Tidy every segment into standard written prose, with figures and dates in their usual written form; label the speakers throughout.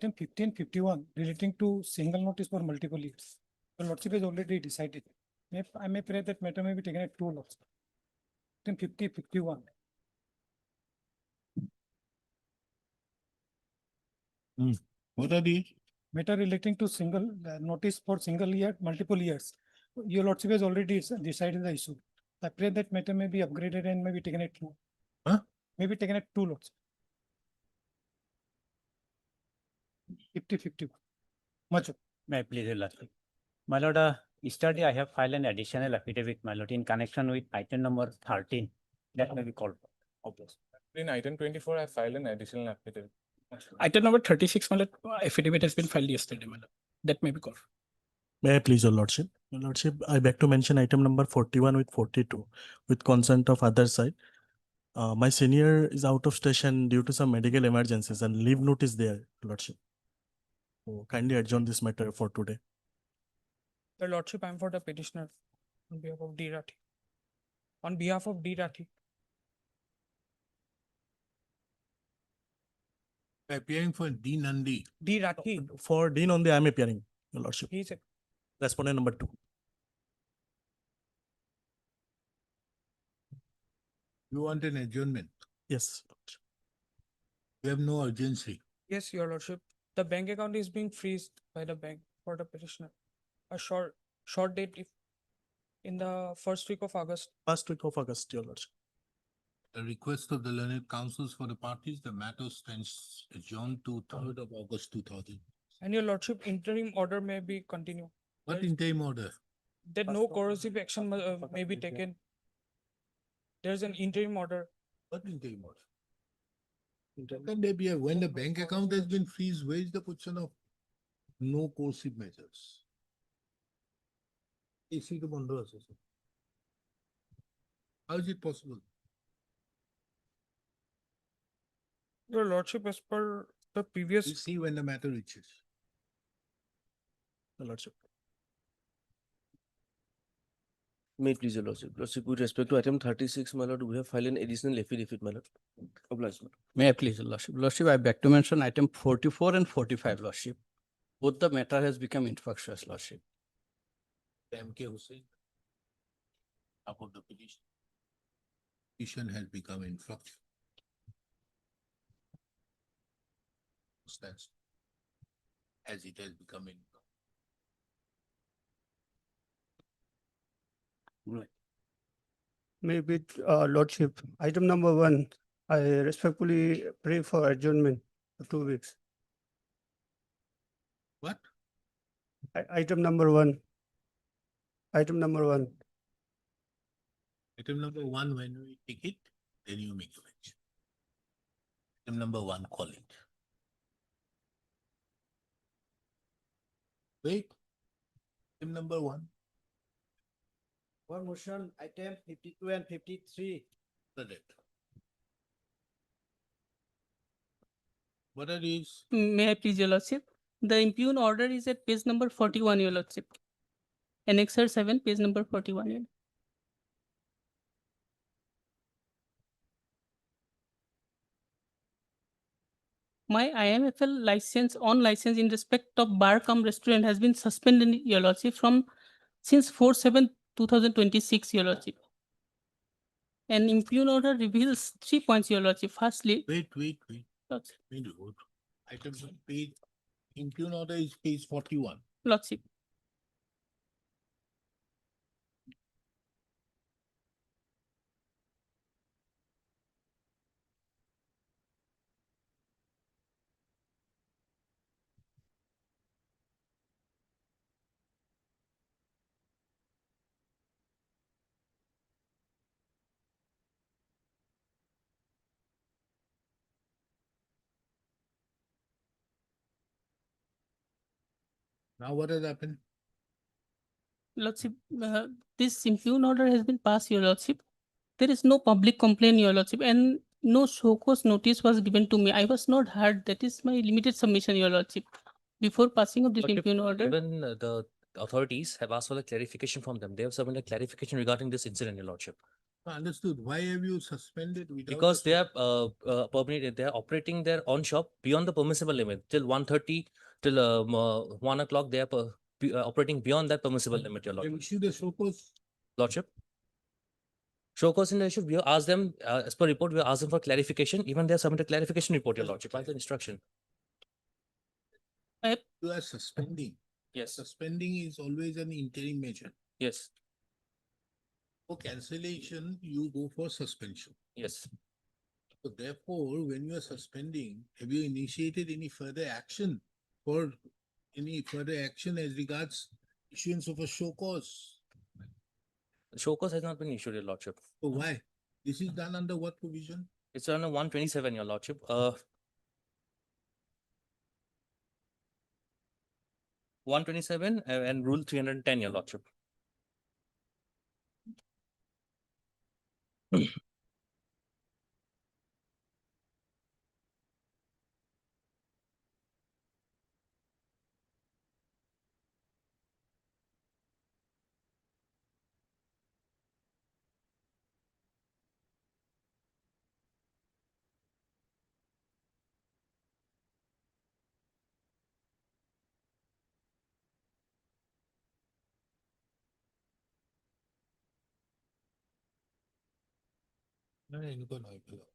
Speaker 1: Item 1551 relating to single notice for multiple years. The lordship has already decided. I may pray that matter may be taken at two lots. Item 5051.
Speaker 2: What are these?
Speaker 1: Matter relating to single notice for single year, multiple years. Your lordship has already decided the issue. I pray that matter may be upgraded and may be taken at two.
Speaker 2: Huh?
Speaker 1: May be taken at two lots. 5051. Much.
Speaker 3: May I please, your lordship? My lord, yesterday I have filed an additional affidavit, my lord, in connection with item number 13. That may be called.
Speaker 4: In item 24, I filed an additional affidavit.
Speaker 5: Item number 36, my lord, affidavit has been filed yesterday, my lord. That may be called.
Speaker 6: May I please, your lordship? Your lordship, I beg to mention item number 41 with 42 with consent of other side. My senior is out of station due to some medical emergencies and leave note is there, your lordship. So kindly adjourn this matter for today.
Speaker 5: Your lordship, I am for the petitioner on behalf of D. Rathi. On behalf of D. Rathi.
Speaker 2: Appearing for D. Nandi.
Speaker 5: D. Rathi.
Speaker 6: For Dean only, I am appearing, your lordship.
Speaker 5: He is a
Speaker 6: Respondent number 2.
Speaker 2: You want an adjournment?
Speaker 6: Yes.
Speaker 2: You have no urgency.
Speaker 5: Yes, your lordship. The bank account is being freezed by the bank for the petitioner. A short date if in the first week of August.
Speaker 6: First week of August, your lordship.
Speaker 2: The request of the learned counsels for the parties, the matter stands adjourned to 3rd of August 2000.
Speaker 5: And your lordship, interim order may be continued.
Speaker 2: What interim order?
Speaker 5: That no corrosive action may be taken. There's an interim order.
Speaker 2: What interim order? Can there be when the bank account has been freezed, where is the position of no coercive measures? AC to Bondo Association. How is it possible?
Speaker 5: Your lordship, as per the
Speaker 2: You
Speaker 5: previous,
Speaker 2: see when the matter reaches.
Speaker 6: Your lordship.
Speaker 7: May it please, your lordship. Lordship, with respect to item 36, my lord, we have filed an additional affidavit, my lord. Obliged, my lord.
Speaker 3: May I please, your lordship? Lordship, I beg to mention item 44 and 45, lordship. Both the matter has become infructuous, lordship.
Speaker 2: MK Hussain. About the petition. Petition has become infructuous. Stands as it has become in.
Speaker 8: Maybe, lordship, item number 1, I respectfully pray for adjournment for 2 weeks.
Speaker 2: What?
Speaker 8: Item number 1. Item number 1.
Speaker 2: Item number 1, when we take it, then you make a mention. Item number 1, call it. Wait. Item number 1.
Speaker 9: For motion, item 52 and 53.
Speaker 2: Correct. What are these?
Speaker 10: May I please, your lordship? The impugn order is at page number 41, your lordship. Annexure 7, page number 41. My IMFL license on license in respect of bar cum restaurant has been suspended, your lordship, from since 4/7/2026, your lordship. An impugn order reveals 3 points, your lordship. Firstly,
Speaker 2: Wait.
Speaker 10: lordship,
Speaker 2: Wait, hold. Item page, impugn order is page 41.
Speaker 10: lordship.
Speaker 2: Now what has happened?
Speaker 10: Lordship, this impugn order has been passed, your lordship. There is no public complaint, your lordship, and no show cause notice was given to me. I was not heard. That is my limited submission, your lordship. Before passing of this
Speaker 7: Lordship,
Speaker 10: impugn order,
Speaker 7: even the authorities have asked for a clarification from them. They have submitted a clarification regarding this incident, your lordship.
Speaker 2: Understood. Why have you suspended without?
Speaker 7: Because
Speaker 2: the
Speaker 7: they are permitted, they are operating their own shop beyond the permissible limit till 1:30 till 1 o'clock. They are operating beyond that permissible limit, your
Speaker 2: Have
Speaker 7: lordship.
Speaker 2: issued a show cause?
Speaker 7: Lordship. Show cause in the issue, we have asked them, as per report, we have asked them for clarification. Even they have submitted clarification report, your lordship, by the instruction.
Speaker 2: You are suspending.
Speaker 7: Yes,
Speaker 2: Suspending is always an interim measure.
Speaker 7: yes,
Speaker 2: For cancellation, you go for suspension.
Speaker 7: yes.
Speaker 2: So therefore, when you are suspending, have you initiated any further action for any further action as regards issuance of a show cause?
Speaker 7: The show cause has not been issued, your lordship.
Speaker 2: So why? This is done under what provision?
Speaker 7: It's under 127, your lordship. 127 and rule 310, your lordship.
Speaker 2: এনেকুৱা নহয় এইফালে।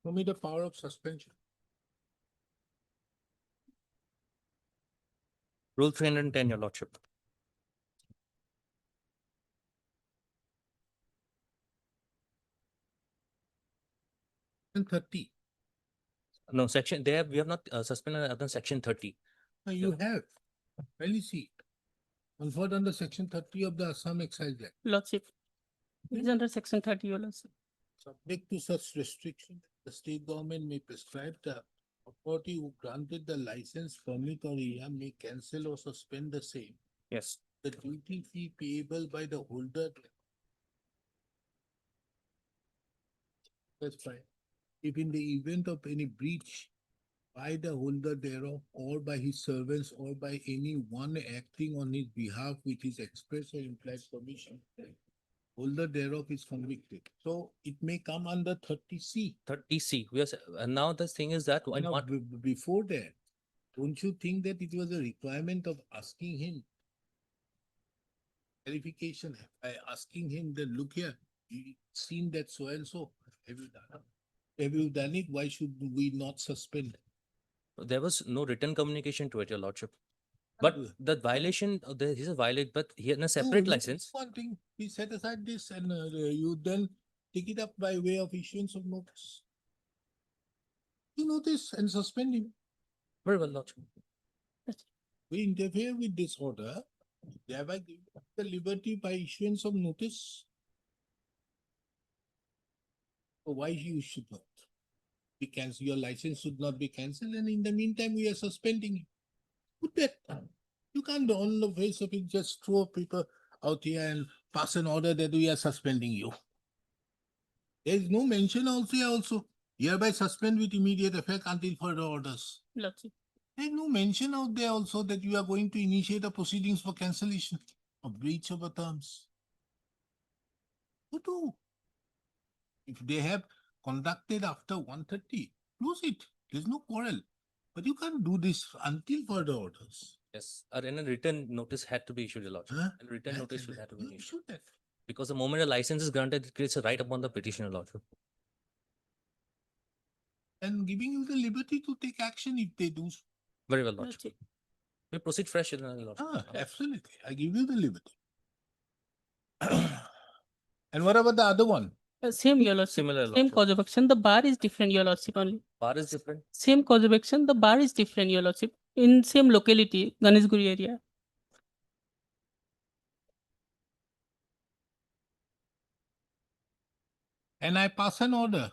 Speaker 2: Show me the power of suspension.
Speaker 7: Rule 310, your lordship.
Speaker 2: And 30.
Speaker 7: No, section, they have, we have not suspended other than section 30.
Speaker 2: No, you have. Really see. Conferred under section 30 of the Assam Excise Act.
Speaker 10: Lordship. It is under section 30, your lordship.
Speaker 2: Subject to such restriction, the state government may prescribe the authority who granted the license, permit or alia may cancel or suspend the same.
Speaker 7: Yes.
Speaker 2: The duty fee payable by the holder. That's fine. If in the event of any breach by the holder thereof or by his servants or by any one acting on his behalf with his express or implied permission, holder thereof is convicted. So it may come under 30C.
Speaker 7: 30C. We are, and now the thing is that
Speaker 2: Now, before that, don't you think that it was a requirement of asking him verification by asking him that, look here, you seen that so and so, have you done it? Have you done it? Why should we not suspend?
Speaker 7: there was no written communication to it, your lordship. But the violation, he's a violate, but he had a separate
Speaker 2: No,
Speaker 7: license.
Speaker 2: One thing, we set aside this and you then take it up by way of issuance of notice. You notice and suspend him.
Speaker 7: Very well, lordship.
Speaker 2: We interfere with this order, thereby give the liberty by issuance of notice. So why you should not? Be cancelled, your license should not be cancelled, and in the meantime, we are suspending it. Put that. You can't on the face of it just throw people out here and pass an order that we are suspending you. There is no mention also hereby suspend with immediate effect until further orders.
Speaker 10: Lordship.
Speaker 2: There is no mention out there also that you are going to initiate a proceedings for cancellation or breach of the terms. Who do? If they have conducted after 1:30, close it. There's no quarrel. But you can't do this until further orders.
Speaker 7: Yes, and a written notice had to be issued, your lordship.
Speaker 2: Huh?
Speaker 7: And written
Speaker 2: That-
Speaker 7: notice should
Speaker 2: that-
Speaker 7: have to be
Speaker 2: you
Speaker 7: issued.
Speaker 2: should have.
Speaker 7: Because the moment a license is granted, it creates a right upon the petitioner, lordship.
Speaker 2: And giving you the liberty to take action if they do.
Speaker 7: Very well, lordship.
Speaker 10: Lordship.
Speaker 7: We proceed fresh, your lordship.
Speaker 2: Absolutely. I give you the liberty. And what about the other one?
Speaker 10: Same, your lordship.
Speaker 7: Similar,
Speaker 10: Same
Speaker 7: lordship.
Speaker 10: cause of action. The bar is different, your lordship only.
Speaker 7: Bar is different.
Speaker 10: Same cause of action. The bar is different, your lordship. In same locality, Ganeshguri area.
Speaker 2: And I pass an order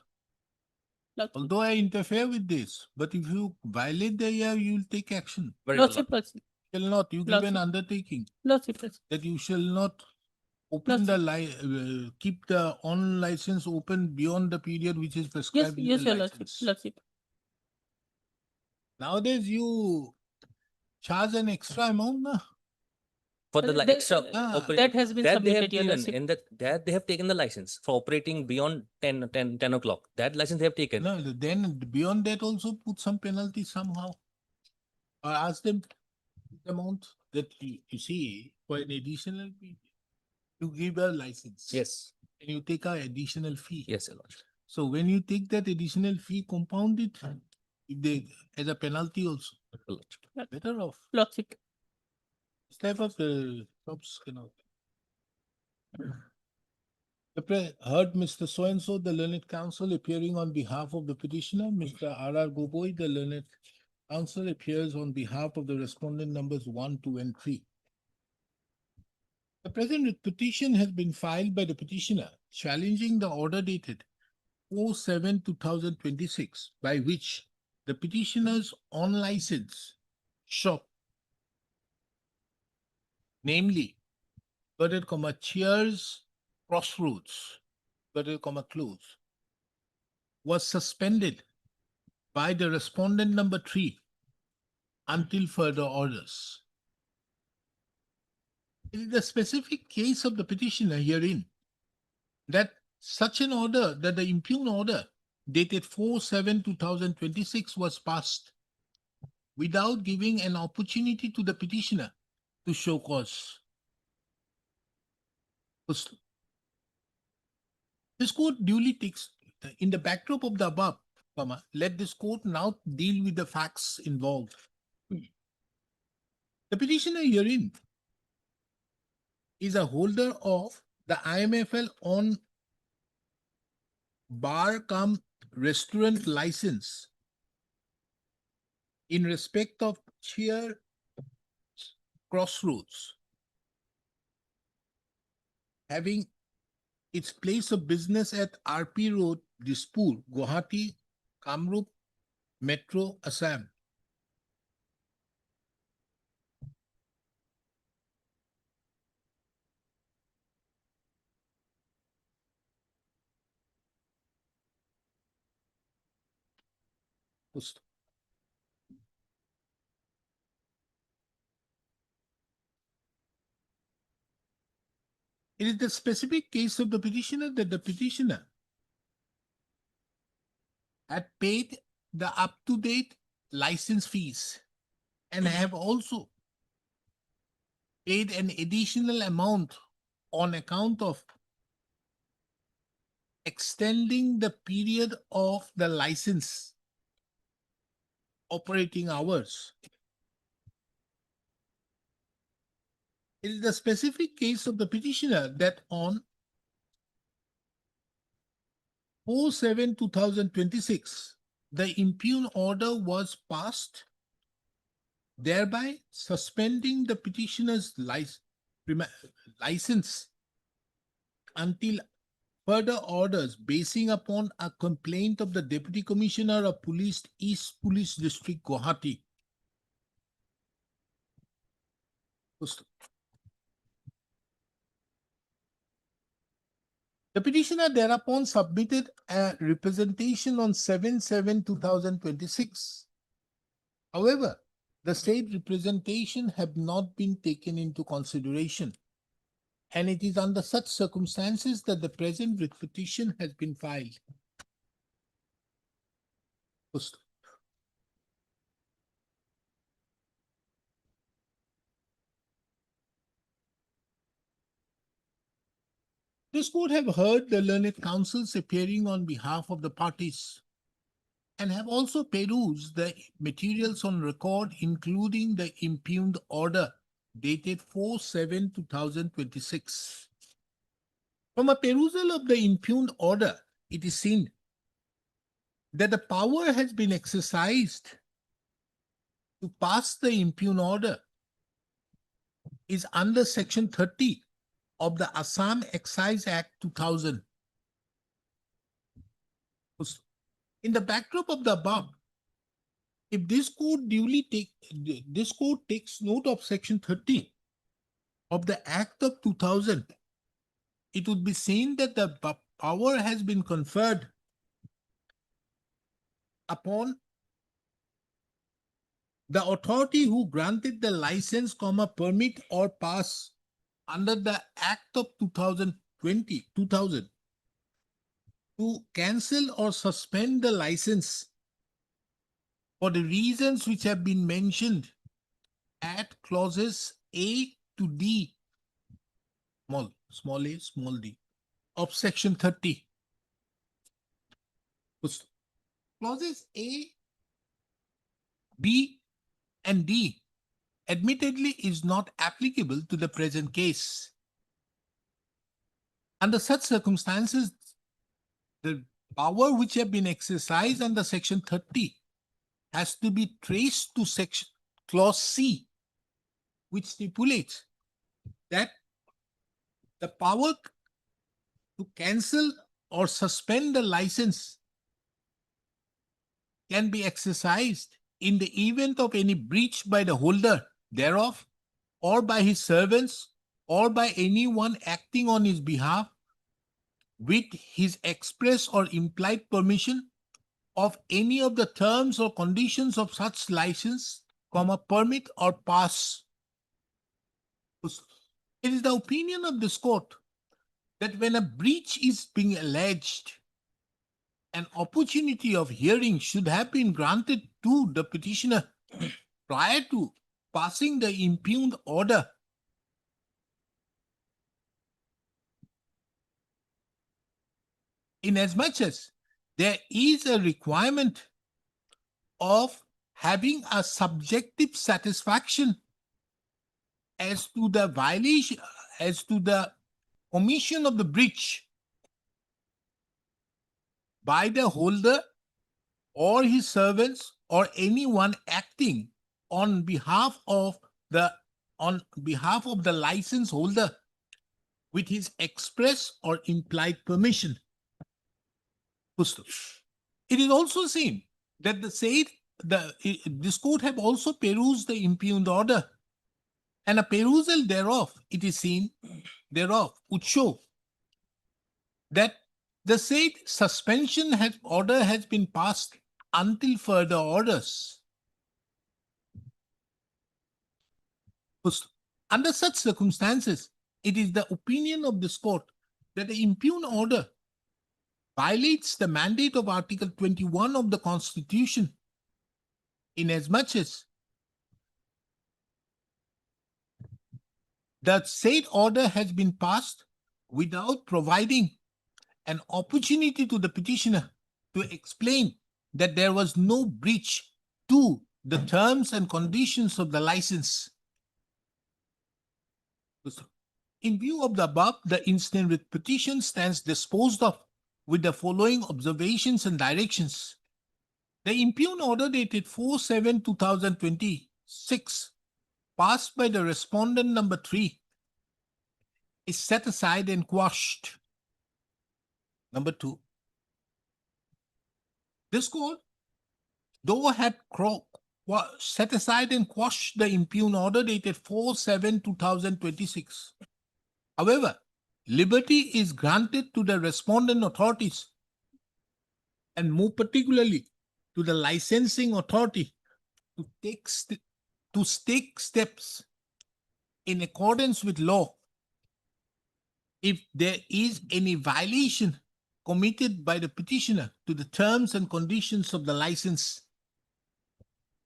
Speaker 10: Lordship,
Speaker 2: Although I interfere with this, but if you violate the alia, you will take action.
Speaker 7: Very well,
Speaker 10: Lordship, Lordship,
Speaker 2: Shall not, you give an
Speaker 10: Lordship.
Speaker 2: undertaking
Speaker 10: Lordship, Lordship.
Speaker 2: that you shall not open keep the on license open beyond the period which is
Speaker 10: Yes,
Speaker 2: prescribed in
Speaker 10: yes,
Speaker 2: the
Speaker 10: your Lordship,
Speaker 2: license.
Speaker 10: Lordship.
Speaker 2: Nowadays, you charge an extra amount, na?
Speaker 7: For the
Speaker 10: That-
Speaker 7: extra
Speaker 2: Ah.
Speaker 7: operation,
Speaker 10: That has been
Speaker 7: that they have
Speaker 10: submitted, your
Speaker 7: given,
Speaker 10: Lordship.
Speaker 7: in that they have taken the license for operating beyond 10 o'clock. That license they have taken.
Speaker 2: No, then beyond that also put some penalty somehow. Or ask them the amount that you see for an additional fee. You give a license.
Speaker 7: Yes,
Speaker 2: And you take an additional fee.
Speaker 7: yes, Your Lordship.
Speaker 2: So when you take that additional fee, compound it if they as a penalty also.
Speaker 7: Your Lordship.
Speaker 2: Better off.
Speaker 10: Lordship.
Speaker 2: This type of shops cannot. Heard Mr. So-and-so, the learned counsel appearing on behalf of the petitioner, Mr. R.R. Gogoi, the learned counsel appears on behalf of the respondent numbers 1, 2, and 3. The present petition has been filed by the petitioner challenging the order dated 4/7/2026 by which the petitioner's on-license shop, namely, Cheers Crossroads, close, was suspended by the respondent number 3 until further orders. It is the specific case of the petitioner herein that such an order, that the impugned order dated 4/7/2026 was passed without giving an opportunity to the petitioner to show cause. This court duly takes, in the backdrop of the above, let this court now deal with the facts involved. The petitioner herein is a holder of the IMFL on bar cum restaurant license in respect of Cheer Crossroads, having its place of business at RP Road, Dispur, Gauhati, Kamrup, Metro, Assam. It is the specific case of the petitioner that the petitioner had paid the up-to-date license fees and have also paid an additional amount on account of extending the period of the license operating hours. It is the specific case of the petitioner that on 4/7/2026, the impugned order was passed, thereby suspending the petitioner's license until further orders, basing upon a complaint of the Deputy Commissioner of Police, East Police District, Gauhati. The petitioner thereupon submitted a representation on 7/7/2026. However, the said representation have not been taken into consideration, and it is under such circumstances that the present writ petition has been filed. This court have heard the learned counsels appearing on behalf of the parties and have also perused the materials on record, including the impugned order dated 4/7/2026. From a perusal of the impugned order, it is seen that the power has been exercised to pass the impugned order is under Section 30 of the Assam Excise Act 2000. In the backdrop of the above, if this court takes note of section 30 of the Act of 2000, it would be seen that the power has been conferred upon the authority who granted the license, permit or pass under the Act of 2000 to cancel or suspend the license for the reasons which have been mentioned at clauses A to D, small a, small d, of section 30. Clauses A, B, and D admittedly is not applicable to the present case. Under such circumstances, the power which have been exercised under section 30 has to be traced to section clause C, which stipulates that the power to cancel or suspend the license can be exercised in the event of any breach by the holder thereof, or by his servants, or by anyone acting on his behalf, with his express or implied permission, of any of the terms or conditions of such license, permit or pass. It is the opinion of this court that when a breach is being alleged, an opportunity of hearing should have been granted to the petitioner prior to passing the impugned order. Inasmuch as there is a requirement of having a subjective satisfaction as to the violation, as to the commission of the breach by the holder or his servants or anyone acting on behalf of the license holder with his express or implied permission. It is also seen that this court have also perused the impugned order, and a perusal thereof, it is seen thereof would show that the said suspension order has been passed until further orders. Under such circumstances, it is the opinion of this court that the impugned order violates the mandate of Article 21 of the Constitution, inasmuch as the said order has been passed without providing an opportunity to the petitioner to explain that there was no breach to the terms and conditions of the license. In view of the above, the incident with petition stands disposed of with the following observations and directions. The impugned order dated 4/7/2026, passed by the respondent number 3, is set aside and quashed. Number 2, this court, though had set aside and quashed the impugned order dated 4/7/2026, however, liberty is granted to the respondent authorities, and more particularly to the licensing authority, to take steps in accordance with law if there is any violation committed by the petitioner to the terms and conditions of the license.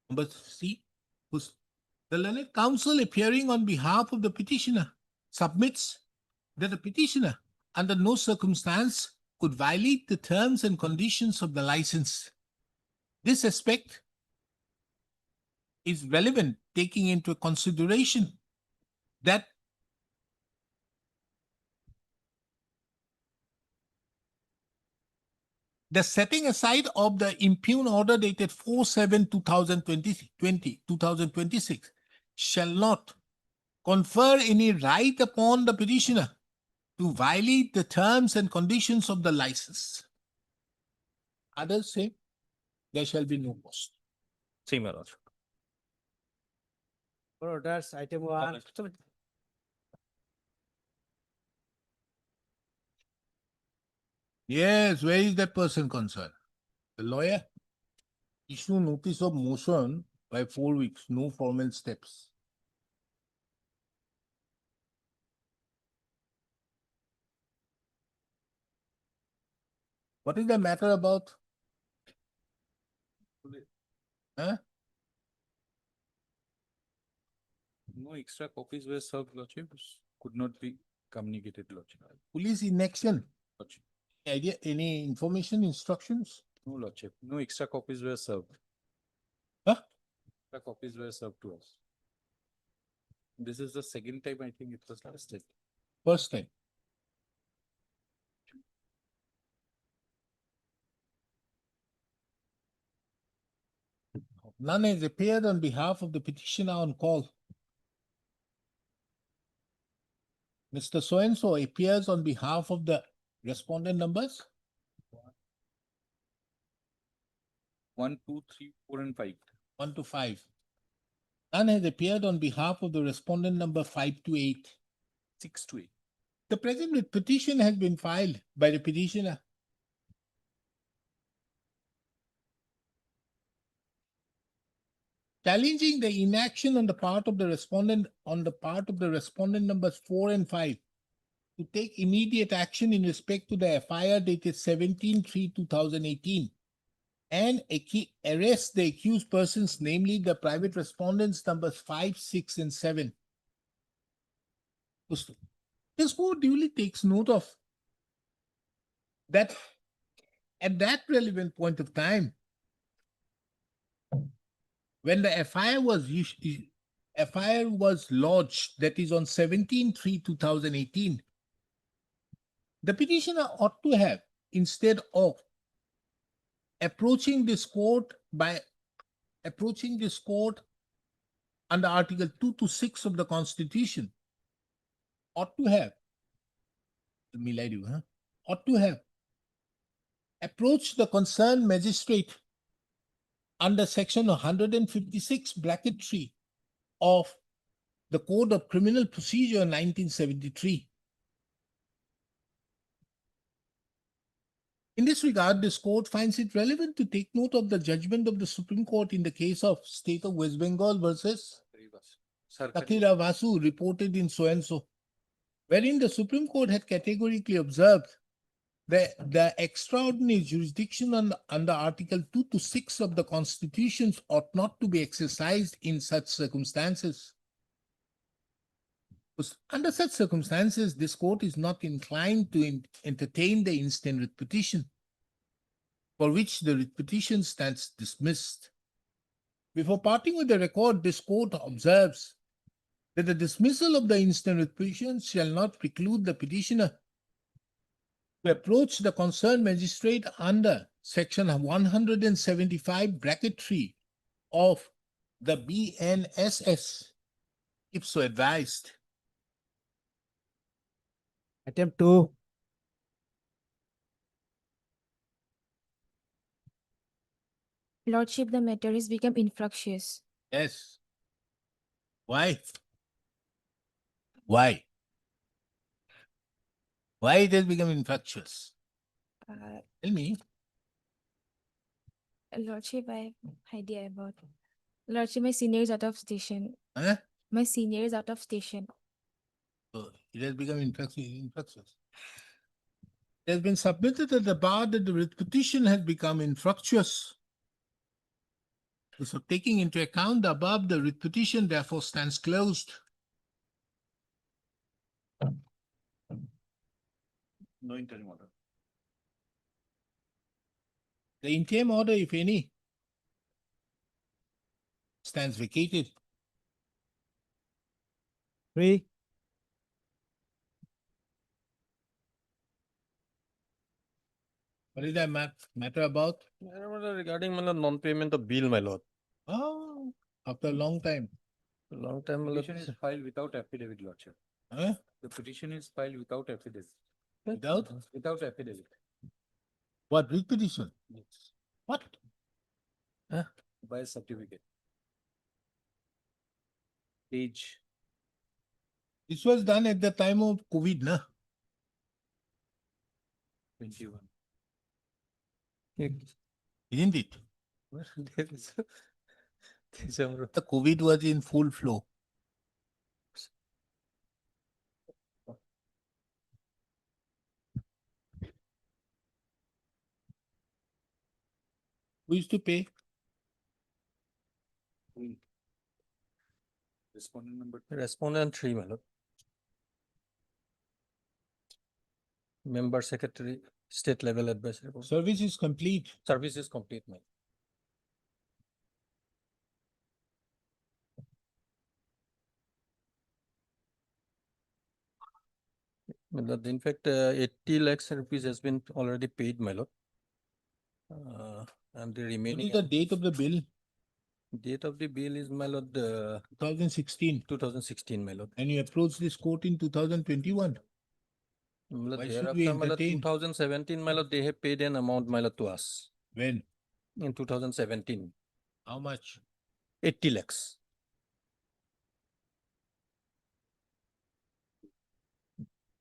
Speaker 2: Number C, the learned counsel appearing on behalf of the petitioner submits that the petitioner under no circumstance could violate the terms and conditions of the license. This aspect is relevant, taking into consideration that the setting aside of the impugned order dated 4/7/2026 shall not confer any right upon the petitioner to violate the terms and conditions of the license. Others say there shall be no cost.
Speaker 7: Same, your lordship.
Speaker 9: For orders, item one.
Speaker 2: Yes, where is that person concerned? The lawyer? Issue notice of motion by 4 weeks, no formal steps. What is the matter about? Huh?
Speaker 4: No extra copies were served, Lordship. Could not be communicated, Lordship.
Speaker 2: Police inaction?
Speaker 4: Lordship.
Speaker 2: Idea, any information, instructions?
Speaker 4: No, Lordship. No extra copies were served.
Speaker 2: Huh?
Speaker 4: Extra copies were served to us. This is the second time I think it was last time.
Speaker 2: First time. None has appeared on behalf of the petitioner on call. Mr. So-and-so appears on behalf of the respondent numbers.
Speaker 4: 1, 2, 3, 4, and 5.
Speaker 2: 1 to 5. None has appeared on behalf of the respondent number 5 to 8.
Speaker 4: 6 to 8.
Speaker 2: The present petition has been filed by the petitioner. Challenging the inaction on the part of the respondent numbers 4 and 5 to take immediate action in respect to the FIR dated 17/3/2018 and arrest the accused persons, namely the private respondents numbers 5, 6, and 7. This court duly takes note of that at that relevant point of time, when the FIR was lodged, that is on 17/3/2018, the petitioner ought to have, instead of approaching this court under Article 2 to 6 of the Constitution, ought to have approached the concerned magistrate under section 156(3) of the Code of Criminal Procedure 1973. In this regard, this court finds it relevant to take note of the judgment of the Supreme Court in the case of State of West Bengal versus Takira Vasu, reported in so-and-so, wherein the Supreme Court had categorically observed the extraordinary jurisdiction under Article 2 to 6 of the Constitution ought not to be exercised in such circumstances. Under such circumstances, this court is not inclined to entertain the instant writ petition, for which the writ petition stands dismissed. Before parting with the record, this court observes that the dismissal of the instant writ petition shall not preclude the petitioner to approach the concerned magistrate under section 175(3) of the BNSS, if so advised.
Speaker 9: Item two.
Speaker 11: Lordship, the matter has become infructuous.
Speaker 2: Yes. Why? Why? Why it has become infectious? Tell me.
Speaker 11: Lordship, I have idea about. Lordship, my senior is out of station.
Speaker 2: Huh?
Speaker 11: My senior is out of station.
Speaker 2: So it has become infectious. It has been submitted at the bar that the writ petition has become infructuous. So taking into account the above, the writ petition therefore stands closed.
Speaker 3: No interim order.
Speaker 2: The interim order, if any, stands vacated.
Speaker 9: 3.
Speaker 2: What is that matter about?
Speaker 12: Regarding non-payment of bill, my lord.
Speaker 2: Oh, after a long time.
Speaker 12: Long time.
Speaker 4: Petition is filed without affidavit, Lordship.
Speaker 2: Huh?
Speaker 4: The petition is filed without affidavit.
Speaker 2: Without?
Speaker 4: Without affidavit.
Speaker 2: What, writ petition?
Speaker 4: Yes.
Speaker 2: What?
Speaker 4: Buy a certificate. Page
Speaker 2: This was done at the time of COVID, na?
Speaker 4: 21.
Speaker 2: Isn't it? The COVID was in full flow. Who used to pay?
Speaker 4: Respondent number
Speaker 12: Respondent 3, my lord. Member Secretary, State Level Advisory Board.
Speaker 2: Service is complete.
Speaker 12: Service is complete, my lord. My lord, in fact, 80 lakhs rupees has been already paid, my lord. And the
Speaker 2: What
Speaker 12: remaining
Speaker 2: is the date of the bill?
Speaker 12: date of the bill is, my lord,
Speaker 2: 2016.
Speaker 12: 2016, my lord.
Speaker 2: And you approached this court in 2021.
Speaker 12: My lord,
Speaker 2: Why should
Speaker 12: thereafter,
Speaker 2: we
Speaker 12: my lord,
Speaker 2: entertain?
Speaker 12: 2017, my lord, they have paid an amount, my lord, to us
Speaker 2: When?
Speaker 12: in 2017,
Speaker 2: How much?
Speaker 12: 80 lakhs.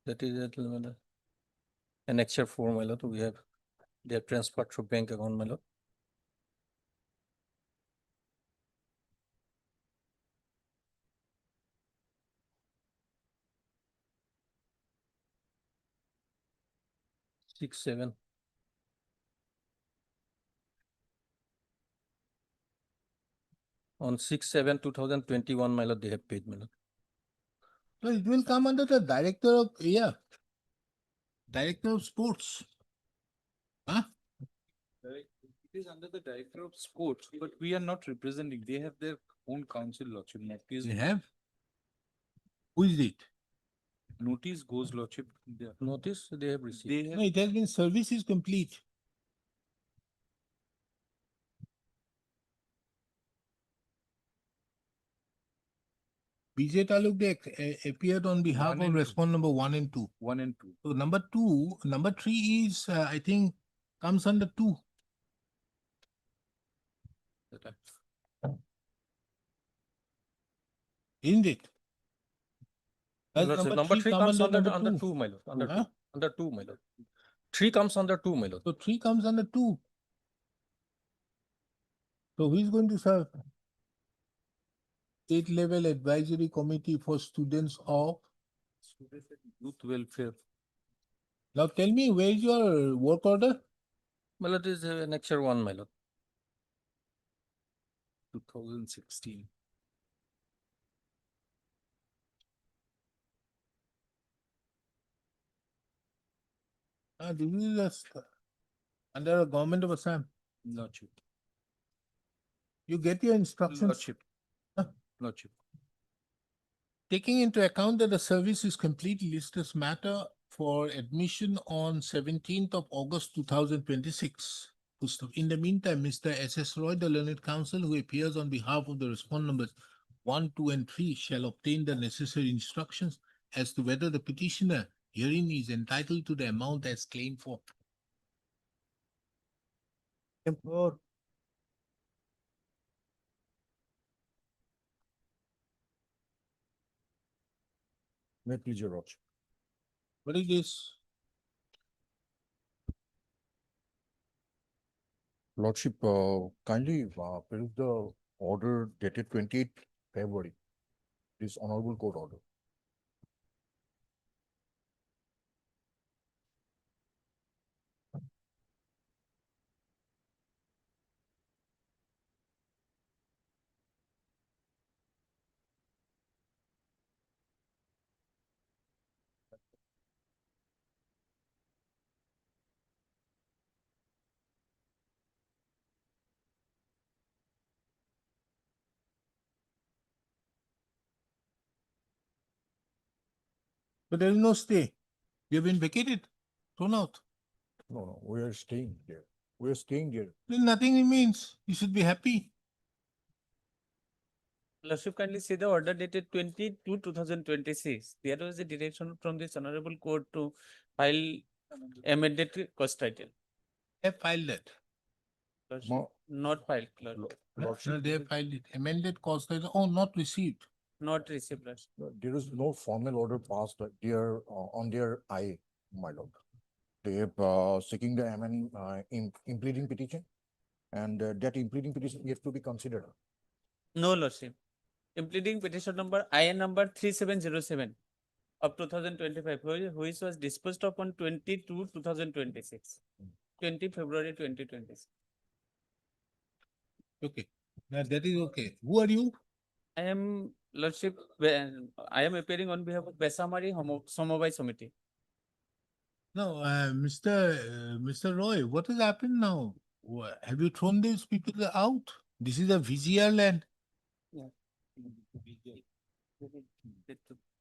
Speaker 12: That is it, my lord. Annexure 4, my lord, we have, they have transferred through bank account, my lord. Six, seven. On 6/7/2021, my lord, they have paid, my lord.
Speaker 2: So it will come under the director of, director of sports. Huh?
Speaker 4: It is under the director of sports, but we are not representing. They have their own council, Lordship. Notice,
Speaker 2: They have? Who is it?
Speaker 4: notice goes, Lordship. There.
Speaker 12: Notice they have received.
Speaker 4: They
Speaker 2: No,
Speaker 4: have,
Speaker 2: it has been service is complete. BJ Taluk appeared on behalf
Speaker 4: One
Speaker 2: of
Speaker 4: and two.
Speaker 2: respondent number 1 and 2.
Speaker 4: 1 and 2.
Speaker 2: So number 3 is, I think, comes under 2. Isn't it? Does
Speaker 12: No, sir,
Speaker 2: number
Speaker 12: number
Speaker 2: 3
Speaker 12: 3
Speaker 2: come
Speaker 12: comes
Speaker 2: under
Speaker 12: under
Speaker 2: number 2?
Speaker 12: 2, my lord. Under
Speaker 2: Huh?
Speaker 12: 2. Under 2, my lord. 3 comes under 2, my lord.
Speaker 2: So 3 comes under 2. So who is going to serve? State level advisory committee for students of.
Speaker 4: Youth welfare.
Speaker 2: Now tell me, where is your work order?
Speaker 12: My lord is annexure 1, my lord.
Speaker 4: 2016.
Speaker 2: This is just under a government of Assam.
Speaker 4: Lordship.
Speaker 2: You get your instructions.
Speaker 4: Lordship.
Speaker 2: Huh?
Speaker 4: Lordship.
Speaker 2: Taking into account that the service is complete, list this matter for admission on 17th of August 2026. In the meantime, Mr. S.S. Roy, the learned counsel who appears on behalf of the respondent numbers 1, 2, and 3 shall obtain the necessary instructions as to whether the petitioner herein is entitled to the amount as claimed for.
Speaker 9: Item 4.
Speaker 13: May it please your lordship.
Speaker 2: What is this?
Speaker 13: Lordship, kindly peruse the order dated 28th February. This honorable court order.
Speaker 2: But there is no stay. You have been vacated, thrown out.
Speaker 13: No, we are staying there. We are staying there.
Speaker 2: Then nothing remains. You should be happy.
Speaker 3: Lordship, kindly see the order dated 2026. There was a direction from this honorable court to file amended cost title.
Speaker 2: I have filed that.
Speaker 3: Lordship,
Speaker 13: Mo-
Speaker 3: not filed, Lord.
Speaker 2: No, they have filed it. Amended cost, oh, not received.
Speaker 3: Not received, Lordship.
Speaker 13: There is no formal order passed on their I, my lord. They have seeking the impleading petition, and that impleading petition yet to be considered.
Speaker 3: No, Lordship. Impleading petition number IN number 3707 of 2025, which was disposed of on 22/2026, 20 February 2026.
Speaker 2: Okay, now that is okay. Who are you?
Speaker 3: I am, Lordship, I am appearing on behalf of Besamari Samobai Samiti.
Speaker 2: No, Mr. Roy, what has happened now? Have you thrown these people out? This is a VGR land.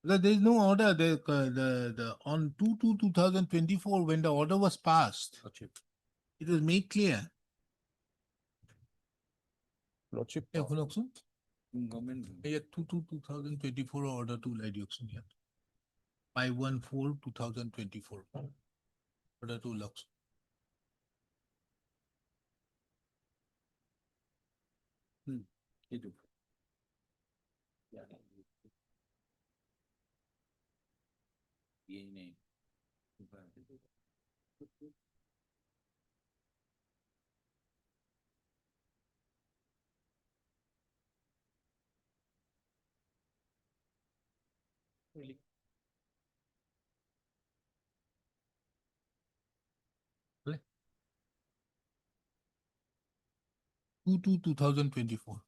Speaker 2: There is no order. On 2/2/2024, when the order was passed, it was made clear.
Speaker 13: Lordship,
Speaker 2: Yeah, শুনকচোন।
Speaker 4: Government.
Speaker 2: Yeah, 2/2/2024 order to ওলাই দিয়কচোন ইয়াত। 514/2024 order to ওলাওকচোন।
Speaker 4: এইটো। এই নেই।
Speaker 3: Really?
Speaker 2: Right. 2/2/2024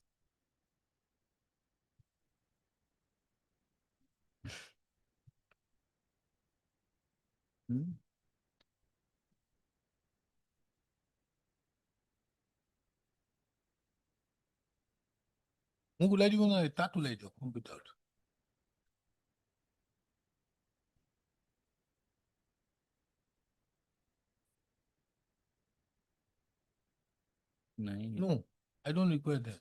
Speaker 2: মোক ওলাই দিব নোৱাৰে, তাত ওলাই দিয়ক কম্পিউটাৰত।
Speaker 4: নাই।
Speaker 2: No, I don't require that.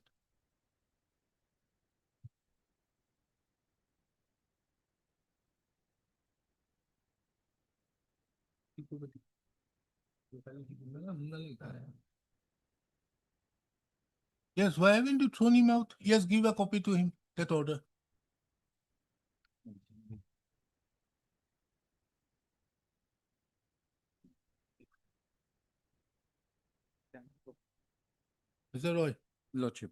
Speaker 2: Yes, why haven't you thrown him out? Yes, give a copy to him, that order. Mr. Roy,
Speaker 4: Lordship.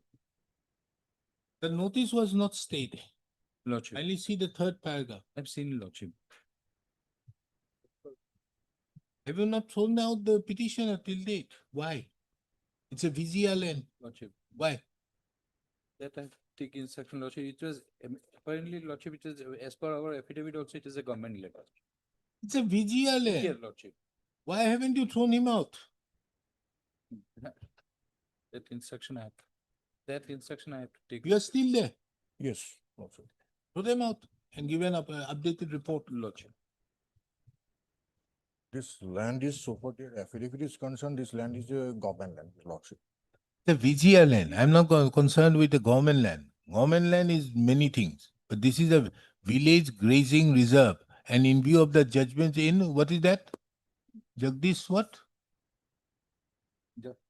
Speaker 2: the notice was not stayed.
Speaker 4: Lordship.
Speaker 2: Kindly see the third paragraph.
Speaker 4: I've seen Lordship.
Speaker 2: Have you not thrown out the petitioner till date? Why? It's a VGR land.
Speaker 4: Lordship.
Speaker 2: Why?
Speaker 4: That I take instruction, Lordship. It was apparently, Lordship, it is as per our affidavit also, it is a government letter.
Speaker 2: It's a VGR land.
Speaker 4: Here, Lordship.
Speaker 2: Why haven't you thrown him out?
Speaker 4: That instruction I have. That instruction I have to take.
Speaker 2: You are still there.
Speaker 13: yes, Lordship.
Speaker 2: Throw them out and give an updated report.
Speaker 4: Lordship.
Speaker 13: This land is, so far their affidavit is concerned, this land is a government land, Lordship.
Speaker 2: The VGR land. I'm not concerned with the government land. Government land is many things, but this is a village grazing reserve. And in view of the judgments in, what is that? Jagdish what?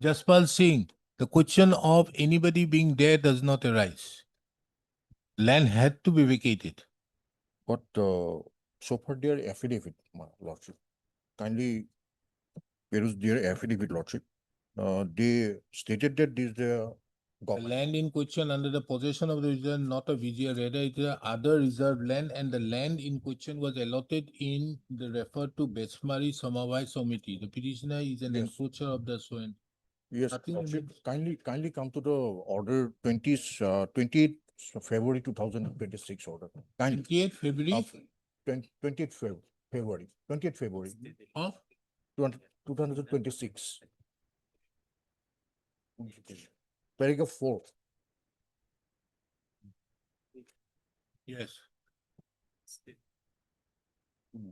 Speaker 2: Jaspal Singh. The question of anybody being there does not arise. Land had to be vacated.
Speaker 13: But so far their affidavit, my lordship, kindly peruse their affidavit, lordship. They stated that this
Speaker 2: The
Speaker 13: government.
Speaker 2: land in question under the possession of the reserve, not a VGR, rather it is a other reserve land, and the land in question was allotted in the referred to Besmari Samavai Samiti. The petitioner is an
Speaker 13: Yes.
Speaker 2: encroacher of the soil.
Speaker 13: Yes,
Speaker 2: Nothing
Speaker 13: lordship,
Speaker 2: in
Speaker 13: kindly come to the order 28th February 2026 order. Kindly
Speaker 2: 28th February
Speaker 13: of 20th February, 20th February
Speaker 2: of
Speaker 13: 2026. Paragraph 4.
Speaker 2: yes.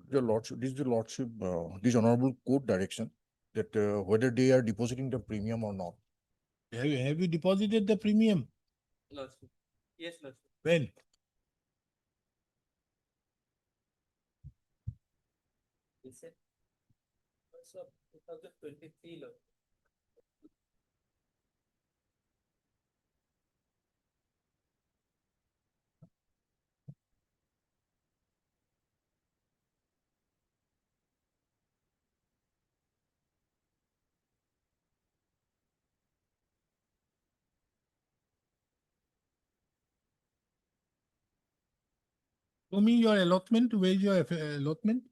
Speaker 13: Your lordship, this is the lordship, this honorable court direction that whether they are depositing the premium or not.
Speaker 2: Have you deposited the premium?
Speaker 3: Lordship. Yes, Lordship.
Speaker 2: When?
Speaker 3: They said 2023, Lordship.
Speaker 2: Show me your allotment. Where is your allotment?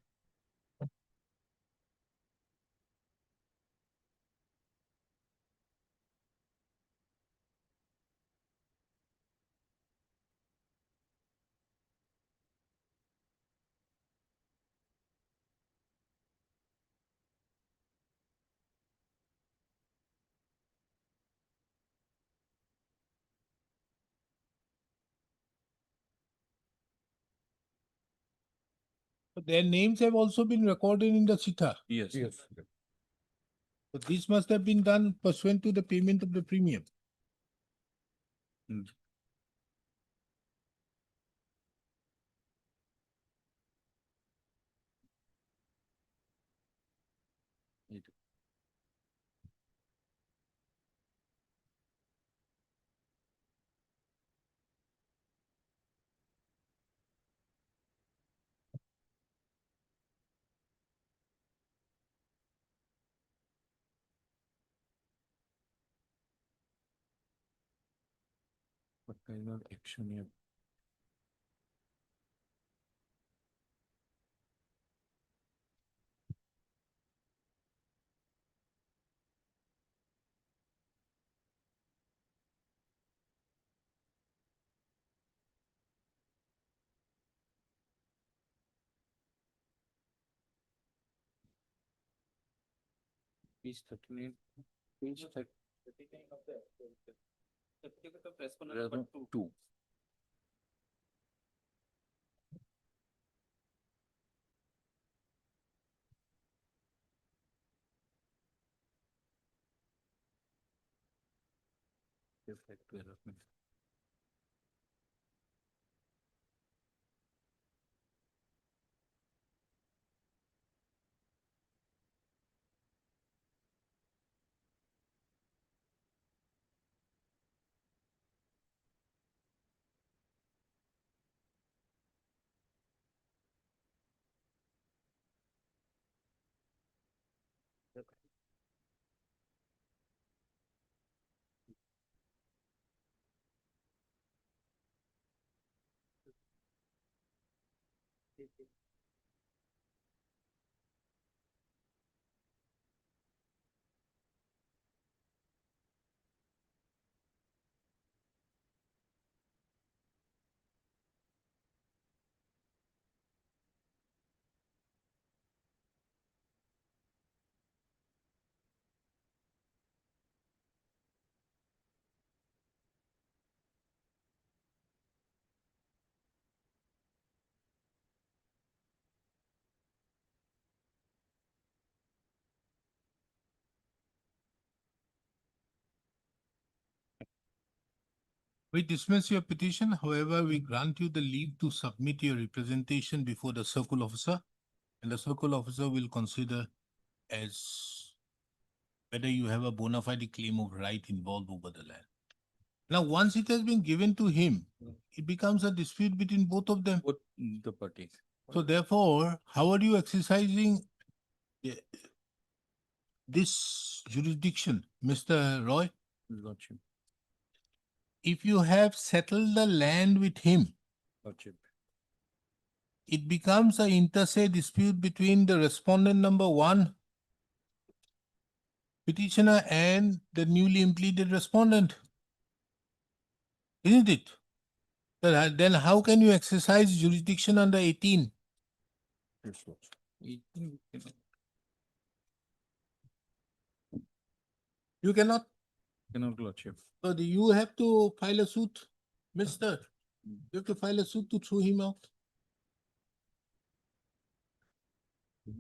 Speaker 2: Their names have also been recorded in the Chita.
Speaker 4: Yes.
Speaker 2: So this must have been done pursuant to the payment of the premium.
Speaker 4: What kind of action you? Page 39. Page 30.
Speaker 3: Certificate of respondent number two.
Speaker 2: We dismiss your petition. However, we grant you the leave to submit your representation before the circle officer. And the circle officer will consider as whether you have a bona fide claim of right involved over the land. Now, once it has been given to him, it becomes a dispute between both of them.
Speaker 4: Both the parties.
Speaker 2: So therefore, how are you exercising this jurisdiction, Mr. Roy?
Speaker 4: Lordship.
Speaker 2: If you have settled the land with him,
Speaker 4: Lordship.
Speaker 2: it becomes an inter se dispute between the respondent number one petitioner and the newly impleaded respondent. Isn't it? Then how can you exercise jurisdiction under 18? You cannot.
Speaker 4: Cannot, Lordship.
Speaker 2: So you have to file a suit, mister. You have to file a suit to throw him out.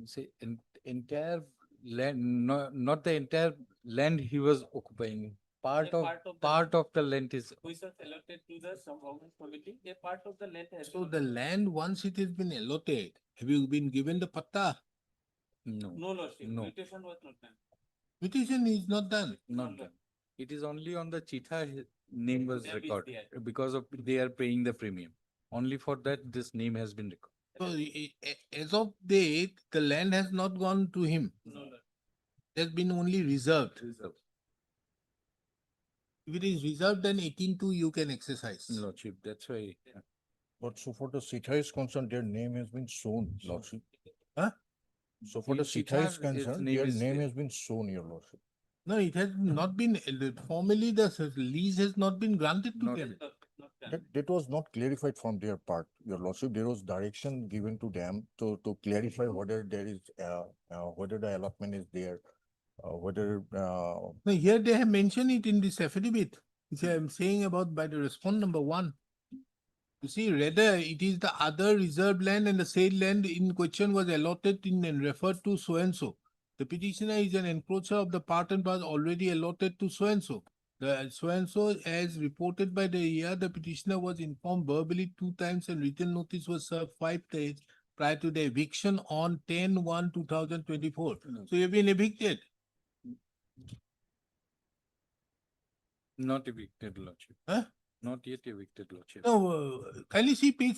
Speaker 4: Say entire land, not the entire land he was occupying. Part of the land is.
Speaker 3: Which was allotted to the some government committee, a part of the land has.
Speaker 2: So the land, once it has been allotted, have you been given the patta?
Speaker 4: No.
Speaker 3: No, Lordship,
Speaker 4: No.
Speaker 3: mutation was not done.
Speaker 2: Mutation is not done.
Speaker 4: Not done. It is only on the Chita name was
Speaker 3: Name is
Speaker 4: recorded
Speaker 3: there.
Speaker 4: because of they are paying the premium. Only for that this name has been recorded.
Speaker 2: So as of date, the land has not gone to him.
Speaker 3: No, Lord.
Speaker 2: It has been only reserved. If it is reserved, then 18(2) you can exercise.
Speaker 4: Lordship, that's why.
Speaker 13: But so for the Sita is concerned, their name has been shown, lordship.
Speaker 2: Huh?
Speaker 13: So for the Sita is concerned, their name has been shown, your lordship.
Speaker 2: No, it has not been, formally the lease has not been granted to
Speaker 4: Not
Speaker 2: them.
Speaker 13: That was not clarified from their part, your lordship. There was direction given to them to clarify whether there is, whether the allotment is there, whether,
Speaker 2: No, here they have mentioned it in this affidavit, which I am saying about by the respond number 1. You see, rather it is the other reserved land and the said land in question was allotted in and referred to so and so. The petitioner is an encroacher of the part and parcel already allotted to so and so. The so and so, as reported by the year, the petitioner was informed verbally 2 times and written notice was served 5 days prior to the eviction on 10/1/2024. So you've been evicted.
Speaker 4: Not evicted, lordship.
Speaker 2: Huh?
Speaker 4: Not yet evicted, lordship.
Speaker 2: No, kindly see page,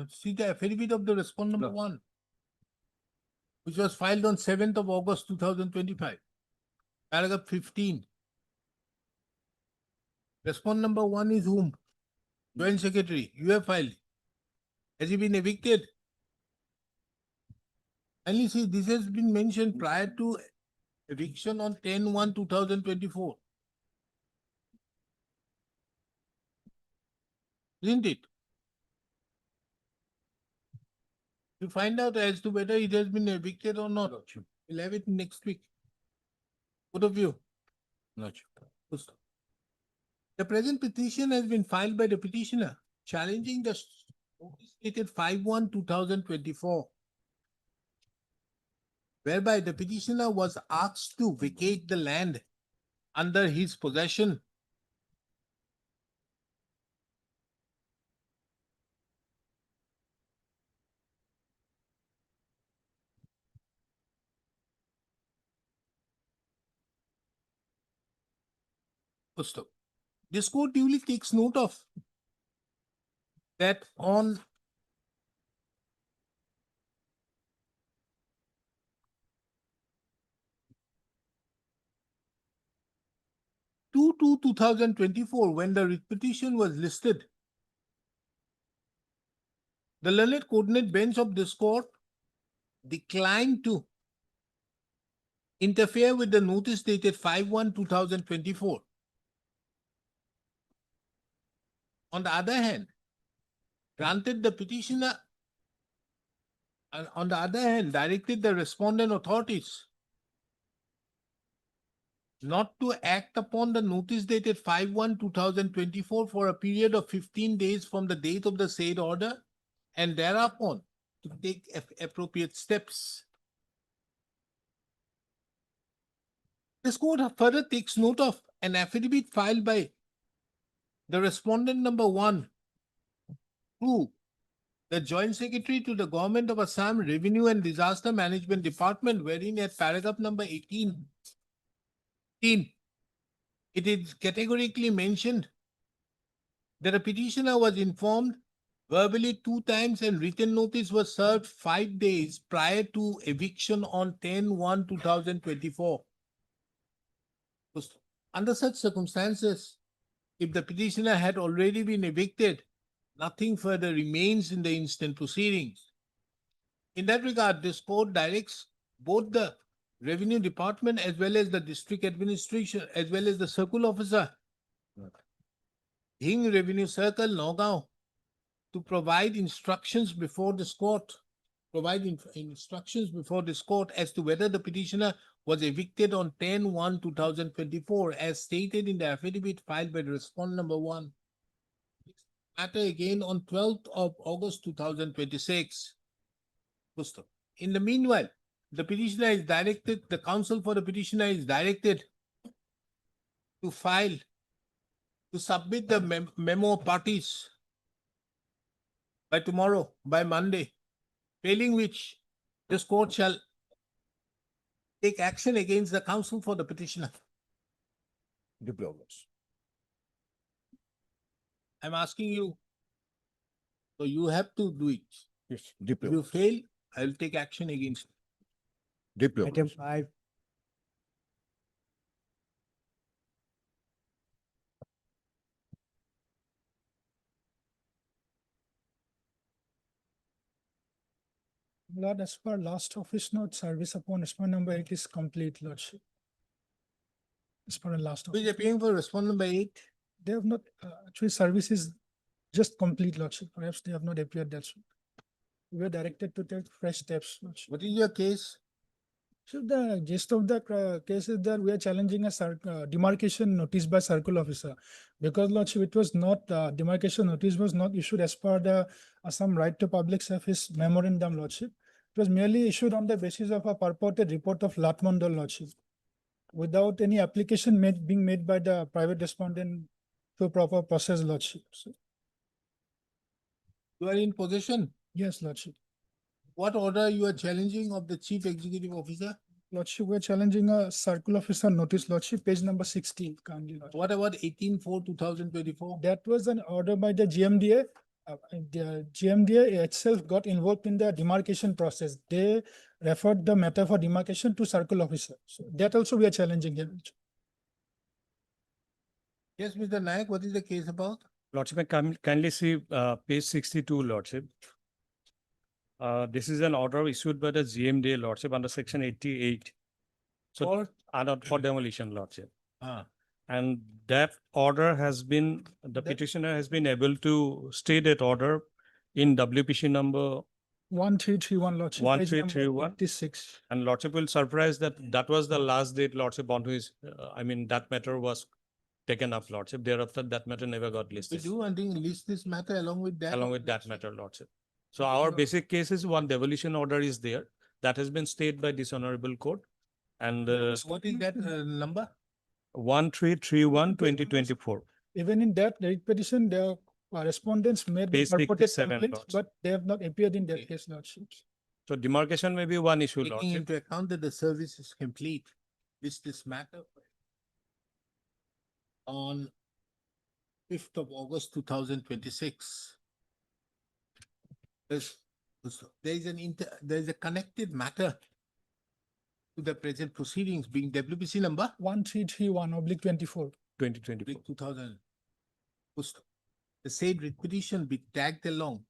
Speaker 2: see the affidavit of the respond number
Speaker 4: No.
Speaker 2: 1, which was filed on 7th of August 2025, paragraph 15. Respond number 1 is whom? Joint Secretary, you have filed. Has he been evicted? Kindly see, this has been mentioned prior to eviction on 10/1/2024. Isn't it? To find out as to whether it has been evicted or not.
Speaker 4: Lordship.
Speaker 2: We'll have it next week. Both of you.
Speaker 4: Lordship.
Speaker 2: The present petition has been filed by the petitioner challenging the notice dated 5/1/2024, whereby the petitioner was asked to vacate the land under his possession. This court duly takes note of that on two 2024, when the writ petition was listed, the learned coordinate bench of this court declined to interfere with the notice dated 5/1/2024. On the other hand, granted the petitioner, and on the other hand, directed the respondent authorities not to act upon the notice dated 5/1/2024 for a period of 15 days from the date of the said order, and thereupon to take appropriate steps. This court further takes note of an affidavit filed by the respondent number 1, who the Joint Secretary to the Government of Assam Revenue and Disaster Management Department, wherein at paragraph number 18, it is categorically mentioned that a petitioner was informed verbally 2 times and written notice was served 5 days prior to eviction on 10/1/2024. Under such circumstances, if the petitioner had already been evicted, nothing further remains in the instant proceedings. In that regard, this court directs both the Revenue Department as well as the District Administration as well as the Circle Officer, Hing Revenue Circle, Nagaon, to provide instructions before this court, instructions before this court as to whether the petitioner was evicted on 10/1/2024 as stated in the affidavit filed by the respondent number 1. Matter again on 12th of August 2026. In the meanwhile, the petitioner is directed, the counsel for the petitioner is directed to file, to submit the memo parties by tomorrow, by Monday, failing which this court shall take action against the counsel for the petitioner.
Speaker 13: Diplomas.
Speaker 2: I'm asking you, so you have to do it.
Speaker 13: Yes,
Speaker 2: If you
Speaker 13: diplomas.
Speaker 2: fail, I will take action against you.
Speaker 9: Item
Speaker 13: Diplomas.
Speaker 9: 5.
Speaker 1: Lord, as per last office note, service upon respondent number 8 is complete, Lordship. As per the last
Speaker 2: Who is
Speaker 1: office,
Speaker 2: appearing for respondent number 8?
Speaker 1: they have not, actually service is just complete, Lordship. Perhaps they have not appeared, that's why. We are directed to take fresh steps, Lordship.
Speaker 2: What is your case?
Speaker 1: So the gist of the case is that we are challenging a demarcation notice by circle officer. Because Lordship, it was not, demarcation notice was not issued as per the Assam Right to Public Service memorandum, Lordship. It was merely issued on the basis of a purported report of Latmondal, Lordship, without any application being made by the private respondent to proper process, Lordship. So,
Speaker 2: You are in possession.
Speaker 1: yes, Lordship.
Speaker 2: What order you are challenging of the chief executive officer?
Speaker 1: Lordship, we're challenging a circle officer notice, Lordship, page number 16, kindly, Lordship.
Speaker 2: What about 18/4/2024?
Speaker 1: That was an order by the GMDA. The GMDA itself got involved in the demarcation process. They referred the matter for demarcation to circle officer. So that also we are challenging here.
Speaker 2: Yes, Mr. Nayak, what is the case about?
Speaker 14: Lordship, I kindly see page 62, Lordship. This is an order issued by the GMDA, Lordship, under section 88. So, for demolition, Lordship.
Speaker 2: Ah,
Speaker 14: And that order has been, the petitioner has been able to stay that order in WPC number
Speaker 1: 1331, Lordship. page number
Speaker 14: 1331.
Speaker 1: 86.
Speaker 14: And Lordship will surprise that that was the last date, Lordship, on which, I mean, that matter was taken up, Lordship. Thereafter, that matter never got
Speaker 2: we
Speaker 14: listed.
Speaker 2: do one thing, list this matter along with that.
Speaker 14: Along with that matter, Lordship. So our basic case is one devolution order is there that has been stayed by this honorable court. And
Speaker 2: What is that number?
Speaker 14: 1331/2024.
Speaker 1: Even in that writ petition, the respondents made the
Speaker 14: Page
Speaker 1: purported
Speaker 14: 67,
Speaker 1: complaints,
Speaker 14: Lordship.
Speaker 1: but they have not appeared in
Speaker 2: Okay.
Speaker 1: that case, Lordship.
Speaker 14: So demarcation may be one issue,
Speaker 2: Taking
Speaker 14: Lordship.
Speaker 2: into account that the service is complete, list this matter on 5th of August 2026. There is a connected matter to the present proceedings being WPC number
Speaker 1: 1331/24.
Speaker 14: 2024.
Speaker 2: 2000. The said repetition be tagged along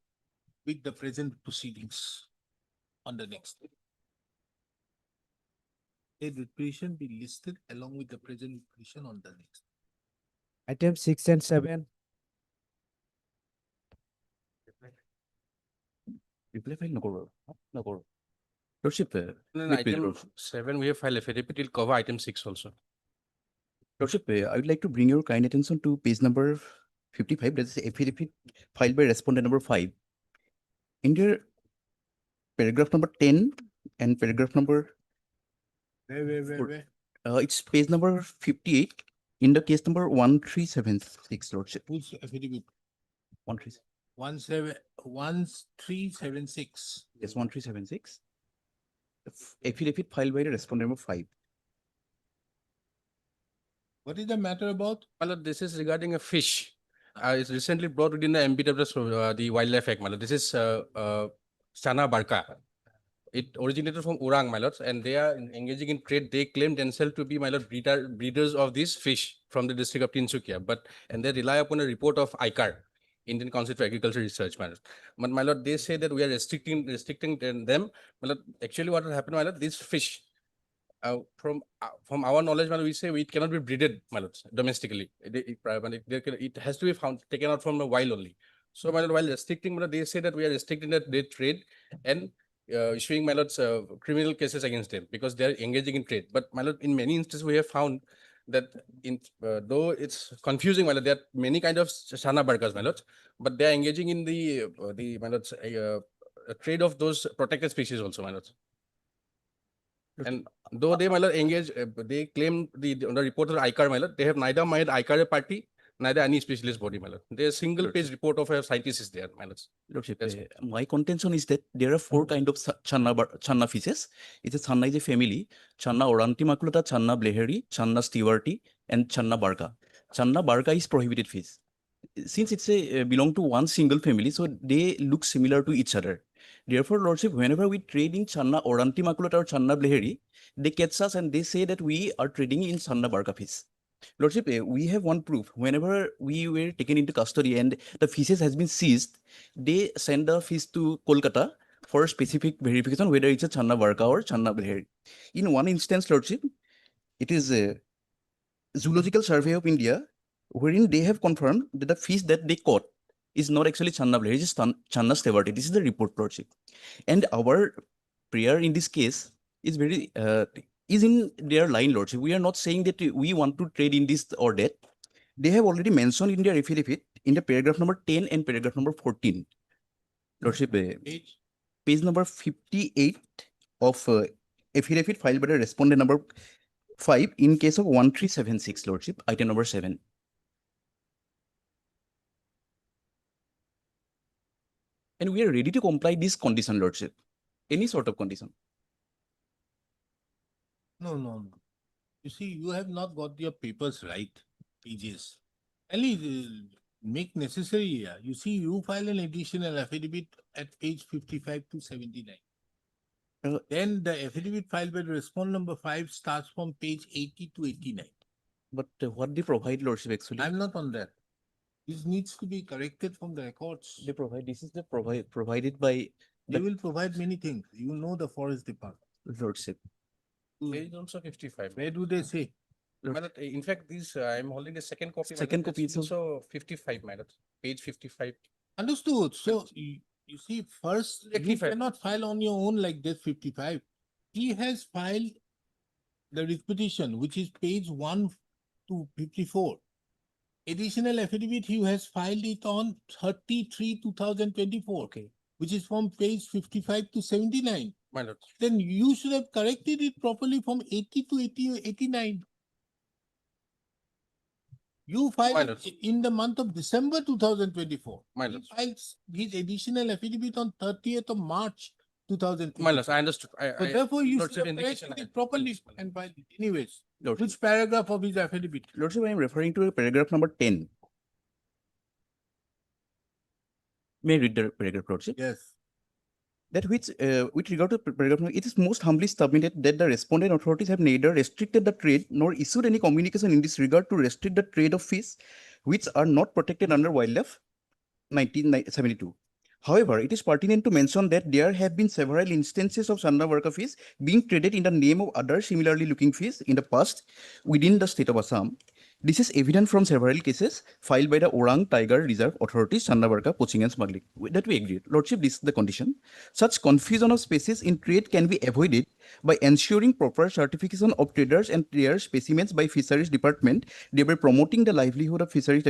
Speaker 2: with the present proceedings on the next. Said repetition be listed along with the present repetition on the next.
Speaker 9: Item 6 and 7.
Speaker 15: Reply file no. Lordship,
Speaker 12: Item 7, we have filed affidavit, it will cover item 6 also.
Speaker 15: Lordship, I would like to bring your kind attention to page number 55, that is affidavit filed by respondent number 5. In their paragraph number 10 and paragraph number,
Speaker 2: Where?
Speaker 15: it's page number 58 in the case number 1376, Lordship.
Speaker 2: Whose affidavit?
Speaker 15: 1376.
Speaker 2: 1376.
Speaker 15: Yes, 1376. Affidavit filed by the respondent number 5.
Speaker 2: What is the matter about?
Speaker 12: My lord, this is regarding a fish. It's recently brought within the MPW, the Wildlife Act, my lord. This is Chana Barca. It originated from Urang, my lords, and they are engaging in trade. They claim themselves to be, my lord, breeders of this fish from the district of Tinsukia, and they rely upon a report of ICAR, Indian Council for Agriculture Research, my lord. But my lord, they say that we are restricting them. My lord, actually what will happen, my lord, this fish, from our knowledge, my lord, we say it cannot be breeded, my lord, domestically. It has to be taken out from the wild only. So, my lord, while restricting, my lord, they say that we are restricting that they trade and issuing, my lords, criminal cases against them because they are engaging in trade. But, my lord, in many instances, we have found that though it's confusing, my lord, there are many kind of Chana Barcas, my lords, but they are engaging in the my lords, trade of those protected species also, my lords. And though they, my lord, engage, they claim on the report of ICAR, my lord, they have neither made ICAR a party, neither any specialist body, my lord. There's a single page report of a scientist is there, my lords.
Speaker 15: Lordship,
Speaker 12: Yes.
Speaker 15: my contention is that there are 4 kind of Channa fishes. It's a Channa is a family. Channa orantimaculata, Channa bleheri, Channa stewarti, and Channa barca. Channa barca is prohibited fish. Since it's a belong to one single family, so they look similar to each other. Therefore, Lordship, whenever we trade in Channa orantimaculata or Channa bleheri, they catch us and they say that we are trading in Channa barca fish. Lordship, we have one proof. Whenever we were taken into custody and the fishes has been seized, they send the fish to Kolkata for specific verification whether it's a Channa Barka or Channa Behari. In one instance, Lordship, it is a Zoological Survey of India, wherein they have confirmed that the fish that they caught is not actually Channa Behari, it is Channa Stewarti. This is the report, Lordship. And our prayer in this case is very is in their line, Lordship. We are not saying that we want to trade in this or that. They have already mentioned in their affidavit in the paragraph number 10 and paragraph number 14. Lordship, page number 58 of affidavit filed by the respondent number 5 in case of 1376, Lordship, item number 7. And we are ready to comply this condition, Lordship. Any sort of condition.
Speaker 2: No, no, no. You see, you have not got your papers right, pages. Only make necessary here. You see, you file an additional affidavit at page 55 to 79. Then the affidavit filed by the respondent number 5 starts from page 80 to 89.
Speaker 15: But what they provide, Lordship, actually?
Speaker 2: I'm not on that. This needs to be corrected from the records.
Speaker 15: They provide, this is the provided by
Speaker 2: They will provide many things. You know the forest department.
Speaker 15: Lordship.
Speaker 12: Page also 55.
Speaker 2: Where do they say?
Speaker 12: But in fact, this I'm holding the second copy.
Speaker 15: Second copy
Speaker 12: is
Speaker 15: is
Speaker 12: also 55, madam. Page 55.
Speaker 2: Understood. So you see, first you
Speaker 12: 55.
Speaker 2: cannot file on your own like this 55. He has filed the writ petition, which is page 1 to 54. Additional affidavit, he has filed it on 30/3/2024.
Speaker 15: Okay.
Speaker 2: Which is from page 55 to 79.
Speaker 12: My lord.
Speaker 2: Then you should have corrected it properly from 80 to 89. You
Speaker 12: My
Speaker 2: filed
Speaker 12: lord.
Speaker 2: it in the month of December 2024.
Speaker 12: My
Speaker 2: He
Speaker 12: lord.
Speaker 2: filed his additional affidavit on 30th of March 2024.
Speaker 12: My lord, I understood.
Speaker 2: So therefore, you
Speaker 12: Lordship
Speaker 2: should have
Speaker 12: indication
Speaker 2: corrected
Speaker 12: I
Speaker 2: it
Speaker 12: had.
Speaker 2: properly and filed it. Anyways,
Speaker 15: Lordship.
Speaker 2: which paragraph of his affidavit?
Speaker 15: Lordship, I am referring to paragraph number 10. May I read the paragraph, Lordship?
Speaker 2: Yes.
Speaker 15: That which, with regard to paragraph, it is most humbly submitted that the respondent authorities have neither restricted the trade nor issued any communication in this regard to restrict the trade of fish which are not protected under wildlife 1972. However, it is pertinent to mention that there have been several instances of Channa Barka fish being traded in the name of other similarly looking fish in the past within the state of Assam. This is evident from several cases filed by the Orang Tiger Reserve authorities, Channa Barka, poaching and smuggling. That we agree. Lordship, this is the condition. Such confusion of species in trade can be avoided by ensuring proper certification of traders and their specimens by Fisheries Department, thereby promoting the livelihood of fisheries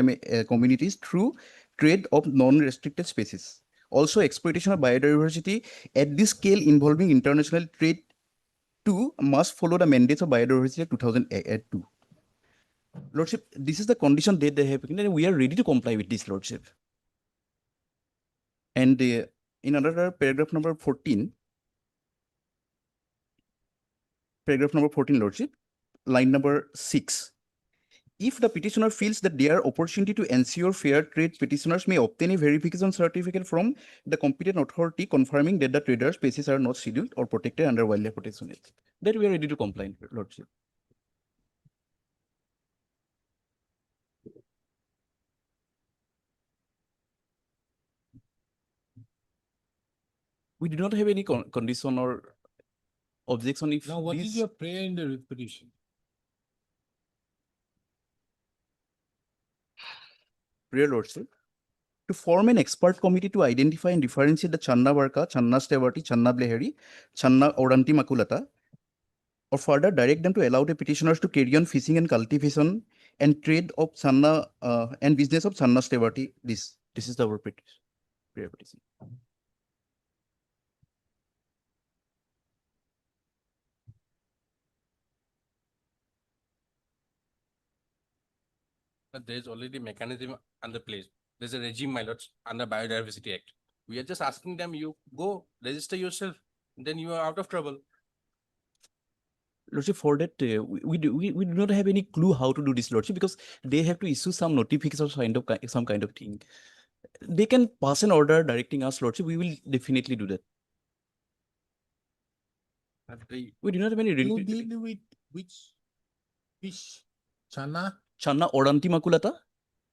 Speaker 15: communities through trade of non-restricted species. Also, exploitation of biodiversity at this scale involving international trade too must follow the mandates of biodiversity 2002. Lordship, this is the condition that they have, and we are ready to comply with this, Lordship. And in another paragraph number 14, Lordship, line number 6. If the petitioner feels that there are opportunity to ensure fair trade, petitioners may obtain a verification certificate from the competent authority confirming that the trader species are not scheduled or protected under Wildlife Protection Act. That we are ready to comply, Lordship. We do not have any condition or objection if
Speaker 2: Now, what is
Speaker 15: this
Speaker 2: your prayer in the writ petition?
Speaker 15: Real Lordship, to form an expert committee to identify and differentiate the Channa Barka, Channa Stewarti, Channa Bleheri, Channa Oranti Makulata, or further direct them to allow the petitioners to carry on fishing and cultivation and trade of Channa and business of Channa Stewarti. This is our prayer petition.
Speaker 12: But there is already mechanism under place. There's a regime, my lords, under Biodiversity Act. We are just asking them, you go register yourself, then you are out of trouble.
Speaker 15: Lordship, for that, we do not have any clue how to do this, Lordship, because they have to issue some notification or some kind of thing. They can pass an order directing us, Lordship. We will definitely do that. We do not have any
Speaker 2: You
Speaker 15: real
Speaker 2: deal with which fish? Channa?
Speaker 15: Channa Oranti Makulata,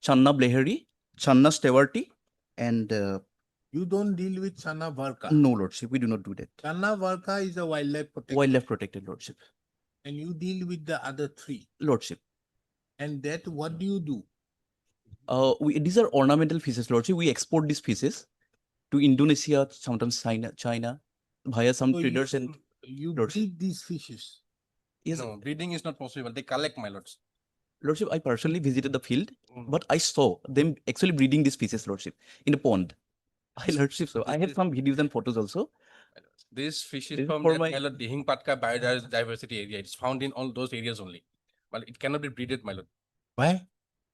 Speaker 15: Channa Bleheri, Channa Stewarti, and
Speaker 2: You don't deal with Chana Varka.
Speaker 15: No, Lordship, we do not do that.
Speaker 2: Chana Varka is a wildlife protector.
Speaker 15: Wildlife protected, Lordship.
Speaker 2: And you deal with the other three.
Speaker 15: Lordship.
Speaker 2: And that what do you do?
Speaker 15: These are ornamental fishes, Lordship. We export these fishes to Indonesia, sometimes China, via some
Speaker 2: So
Speaker 15: traders and
Speaker 2: you
Speaker 15: Lordship.
Speaker 2: breed these fishes.
Speaker 15: Yes,
Speaker 12: No, breeding is not possible. They collect, my lords.
Speaker 15: Lordship, I personally visited the field, but I saw them actually breeding these fishes, Lordship, in a pond. I Lordship, so I have some videos and photos also.
Speaker 12: This fish
Speaker 15: This
Speaker 12: is
Speaker 15: is
Speaker 12: from
Speaker 15: for
Speaker 12: that
Speaker 15: my-
Speaker 12: my lord Dihing Patka biodiversity area. It's found in all those areas only. But it cannot be breeded, my lord.
Speaker 2: Why?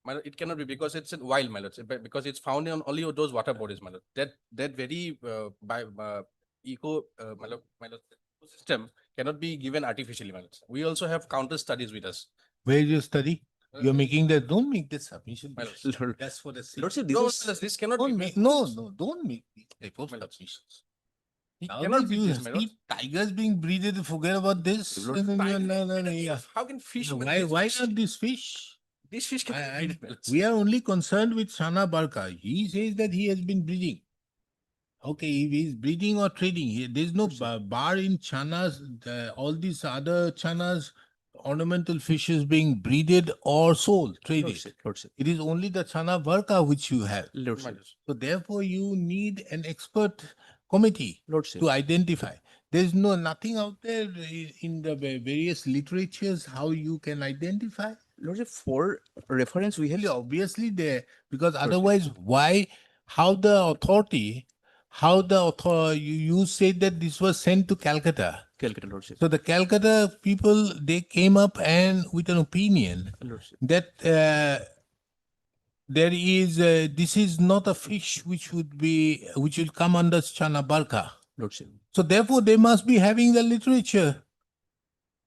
Speaker 12: My lord, it cannot be because it's in wild, my lord. Because it's found on only those water bodies, my lord. That very my lord, ecosystem cannot be given artificially, my lord. We also have counter studies with us.
Speaker 2: Where is your study? You're making that, don't make this submission.
Speaker 12: My lord.
Speaker 2: That's for the sake.
Speaker 15: Lordship, this
Speaker 12: No,
Speaker 15: was
Speaker 12: my lord, this cannot be.
Speaker 2: Don't make, no, don't make these type of
Speaker 12: My lord.
Speaker 2: submissions.
Speaker 12: He
Speaker 2: Nowadays
Speaker 12: cannot be
Speaker 2: you
Speaker 12: this, my lord.
Speaker 2: see tigers being breeded, forget about this.
Speaker 15: Lord,
Speaker 2: Yeah.
Speaker 12: How can fish?
Speaker 2: Why not this fish?
Speaker 12: This fish can be breeded, my lord.
Speaker 2: We are only concerned with Shana Barka. He says that he has been breeding. Okay, if he's breeding or trading, there's no bar in Chanas, all these other Chanas, ornamental fishes being breeded or sold, traded.
Speaker 15: Lordship.
Speaker 2: It is only the Chana Varka which you have.
Speaker 15: Lordship.
Speaker 2: So therefore you need an expert committee
Speaker 15: Lordship.
Speaker 2: to identify. There's nothing out there in the various literatures how you can identify.
Speaker 15: Lordship, for reference, we have
Speaker 2: Obviously there, because otherwise you said that this was sent to Calcutta.
Speaker 15: Calcutta, Lordship.
Speaker 2: So the Calcutta people, they came up and with an opinion
Speaker 15: Lordship.
Speaker 2: that this is not a fish which will come under Chana Barka.
Speaker 15: Lordship.
Speaker 2: So therefore they must be having the literature.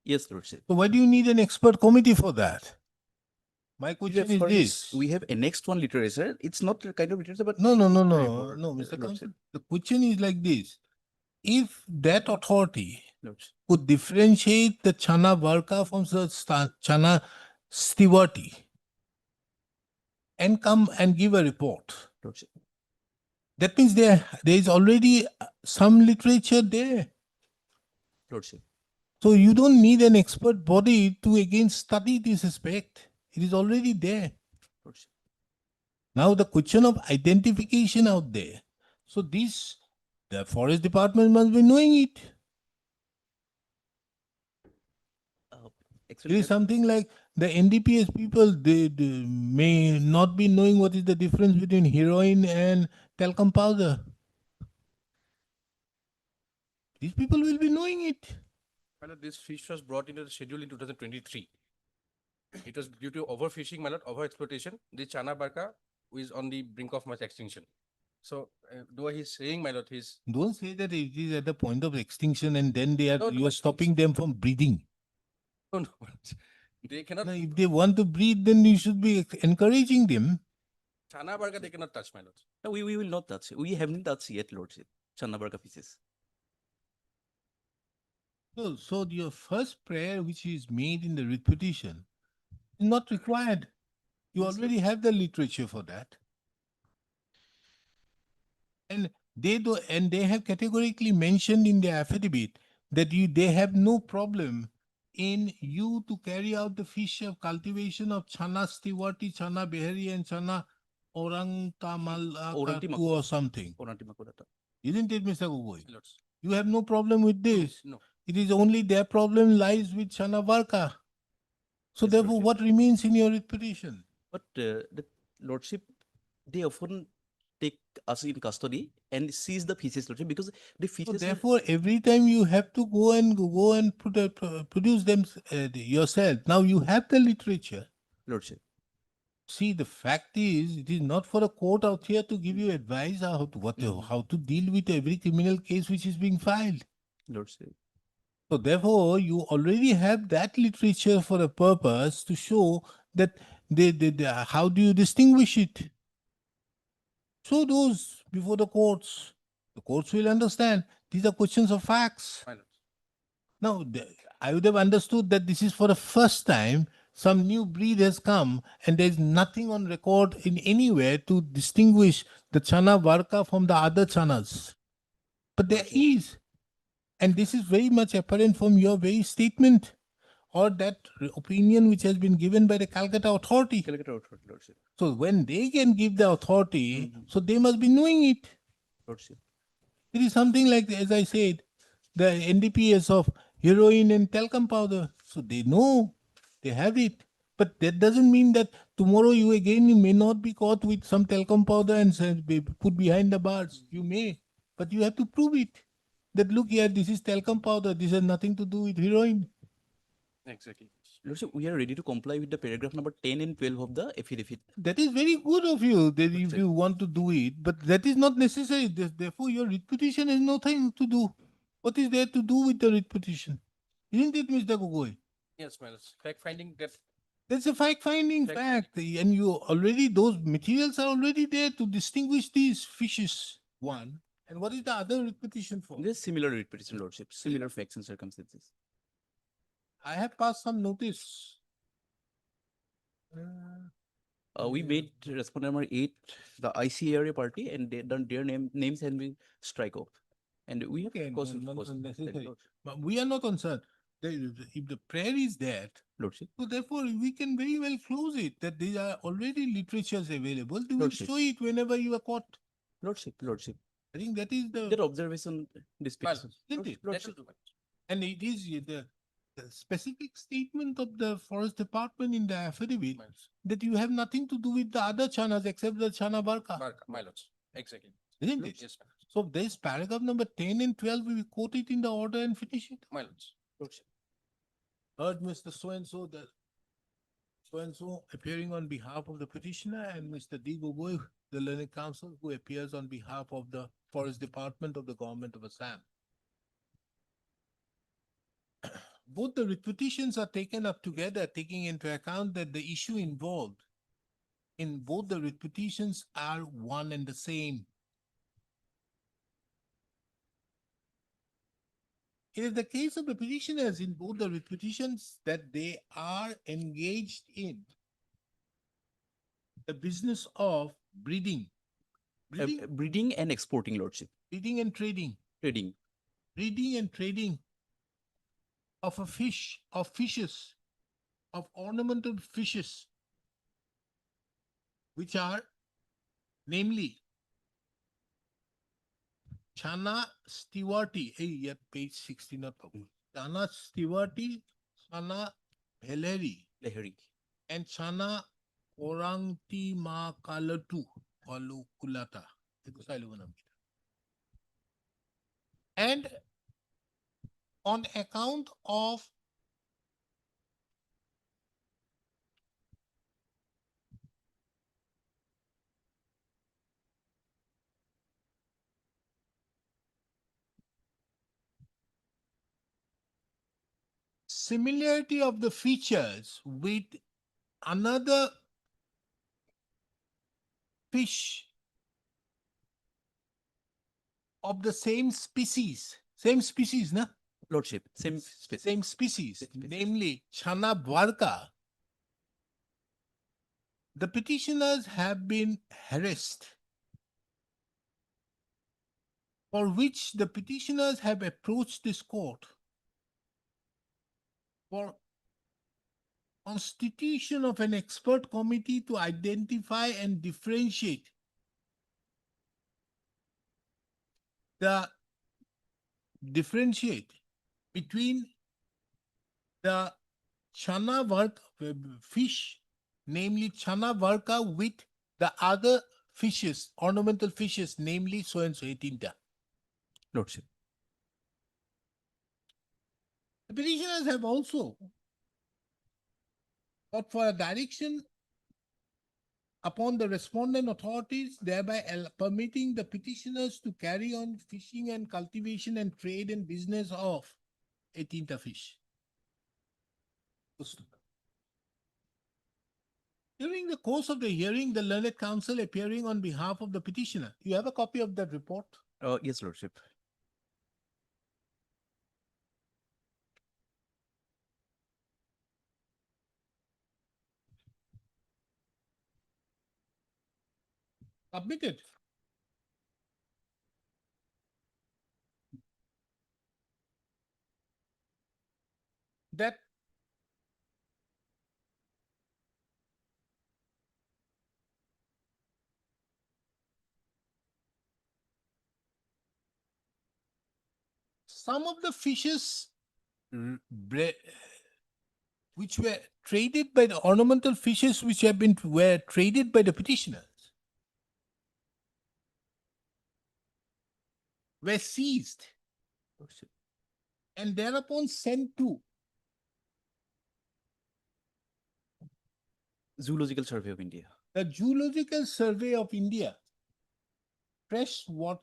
Speaker 15: Yes, Lordship.
Speaker 2: So why do you need an expert committee for that? My
Speaker 15: We
Speaker 2: question
Speaker 15: have
Speaker 2: is
Speaker 15: furnished-
Speaker 2: this.
Speaker 15: We have a next one literature. It's not a kind of literature, but
Speaker 2: No,
Speaker 15: report,
Speaker 2: Mr. Counsel. The question is like this. If that authority
Speaker 15: Lordship.
Speaker 2: could differentiate the Chana Varka from the Chana Stewarti and come and give a report,
Speaker 15: Lordship.
Speaker 2: that means there is already some literature there.
Speaker 15: Lordship.
Speaker 2: So you don't need an expert body to again study this aspect. It is already there.
Speaker 15: Lordship.
Speaker 2: Now the question of identification out there. So the forest department must be knowing it. It
Speaker 15: Actually,
Speaker 2: is something like the NDPS people, they may not be knowing what is the difference between heroin and talcum powder. These people will be knowing it.
Speaker 12: My lord, this fish was brought into the schedule in 2023. It was due to overfishing, my lord, overexploitation. The Chana Barka is on the brink of mass extinction. So, though he's saying, my lord, he's
Speaker 2: Don't say that it is at the point of extinction and then
Speaker 12: No,
Speaker 2: you
Speaker 12: no,
Speaker 2: are stopping them from breeding.
Speaker 12: no, no, they cannot.
Speaker 2: Now, if they want to breed, then you should be encouraging them.
Speaker 12: Chana Barka they cannot touch, my lord.
Speaker 15: no, we will not touch it. We haven't touched yet, Lordship. Chana Barka fishes.
Speaker 2: So your first prayer, which is made in the writ petition, is not required. You
Speaker 15: Yes, sir.
Speaker 2: already have the literature for that. And they have categorically mentioned in their affidavit that they have no problem in you to carry out the fish of cultivation of Chana Stiwati, Chana Behari, and Chana Orangtamalakatu or something.
Speaker 15: Oranti Makodata.
Speaker 2: Isn't it, Mr. Gogoi?
Speaker 12: My lords.
Speaker 2: You have no problem with this.
Speaker 12: No.
Speaker 2: It is only their problem lies with Chana Varka. So
Speaker 15: Yes,
Speaker 2: therefore,
Speaker 15: Lordship.
Speaker 2: what remains in your writ petition?
Speaker 15: But the Lordship, they often take us in custody and seize the fishes, Lordship, because the
Speaker 2: So
Speaker 15: fishes.
Speaker 2: therefore, every time you have to go and produce them yourself. Now you have the literature.
Speaker 15: Lordship.
Speaker 2: See, the fact is, it is not for a court out here to give you advice how to deal with every criminal case which is being filed.
Speaker 15: Lordship.
Speaker 2: So therefore, you already have that literature for a purpose to show that how do you distinguish it? Show those before the courts. The courts will understand. These are questions of facts.
Speaker 12: My lords.
Speaker 2: Now, I would have understood that this is for the first time some new breed has come and there's nothing on record in anywhere to distinguish the Chana Varka from the other Chanas. But there is. And this is very much apparent from your very statement or that opinion which has been given by the Calcutta Authority.
Speaker 15: Calcutta Authority, Lordship.
Speaker 2: So when they can give the authority, so they must be knowing it.
Speaker 15: Lordship.
Speaker 2: It is something like, as I said, the NDPS of heroin and talcum powder. So they know, they have it. But that doesn't mean that tomorrow you may not be caught with some talcum powder and be put behind the bars. You may, but you have to prove it. That look here, this is talcum powder. This has nothing to do with heroin.
Speaker 15: Exactly. Lordship, we are ready to comply with the paragraph number 10 and 12 of the affidavit.
Speaker 2: That is very good of you that if you want to do it, but that is not necessary. Therefore, your writ petition has nothing to do. What is there to do with the writ petition? Isn't it, Mr. Gogoi?
Speaker 12: Yes, my lords. Fact finding that.
Speaker 2: That's a fact-finding fact. And you already, those materials are already there to distinguish these fishes. One. And what is the other writ petition for?
Speaker 15: There's similar writ petition, Lordship, similar facts and circumstances.
Speaker 2: I have passed some notice.
Speaker 15: We made respondent number 8 the ICARA party, and their names have been strike off. And we have
Speaker 2: Okay,
Speaker 15: caused-
Speaker 2: not
Speaker 15: caused-
Speaker 2: necessary. But we are not concerned. If the prayer is there,
Speaker 15: Lordship.
Speaker 2: so therefore we can very well close it, that there are already literatures available. You will
Speaker 15: Lordship.
Speaker 2: show it whenever you are caught.
Speaker 15: Lordship.
Speaker 2: I think that is
Speaker 15: Their
Speaker 2: the,
Speaker 15: observation this petition.
Speaker 2: isn't it?
Speaker 15: Lordship.
Speaker 2: And it is the specific statement of the forest department in the affidavit that you have nothing to do with the other chanas except the chana barka.
Speaker 12: My lords. Exactly.
Speaker 2: Isn't it?
Speaker 12: Yes,
Speaker 2: So this paragraph number 10 and 12, we will quote it in the order and finish it.
Speaker 12: my lords.
Speaker 2: Heard Mr. So-and-so, the so-and-so appearing on behalf of the petitioner, and Mr. D. Gogoi, the learned counsel, who appears on behalf of the forest department of the government of Assam. Both the writ petitions are taken up together, taking into account that the issue involved in both the writ petitions are one and the same. It is the case of the petitioners in both the writ petitions that they are engaged in the business of breeding.
Speaker 15: Breeding and exporting, Lordship.
Speaker 2: Breeding and trading.
Speaker 15: Trading.
Speaker 2: Breeding and trading of a fish, of fishes, of ornamental fishes, which are namely Chana stewarti, hey, page 16 not public. Chana stewarti, Chana bheleri, and Chana orangti ma kalatu, kulata. And on account of similarity of the features with another fish of the same species, na?
Speaker 15: Lordship, same species.
Speaker 2: Same species, namely Chana Varka, the petitioners have been harassed, for which the petitioners have approached this court for constitution of an expert committee to identify and differentiate between the Chana Varka fish, namely Chana Varka, with the other fishes, ornamental fishes, namely so and so 18ta.
Speaker 15: Lordship.
Speaker 2: The petitioners have also got for a direction upon the respondent authorities, thereby permitting the petitioners to carry on fishing and cultivation and trade and business of 18ta fish. During the course of the hearing, the learned counsel appearing on behalf of the petitioner. You have a copy of that report?
Speaker 15: Yes, Lordship.
Speaker 2: submitted. That some of the fishes which were traded by the ornamental fishes which were traded by the petitioners were seized and thereupon sent to
Speaker 15: Zoological Survey of India.
Speaker 2: the Zoological Survey of India, freshwater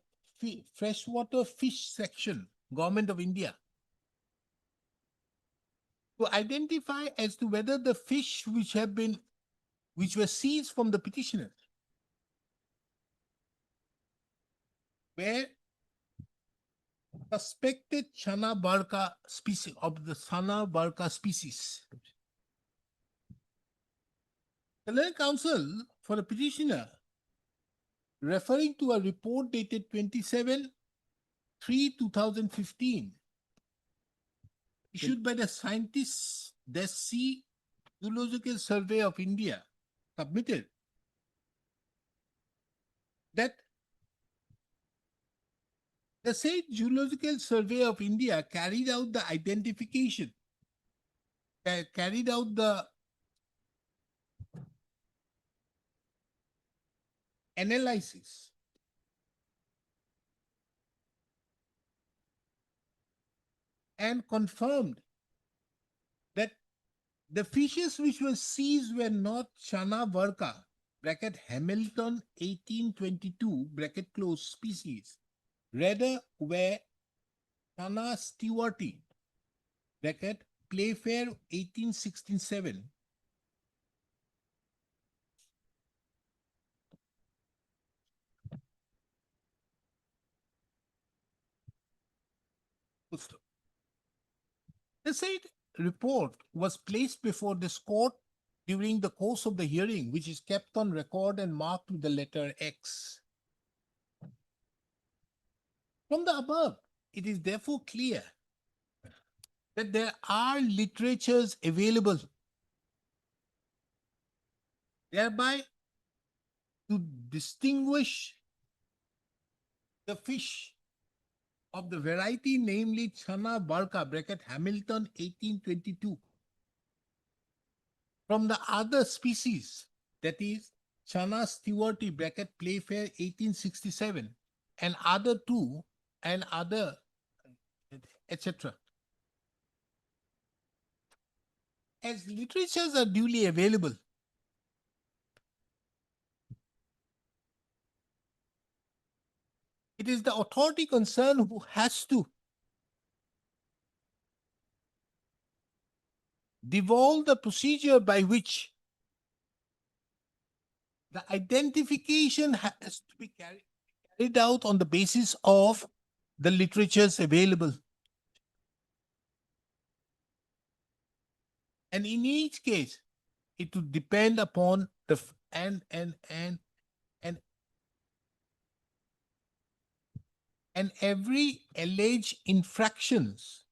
Speaker 2: fish section, Government of India, to identify as to whether the fish which were seized from the petitioners were suspected Chana Barca species of the Chana Barca species. The learned counsel for the petitioner, referring to a report dated 27/3/2015, issued by the scientists, the Zoological Survey of India, submitted that the said Zoological Survey of India carried out the identification, carried out the analysis and confirmed that the fishes which were seized were not Chana Varka, bracket Hamilton 1822, bracket close species, rather were Chana Stewarti, bracket Playfair 1867, the said report was placed before this court during the course of the hearing, which is kept on record and marked with the letter X. From the above, it is therefore clear that there are literatures available thereby to distinguish the fish of the variety, namely Chana Barca, bracket Hamilton 1822, from the other species, that is Chana Stewarti, bracket Playfair 1867, and other two, and other, etc. As literatures are duly available, it is the authority concerned who has to devolve the procedure by which the identification has to be carried out on the basis of the literatures available. And in each case, it would depend upon the and every alleged infractions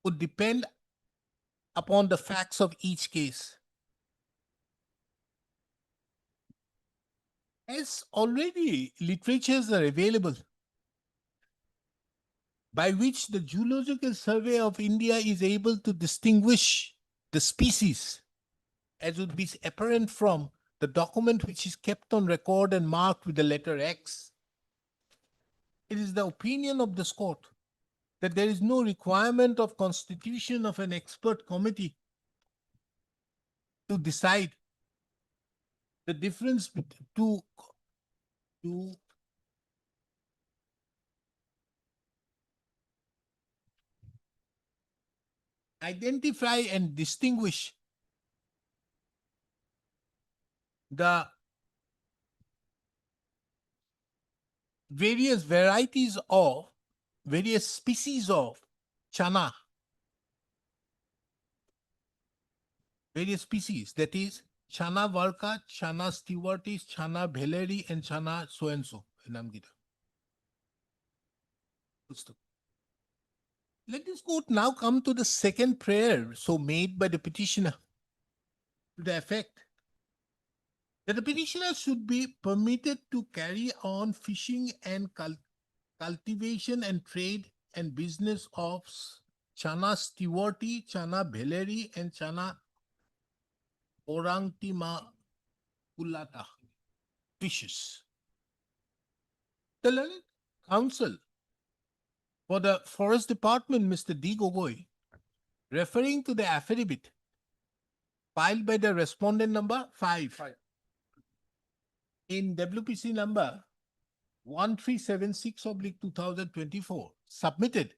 Speaker 2: would depend upon the facts of each case. As already literatures are available by which the Zoological Survey of India is able to distinguish the species, as would be apparent from the document which is kept on record and marked with the letter X. It is the opinion of this court that there is no requirement of constitution of an expert committee to decide the difference to identify and distinguish the various varieties of various species of chana, various species, that is Chana Varka, Chana Stewartis, Chana Bheleri, and Chana so-and-so. Namgita. Let this court now come to the second prayer so made by the petitioner to the effect that the petitioner should be permitted to carry on fishing and cultivation and trade and business of Chana Stewarti, Chana Bheleri, and Chana Orangtima Kulata fishes. The learned counsel for the Forest Department, Mr. D. Gogoi, referring to the affidavit filed by the respondent number 5 in WPC number 1376/2024, submitted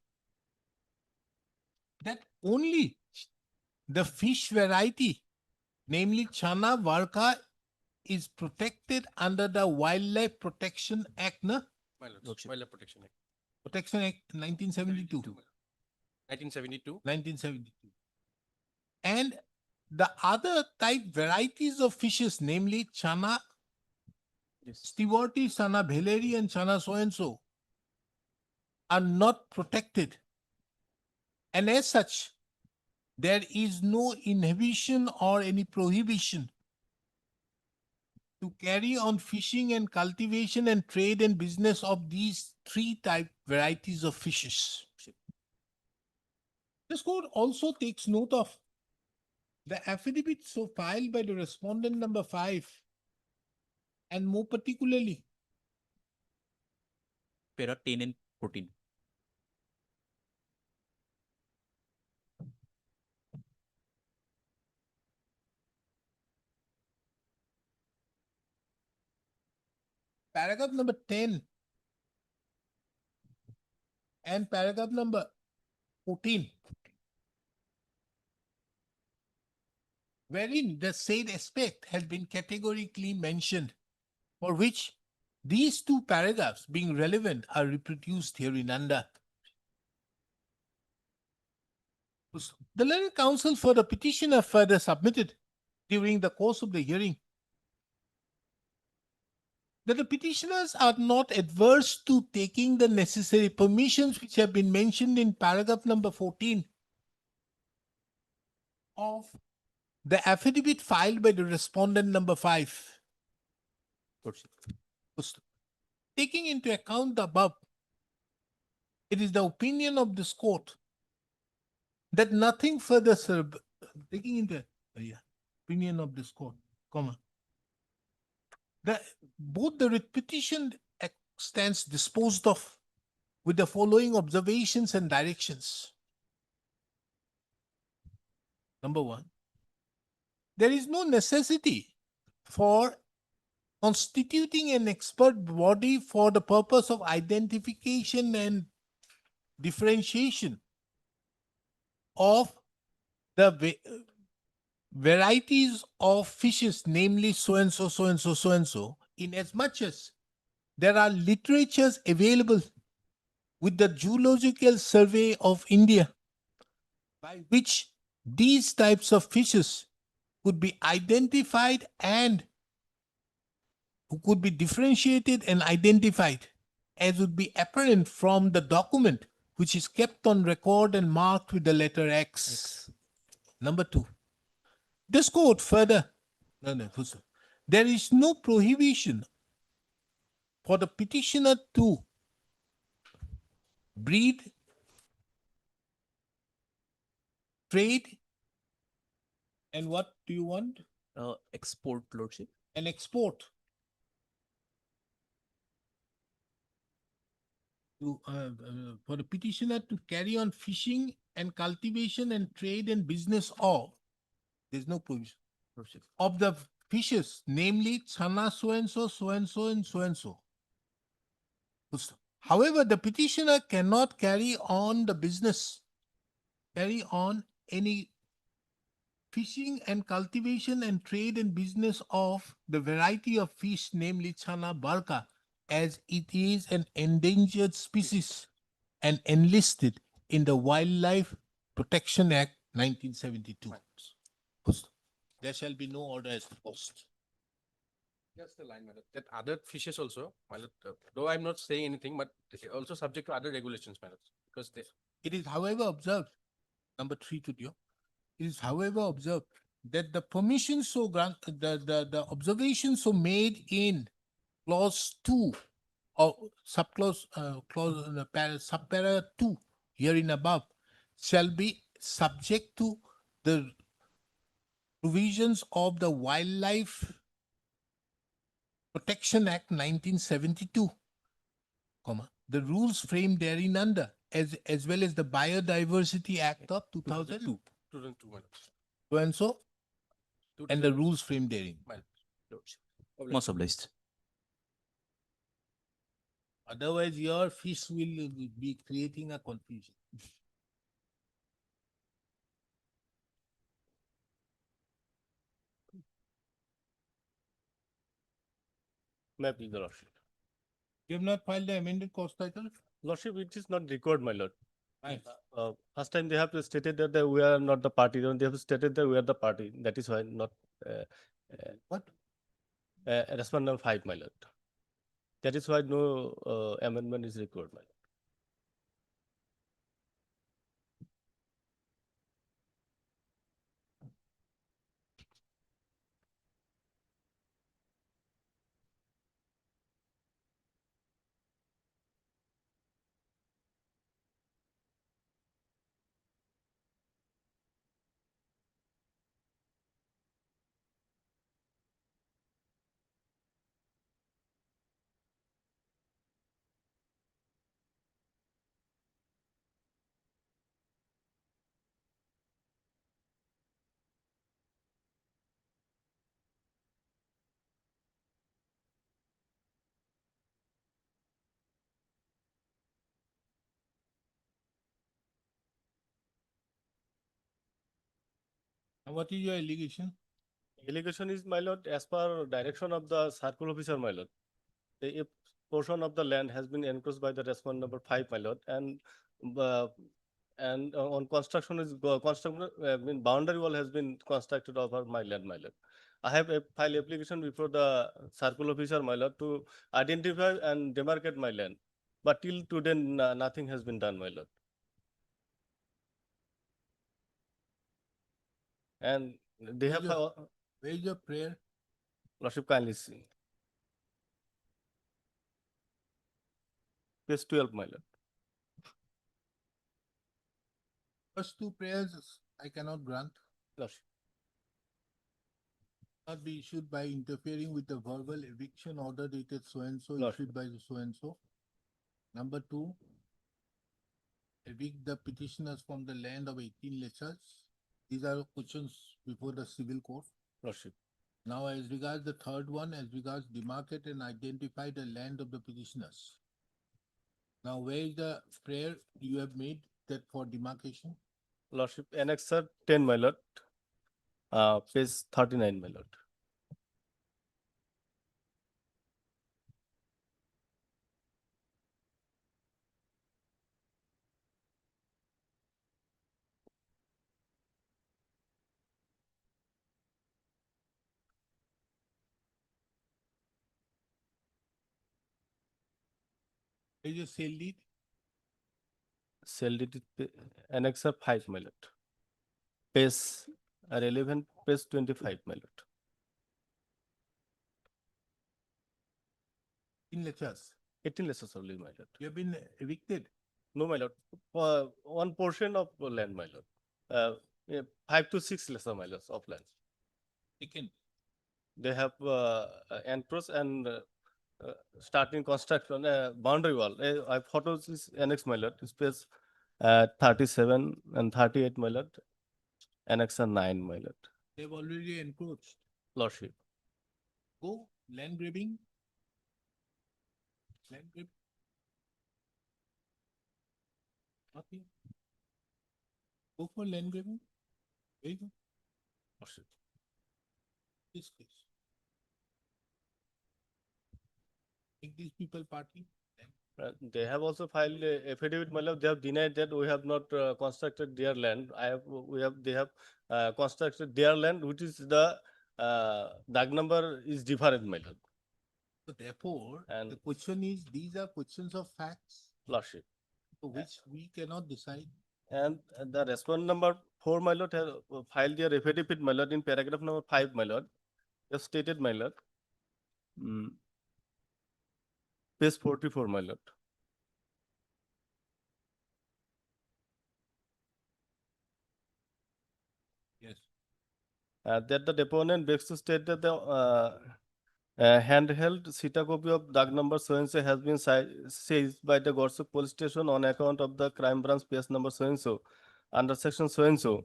Speaker 2: that only the fish variety, namely Chana Varka, is protected under the Wildlife Protection Act, no?
Speaker 12: Wildlife Protection Act.
Speaker 2: Protection Act 1972.
Speaker 12: 1972.
Speaker 2: 1972. And the other type varieties of fishes, namely Chana Stewarti, Chana Bheleri, and Chana so-and-so, are not protected. And as such, there is no inhibition or any prohibition to carry on fishing and cultivation and trade and business of these three type varieties of fishes. This court also takes note of the affidavit so filed by the respondent number 5, and more particularly
Speaker 15: Para 10 and 14.
Speaker 2: paragraph number 10 and paragraph number 14, wherein the said aspect has been categorically mentioned, for which these two paragraphs being relevant are reproduced hereunder. The learned counsel for the petitioner further submitted during the course of the hearing that the petitioners are not adverse to taking the necessary permissions which have been mentioned in paragraph number 14 of the affidavit filed by the respondent number 5. Taking into account the above, it is the opinion of this court that nothing further, taking into opinion of this court, that both the writ petition stands disposed of with the following observations and directions. Number 1, there is no necessity for constituting an expert body for the purpose of identification and differentiation of the varieties of fishes, namely so-and-so, so-and-so, so-and-so, in as much as there are literatures available with the Zoological Survey of India, by which these types of fishes could be identified and could be differentiated and identified, as would be apparent from the document which is kept on record and marked with the letter X. Number 2, this court further, there is no prohibition for the petitioner to breed, trade, and what do you want?
Speaker 15: Export, Lordship.
Speaker 2: And export to, for the petitioner to carry on fishing and cultivation and trade and business of, there's no provision, of the fishes, namely Chana so-and-so, so-and-so, and so-and-so. However, the petitioner cannot carry on the business, carry on any fishing and cultivation and trade and business of the variety of fish, namely Chana Barca, as it is an endangered species and enlisted in the Wildlife Protection Act 1972. there shall be no order as post.
Speaker 12: Just the line, my lord. That other fishes also, my lord, though I'm not saying anything, but also subject to other regulations, my lord, because they.
Speaker 2: It is however observed, number 3 to you, it is however observed that the permissions so grant, the observations so made in clause 2 or subclause, subpara 2 herein above shall be subject to the provisions of the Wildlife Protection Act 1972, the rules framed therein under, as well as the Biodiversity Act of 2002,
Speaker 12: 2002, my lord.
Speaker 2: so and so, and the rules framed therein.
Speaker 12: My lordship.
Speaker 15: Most obliged.
Speaker 2: Otherwise, your fish will be creating a confusion.
Speaker 14: May I please, the lordship.
Speaker 2: You have not filed the amended cost title?
Speaker 14: Lordship, it is not required, my lord.
Speaker 2: Fine.
Speaker 14: First time they have stated that we are not the party, then they have stated that we are the party. That is why not.
Speaker 2: What?
Speaker 14: Respondent number 5, my lord. That is why no amendment is required, my lord.
Speaker 2: And what is your allegation?
Speaker 14: Allegation is, my lord, as per direction of the circle officer, my lord. If portion of the land has been encroached by the respondent number 5, my lord, and on construction is construction, boundary wall has been constructed over my land, my lord. I have a file application before the circle officer, my lord, to identify and demarcate my land. But till today, nothing has been done, my lord. And they have,
Speaker 2: Where is your prayer?
Speaker 14: lordship, kindly see. Page 12, my lord.
Speaker 2: First two prayers I cannot grant.
Speaker 14: Lordship.
Speaker 2: Not be issued by interfering with the verbal eviction order dated so and so,
Speaker 14: Lordship.
Speaker 2: issued by so and so. Number 2, evict the petitioners from the land of 18 lessors. These are questions before the civil court.
Speaker 14: Lordship.
Speaker 2: Now, as regards the third one, as regards demarcate and identify the land of the petitioners. Now, where is the prayer you have made that for demarcation?
Speaker 14: Lordship, Annexer 10, my lord. Page 39, my lord.
Speaker 2: Where is your sale deed?
Speaker 14: Cell deed, Annexer 5, my lord. Page relevant, page 25, my lord.
Speaker 2: In lessors.
Speaker 14: 18 lessors only, my lord.
Speaker 2: You have been evicted.
Speaker 14: No, my lord. One portion of land, my lord. 5 to 6 lesser, my lord, of land.
Speaker 2: Taken.
Speaker 14: They have encroached and starting construction boundary wall. I photos is annex, my lord. Space 37 and 38, my lord. Annexer 9, my lord.
Speaker 2: They've already encroached.
Speaker 14: Lordship.
Speaker 2: Go, land grabbing. Land grab. Nothing. Go for land grabbing. Very good.
Speaker 14: Lordship.
Speaker 2: This case. Make these people party.
Speaker 16: They have also filed a affidavit, my lord. They have denied that we have not constructed their land. They have constructed their land, which is the DAG number is different, my lord.
Speaker 2: So therefore,
Speaker 16: And-
Speaker 2: the question is, these are questions of facts,
Speaker 16: Lordship.
Speaker 2: for which we cannot decide.
Speaker 16: And the respondent number 4, my lord, has filed their affidavit, my lord, in paragraph number 5, my lord. They have stated, my lord. Page 44, my lord.
Speaker 2: Yes.
Speaker 16: That the deponent begs to state that the handheld CETA copy of DAG number so-and-so has been seized by the Gorsuk police station on account of the crime branch PS number so-and-so under section so-and-so.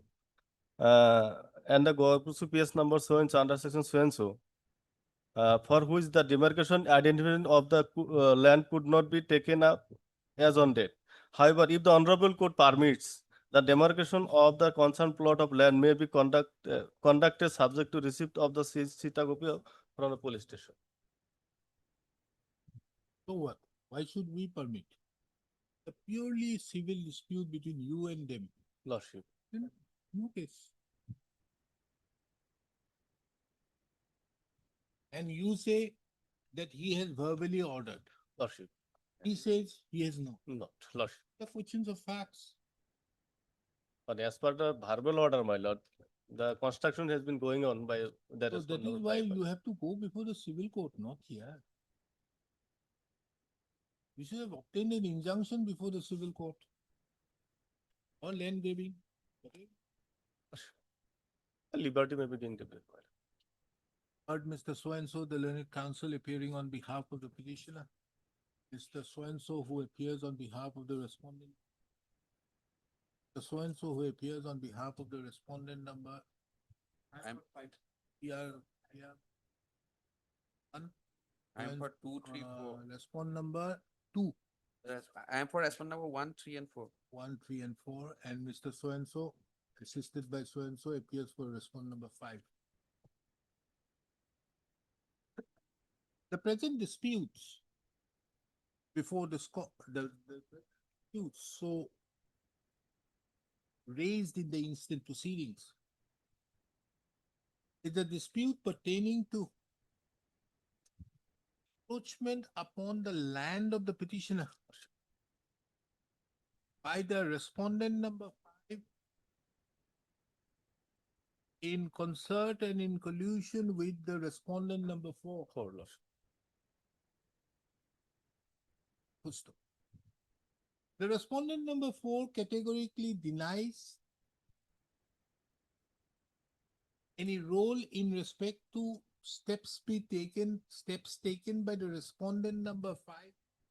Speaker 16: And the Gorsuk PS number so-and-so under section so-and-so. For which the demarcation identification of the land could not be taken up as on date. However, if the Honorable Court permits, the demarcation of the concerned plot of land may be conducted subject to receipt of the CETA copy from the police station.
Speaker 2: So what? Why should we permit? A purely civil dispute between you and them.
Speaker 16: Lordship.
Speaker 2: Then no case. And you say that he has verbally ordered.
Speaker 16: Lordship.
Speaker 2: He says he has not.
Speaker 16: Not. Lordship.
Speaker 2: The questions of facts.
Speaker 16: But as per the verbal order, my lord, the construction has been going on by the
Speaker 2: So that
Speaker 16: respondent.
Speaker 2: is why you have to go before the civil court, not here. You should have obtained an injunction before the civil court. Or land grabbing. Okay.
Speaker 16: Liberty may be being taken.
Speaker 2: Heard Mr. So-and-so, the learned counsel appearing on behalf of the petitioner. Mr. So-and-so who appears on behalf of the respondent. The so-and-so who appears on behalf of the respondent number. Yeah.
Speaker 17: I'm for 2, 3, 4.
Speaker 2: Respond number 2.
Speaker 17: I'm for respond number 1, 3, and 4.
Speaker 2: 1, 3, and 4. And Mr. So-and-so, assisted by so-and-so, appears for respond number 5. The present disputes before the disputes so raised in the instant proceedings is a dispute pertaining to encroachment upon the land of the petitioner by the respondent number 5 in concert and in collusion with the respondent number 4. The respondent number 4 categorically denies any role in respect to steps taken by the respondent number 5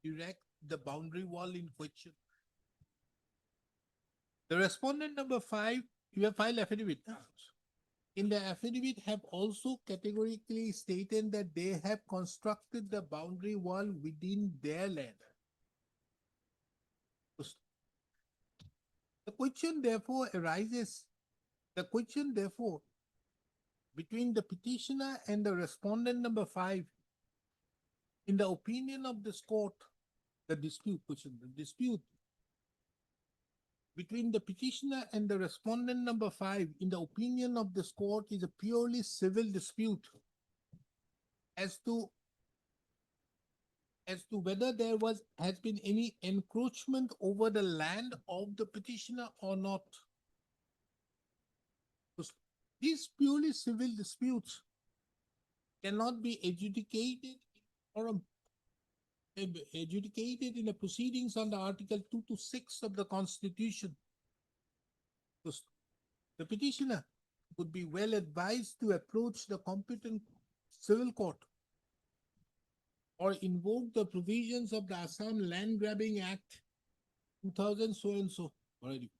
Speaker 2: to erect the boundary wall in question. The respondent number 5, you have filed affidavit. In the affidavit have also categorically stated that they have constructed the boundary wall within their land. The question therefore arises, between the petitioner and the respondent number 5, in the opinion of this court, the dispute between the petitioner and the respondent number 5, in the opinion of this court, is a purely civil dispute as to whether there has been any encroachment over the land of the petitioner or not. These purely civil disputes cannot be adjudicated in a proceedings under Article 2 to 6 of the Constitution. The petitioner would be well advised to approach the competent civil court or invoke the provisions of the Assam Land Grabbing Act 2000 so and so already.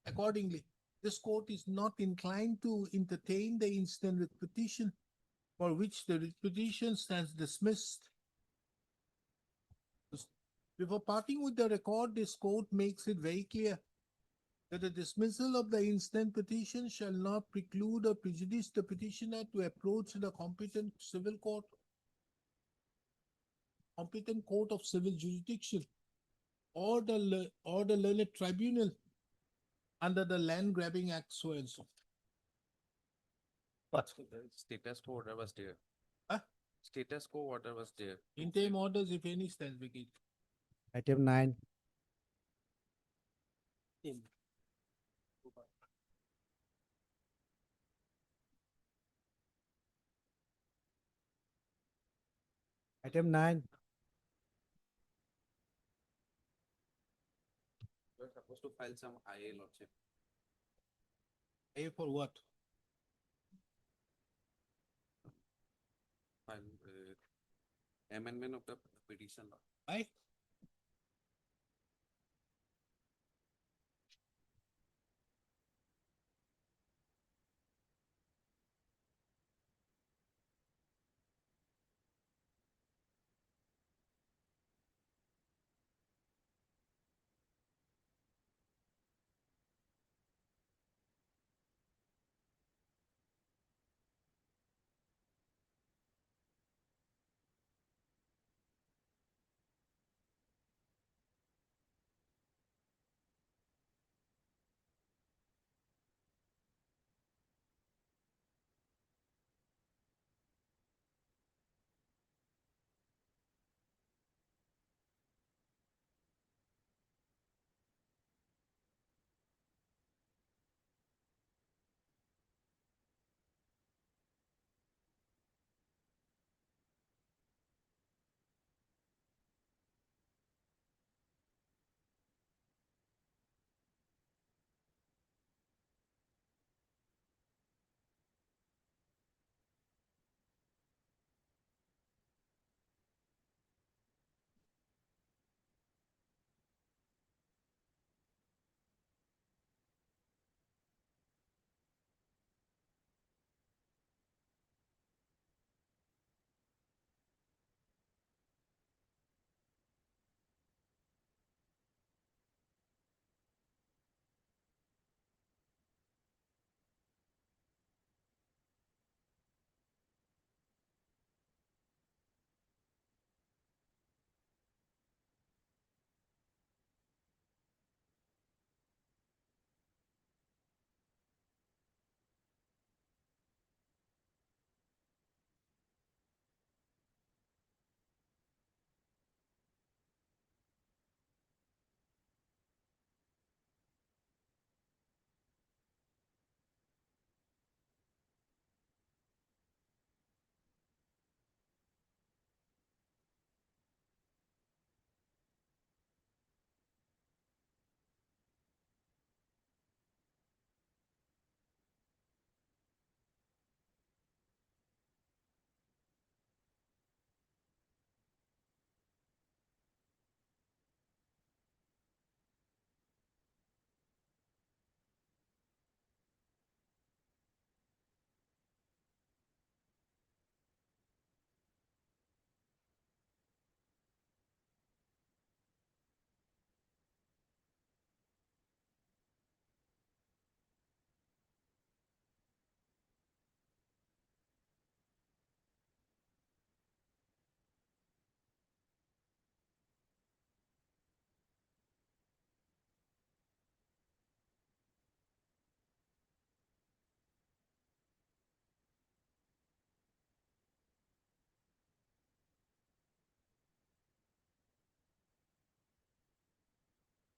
Speaker 2: Accordingly, this court is not inclined to entertain the instant petition for which the petition stands dismissed. Before parting with the record, this court makes it very clear that the dismissal of the instant petition shall not preclude or prejudice the petitioner to approach the competent civil court competent court of civil jurisdiction or the learned tribunal under the Land Grabbing Act so and so. What?
Speaker 17: Status quo order was there.
Speaker 2: Huh?
Speaker 17: Status quo order was there.
Speaker 2: Interim orders, if any, stands vacant.
Speaker 9: Item 9. Item 9.
Speaker 17: You're supposed to file some IA, Lordship.
Speaker 2: A for what?
Speaker 17: File amendment of the petition law.
Speaker 2: Why?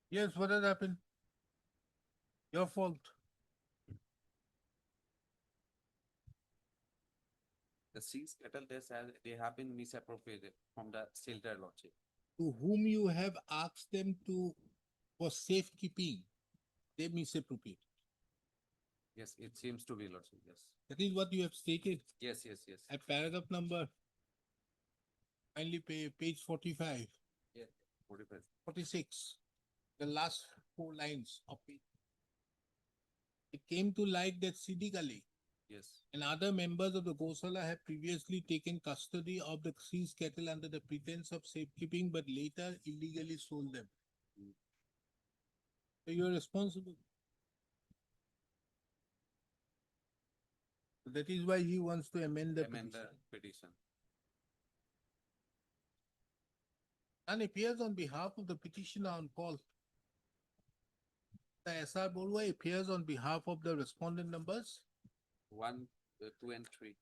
Speaker 2: Yes, what has happened? Your fault.
Speaker 17: The seized cattle they have been misappropriated from the shelter, Lordship.
Speaker 2: To whom you have asked them to for safekeeping, they misappropriate.
Speaker 17: Yes, it seems to be, Lordship, yes.
Speaker 2: That is what you have stated.
Speaker 17: Yes.
Speaker 2: At paragraph number, kindly page 45.
Speaker 17: Yeah, 45.
Speaker 2: 46, the last 4 lines of it. It came to light that Siddiq Ali
Speaker 17: Yes.
Speaker 2: and other members of the Gosala have previously taken custody of the seized cattle under the pretense of safekeeping, but later illegally sold them. So you are responsible. That is why he wants to amend the petition.
Speaker 17: Petition.
Speaker 2: and appears on behalf of the petitioner on call. The SR Borua appears on behalf of the respondent numbers
Speaker 17: 1, 2, and 3.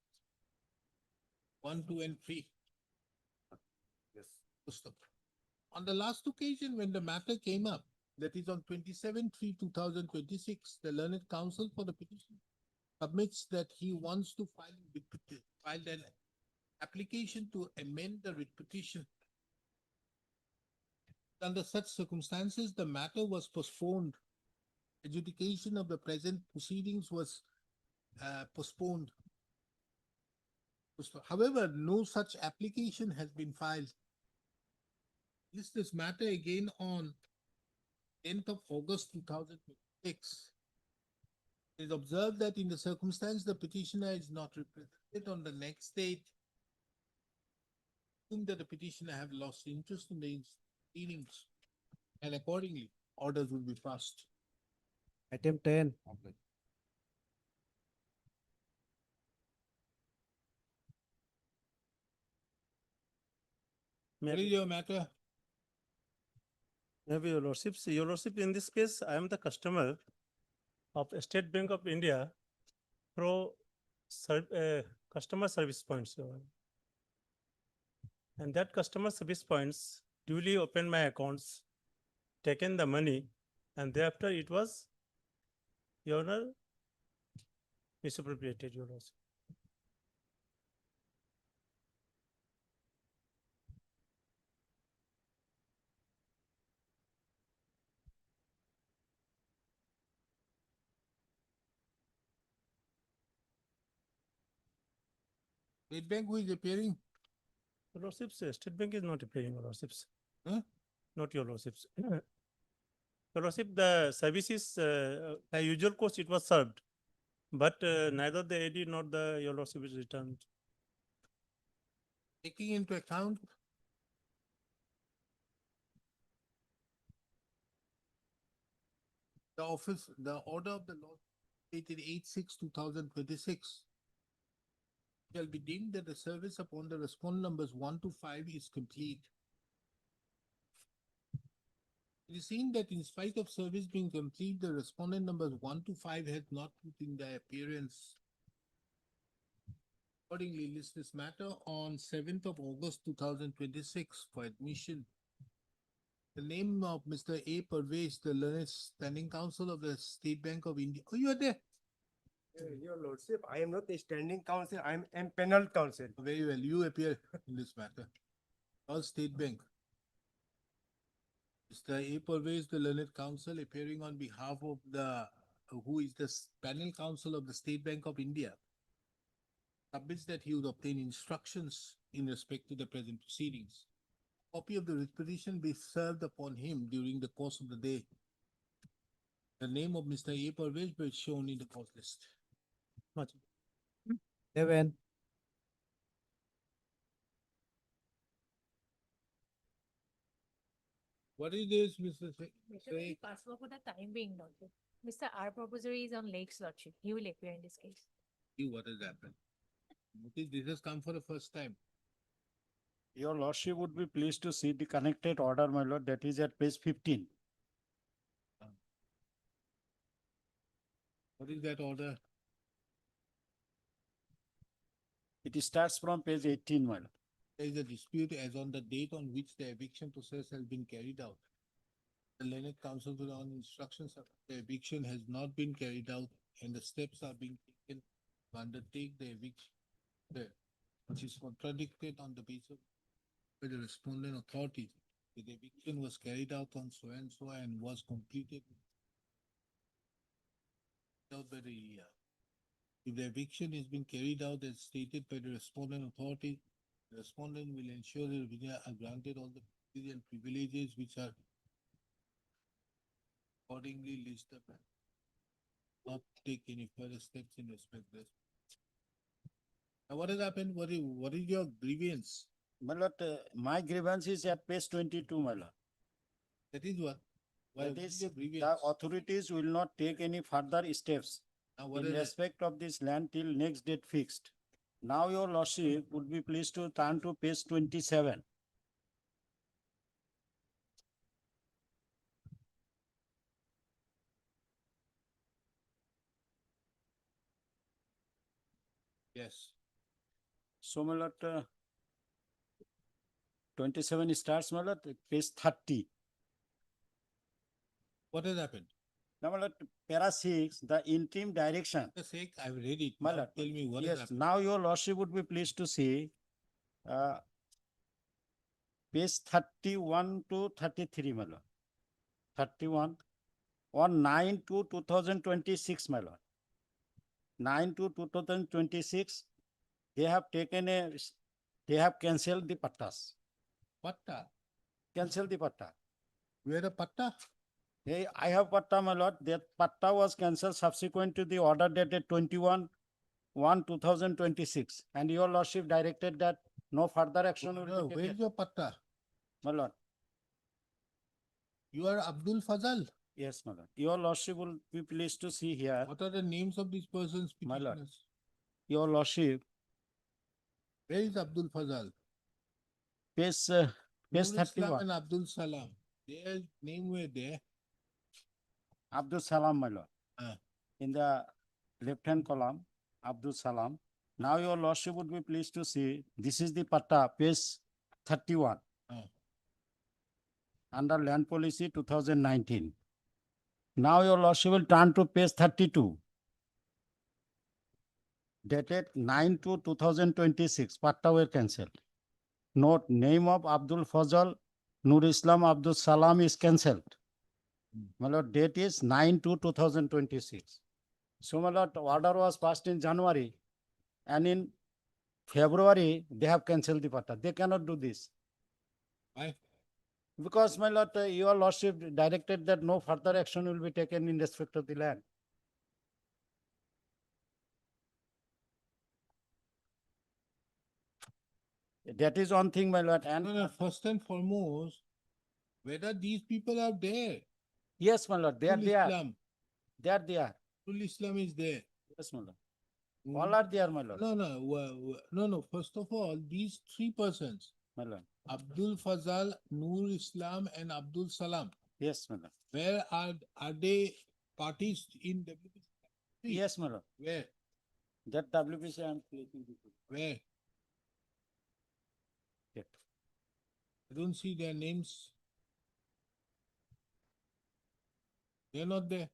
Speaker 2: 1, 2, and 3.
Speaker 17: Yes.
Speaker 2: Stop. On the last occasion when the matter came up, that is on 27/3/2026, the learned counsel for the petition submits that he wants to file an application to amend the writ petition. Under such circumstances, the matter was postponed. Adjudication of the present proceedings was postponed. However, no such application has been filed. List this matter again on 10th of August 2026. It is observed that in the circumstance the petitioner is not represented on the next date, assume that the petitioner have lost interest in the proceedings, and accordingly, orders will be passed.
Speaker 9: Item 10.
Speaker 2: What is your matter?
Speaker 18: Maybe your lordships, your lordship, in this case, I am the customer of State Bank of India through customer service points. And that customer service points duly opened my accounts, taken the money, and thereafter it was, Your Honor, misappropriated, Your Lordship.
Speaker 2: State Bank who is appearing?
Speaker 18: Your Lordships, State Bank is not appearing, Your Lordships.
Speaker 2: Huh?
Speaker 18: Not Your Lordships. Your Lordship, the services, by usual course, it was served, but neither the AD nor the Your Lordship is returned.
Speaker 2: Taking into account the order of the Lord dated 8/6/2026 shall be deemed that the service upon the respondent numbers 1 to 5 is complete. It is seen that in spite of service being complete, the respondent numbers 1 to 5 had not put in their appearance. Accordingly, list this matter on 7th of August 2026 for admission. The name of Mr. A. Parvez, the learned standing counsel of the State Bank of India. Oh, you are there?
Speaker 19: Your Lordship, I am not a standing counsel, I am panel counsel.
Speaker 2: Very well, you appear in this matter. All State Bank. Mr. A. Parvez, the learned counsel, appearing on behalf of the, who is the panel counsel of the State Bank of India, submits that he would obtain instructions in respect to the present proceedings. Copy of the writ petition be served upon him during the course of the day. The name of Mr. A. Parvez be shown in the cause list.
Speaker 9: 7.
Speaker 2: What is this, Mr. Say?
Speaker 20: Password for the time being, Lordship. Mr. R. Proposery is on Lake's Lordship. He will appear in this case.
Speaker 2: See what has happened. This has come for the first time.
Speaker 21: Your Lordship would be pleased to see the connected order, my lord, that is at page 15.
Speaker 2: What is that order?
Speaker 21: It starts from page 18, my lord.
Speaker 2: There is a dispute as on the date on which the eviction process has been carried out. The learned counsel on instructions of the eviction has not been carried out and the steps are being taken to undertake the eviction, which is contradicted on the basis by the respondent authorities. The eviction was carried out on so and was completed out by the if the eviction has been carried out as stated by the respondent authority, the respondent will ensure that we are granted all the privileges which are accordingly listed. Not take any further steps in respect to this. Now, what has happened? What is your grievance?
Speaker 21: My lord, my grievance is at page 22, my lord.
Speaker 2: That is what?
Speaker 21: That is, the authorities will not take any further steps in respect of this land till next date fixed. Now your Lordship would be pleased to turn to page 27.
Speaker 2: Yes.
Speaker 21: So my lord, 27 starts my lord, page 30.
Speaker 2: What has happened?
Speaker 21: Now my lord, para 6, the interim direction.
Speaker 2: For the sake, I've read it.
Speaker 21: My
Speaker 2: Now
Speaker 21: lord,
Speaker 2: tell me what has
Speaker 21: yes,
Speaker 2: happened.
Speaker 21: now your lordship would be pleased to see page 31 to 33, my lord. 31 on 9 to 2026, my lord. 9 to 2026, they have taken they have cancelled the pattas.
Speaker 2: Patta.
Speaker 21: Cancel the patta.
Speaker 2: Where the patta?
Speaker 21: Hey, I have patta, my lord. That patta was cancelled subsequent to the order dated 21/1/2026. And your lordship directed that no further action will
Speaker 2: No,
Speaker 21: be
Speaker 2: where is
Speaker 21: taken.
Speaker 2: your patta?
Speaker 21: My lord.
Speaker 2: You are Abdul Fazal.
Speaker 21: Yes, my lord. Your lordship will be pleased to see here.
Speaker 2: What are the names of these persons?
Speaker 21: My lord.
Speaker 2: Petitioners?
Speaker 21: Your lordship,
Speaker 2: Where is Abdul Fazal?
Speaker 21: page,
Speaker 2: Nur
Speaker 21: page
Speaker 2: Islam
Speaker 21: 31.
Speaker 2: and Abdul Salam. Their name were there.
Speaker 21: Abdul Salam, my lord.
Speaker 2: Ah.
Speaker 21: In the left-hand column, Abdul Salam. Now your lordship would be pleased to see, this is the patta, page 31.
Speaker 2: Ah.
Speaker 21: Under land policy 2019. Now your lordship will turn to page 32. Dated 9/2/2026, patta were cancelled. Note, name of Abdul Fazal, Nur Islam Abdul Salam is cancelled. My lord, date is 9/2/2026. So my lord, order was passed in January, and in February, they have cancelled the patta. They cannot do this.
Speaker 2: Why?
Speaker 21: Because my lord, your lordship directed that no further action will be taken in respect of the land. That is one thing, my lord. And
Speaker 2: No, first and foremost, whether these people are there.
Speaker 21: yes, my lord, they are
Speaker 2: Full
Speaker 21: there.
Speaker 2: Islam.
Speaker 21: They are there.
Speaker 2: Full Islam is there.
Speaker 21: Yes, my lord. All are there, my lord.
Speaker 2: No. First of all, these three persons,
Speaker 21: My lord.
Speaker 2: Abdul Fazal, Nur Islam, and Abdul Salam.
Speaker 21: Yes, my lord.
Speaker 2: Where are they parties in WPC?
Speaker 21: Yes, my lord.
Speaker 2: Where?
Speaker 21: That WPC I am placing before.
Speaker 2: Where?
Speaker 21: Yet.
Speaker 2: I don't see their names. They're not there.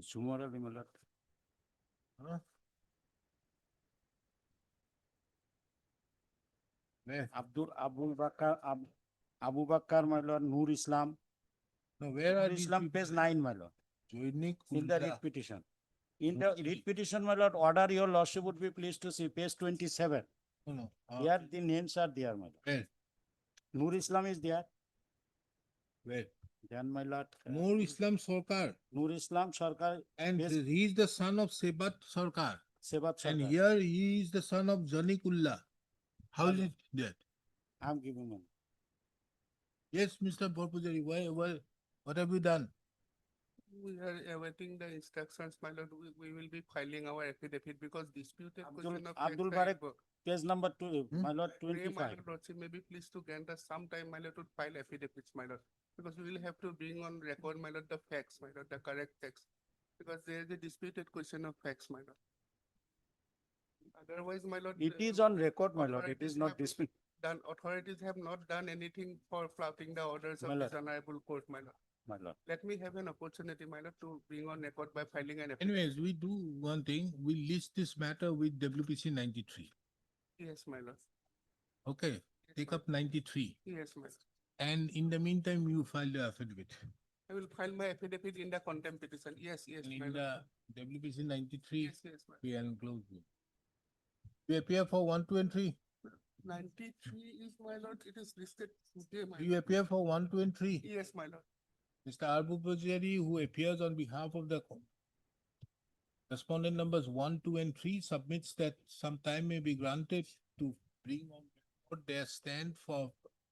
Speaker 21: Summarily, my lord.
Speaker 2: Huh? Where?
Speaker 21: Abu Bakr, my lord, Nur Islam.
Speaker 2: No, where are
Speaker 21: Nur
Speaker 2: these
Speaker 21: Islam,
Speaker 2: people?
Speaker 21: page 9, my lord.
Speaker 2: Joinik
Speaker 21: In the writ petition. In the writ petition, my lord, order your lordship would be pleased to see, page 27.
Speaker 2: No.
Speaker 21: Here the names are there, my lord.
Speaker 2: Where?
Speaker 21: Nur Islam is there.
Speaker 2: Where?
Speaker 21: Then, my lord.
Speaker 2: Nur Islam Sarkar.
Speaker 21: Nur Islam Sarkar.
Speaker 2: And he is the son of Sebat Sarkar.
Speaker 21: Sebat Sarkar.
Speaker 2: And here he is the son of Janikullah. How is it that?
Speaker 21: I'm giving him.
Speaker 2: Yes, Mr. Borpujari, what have you done?
Speaker 5: We are awaiting the instructions, my lord. We will be filing our affidavit because disputed question of
Speaker 21: Abdul
Speaker 5: fact
Speaker 21: Barak,
Speaker 5: by-
Speaker 21: page number 2, my lord,
Speaker 5: Pray, my
Speaker 21: 25.
Speaker 5: lord, lordship may be pleased to grant us some time, my lord, to file affidavits, my lord. Because we will have to bring on record, my lord, the facts, my lord, the correct facts. Because there is a disputed question of facts, my lord. Otherwise, my lord.
Speaker 21: It is on record, my lord. It is not disputed.
Speaker 5: Authorities have not done anything for flouting the orders
Speaker 21: My
Speaker 5: of
Speaker 21: lord.
Speaker 5: this honorable court, my lord.
Speaker 21: My lord.
Speaker 5: Let me have an opportunity, my lord, to bring on record by filing an affidavit.
Speaker 2: Anyways, we do one thing. We list this matter with WPC 93.
Speaker 5: Yes, my lord.
Speaker 2: Okay, take up 93.
Speaker 5: Yes, my lord.
Speaker 2: And in the meantime, you file the affidavit.
Speaker 5: I will file my affidavit in the contempt petition. Yes,
Speaker 2: And
Speaker 5: my
Speaker 2: in
Speaker 5: lord.
Speaker 2: the WPC 93,
Speaker 5: Yes, my
Speaker 2: we enclose you. You appear for 1, 2, and 3.
Speaker 5: 93 is, my lord, it is listed today, my
Speaker 2: Do you appear for 1, 2, and 3?
Speaker 5: Yes, my lord.
Speaker 2: Mr. Arbupajari, who appears on behalf of the respondent numbers 1, 2, and 3, submits that some time may be granted to bring on record their stand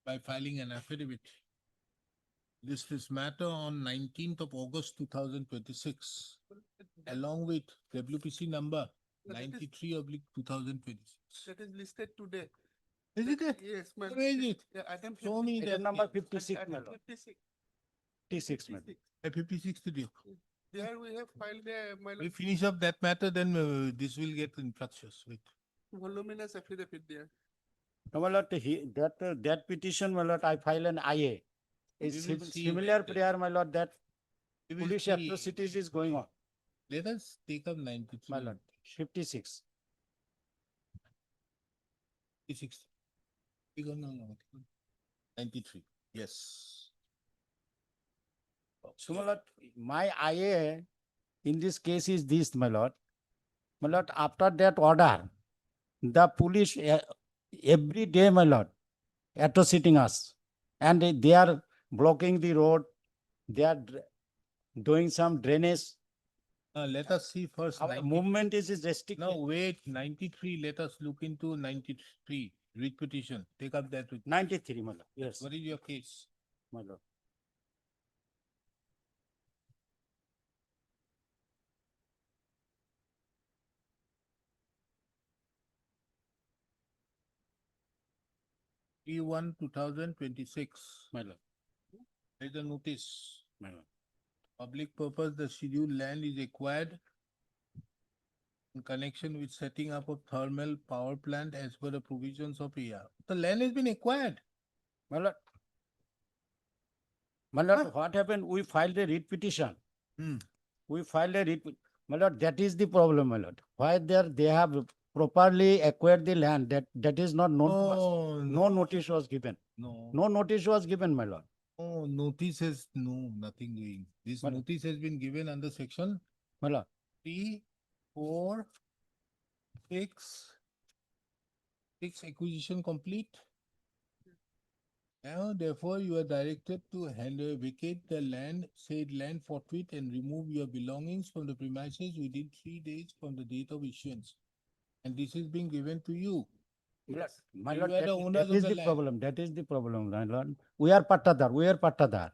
Speaker 2: by filing an affidavit. This matter on 19th of August 2026, along with WPC number 93/2026.
Speaker 5: That is listed today.
Speaker 2: Is it there?
Speaker 5: Yes, my.
Speaker 2: Where is it?
Speaker 5: Yeah, item
Speaker 2: Show me that.
Speaker 21: Item number 56, my
Speaker 5: Item
Speaker 21: lord.
Speaker 5: 56.
Speaker 21: 56, my lord.
Speaker 2: 56 to do.
Speaker 5: There we have filed a, my
Speaker 2: We
Speaker 5: lord,
Speaker 2: finish up that matter, then this will get infructuous. Wait.
Speaker 5: voluminous affidavit there.
Speaker 21: No, my lord, that petition, my lord, I file an IA.
Speaker 2: We
Speaker 21: It's
Speaker 2: will see
Speaker 21: similar
Speaker 2: later.
Speaker 21: prayer, my lord, that
Speaker 2: We will
Speaker 21: police
Speaker 2: see.
Speaker 21: atrocities is going on,
Speaker 2: Let us take up 93.
Speaker 21: my lord. 56.
Speaker 2: 56. No. 93. Yes.
Speaker 21: So, my lord, my IA in this case is this, my lord. My lord, after that order, the police every day, my lord, atrociting us. And they are blocking the road. They are doing some drainage.
Speaker 2: Let us see first.
Speaker 21: Our movement is restricted.
Speaker 2: No, wait. 93. Let us look into 93. Writ petition. Take up that.
Speaker 21: 93, my lord. Yes,
Speaker 2: What is your case?
Speaker 21: my lord.
Speaker 2: P1 2026.
Speaker 21: My lord.
Speaker 2: There is a notice.
Speaker 21: My lord.
Speaker 2: Public purpose, the scheduled land is acquired in connection with setting up of thermal power plant as per the provisions of alia. The land has been acquired.
Speaker 21: My lord. My lord, what happened? We filed a writ petition. We filed a writ. My lord, that is the problem, my lord. Why they have properly acquired the land, that is not known to us. No notice was given. No notice was given, my lord.
Speaker 2: Oh, notice has nothing doing. This notice has been given under section
Speaker 21: My lord.
Speaker 2: 3, 4, 6. 6 acquisition complete. Now, therefore, you are directed to vacate the land, said land forthwith, and remove your belongings from the premises within 3 days from the date of issuance. And this is being given to you.
Speaker 21: Yes. My
Speaker 2: You
Speaker 21: lord,
Speaker 2: are the owners
Speaker 21: that is
Speaker 2: of
Speaker 21: the
Speaker 2: land.
Speaker 21: problem. That is the problem, my lord. We are Pattadar.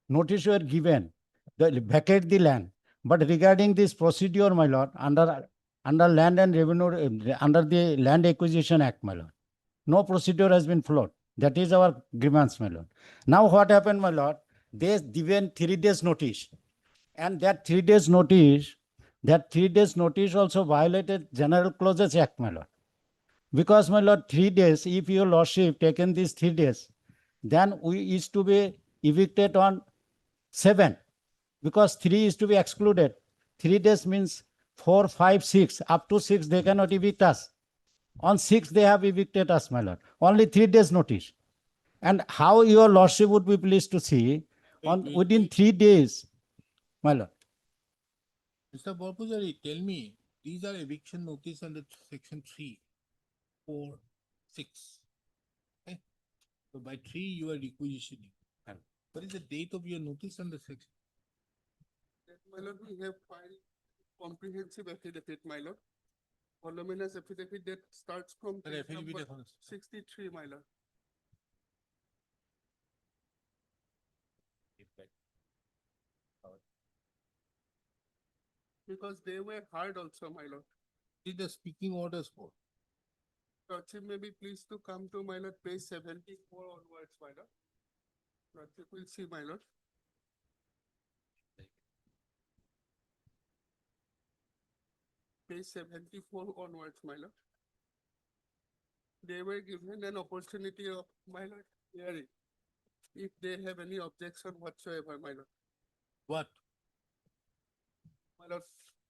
Speaker 21: Notice were given, vacate the land. But regarding this procedure, my lord, under Land and Revenue, under the Land Acquisition Act, my lord, no procedure has been followed. That is our grievance, my lord. Now what happened, my lord? They given 3 days notice, and that 3 days notice, also violated General Clauses Act, my lord. Because, my lord, 3 days, if your lordship taken these 3 days, then we is to be evicted on 7, because 3 is to be excluded. 3 days means 4, 5, 6. Up to 6, they cannot evict us. On 6, they have evicted us, my lord. Only 3 days notice. And how your lordship would be pleased to see within 3 days, my lord.
Speaker 2: Mr. Borpuzari, tell me, these are eviction notice under section 3, 4, 6. Okay? So by 3, you are requisitioning. What is the date of your notice under section?
Speaker 5: My lord, we have filed comprehensive affidavit, my lord. Voluminous affidavit that starts from
Speaker 2: Sir,
Speaker 5: page
Speaker 2: affidavit
Speaker 5: number
Speaker 2: এখন আছে।
Speaker 5: 63, my lord. Because they were hard also, my lord.
Speaker 2: This is the speaking orders for.
Speaker 5: Lordship may be pleased to come to my lord page 74 onwards, my lord. Lordship will see, my lord. Page 74 onwards, my lord. They were given an opportunity of, my lord, hearing. If they have any objection whatsoever, my lord.
Speaker 2: What?
Speaker 5: My lord,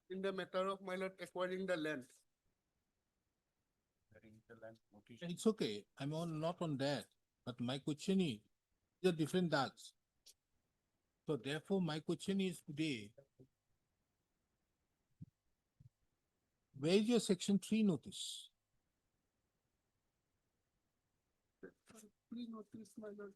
Speaker 5: in the matter of, my lord, acquiring the land.
Speaker 2: It's okay. I'm not on that. But my question is, these are different dags. So therefore, my question is today, where is your section 3 notice?
Speaker 5: Please notice, my lord.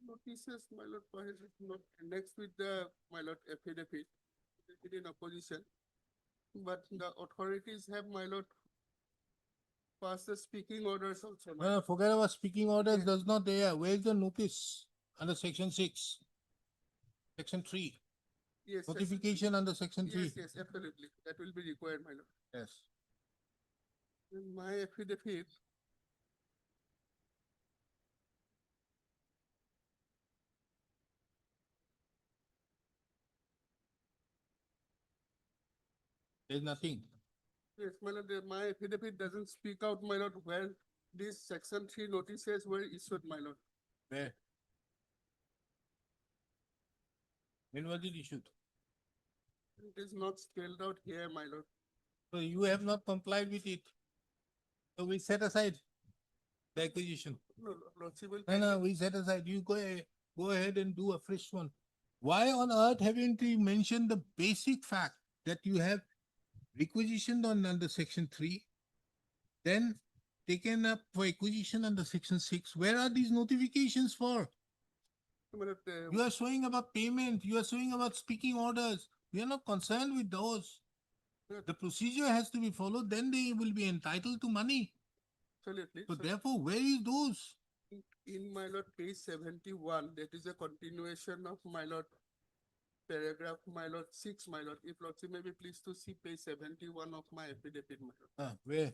Speaker 5: Notices, my lord, perhaps not next with the, my lord, affidavit. in opposition. But the authorities have, my lord, passed the speaking orders also. my
Speaker 2: No,
Speaker 5: lord.
Speaker 2: forget about speaking orders,
Speaker 5: Yes.
Speaker 2: does not there. Where's the notice under section 6? Section 3.
Speaker 5: Yes, yes.
Speaker 2: Notification under section 3.
Speaker 5: Yes, yes, absolutely. That will be required, my lord.
Speaker 2: Yes.
Speaker 5: In my affidavit,
Speaker 2: There's nothing.
Speaker 5: yes, my lord, my affidavit doesn't speak out, my lord, where these section 3 notices were issued, my lord.
Speaker 2: Where? When was it issued?
Speaker 5: It is not spelled out here, my lord.
Speaker 2: So you have not complied with it. So we set aside the acquisition.
Speaker 5: No, lordship will.
Speaker 2: No, we set aside. You go ahead and do a fresh one. Why on earth haven't you mentioned the basic fact that you have requisitioned on under section 3, then taken up for acquisition under section 6? Where are these notifications for?
Speaker 5: My lord,
Speaker 2: You are showing about payment, you are showing about speaking orders. We are not concerned with those. The procedure has to be followed, then they will be entitled to money.
Speaker 5: absolutely.
Speaker 2: So
Speaker 5: So
Speaker 2: therefore, where is those?
Speaker 5: in my lord, page 71, that is a continuation of my lord, paragraph, my lord, 6, my lord. If lordship may be pleased to see page 71 of my affidavit, my lord.
Speaker 2: Where?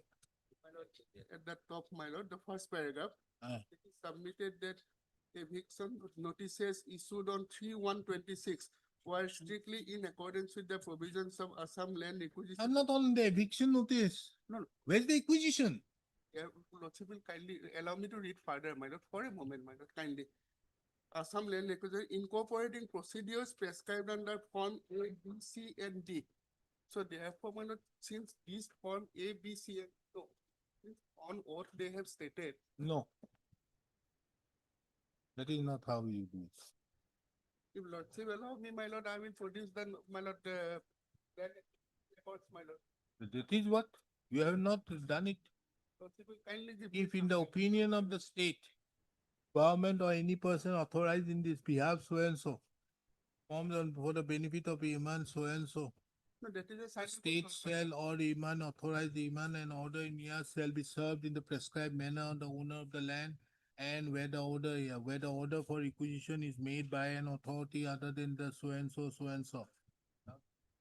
Speaker 5: My lord, at the top, my lord, the first paragraph, it is submitted that eviction notices issued on 3/1/26 were strictly in accordance with the provisions of Assam Land Acquisition.
Speaker 2: I'm not on the eviction notice.
Speaker 5: No, no.
Speaker 2: Where's the acquisition?
Speaker 5: Yeah, lordship will kindly allow me to read further, my lord, for a moment, my lord, kindly. Assam Land Acquisition incorporating procedures prescribed under Form A, B, C, and D. So therefore, my lord, since these Form A, B, C, and no, on oath they have stated.
Speaker 2: No. That is not how you do it.
Speaker 5: If lordship allow me, my lord, I will produce the, my lord, that reports, my lord.
Speaker 2: That is what? You have not done it.
Speaker 5: Lordship will kindly give me
Speaker 2: If in
Speaker 5: some
Speaker 2: the
Speaker 5: time.
Speaker 2: opinion of the state, government or any person authorized in this behalf so and so, formed on for the benefit of Iman so and so,
Speaker 5: No, that is a sign of
Speaker 2: state
Speaker 5: authority.
Speaker 2: shall or Iman authorized Iman and order in years shall be served in the prescribed manner on the owner of the land, and where the order for requisition is made by an authority other than the so and so so and so.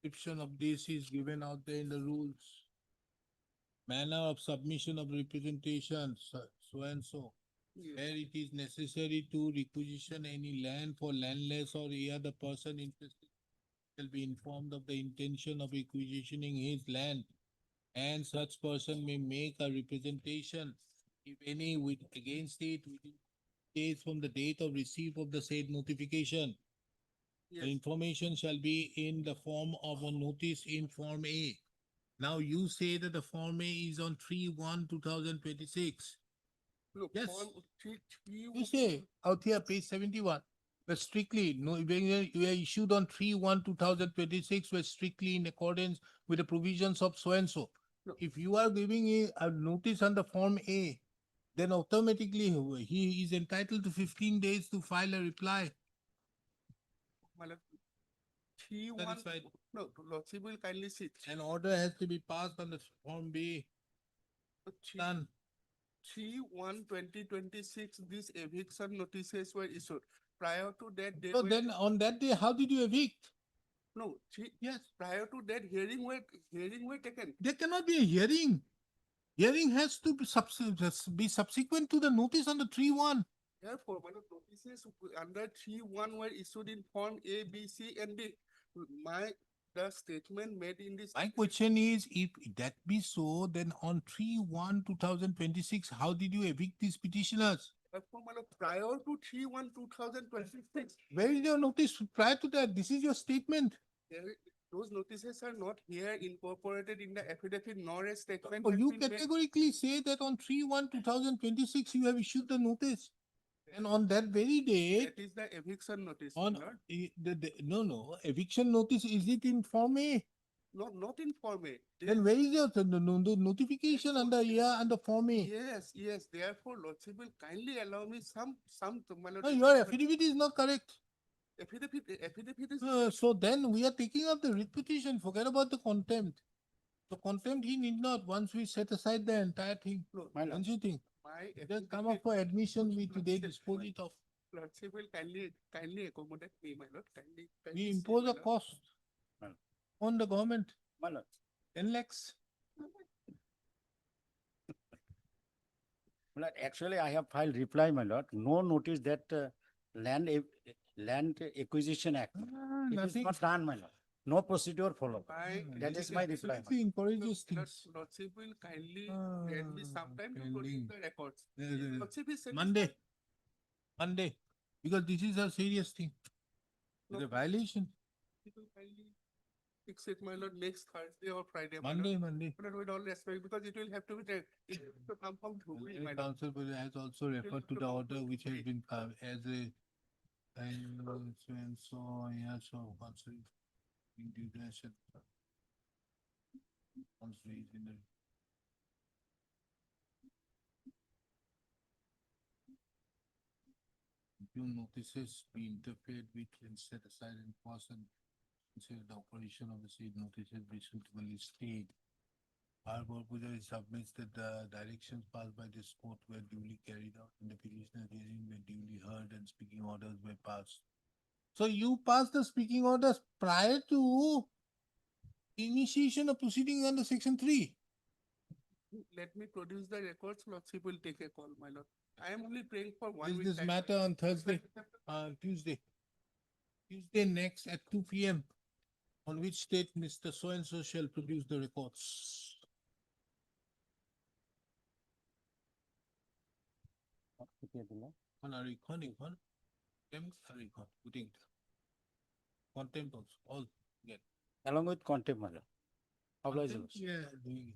Speaker 2: Description of this is given out there in the rules. Manner of submission of representation so and so.
Speaker 5: Yes.
Speaker 2: Where it is necessary to requisition any land for landless or any other person interested shall be informed of the intention of requisitioning his land, and such person may make a representation, if any, with against it within days from the date of receipt of the said notification. The
Speaker 5: Yes.
Speaker 2: information shall be in the form of a notice in Form A. Now you say that the Form A is on 3/1/2026.
Speaker 5: Look,
Speaker 2: Yes.
Speaker 5: Form 3,
Speaker 2: You say out here, page 71. But strictly, no, when you are issued on 3/1/2026, were strictly in accordance with the provisions of so and so.
Speaker 5: No.
Speaker 2: If you are giving a notice on the Form A, then automatically he is entitled to 15 days to file a reply.
Speaker 5: my lord, 3/1.
Speaker 2: Satisfied.
Speaker 5: No, lordship will kindly sit.
Speaker 2: An order has to be passed on the Form B. Done.
Speaker 5: 3/1/2026, these eviction notices were issued. Prior to that, they
Speaker 2: So
Speaker 5: were,
Speaker 2: then on that day, how did you evict?
Speaker 5: no,
Speaker 2: Yes.
Speaker 5: prior to that, hearing were taken.
Speaker 2: There cannot be a hearing. Hearing has to be subsequent to the notice on the 3/1.
Speaker 5: Therefore, my lord, notices under 3/1 were issued in Form A, B, C, and D. The statement made in this.
Speaker 2: My question is, if that be so, then on 3/1/2026, how did you evict these petitioners?
Speaker 5: Therefore, my lord, prior to 3/1/2026,
Speaker 2: Where is your notice prior to that? This is your statement.
Speaker 5: those notices are not here incorporated in the affidavit nor a statement.
Speaker 2: Oh,
Speaker 5: has
Speaker 2: you
Speaker 5: been made.
Speaker 2: categorically say that on 3/1/2026, you have issued the notice. And on that very day,
Speaker 5: That is the eviction notice,
Speaker 2: on
Speaker 5: my lord.
Speaker 2: no, eviction notice, is it in Form A?
Speaker 5: Not in Form A.
Speaker 2: Then where is your notification under under Form A?
Speaker 5: Yes. Therefore, lordship will kindly allow me some, my lord.
Speaker 2: No, your affidavit is not correct.
Speaker 5: affidavit is.
Speaker 2: So then we are taking up the writ petition, forget about the contempt. So contempt he need not, once we set aside the entire thing, don't you think?
Speaker 5: My
Speaker 2: Just come up for admission, we today dispose it of.
Speaker 5: Lordship will kindly accommodate me, my lord, kindly.
Speaker 2: We
Speaker 5: see,
Speaker 2: impose
Speaker 5: my
Speaker 2: a
Speaker 5: lord.
Speaker 2: cost on the government, 10 lakhs.
Speaker 21: Well, actually, I have filed reply, my lord. No notice that land acquisition act. It is
Speaker 2: Nothing.
Speaker 21: not done, my lord. No procedure followed. That is my reply. my
Speaker 2: He encourages
Speaker 5: Lord-
Speaker 2: things.
Speaker 5: Lordship will kindly grant me some time to produce the records.
Speaker 2: Uh,
Speaker 5: Lordship is
Speaker 2: Monday. Monday, because this is a serious thing. It's a violation.
Speaker 5: It will kindly fix it, my lord, next Thursday or Friday. my lord.
Speaker 2: Monday.
Speaker 5: But with all respect, because it will have to be there. It has to come from Dhubri, my lord.
Speaker 2: Council has also referred to the order which has been as a and so yeah, so council in due diligence. Council is in the due notices be interfered with and set aside in person. Consider the operation of the said notices be suitably stayed. Our Pujari submits that the directions passed by this court were duly carried out and the petitioner hearing were duly heard and speaking orders were passed. So you passed the speaking orders prior to initiation of proceedings under section 3.
Speaker 5: Let me produce the records, Lordship will take a call, my lord. I am only praying for one
Speaker 2: Is
Speaker 5: week.
Speaker 2: this
Speaker 5: time.
Speaker 2: matter on Thursday, Tuesday? Tuesday next at 2 p.m. On which date Mr. So-and-so shall produce the records. Contempt also, all get.
Speaker 21: Along with contempt, my lord. Oblige,
Speaker 2: Contempt,
Speaker 21: Lordship.
Speaker 2: yeah, doing it.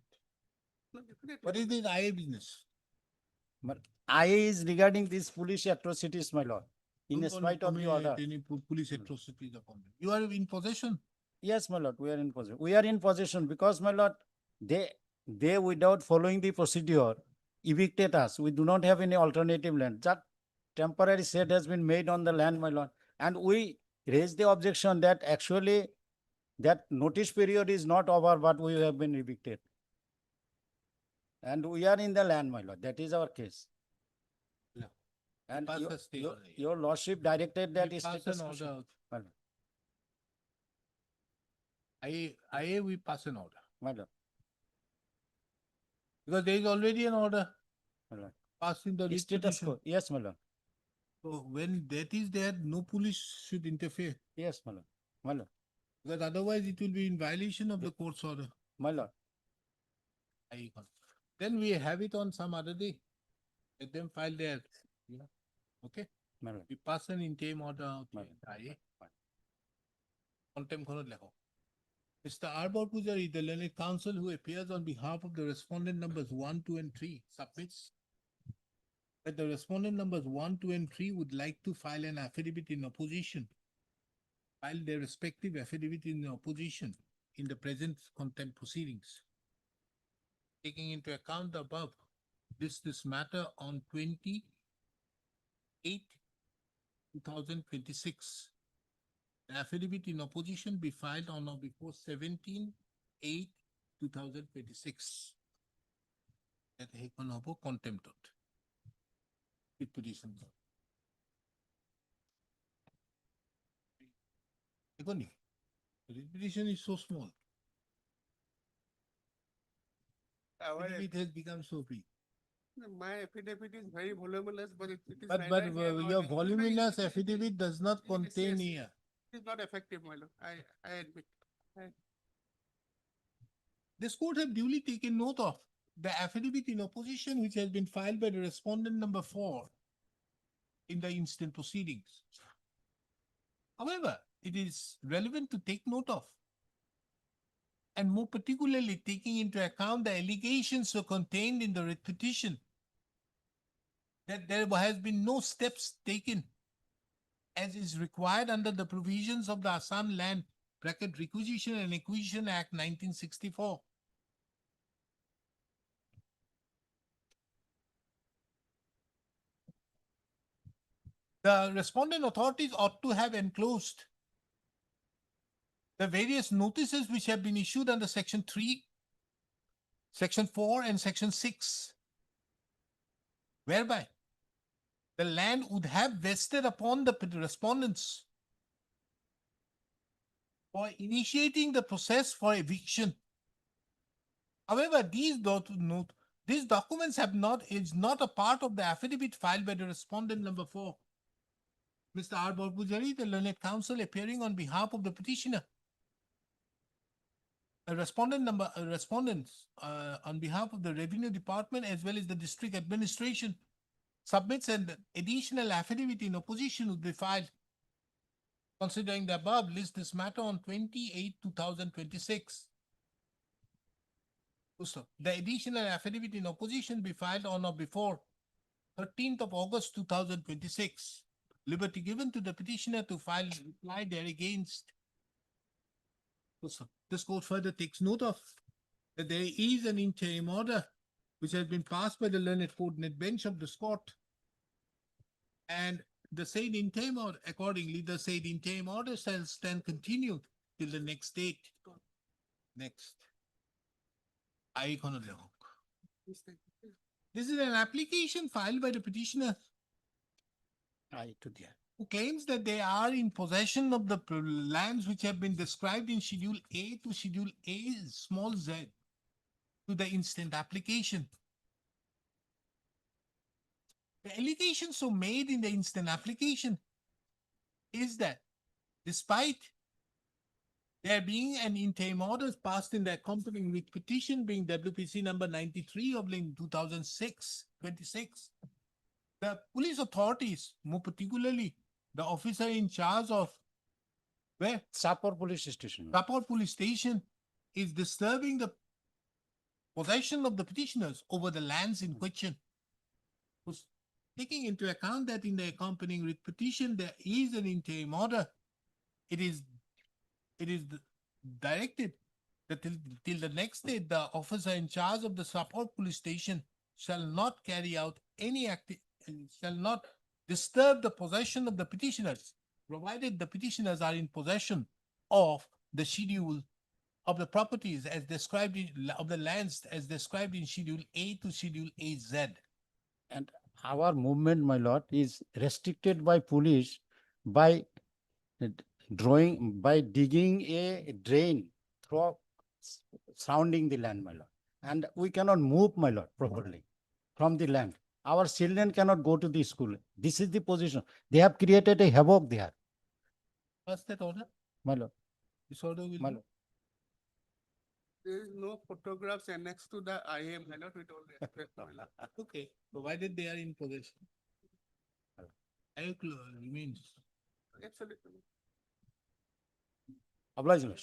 Speaker 5: No, definitely.
Speaker 2: What is this IA business?
Speaker 21: But I is regarding these police atrocities, my lord. In
Speaker 2: Don't
Speaker 21: spite of the
Speaker 2: commit
Speaker 21: order.
Speaker 2: any police atrocities upon them. You are in possession.
Speaker 21: Yes, my lord, we are in possession. We are in possession because, my lord, they without following the procedure evicted us. We do not have any alternative land. That temporary shed has been made on the land, my lord. And we raised the objection that actually that notice period is not over, but we have been evicted. And we are in the land, my lord. That is our case.
Speaker 2: Yeah.
Speaker 21: And
Speaker 2: Pass a stay order, yeah.
Speaker 21: your lordship directed that
Speaker 2: We
Speaker 21: is
Speaker 2: pass an order.
Speaker 21: my lord.
Speaker 2: IA we pass an order.
Speaker 21: My lord.
Speaker 2: Because there is already an order
Speaker 21: My lord.
Speaker 2: passed in the writ
Speaker 21: Status
Speaker 2: petition.
Speaker 21: quo. Yes, my lord.
Speaker 2: So when that is there, no police should interfere.
Speaker 21: Yes, my lord. My lord.
Speaker 2: Because otherwise it will be in violation of the court's order.
Speaker 21: My lord.
Speaker 2: Then we have it on some other day. Let them file their, okay?
Speaker 21: My lord.
Speaker 2: We pass an interim order out.
Speaker 21: My
Speaker 2: IA. Contempt khonot lekho. Mr. Arbor Pujari, the learned counsel who appears on behalf of the respondent numbers 1, 2, and 3 submits that the respondent numbers 1, 2, and 3 would like to file an affidavit in opposition. File their respective affidavit in opposition in the present contempt proceedings. Taking into account the above, this matter on 28/2026. The affidavit in opposition be filed on or before 17/8/2026. That heikon hobo contempt of writ petition. Ekoni, writ petition is so small. Affidavit has become so big.
Speaker 5: My affidavit is very voluminous, but it is.
Speaker 2: But
Speaker 5: neither here nor
Speaker 2: your
Speaker 5: there.
Speaker 2: voluminous affidavit does not contain
Speaker 5: yes.
Speaker 2: here.
Speaker 5: It is not effective, my lord. I admit.
Speaker 2: This court have duly taken note of the affidavit in opposition which has been filed by the respondent number 4 in the instant proceedings. However, it is relevant to take note of, and more particularly taking into account the allegations so contained in the writ petition, that there has been no steps taken as is required under the provisions of the Assam Land Requisition and Acquisition Act 1964. the respondent authorities ought to have enclosed the various notices which have been issued under Section 3, Section 4, and Section 6, whereby the land would have vested upon the respondents for initiating the process for eviction. However, these documents is not a part of the affidavit filed by the respondent number 4, Mr. R. Barbujari, the learned counsel appearing on behalf of the petitioner. Respondents on behalf of the Revenue Department as well as the District Administration submits an additional affidavit in opposition would be filed. Considering the above, list this matter on 28/2026. Also, the additional affidavit in opposition be filed on or before 13th of August 2026. Liberty given to the petitioner to file reply thereagainst. Also, this court further takes note of that there is an interim order which has been passed by the learned coordinate bench of this court. And the said interim order, accordingly, the said interim order shall stand continued till the next date. Next. This is an application filed by the petitioner who claims that they are in possession of the lands which have been described in Schedule A to Schedule A small z to the instant application. The allegation so made in the instant application is that despite there being an interim order passed in the accompanying with petition being WPC number 93 of 2006-26, the police authorities, more particularly the officer in charge of where?
Speaker 21: Sapor Police Station.
Speaker 2: Sapor Police Station is disturbing the possession of the petitioners over the lands in question. Taking into account that in the accompanying with petition there is an interim order, it is directed that till the next day the officer in charge of the Sapor Police Station shall not carry out any shall not disturb the possession of the petitioners, provided the petitioners are in possession of the schedule of the properties as described in, of the lands as described in Schedule A to Schedule AZ.
Speaker 21: And our movement, my lord, is restricted by police by by digging a drain through surrounding the land, my lord. And we cannot move, my lord, properly from the land. Our children cannot go to the school. This is the position. They have created a havoc there.
Speaker 2: What's that order?
Speaker 21: My lord.
Speaker 2: This order will
Speaker 21: My lord.
Speaker 5: There is no photographs annexed to the IM, my lord, with all respect, my lord.
Speaker 2: Okay, provided they are in possession. Remains.
Speaker 5: Absolutely.
Speaker 21: Oblige, my lord.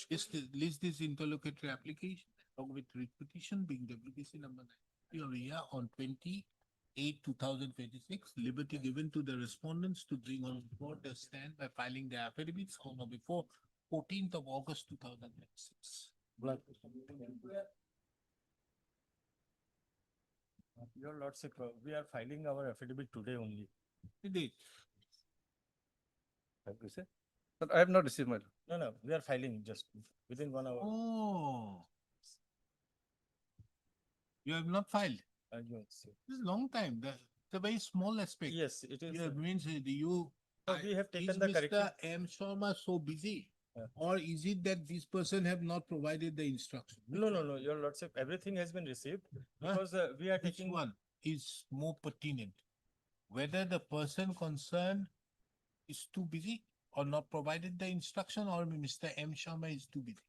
Speaker 2: List this interlocutory application along with writ petition being WPC number 90 of the year on 28/2026. Liberty given to the respondents to bring on board their stand by filing their affidavits on or before 14th of August 2026.
Speaker 14: Your lordship, we are filing our affidavit today only.
Speaker 2: Today.
Speaker 14: Have you said?
Speaker 12: But I have not received my.
Speaker 14: No, we are filing just within 1 hour.
Speaker 2: Oh. You have not filed.
Speaker 14: Yes.
Speaker 2: This is a long time. It's a very small aspect.
Speaker 14: Yes, it is.
Speaker 2: Yeah, means you.
Speaker 14: So we have taken
Speaker 2: is
Speaker 14: the
Speaker 2: Mr.
Speaker 14: corrective.
Speaker 2: M. Sharma so busy? Or is it that this person have not provided the instruction?
Speaker 14: No, your lordship, everything has been received because we are
Speaker 2: Which
Speaker 14: taking.
Speaker 2: one is more pertinent? Whether the person concerned is too busy or not provided the instruction, or Mr. M. Sharma is too busy?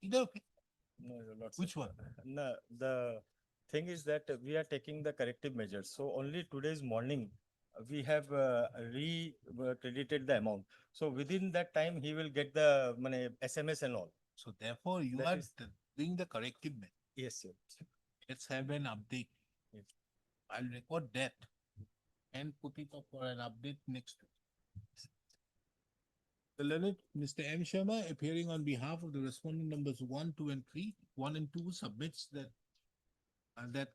Speaker 2: Either okay.
Speaker 14: No, your lordship.
Speaker 2: Which one?
Speaker 14: No, the thing is that we are taking the corrective measures. So only today's morning, we have credited the amount. So within that time, he will get the money, SMS and all.
Speaker 2: So therefore, you
Speaker 14: That
Speaker 2: are
Speaker 14: is-
Speaker 2: doing the corrective measure.
Speaker 14: Yes, sir.
Speaker 2: Let's have an update.
Speaker 14: Yes.
Speaker 2: I'll record that and put it up for an update next week. The learned Mr. M. Sharma, appearing on behalf of the respondent numbers 1, 2, and 3, 1 and 2 submits that that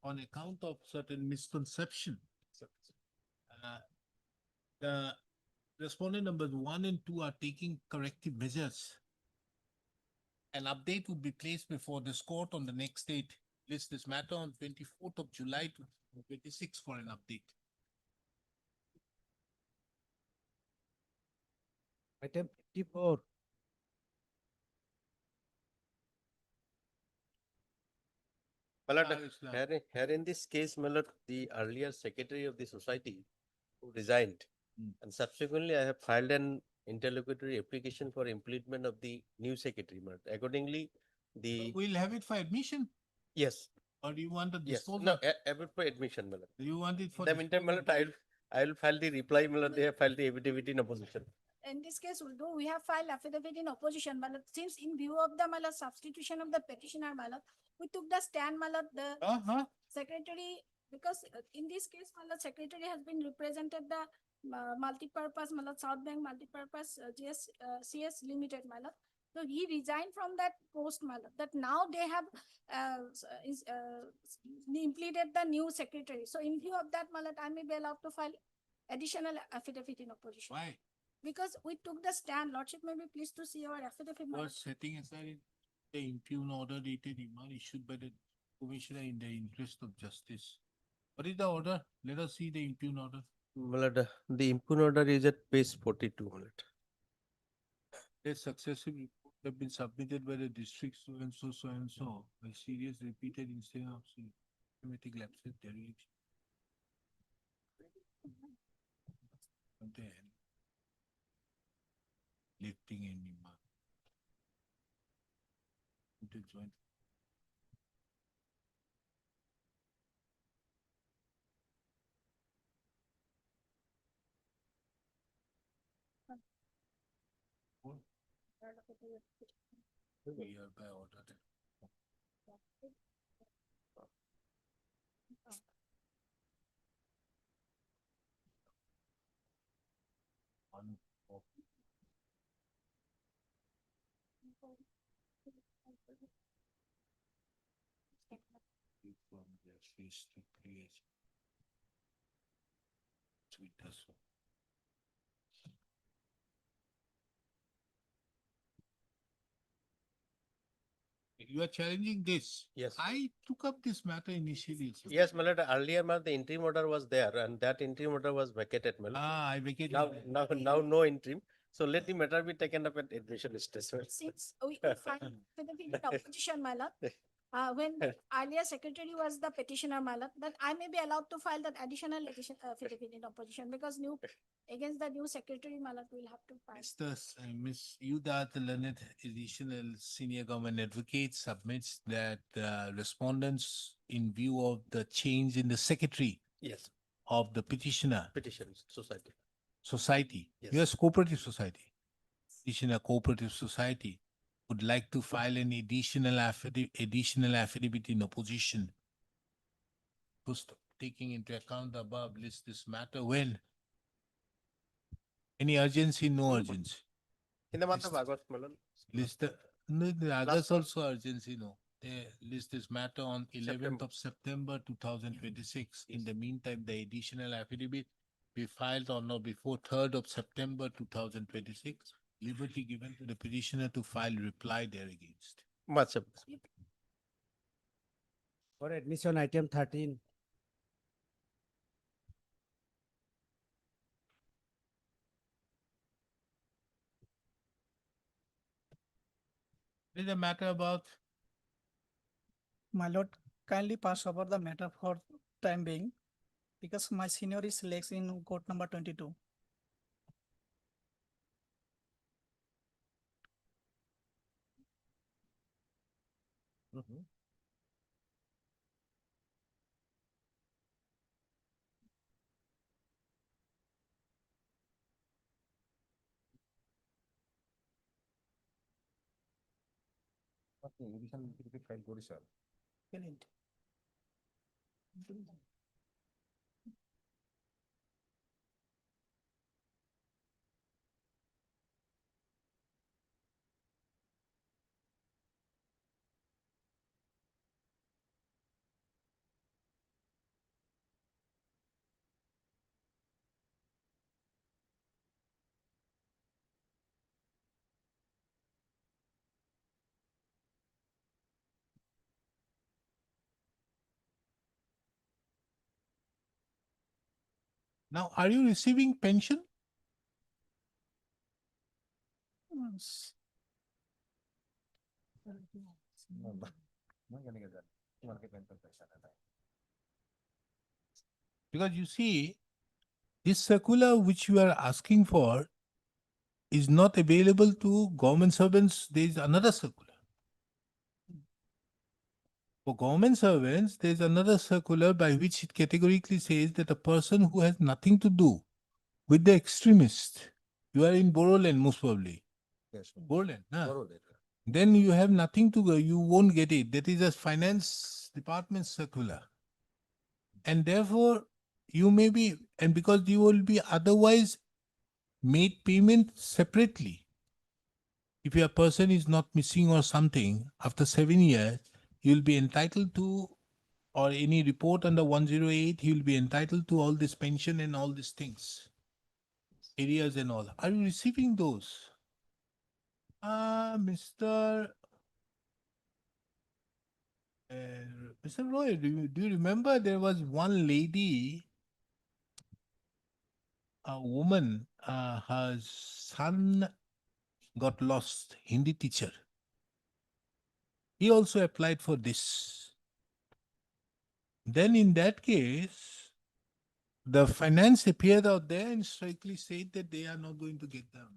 Speaker 2: on account of certain misconception, The respondent numbers 1 and 2 are taking corrective measures. An update would be placed before this court on the next date. List this matter on 24th of July to 26 for an update.
Speaker 9: Item 54.
Speaker 2: Ah,
Speaker 16: Here in this case, my lord, the earlier secretary of the society who resigned, and subsequently I have filed an interlocutory application for employment of the new secretary. My lord. Accordingly, the
Speaker 2: We'll have it for admission,
Speaker 16: yes,
Speaker 2: or do you want a
Speaker 16: yes,
Speaker 2: disposal?
Speaker 16: no, every for admission, my lord.
Speaker 2: Do you want it for
Speaker 16: In the meantime, my
Speaker 2: disposal?
Speaker 16: lord, I will file the reply, my lord. They have filed the affidavit in opposition.
Speaker 6: In this case, although we have filed affidavit in opposition, my lord, since in view of the my lord, substitution of the petitioner, my lord, we took the stand, my lord, the secretary, because in this case, my lord, secretary has been represented the multi-purpose, my lord, South Bank multi-purpose CS Limited, my lord. So he resigned from that post, my lord, that now they have implemented the new secretary. So in view of that, my lord, I may be allowed to file additional affidavit in opposition.
Speaker 2: Why?
Speaker 6: Because we took the stand, Lordship may be pleased to see our affidavit. my
Speaker 2: For
Speaker 6: lord.
Speaker 2: setting aside the impugn order dated demand issued by the commissioner in the interest of justice. What is the order? Let us see the impugn order.
Speaker 16: My lord, the impugn order is at page 42, my lord.
Speaker 2: The successive reports have been submitted by the district so and so, by serious repeated incident of systematic lapses dereliction. And then lifting and demand. To join. We are by order. One of from their face to create. So it does so. You are challenging this.
Speaker 16: Yes.
Speaker 2: I took up this matter initially. sir.
Speaker 16: Yes, my lord, earlier, my lord, the interim order was there, and that interim order was vacated, my lord.
Speaker 2: Ah, I vacated.
Speaker 16: Now no interim. So let the matter be taken up at admission stage. my lord.
Speaker 6: Since we filed affidavit in opposition, my lord, when the earlier secretary was the petitioner, my lord, then I may be allowed to file that additional affidavit in opposition because new against the new secretary, my lord, will have to file.
Speaker 2: Miss Yuda, the learned additional senior government advocate, submits that respondents, in view of the change in the secretary
Speaker 16: Yes,
Speaker 2: of the petitioner
Speaker 16: petitions, society.
Speaker 2: society,
Speaker 16: Yes.
Speaker 2: yes, cooperative society, petitioner cooperative society, would like to file an additional affidavit in opposition. First, taking into account the above, list this matter when. Any urgency? No urgency.
Speaker 16: In the month of August, my lord.
Speaker 2: List the others
Speaker 16: month.
Speaker 2: also urgency, no. They list this matter on 11th of September 2026. In the meantime, the additional affidavit be filed on or before 3rd of September 2026. Liberty given to the petitioner to file reply thereagainst.
Speaker 16: Much of.
Speaker 9: For admission, item 13.
Speaker 2: What is the matter about?
Speaker 22: My lord, kindly pass over the matter for time being because my senior is late in court number 22. Brilliant.
Speaker 2: Now, are you receiving pension? Because you see, this circular which you are asking for is not available to government servants. There is another circular. For government servants, there is another circular by which it categorically says that a person who has nothing to do with the extremist, you are in Boroland most probably.
Speaker 13: Yes.
Speaker 2: Boroland, huh?
Speaker 13: Boroland.
Speaker 2: Then you have nothing to go, you won't get it. That is a finance department circular. And therefore, you may be, and because you will be otherwise made payment separately. If your person is not missing or something, after 7 years, you will be entitled to, or any report under 108, he will be entitled to all this pension and all these things, areas and all. Are you receiving those? Mr. Mr. Roy, do you remember there was one lady, a woman, her son got lost, Hindi teacher. He also applied for this. Then in that case, the finance appeared out there and strictly said that they are not going to get them.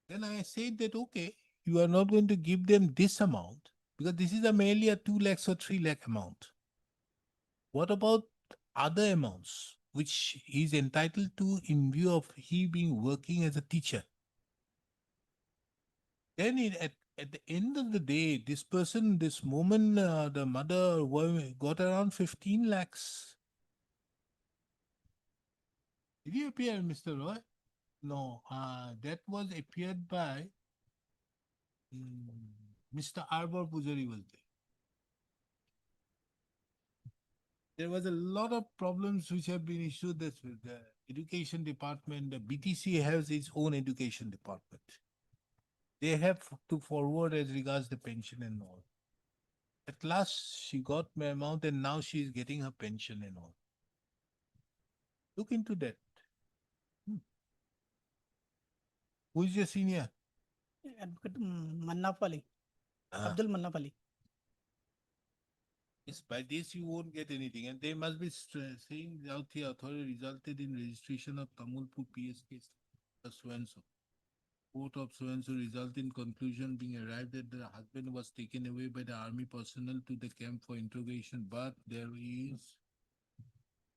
Speaker 2: Then I said that, okay, you are not going to give them this amount because this is a merely a 2 lakhs or 3 lakh amount. What about other amounts which he is entitled to in view of he being working as a teacher? Then at the end of the day, this person, this woman, the mother got around 15 lakhs. Did he appear, Mr. Roy? No, that was appeared by Mr. Arbor Pujari was there. There was a lot of problems which have been issued that with the education department, the BTC has its own education department. They have to forward as regards the pension and all. At last, she got my amount and now she is getting her pension and all. Look into that. Who is your senior?
Speaker 22: Advocate Mannaf Ali, Abdul Mannaf Ali.
Speaker 2: Yes, by this you won't get anything. And they must be saying out here, authority resulted in registration of Tamulpur PS case of so-and-so. Court of so-and-so result in conclusion being arrived that the husband was taken away by the army personnel to the camp for interrogation, but there is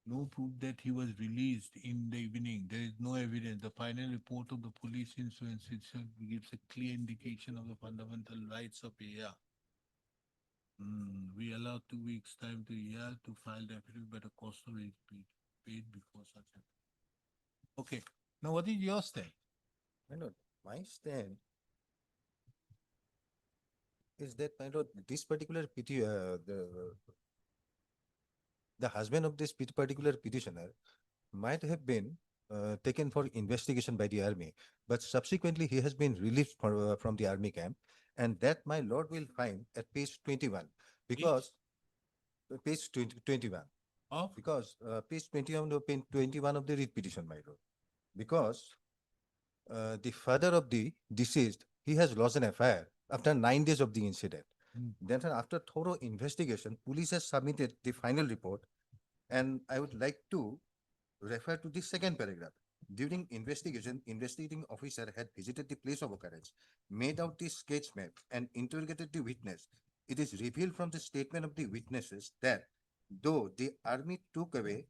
Speaker 2: no proof that he was released in the evening. There is no evidence. The final report of the police in so-and-so itself gives a clear indication of the fundamental rights of alia. We allow 2 weeks time to year to file the affidavit, but the cost of it is paid before such a. Okay. Now, what is your stand?
Speaker 13: My stand is that this particular the husband of this particular petitioner might have been taken for investigation by the army, but subsequently he has been released from the army camp, and that my lord will find at page 21, because page 21.
Speaker 2: Oh.
Speaker 13: Because page 21 of the writ petition, my lord. Because the father of the deceased, he has lost an FIR after 9 days of the incident. Then after thorough investigation, police has submitted the final report, and I would like to refer to the second paragraph. During investigation, investigating officer had visited the place of occurrence, made out the sketch map, and interrogated the witness. It is revealed from the statement of the witnesses that though the army took away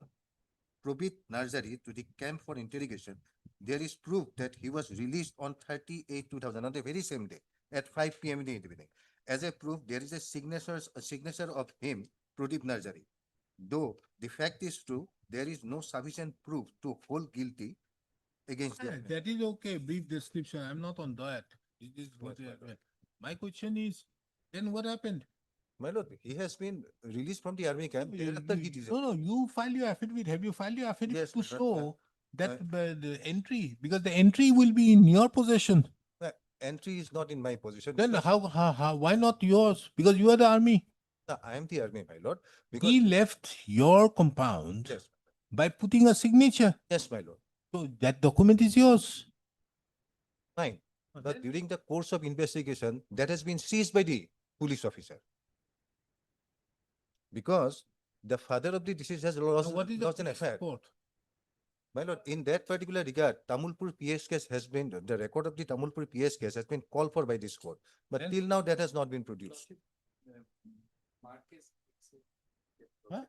Speaker 13: Probit Narzari to the camp for interrogation, there is proof that he was released on 30/8/2000, on the very same day, at 5 p.m. in the evening. As a proof, there is a signature of him, Pradip Narzari. Though the fact is true, there is no sufficient proof to hold guilty against them.
Speaker 2: That is okay, brief description. I'm not on that. This is what my question is, then what happened?
Speaker 13: My lord, he has been released from the army camp.
Speaker 2: No, you file your affidavit. Have you filed your affidavit to show that the entry? Because the entry will be in your possession.
Speaker 13: Entry is not in my possession.
Speaker 2: Then how, why not yours? Because you are the army.
Speaker 13: I am the army, my lord.
Speaker 2: He left your compound.
Speaker 13: Yes.
Speaker 2: by putting a signature.
Speaker 13: Yes, my lord.
Speaker 2: So that document is yours.
Speaker 13: Fine. But during the course of investigation, that has been seized by the police officer. Because the father of the deceased has lost,
Speaker 2: Now, what is the
Speaker 13: lost an
Speaker 2: police
Speaker 13: affair.
Speaker 2: report?
Speaker 13: My lord, in that particular regard, Tamulpur PS case has been, the record of the Tamulpur PS case has been called for by this court. But
Speaker 2: Then-
Speaker 13: till now, that has not been produced.
Speaker 2: Huh?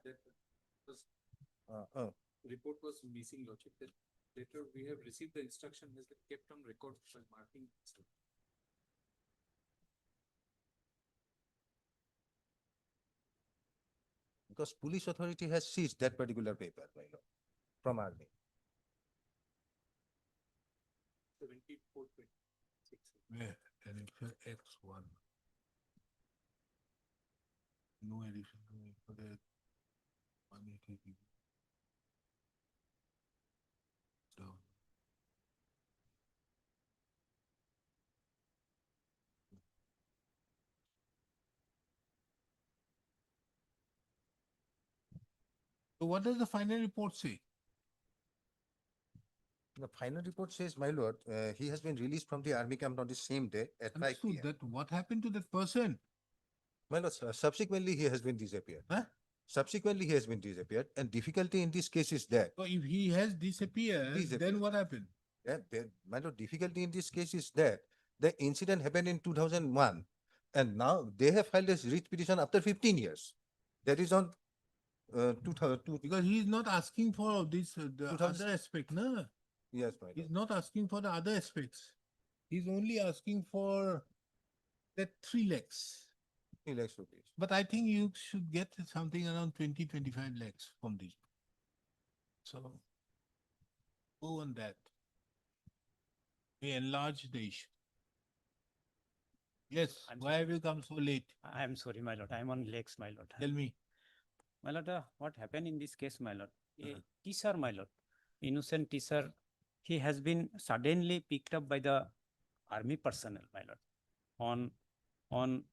Speaker 17: Report was missing, Lordship. That later we have received the instruction has been kept on record by marking.
Speaker 13: Because police authority has seized that particular paper, my lord, from army.
Speaker 17: 7426.
Speaker 2: Where? And if X1. No addition to it for that 180. Down. So what does the final report say?
Speaker 13: The final report says, my lord, he has been released from the army camp on the same day at 5
Speaker 2: Understood
Speaker 13: p.m.
Speaker 2: that what happened to that person?
Speaker 13: My lord, subsequently he has been disappeared.
Speaker 2: Huh?
Speaker 13: Subsequently he has been disappeared, and difficulty in this case is that.
Speaker 2: So if he has disappeared, then what happened?
Speaker 13: My lord, difficulty in this case is that the incident happened in 2001, and now they have filed a writ petition after 15 years. That is on 2002.
Speaker 2: Because he is not asking for this, the
Speaker 13: 2000
Speaker 2: other aspect, no?
Speaker 13: Yes, my lord.
Speaker 2: He's not asking for the other aspects. He's only asking for that 3 lakhs.
Speaker 13: 3 lakhs rupees.
Speaker 2: But I think you should get something around 20-25 lakhs from this. So go on that. We enlarge the issue. Yes, why have you come so late?
Speaker 18: I am sorry, my lord. I am on legs, my lord.
Speaker 2: Tell me.
Speaker 18: My lord, what happened in this case, my lord? A teacher, my lord, innocent teacher, he has been suddenly picked up by the army personnel, my lord, on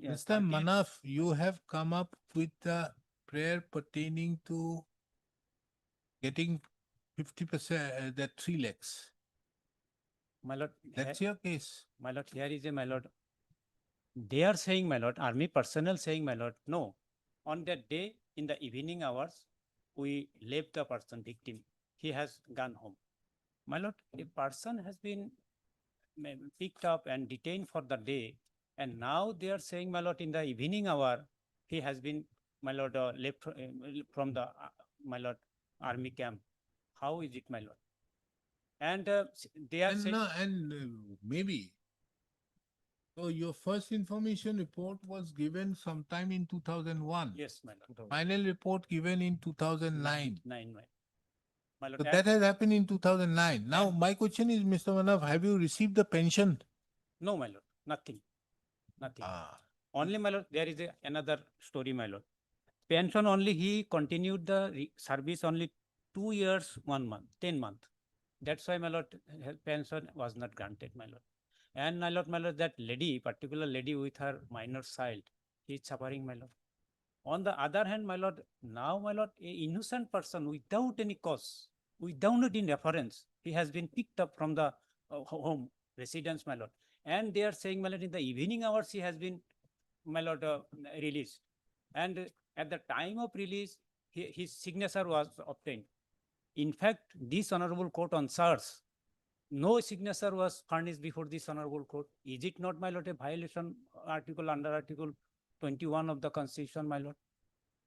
Speaker 2: Mr. Manaf, you have come up with the prayer pertaining to getting 50%, that 3 lakhs.
Speaker 18: My lord,
Speaker 2: That's your case.
Speaker 18: my lord, here is a, my lord. They are saying, my lord, army personnel saying, my lord, no. On that day, in the evening hours, we left the person victim. He has gone home. My lord, a person has been picked up and detained for the day, and now they are saying, my lord, in the evening hour, he has been, my lord, left from the, my lord, army camp. How is it, my lord? And they are
Speaker 2: And,
Speaker 18: saying,
Speaker 2: no, and maybe. So your first information report was given sometime in 2001.
Speaker 18: yes, my lord.
Speaker 2: Final report given in 2009.
Speaker 18: My lord,
Speaker 2: So that has happened in 2009. Now, my question is, Mr. Manaf, have you received the pension?
Speaker 18: no, my lord, nothing. Nothing.
Speaker 2: Ah.
Speaker 18: Only, my lord, there is another story, my lord. Pension only, he continued the service only 2 years, 1 month, 10 months. That's why, my lord, pension was not granted, my lord. And my lord, that lady, particular lady with her minor child, he is suffering, my lord. On the other hand, my lord, now, my lord, a innocent person without any cause, without any reference, he has been picked up from the home residence, my lord. And they are saying, my lord, in the evening hours, he has been, my lord, released. And at the time of release, his signature was obtained. In fact, this honorable court on search, no signature was furnished before this honorable court. Is it not, my lord, a violation under Article 21 of the Constitution, my lord?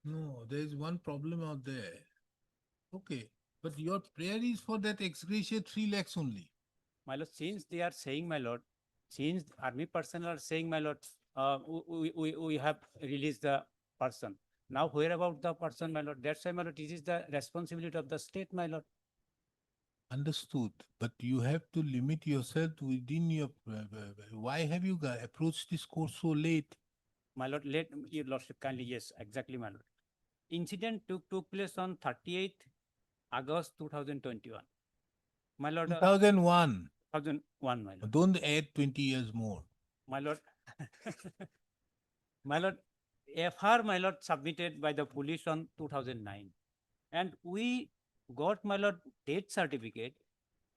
Speaker 2: No, there is one problem out there. Okay, but your prayer is for that ex gratia 3 lakhs only.
Speaker 18: My lord, since they are saying, my lord, since army personnel are saying, my lord, we have released the person. Now, where about the person, my lord? That's why, my lord, this is the responsibility of the state, my lord.
Speaker 2: Understood, but you have to limit yourself within your. Why have you approached this court so late?
Speaker 18: My lord, let your lordship kindly, yes, exactly, my lord. Incident took place on 38th August 2021. My lord.
Speaker 2: 2001.
Speaker 18: 2001, my lord.
Speaker 2: Don't add 20 years more.
Speaker 18: My lord. My lord, FR, my lord, submitted by the police on 2009. And we got, my lord, death certificate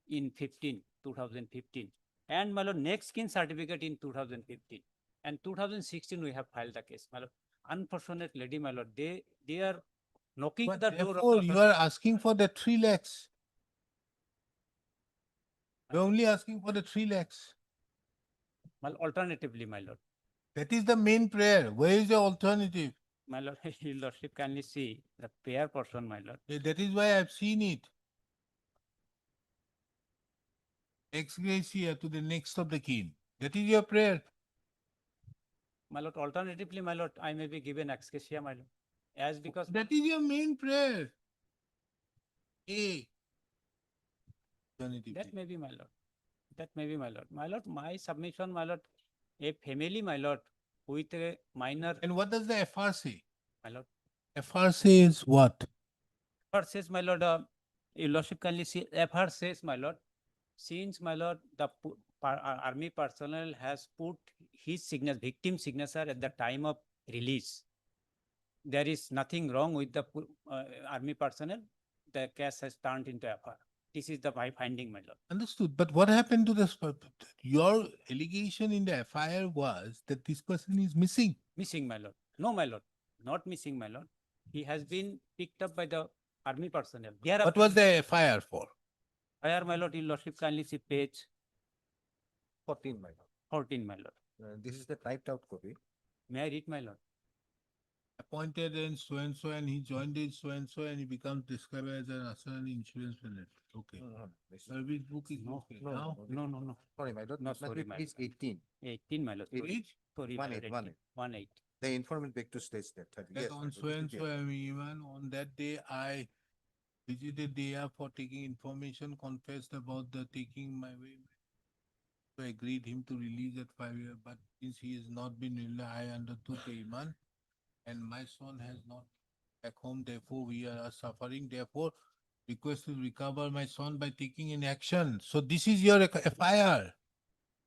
Speaker 18: in 2015. And, my lord, next kin certificate in 2015. And 2016, we have filed the case, my lord. Unfortunate lady, my lord, they are knocking
Speaker 2: But
Speaker 18: the door
Speaker 2: therefore,
Speaker 18: of the
Speaker 2: you are asking for the 3 lakhs. You're only asking for the 3 lakhs.
Speaker 18: my lord, alternatively, my lord.
Speaker 2: That is the main prayer. Where is the alternative?
Speaker 18: My lord, your lordship kindly see the pair person, my lord.
Speaker 2: That is why I've seen it. Ex gratia to the next of the kin. That is your prayer.
Speaker 18: My lord, alternatively, my lord, I may be given ex gratia, my lord. As because
Speaker 2: That is your main prayer. A.
Speaker 18: that may be, my lord. That may be, my lord. My lord, my submission, my lord, a family, my lord, with a minor.
Speaker 2: And what does the FR say?
Speaker 18: My lord.
Speaker 2: FR says what?
Speaker 18: FR says, my lord, your lordship kindly see, FR says, my lord, since, my lord, the army personnel has put his signature, victim signature at the time of release, there is nothing wrong with the army personnel. The case has turned into FR. This is the my finding, my lord.
Speaker 2: Understood. But what happened to this? Your allegation in the FIR was that this person is missing.
Speaker 18: Missing, my lord. No, my lord. Not missing, my lord. He has been picked up by the army personnel.
Speaker 2: What was the FIR for?
Speaker 18: FIR, my lord, your lordship kindly see page
Speaker 13: 14, my lord.
Speaker 18: 14, my lord.
Speaker 13: This is the typed out copy.
Speaker 18: May I read, my lord?
Speaker 2: Appointed in so and he joined in so and he becomes described as an assurance insurance related. Okay. Service book is okay. Now?
Speaker 18: No.
Speaker 13: Sorry, my lord.
Speaker 18: No,
Speaker 13: It must
Speaker 18: sorry,
Speaker 13: be
Speaker 18: my
Speaker 13: page
Speaker 18: lord.
Speaker 13: 18.
Speaker 18: 18, my lord.
Speaker 2: Page?
Speaker 18: Sorry, my lord.
Speaker 13: 18.
Speaker 18: 18.
Speaker 13: The informant vector states that.
Speaker 2: That
Speaker 13: Yes,
Speaker 2: on
Speaker 13: my
Speaker 2: so
Speaker 13: lord,
Speaker 2: and
Speaker 13: this is
Speaker 2: so,
Speaker 13: there.
Speaker 2: even on that day, I visited there for taking information, confessed about the taking my way. So I agreed him to release at 5 years, but since he has not been released, I undertook the iman, and my son has not back home. Therefore, we are suffering. Therefore, request to recover my son by taking an action. So this is your FIR.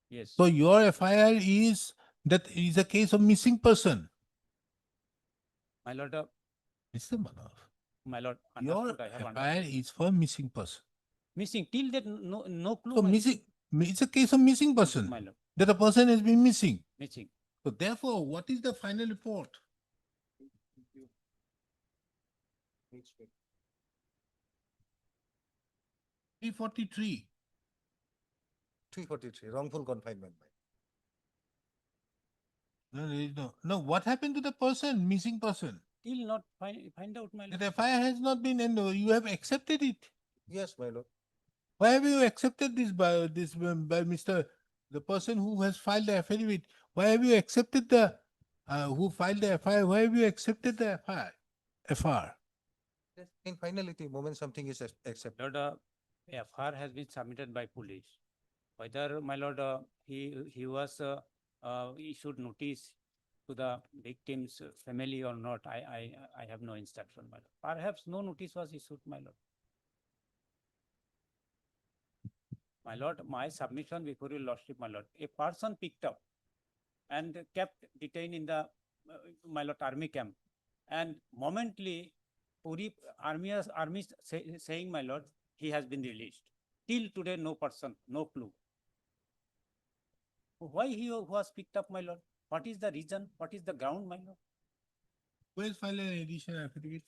Speaker 18: Yes.
Speaker 2: So your FIR is that is a case of missing person.
Speaker 18: My lord,
Speaker 2: Mr. Manav,
Speaker 18: my lord,
Speaker 2: your
Speaker 18: understood. I have
Speaker 2: FIR
Speaker 18: understood.
Speaker 2: is for missing person.
Speaker 18: Missing till that no clue.
Speaker 2: So
Speaker 18: my
Speaker 2: missing, it's a case of missing person.
Speaker 18: my lord.
Speaker 2: That a person has been missing.
Speaker 18: Missing.
Speaker 2: So therefore, what is the final report? 343.
Speaker 13: 343, wrongful confinement.
Speaker 2: No. What happened to the person, missing person?
Speaker 18: Still not find out, my lord.
Speaker 2: That FIR has not been, and you have accepted it.
Speaker 13: Yes, my lord.
Speaker 2: Why have you accepted this by Mr. the person who has filed the affidavit? Why have you accepted the who filed the FIR? Why have you accepted the FIR? FR.
Speaker 13: In finality, moment something is accepted.
Speaker 18: Lord, FR has been submitted by police. Whether, my lord, he was issued notice to the victim's family or not, I have no instruction, my lord. Perhaps no notice was issued, my lord. My lord, my submission before your lordship, my lord, a person picked up and kept detained in the, my lord, army camp. And momently, Puri army saying, my lord, he has been released. Till today, no person, no clue. Why he was picked up, my lord? What is the reason? What is the ground, my lord?
Speaker 2: Who has filed an additional affidavit?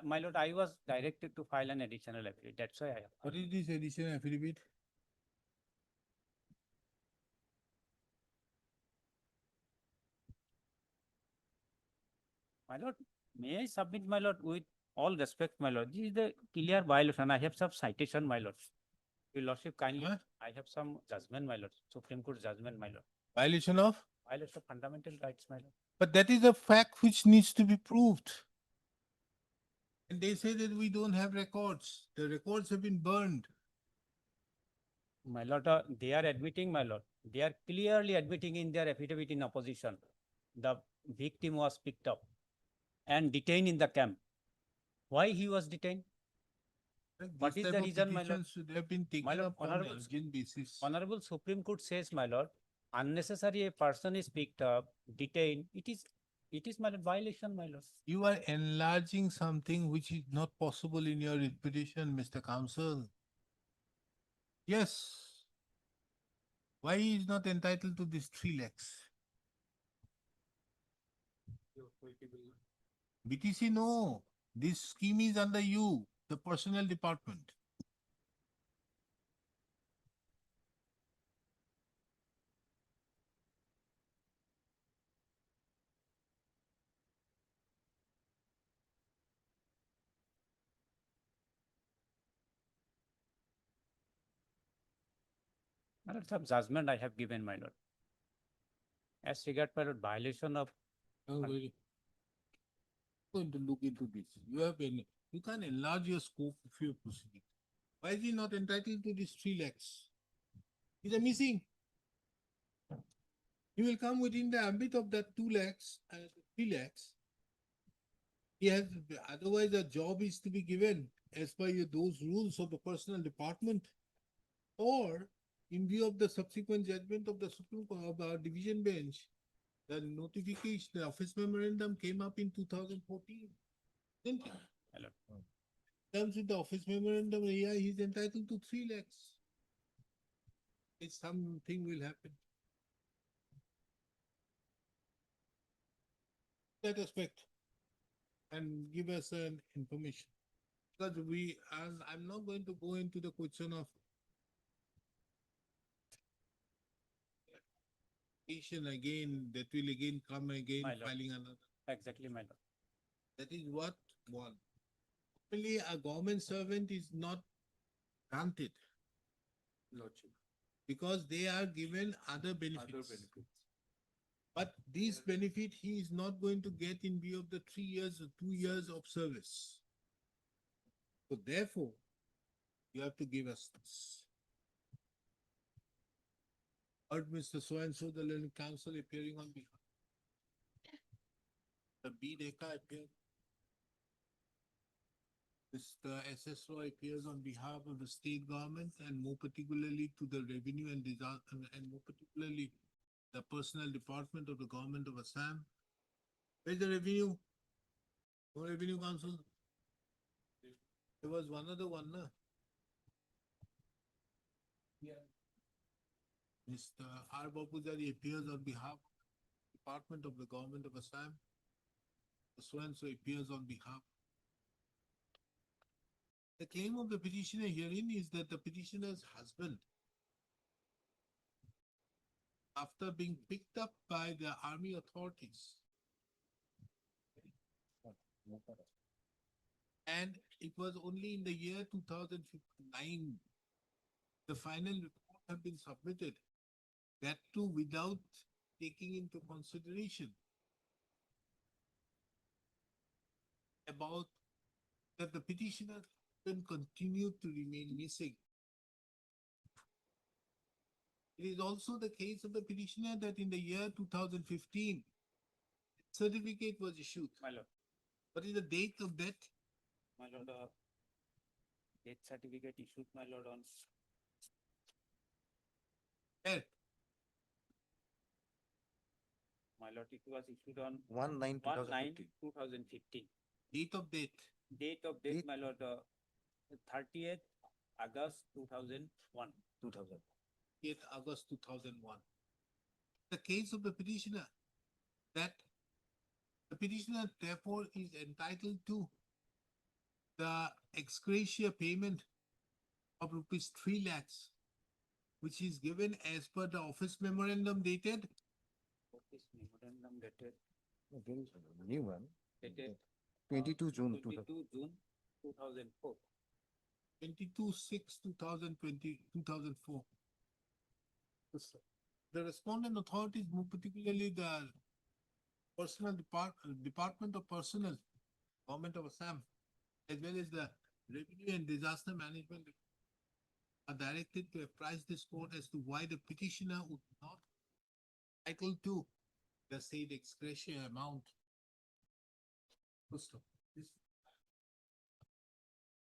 Speaker 18: My lord, I was directed to file an additional affidavit. That's why I have.
Speaker 2: What is this additional affidavit?
Speaker 18: My lord, may I submit, my lord, with all respect, my lord? This is the clear violation. I have some citation, my lord. Your lordship kindly, I have some judgment, my lord. Supreme Court judgment, my lord.
Speaker 2: Violation of?
Speaker 18: Violation of fundamental rights, my lord.
Speaker 2: But that is a fact which needs to be proved. And they say that we don't have records. The records have been burned.
Speaker 18: My lord, they are admitting, my lord. They are clearly admitting in their affidavit in opposition. The victim was picked up and detained in the camp. Why he was detained? What is the reason, my lord?
Speaker 2: Should have been taken
Speaker 18: My lord,
Speaker 2: up on an urgent basis.
Speaker 18: Honorable Supreme Court says, my lord, unnecessary a person is picked up, detained, it is my lord violation, my lord.
Speaker 2: You are enlarging something which is not possible in your petition, Mr. Counsel. Yes. Why he is not entitled to this 3 lakhs? BTC, no. This scheme is under you, the personnel department.
Speaker 18: My lord, some judgment I have given, my lord. As regard my lord violation of
Speaker 2: Going to look into this. You can enlarge your scope of your proceeding. Why is he not entitled to this 3 lakhs? Is a missing. He will come within the ambit of that 2 lakhs and 3 lakhs. He has, otherwise a job is to be given as per those rules of the personal department, or in view of the subsequent judgment of the Supreme Court of our division bench. The notification, the office memorandum came up in 2014. Didn't it?
Speaker 18: Hello.
Speaker 2: Comes with the office memorandum, yeah, he's entitled to 3 lakhs. It's something will happen. That aspect and give us an information. Because I'm not going to go into the question of again, that will again come again,
Speaker 18: My lord.
Speaker 2: filing another.
Speaker 18: exactly, my lord.
Speaker 2: That is what one. Only a government servant is not granted. Lordship. Because they are given other benefits. But this benefit he is not going to get in view of the 3 years or 2 years of service. So therefore, you have to give us this. Heard Mr. So-and-so, the learning council appearing on behalf. The B Deka appeared. Mr. SSO appears on behalf of the state government and more particularly to the revenue and disaster and more particularly the personnel department of the government of Assam. Where's the revenue? No revenue council. There was one other one, na? Yeah. Mr. R. Babujari appears on behalf of the department of the government of Assam. So-and-so appears on behalf. The claim of the petitioner herein is that the petitioner's husband, after being picked up by the army authorities, and it was only in the year 2009 the final report had been submitted, that too without taking into consideration about that the petitioner continued to remain missing. It is also the case of the petitioner that in the year 2015, certificate was issued.
Speaker 18: My lord.
Speaker 2: What is the date of that?
Speaker 18: My lord, death certificate issued, my lord, on
Speaker 2: Where?
Speaker 18: my lord, it was issued on
Speaker 13: 1/9/2015.
Speaker 2: Date of date.
Speaker 18: Date of death, my lord, 30th August 2001.
Speaker 2: 8th August 2001. The case of the petitioner, that the petitioner therefore is entitled to the ex gratia payment of rupees 3 lakhs, which is given as per the office memorandum dated.
Speaker 18: Office memorandum dated
Speaker 13: There is a new one.
Speaker 18: dated
Speaker 13: 22 June
Speaker 18: 22 June 2004.
Speaker 2: 22/6/2020, 2004. The respondent authorities, more particularly the personal department of personnel, government of Assam, as well as the revenue and disaster management, are directed to apprise this court as to why the petitioner would not be entitled to the said ex gratia amount. This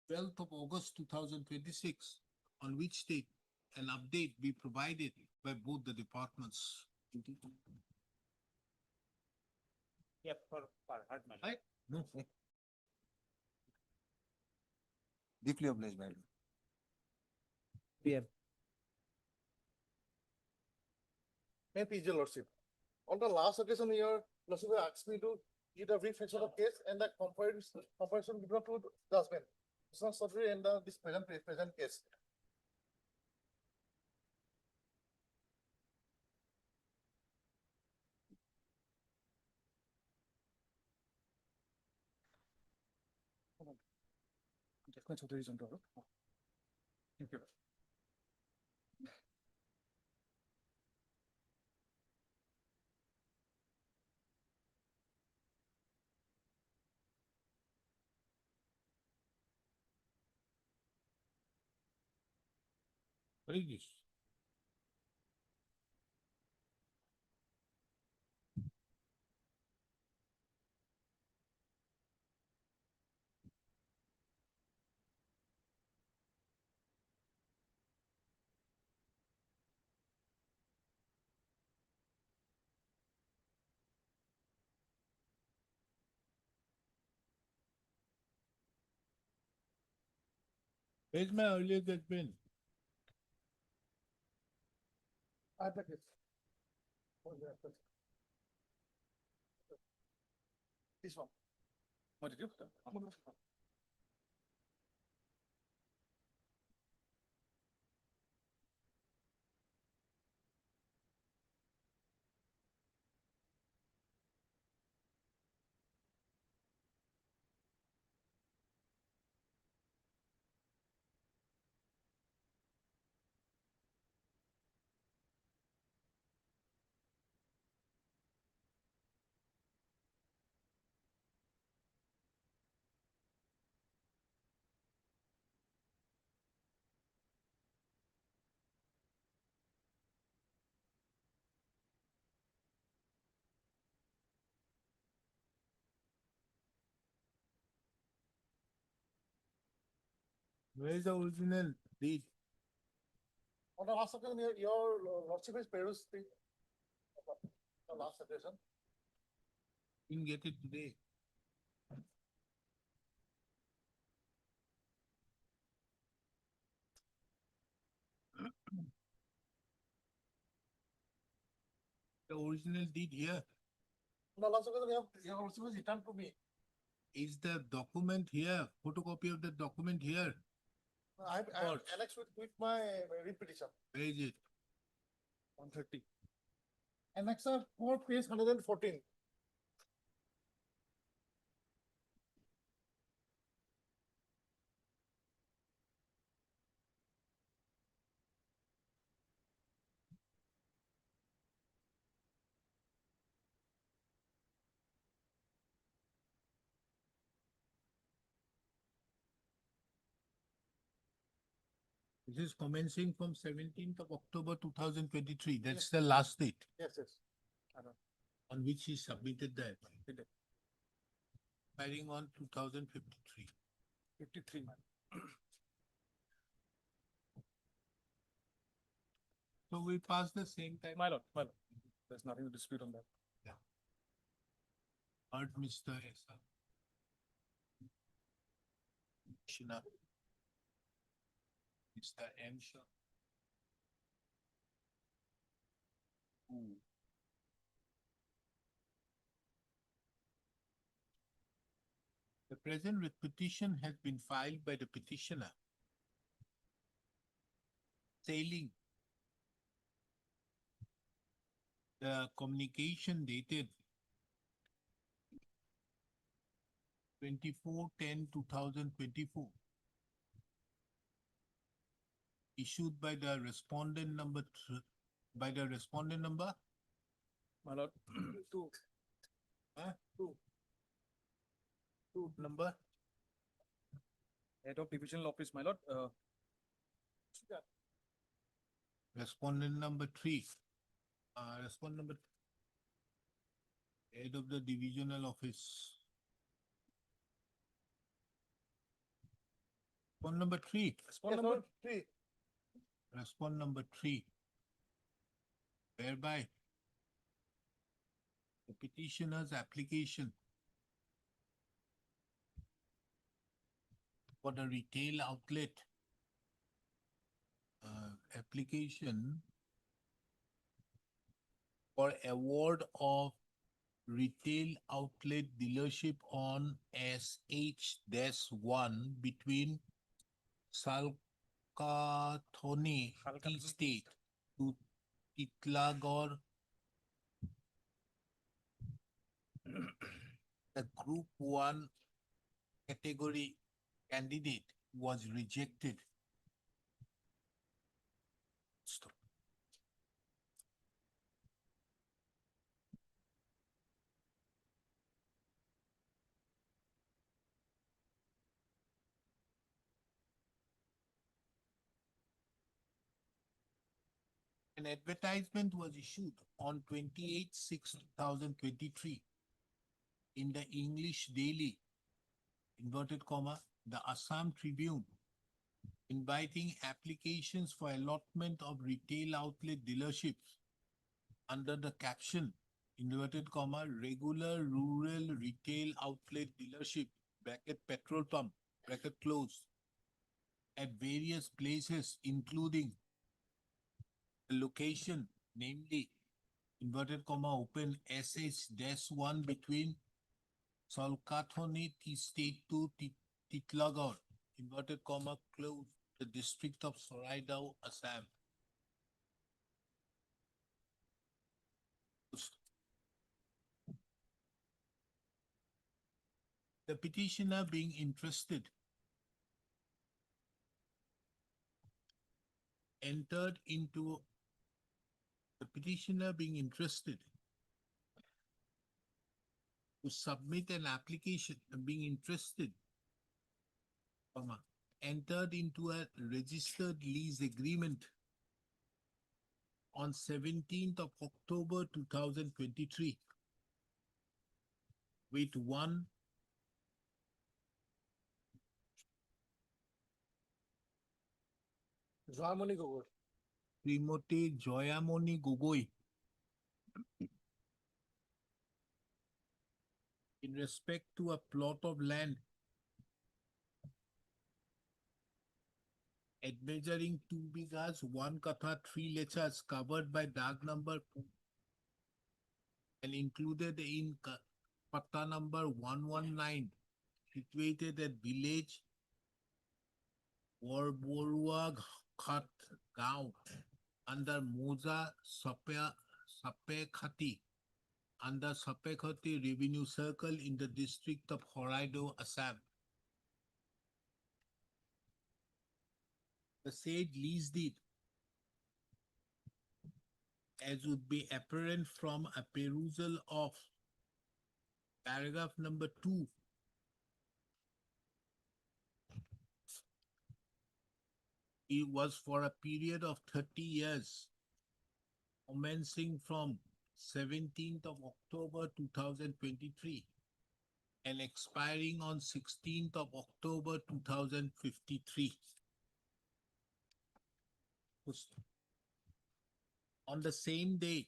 Speaker 2: 12th of August 2026, on which date an update be provided by both the departments.
Speaker 18: Yep, for heard, my lord.
Speaker 2: Right? No.
Speaker 19: Deeply obliged, my lord.
Speaker 9: PM.
Speaker 19: May PJ Lordship. On the last occasion, your Lordship asked me to give a brief section of case and the comparison between two judgment. It's not subject in this present case. Thank you.
Speaker 2: What is this? Where's my earlier judgment?
Speaker 19: Advocate. This one. What did you?
Speaker 2: Where is the original deed?
Speaker 19: On the last occasion, your Lordship has perused the last occasion.
Speaker 2: Didn't get it today. The original deed here.
Speaker 19: On the last occasion, your Lordship has returned to me.
Speaker 2: Is the document here? Photocopy of the document here?
Speaker 19: I annexed with my repetition.
Speaker 2: Where is it?
Speaker 19: 130. Annexer 4, page 114.
Speaker 2: This is commencing from 17th of October 2023. That's the last date
Speaker 19: Yes, yes.
Speaker 2: on which he submitted the FI. Filing on 2053.
Speaker 19: 53.
Speaker 2: So we passed the same time.
Speaker 19: My lord. There's nothing to dispute on that.
Speaker 2: Heard Mr. Esa. Shina. Mr. M. Shah. The present petition has been filed by the petitioner. Sailing. The communication dated 24/10/2024. Issued by the respondent number by the respondent number.
Speaker 19: My lord. Two.
Speaker 2: Huh?
Speaker 19: Two.
Speaker 2: Number.
Speaker 19: Head of Divisional Office, my lord.
Speaker 2: Respondent number 3. Respondent number. Head of the divisional office. Respondent number 3.
Speaker 19: Respond number 3.
Speaker 2: Respondent number 3. whereby the petitioner's application for the retail outlet application for award of retail outlet dealership on SH-1 between Salkathoni Tea State to Titlagor. The Group 1 category candidate was rejected. Stop. An advertisement was issued on 28/6/2023 in the English Daily, inverted comma, the Assam Tribune, inviting applications for allotment of retail outlet dealerships under the caption, inverted comma, regular rural retail outlet dealership, bracket petrol pump, bracket close, at various places, including the location, namely, inverted comma, open SH-1 between Salkathoni Tea State to Titlagor, inverted comma, close, the district of Soraidao, Assam. The petitioner being interested entered into the petitioner being interested to submit an application, being interested, comma, entered into a registered lease agreement on 17th of October 2023 with one
Speaker 19: Joyamoni Gogoi.
Speaker 2: Srimati Joyamoni Gogoi in respect to a plot of land at measuring 2 bighas, 1 katha, 3 lechas covered by dark number and included in patta number 119, situated at village Warborua Khat Gaon under Moza Sapekhati under Sapekhati Revenue Circle in the district of Horaido, Assam. The said lease deed, as would be apparent from a perusal of paragraph number 2, it was for a period of 30 years, commencing from 17th of October 2023 and expiring on 16th of October 2053. On the same day,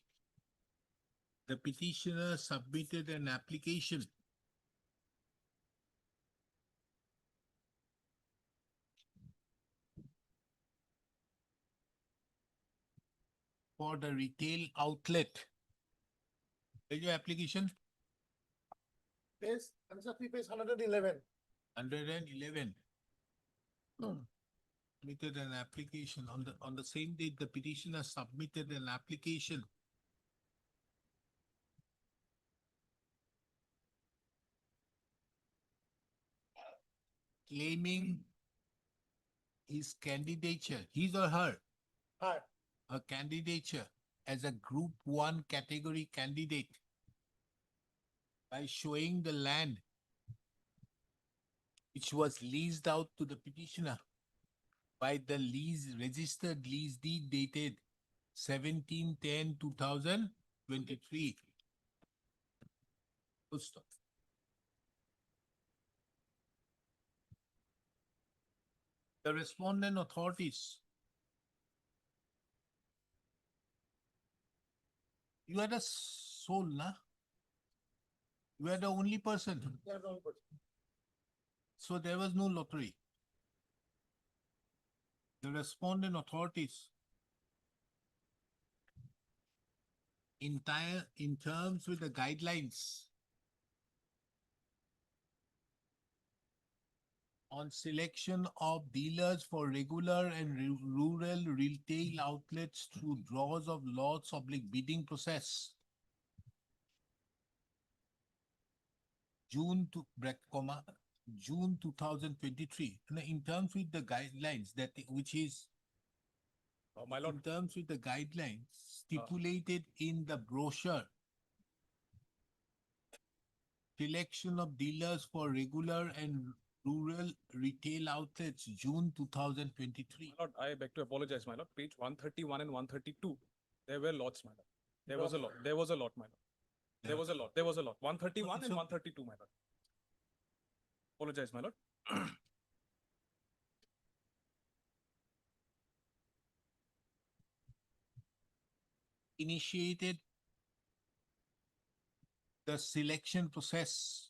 Speaker 2: the petitioner submitted an application for the retail outlet. Where's your application?
Speaker 19: Page, answer fee page 111.
Speaker 2: 111. Submitted an application on the same date. The petitioner submitted an application claiming his candidature, his or her, a candidature as a Group 1 category candidate by showing the land which was leased out to the petitioner by the registered lease deed dated 17/10/2023. Full stop. The respondent authorities You are the sole, na? You are the only person. So there was no lottery. The respondent authorities in terms with the guidelines on selection of dealers for regular and rural retail outlets through draws of lots / bidding process. June 2023. And in terms with the guidelines which is
Speaker 17: My lord,
Speaker 2: in terms with the guidelines stipulated in the brochure, selection of dealers for regular and rural retail outlets, June 2023.
Speaker 17: my lord, I beg to apologize, my lord. Page 131 and 132. There were lots, my lord. There was a lot. There was a lot, my lord. There was a lot. There was a lot. 131 and 132, my lord. Apologize, my lord.
Speaker 2: Initiated the selection process.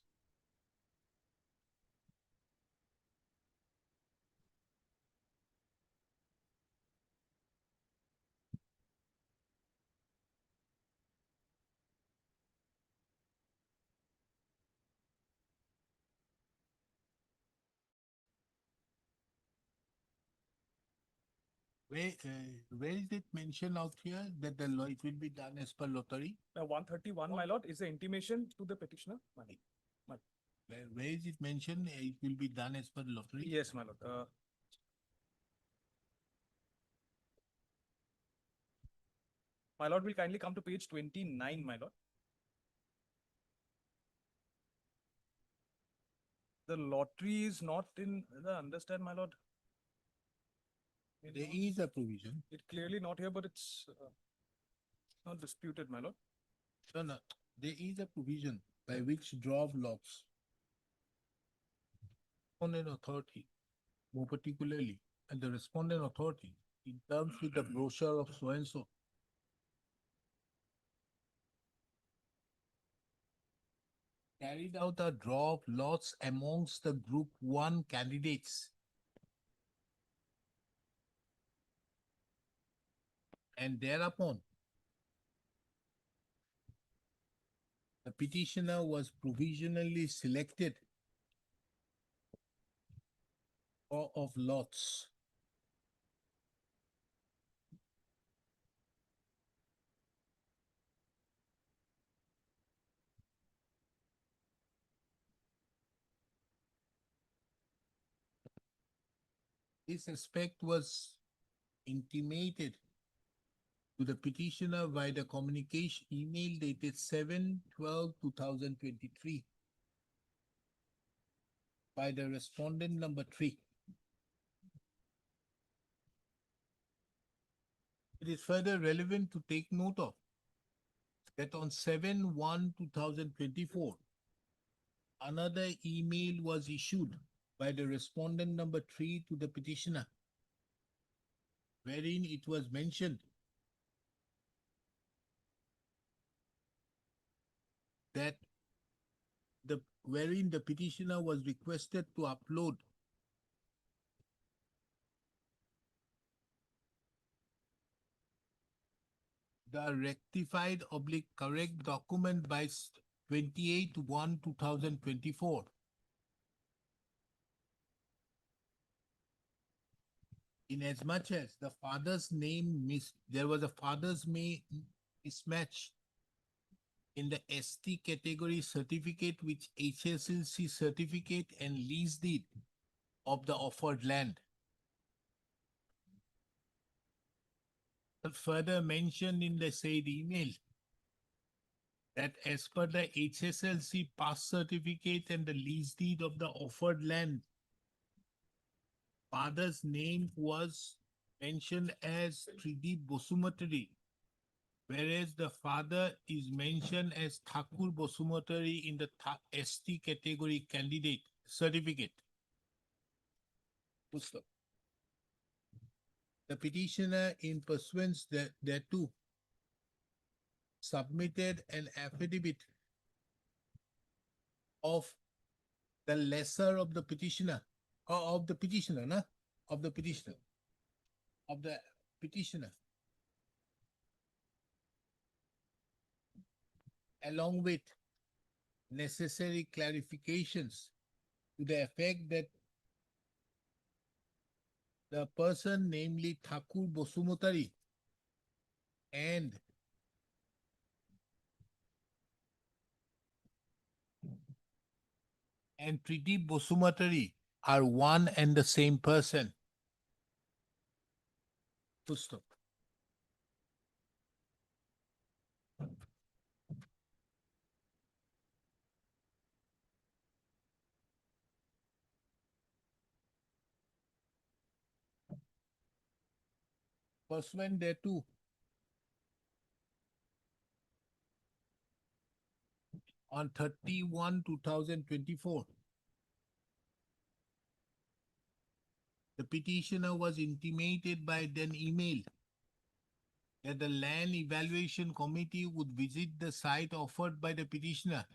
Speaker 2: Where is it mentioned out here that the law, it will be done as per lottery?
Speaker 17: Now, 131, my lord, is the intimation to the petitioner. My lord.
Speaker 2: Where is it mentioned it will be done as per lottery?
Speaker 17: Yes, my lord. My lord will kindly come to page 29, my lord. The lottery is not in the understand, my lord.
Speaker 2: There is a provision.
Speaker 17: It clearly not here, but it's not disputed, my lord.
Speaker 2: No. There is a provision by which draw of lots on an authority, more particularly, and the respondent authority, in terms with the brochure of so and so, carried out a draw of lots amongst the group 1 candidates. And thereupon, the petitioner was provisionally selected of lots. This aspect was intimated to the petitioner by the communication email dated 7/12/2023 by the respondent number 3. It is further relevant to take note of that on 7/1/2024, another email was issued by the respondent number 3 to the petitioner, wherein it was mentioned that wherein the petitioner was requested to upload the rectified / correct document by 28/1/2024. Inasmuch as the father's name there was a father's mismatch in the ST category certificate with HSLC certificate and lease deed of the offered land. Further mentioned in the said email that as per the HSLC pass certificate and the lease deed of the offered land, father's name was mentioned as Tridip Bosumatari, whereas the father is mentioned as Thakur Bosumatari in the ST category candidate certificate. The petitioner, in pursuance thereto, submitted an affidavit of the lesser of the petitioner, or of the petitioner, na? Of the petitioner. Of the petitioner. Along with necessary clarifications to the effect that the person, namely Thakur Bosumotari and Tridip Bosumotari are one and the same person. Full stop. Pursuant thereto, on 31/2024, the petitioner was intimated by an email that the Land Evaluation Committee would visit the site offered by the petitioner,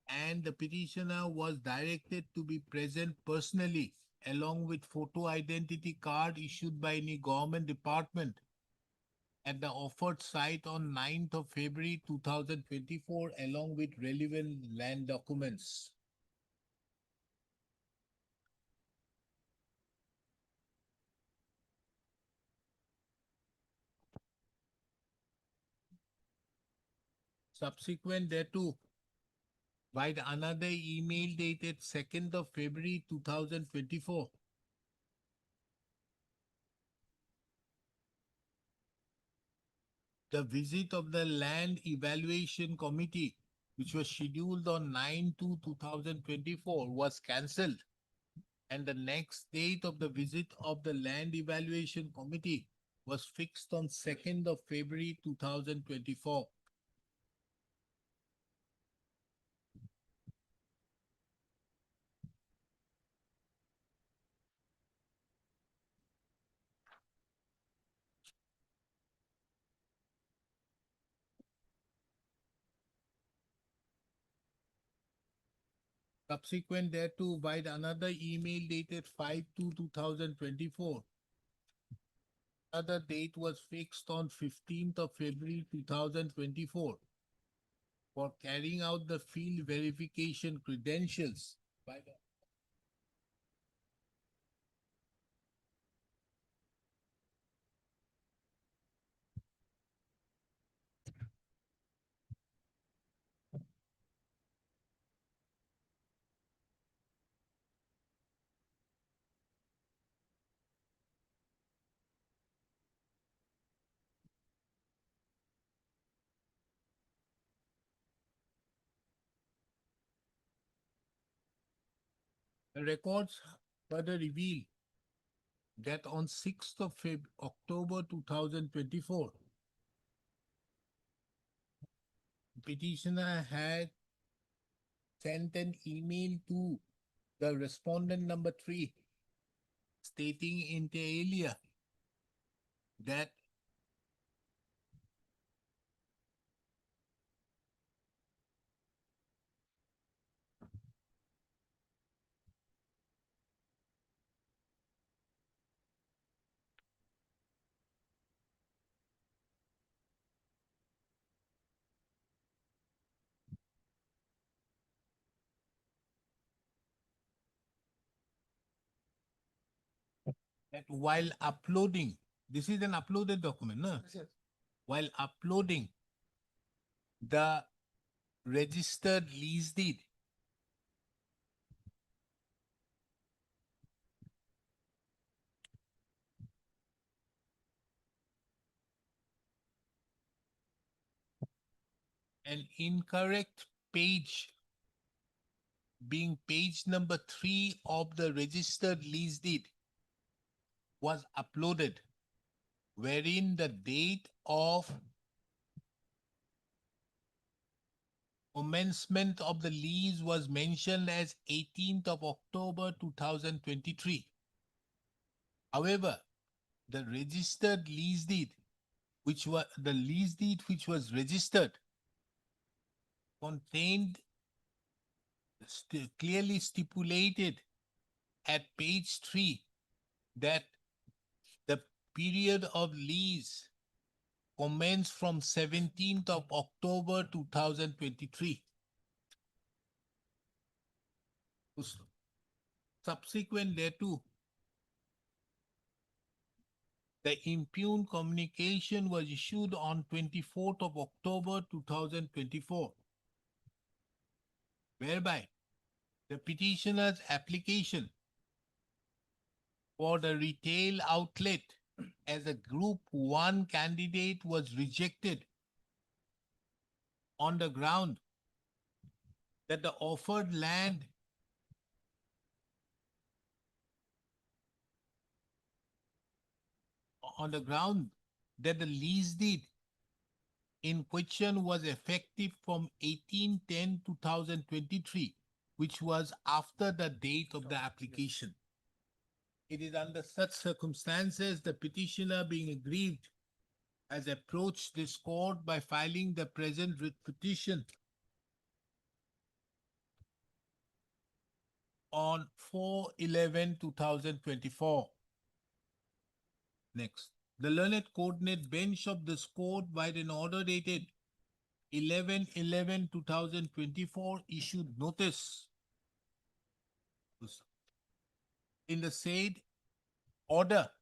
Speaker 2: and the petitioner was directed to be present personally along with photo identity card issued by any government department at the offered site on 9th of February 2024 along with relevant land documents. Subsequent thereto, by another email dated 2nd of February 2024, the visit of the Land Evaluation Committee, which was scheduled on 9/2/2024, was cancelled, and the next date of the visit of the Land Evaluation Committee was fixed on 2nd of February 2024. Subsequent thereto, by another email dated 5/2/2024, another date was fixed on 15th of February 2024 for carrying out the field verification credentials by the The records further reveal that on 6th of October 2024, petitioner had sent an email to the respondent number 3 stating inter alia that while uploading, this is an uploaded document, no?
Speaker 19: Yes.
Speaker 2: While uploading the registered lease deed, an incorrect page being page number 3 of the registered lease deed was uploaded, wherein the date of commencement of the lease was mentioned as 18th of October 2023. However, the registered lease deed which was the lease deed which was registered, contained clearly stipulated at page 3 that the period of lease commenced from 17th of October 2023. Subsequent thereto, the impugned communication was issued on 24th of October 2024, whereby the petitioner's application for the retail outlet as a Group 1 candidate was rejected on the ground that the offered land on the ground that the lease deed in question was effective from 18/10/2023, which was after the date of the application. It is under such circumstances the petitioner, being aggrieved, has approached this court by filing the present writ petition on 4/11/2024. Next, the learned coordinate bench of this court, by an order dated 11/11/2024, issued notice. In the said order,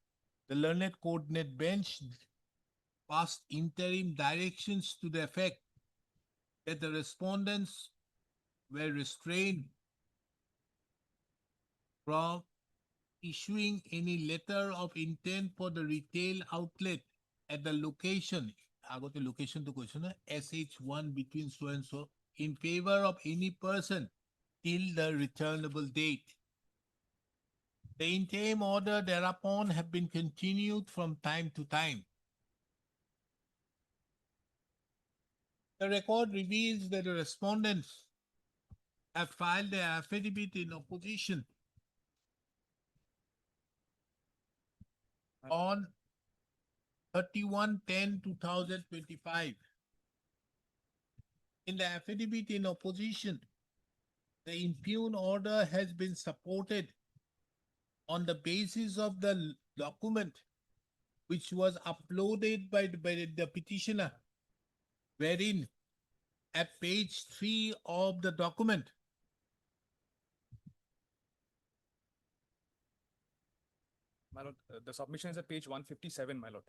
Speaker 2: the learned coordinate bench passed interim directions to the effect that the respondents were restrained from issuing any letter of intent for the retail outlet at the location, I got the location to question, SH1 between so and so, in favor of any person till the returnable date. The interim order thereupon have been continued from time to time. The record reveals that the respondents have filed their affidavit in opposition on 31/10/2025. In the affidavit in opposition, the impugned order has been supported on the basis of the document which was uploaded by the petitioner, wherein at page 3 of the document,
Speaker 17: My lord, the submission is at page 157, my lord.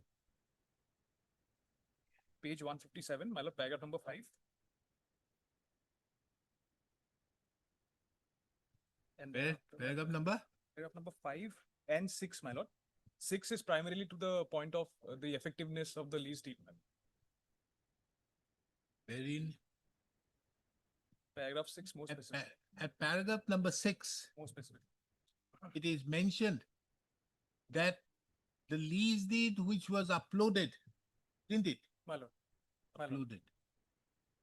Speaker 17: Page 157, my lord, paragraph number 5. And
Speaker 2: paragraph number?
Speaker 17: Paragraph number 5 and 6, my lord. 6 is primarily to the point of the effectiveness of the lease deed.
Speaker 2: Wherein
Speaker 17: Paragraph 6 more specific.
Speaker 2: at paragraph number 6,
Speaker 17: More specific.
Speaker 2: it is mentioned that the lease deed which was uploaded, didn't it?
Speaker 17: My lord. My lord.
Speaker 2: Uploaded.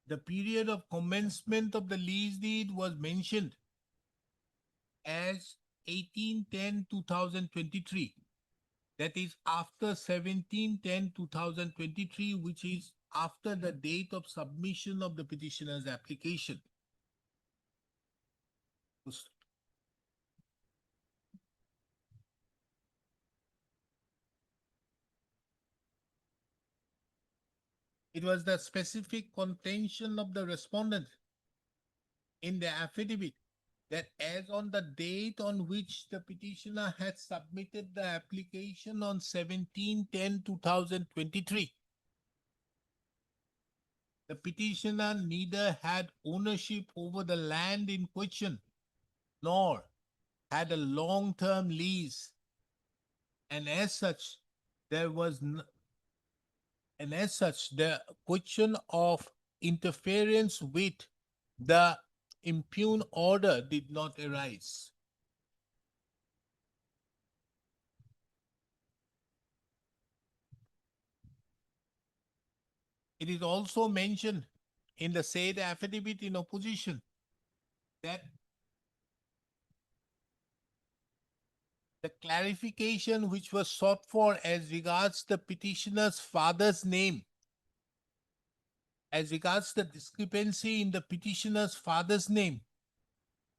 Speaker 2: The period of commencement of the lease deed was mentioned as 18/10/2023. That is after 17/10/2023, which is after the date of submission of the petitioner's application. It was the specific contention of the respondent in the affidavit that as on the date on which the petitioner had submitted the application on 17/10/2023, the petitioner neither had ownership over the land in question, nor had a long-term lease, and as such, the question of interference with the impugned order did not arise. It is also mentioned in the said affidavit in opposition that the clarification which was sought for as regards the petitioner's father's name, as regards the discrepancy in the petitioner's father's name,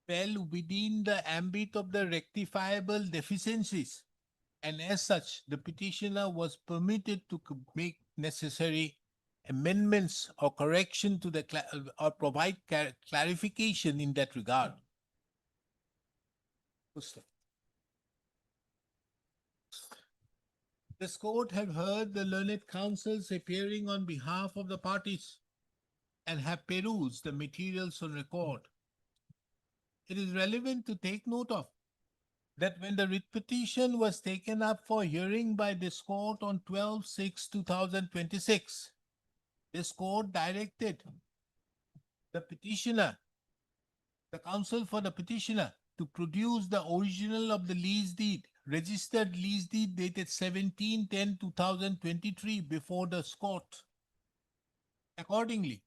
Speaker 2: fell within the ambit of the rectifiable deficiencies, and as such, the petitioner was permitted to make necessary amendments or correction to the or provide clarification in that regard. This court have heard the learned counsels appearing on behalf of the parties and have perused the materials on record. It is relevant to take note of that when the writ petition was taken up for hearing by this court on 12/6/2026, this court directed the petitioner, the counsel for the petitioner, to produce the original of the lease deed, registered lease deed dated 17/10/2023 before this court. Accordingly,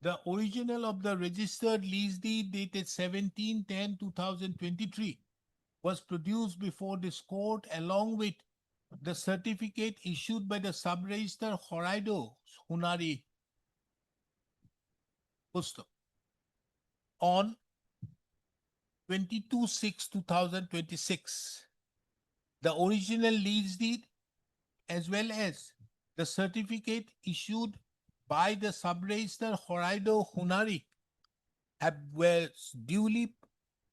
Speaker 2: the original of the registered lease deed dated 17/10/2023 was produced before this court along with the certificate issued by the sub-register Horaido Hunari Pusto on 22/6/2026. The original lease deed as well as the certificate issued by the sub-register Horaido Hunari were duly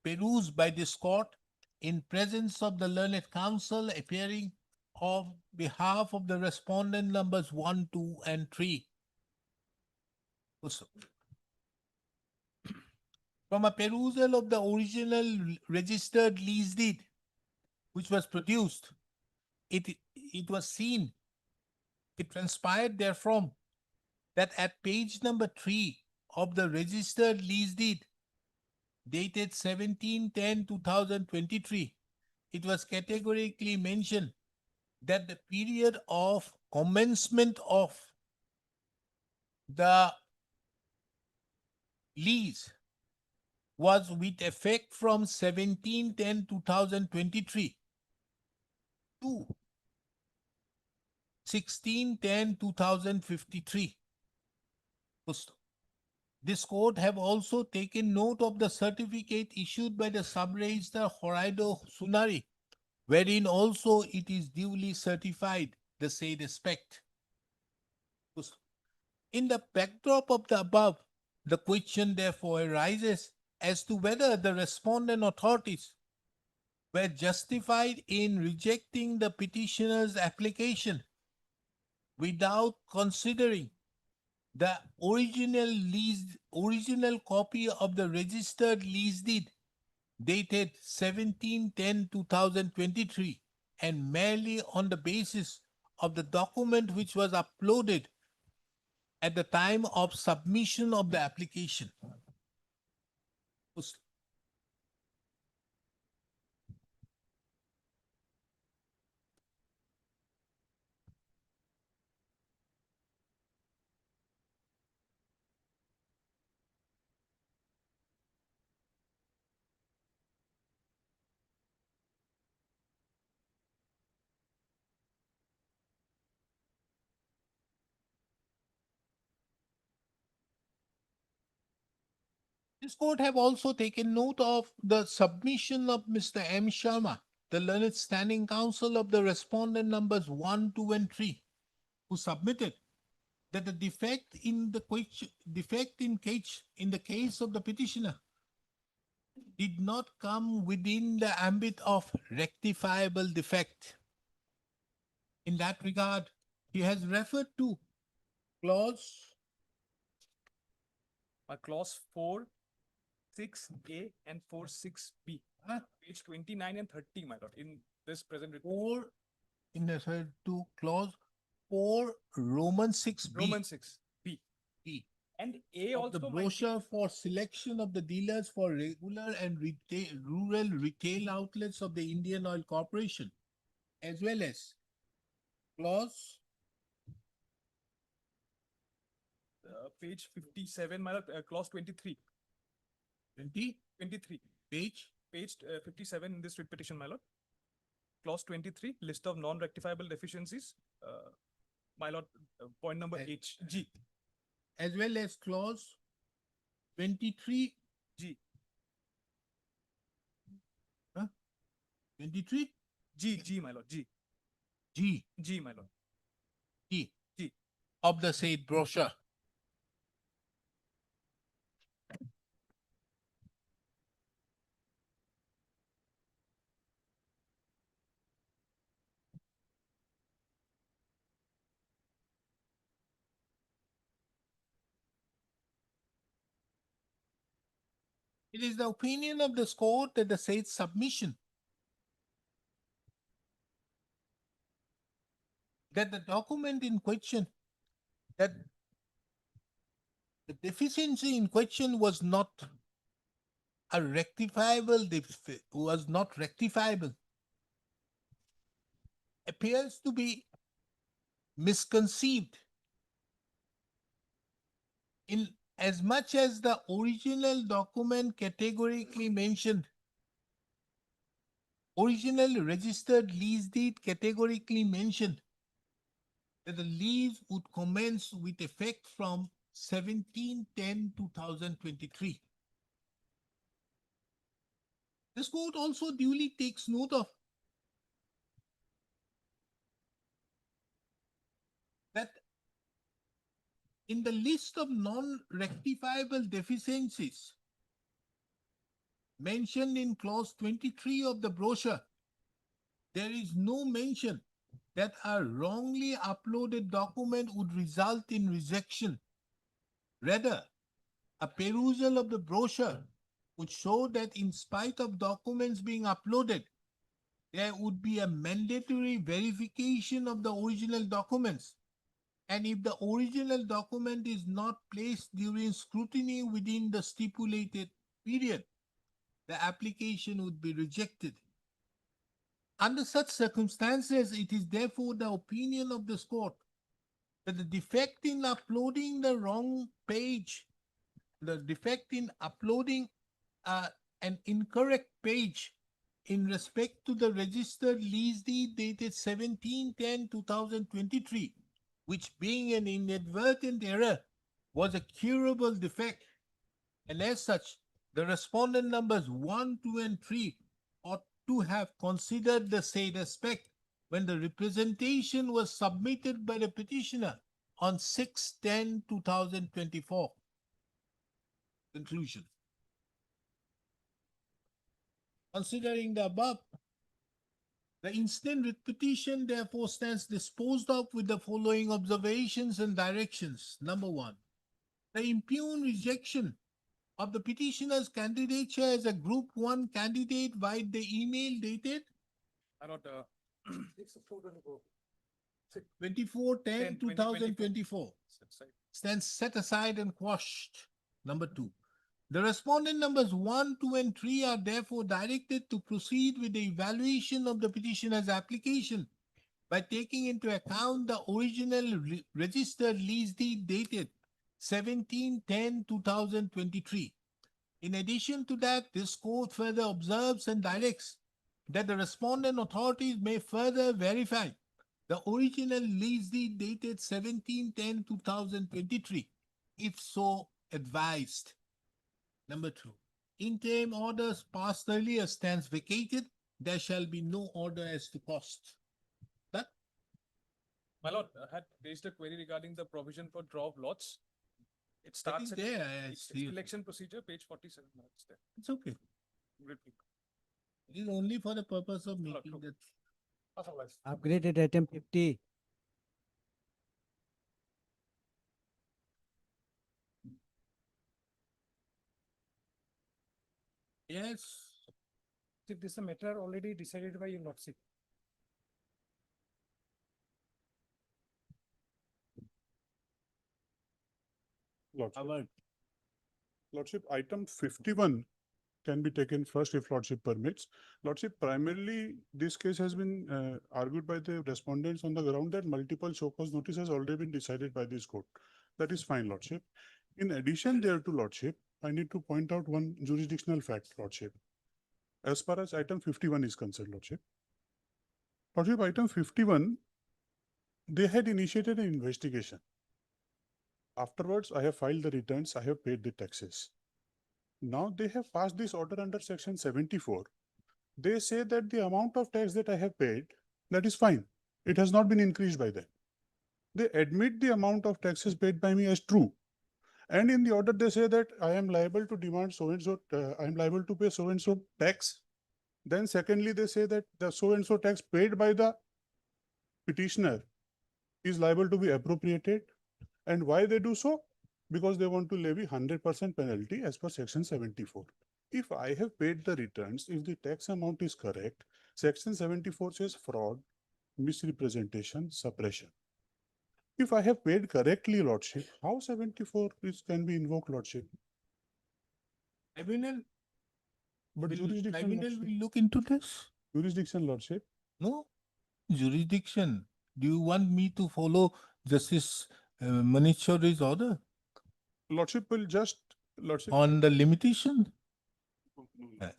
Speaker 2: perused by this court in presence of the learned counsel appearing on behalf of the respondent numbers 1, 2, and 3. From a perusal of the original registered lease deed, which was produced, it was seen, it transpired therefrom, that at page number 3 of the registered lease deed, dated 17/10/2023, it was categorically mentioned that the period of commencement of the lease was with effect from 17/10/2023 to 16/10/2053. This court have also taken note of the certificate issued by the sub-register Horaido Sunari, wherein also it is duly certified the said aspect. In the backdrop of the above, the question therefore arises as to whether the respondent authorities were justified in rejecting the petitioner's application without considering the original copy of the registered lease deed dated 17/10/2023 and merely on the basis of the document which was uploaded at the time of submission of the application. This court have also taken note of the submission of Mr. M. Sharma, the learned standing counsel of the respondent numbers 1, 2, and 3, who submitted that the defect in the case of the petitioner did not come within the ambit of rectifiable defect. In that regard, he has referred to clause
Speaker 17: Clause 4(6)(a) and 4(6)(b), page 29 and 30, my lord, in this present report.
Speaker 2: 4 in the to clause 4 Roman 6b.
Speaker 17: Roman 6b.
Speaker 2: B.
Speaker 17: And A
Speaker 2: Of
Speaker 17: also
Speaker 2: the
Speaker 17: might be-
Speaker 2: brochure for selection of the dealers for regular and rural retail outlets of the Indian Oil Corporation, as well as clause
Speaker 17: page 57, my lord, clause 23.
Speaker 2: 20,
Speaker 17: 23.
Speaker 2: page
Speaker 17: Page 57 in this writ petition, my lord. clause 23, list of non-rectifiable deficiencies. My lord, point number H, G.
Speaker 2: As well as clause 23.
Speaker 17: G.
Speaker 2: Huh? 23?
Speaker 17: G, my lord, G.
Speaker 2: G.
Speaker 17: G, my lord.
Speaker 2: G.
Speaker 17: G.
Speaker 2: Of the said brochure. It is the opinion of this court that the said submission that the document in question, that the deficiency in question was not a rectifiable, was not rectifiable, appears to be misconceived in as much as the original document categorically mentioned, original registered lease deed categorically mentioned that the lease would commence with effect from 17/10/2023. This court also duly takes note of that in the list of non-rectifiable deficiencies mentioned in clause 23 of the brochure, there is no mention that a wrongly uploaded document would result in rejection. Rather, a perusal of the brochure would show that in spite of documents being uploaded, there would be a mandatory verification of the original documents. And if the original document is not placed during scrutiny within the stipulated period, the application would be rejected. Under such circumstances, it is therefore the opinion of this court that the defect in uploading the wrong page, the defect in uploading an incorrect page in respect to the registered lease deed dated 17/10/2023, which being an inadvertent error was a curable defect, and as such, the respondent numbers 1, 2, and 3 ought to have considered the said aspect when the representation was submitted by the petitioner on 6/10/2024. Conclusion. Considering the above, the instant writ petition therefore stands disposed of with the following observations and directions. Number 1, the impugn rejection of the petitioner's candidature as a Group 1 candidate via the email dated
Speaker 17: My lord,
Speaker 2: 24/10/2024 stands set aside and quashed. Number 2, the respondent numbers 1, 2, and 3 are therefore directed to proceed with the evaluation of the petitioner's application by taking into account the original registered lease deed dated 17/10/2023. In addition to that, this court further observes and directs that the respondent authorities may further verify the original lease deed dated 17/10/2023, if so advised. Number 2, interim orders passed earlier stands vacated. There shall be no order as to cost. That
Speaker 17: my lord, had raised a query regarding the provision for draw of lots. It starts
Speaker 2: is
Speaker 17: at
Speaker 2: there. I
Speaker 17: it's
Speaker 2: see.
Speaker 17: election procedure, page 47. It's there.
Speaker 2: It's okay.
Speaker 17: Repeat.
Speaker 2: It is only for the purpose of making that.
Speaker 9: Upgraded item 50.
Speaker 2: Yes.
Speaker 1: This is a matter already decided by your lordship.
Speaker 8: Lordship, item 51 can be taken first if Lordship permits. Lordship, primarily this case has been argued by the respondents on the ground that multiple show cause notice has already been decided by this court. That is fine, Lordship. In addition thereto, Lordship, I need to point out one jurisdictional fact, Lordship. As far as item 51 is concerned, Lordship, Lordship, item 51, they had initiated an investigation. Afterwards, I have filed the returns, I have paid the taxes. Now they have passed this order under section 74. They say that the amount of tax that I have paid, that is fine. It has not been increased by them. They admit the amount of taxes paid by me as true. And in the order, they say that I am liable to demand so-and-so, I am liable to pay so-and-so tax. Then secondly, they say that the so-and-so tax paid by the petitioner is liable to be appropriated. And why they do so? Because they want to levy 100% penalty as per section 74. If I have paid the returns, if the tax amount is correct, section 74 says fraud, misrepresentation, suppression. If I have paid correctly, Lordship, how 74 can be invoked, Lordship?
Speaker 2: Tribunal,
Speaker 8: But jurisdiction,
Speaker 2: tribunal
Speaker 8: Lordship.
Speaker 2: will look into this.
Speaker 8: Jurisdiction, Lordship.
Speaker 2: No, jurisdiction. Do you want me to follow Justice Manish Chaudhary's order
Speaker 8: Lordship will just, Lordship.
Speaker 2: on the limitation?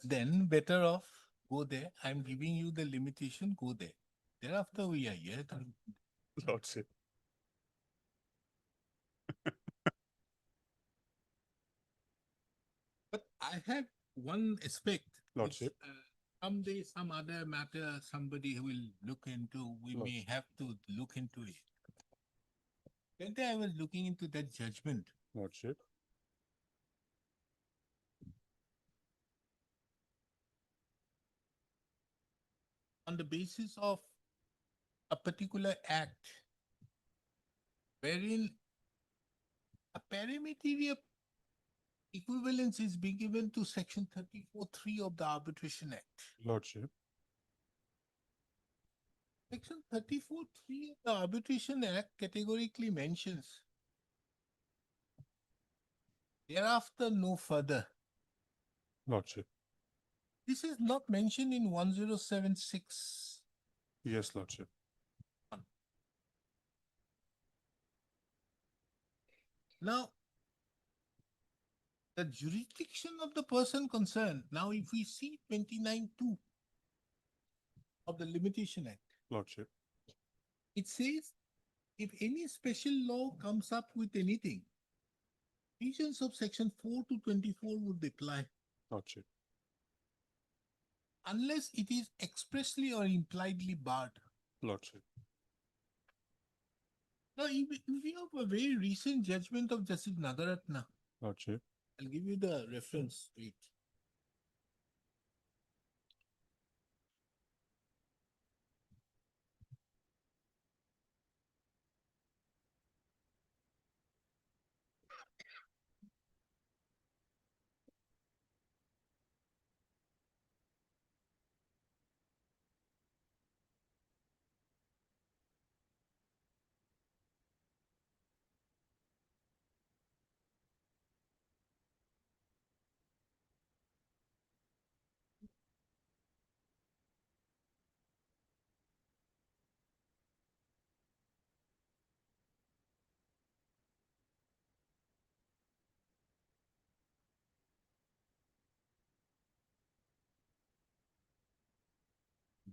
Speaker 2: Then better off go there. I'm giving you the limitation, go there. Thereafter we are here.
Speaker 8: Lordship.
Speaker 2: But I have one aspect. which,
Speaker 8: Lordship.
Speaker 2: Someday, some other matter, somebody will look into, we may have to look into it. That day I was looking into that judgment.
Speaker 8: Lordship.
Speaker 2: On the basis of a particular act wherein a parameter equivalence is being given to section 34(3) of the Arbitration Act.
Speaker 8: Lordship.
Speaker 2: Section 34(3) of the Arbitration Act categorically mentions thereafter no further.
Speaker 8: Lordship.
Speaker 2: This is not mentioned in 1076.
Speaker 8: Yes, Lordship.
Speaker 2: Now, the jurisdiction of the person concerned. Now, if we see 29(2) of the Limitation Act,
Speaker 8: Lordship.
Speaker 2: it says if any special law comes up with anything, provisions of section 4 to 24 would apply.
Speaker 8: Lordship.
Speaker 2: Unless it is expressly or impliedly barred.
Speaker 8: Lordship.
Speaker 2: Now, if we have a very recent judgment of Justice Nagaratna,
Speaker 8: Lordship.
Speaker 2: I'll give you the reference to it.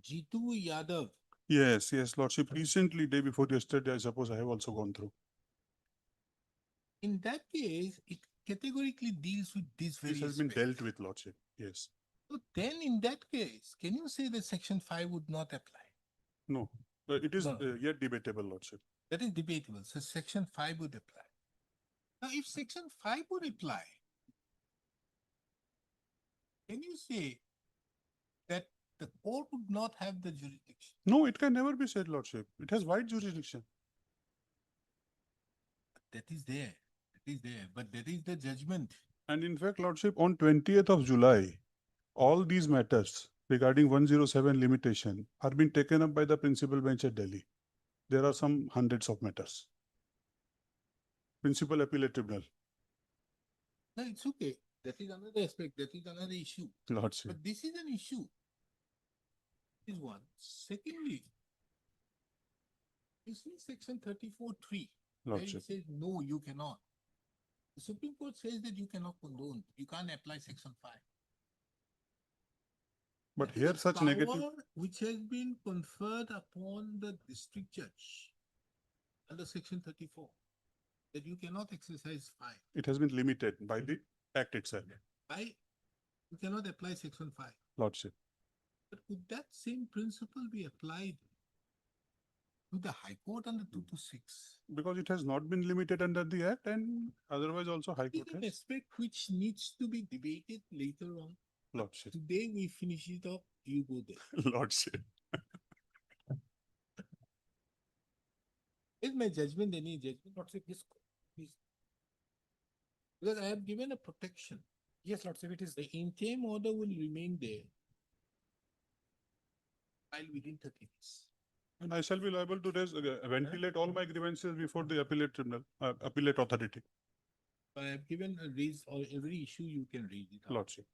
Speaker 2: Jitu Yadav.
Speaker 8: Yes, yes, Lordship. Recently, day before yesterday, I suppose I have also gone through.
Speaker 2: In that case, it categorically deals with this very
Speaker 8: This has been
Speaker 2: aspect.
Speaker 8: dealt with, Lordship. Yes.
Speaker 2: So then in that case, can you say that section 5 would not apply?
Speaker 8: No, it is
Speaker 2: No.
Speaker 8: yet debatable, Lordship.
Speaker 2: That is debatable. So section 5 would apply. Now, if section 5 would apply, can you say that the court would not have the jurisdiction?
Speaker 8: No, it can never be said, Lordship. It has wide jurisdiction.
Speaker 2: That is there. That is there. But that is the judgment.
Speaker 8: And in fact, Lordship, on 20th of July, all these matters regarding 107 limitation are being taken up by the principal bench at Delhi. There are some hundreds of matters. Principal Appellate Tribunal.
Speaker 2: No, it's okay. That is another aspect. That is another issue.
Speaker 8: Lordship.
Speaker 2: But this is an issue. This is one. Secondly, you see section 34(3), where it
Speaker 8: Lordship.
Speaker 2: says, no, you cannot. The Supreme Court says that you cannot condone. You can't apply section 5.
Speaker 8: But
Speaker 2: It is
Speaker 8: here
Speaker 2: a
Speaker 8: such negative,
Speaker 2: power which has been conferred upon the district judge under section 34, that you cannot exercise fine.
Speaker 8: it has been limited by the act itself,
Speaker 2: By, you cannot apply section 5.
Speaker 8: Lordship.
Speaker 2: But could that same principle be applied to the High Court under 226?
Speaker 8: Because it has not been limited under the act, and otherwise also High
Speaker 2: It is
Speaker 8: Court
Speaker 2: an
Speaker 8: has.
Speaker 2: aspect which needs to be debated later on.
Speaker 8: Lordship.
Speaker 2: Today we finish it up, you go there.
Speaker 8: Lordship.
Speaker 2: Is my judgment any judgment?
Speaker 1: Lordship, this, please.
Speaker 2: Because I have given a protection.
Speaker 1: Yes, Lordship, it is.
Speaker 2: The interim order will remain there while within 30 days.
Speaker 8: And I shall be liable to raise, ventilate all my grievances before the appellate tribunal, appellate authority.
Speaker 2: I have given a raise or every issue you can raise it. out.
Speaker 8: Lordship.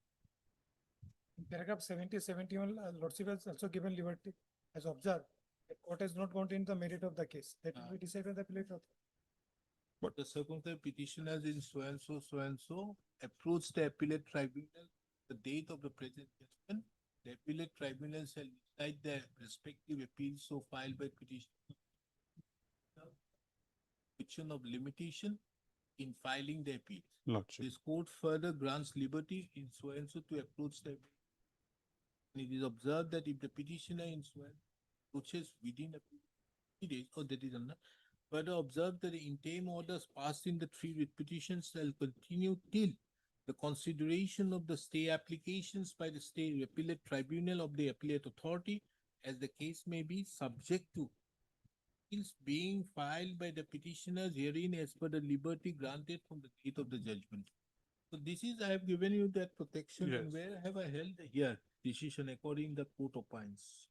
Speaker 1: In paragraph 70, 71, Lordship has also given liberty, as observed. The court has not gone into the merit of the case. That will be decided by the appellate authority.
Speaker 2: But the circumstantial petitioners in so and so approach the appellate tribunal, the date of the present judgment, the appellate tribunal shall decide their respective appeals so filed by petition of limitation in filing the appeals.
Speaker 8: Lordship.
Speaker 2: This court further grants liberty in so and so to approach the appeal. And it is observed that if the petitioner in so and approaches within a 3 days, or that is another, further observed that the interim orders passed in the 3 writ petitions shall continue till the consideration of the stay applications by the state appellate tribunal of the appellate authority, as the case may be, subject to appeals being filed by the petitioners herein as per the liberty granted from the date of the judgment. So this is, I have given you that protection, and
Speaker 8: Yes.
Speaker 2: where have I held here decision according the court opines.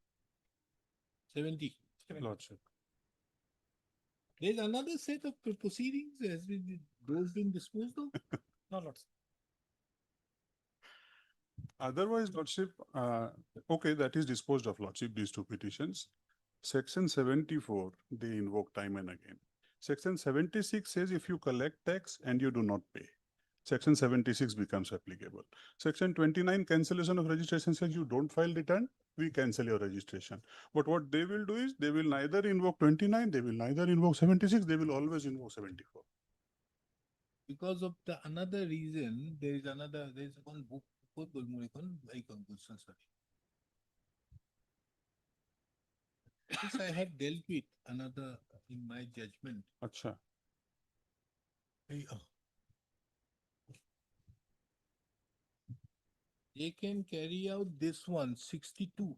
Speaker 2: 70.
Speaker 8: Lordship.
Speaker 2: There's another set of proceedings has been, those been disposed of.
Speaker 1: No, Lordship.
Speaker 8: Otherwise, Lordship, okay, that is disposed of, Lordship, these 2 petitions. Section 74, they invoke time and again. Section 76 says if you collect tax and you do not pay, Section 76 becomes applicable. Section 29, cancellation of registration, says you don't file return, we cancel your registration. But what they will do is they will neither invoke 29, they will neither invoke 76, they will always invoke 74.
Speaker 2: Because of the another reason, there is one book, sorry. This I have dealt with another in my judgment.
Speaker 8: Acha.
Speaker 2: They can carry out this one, 62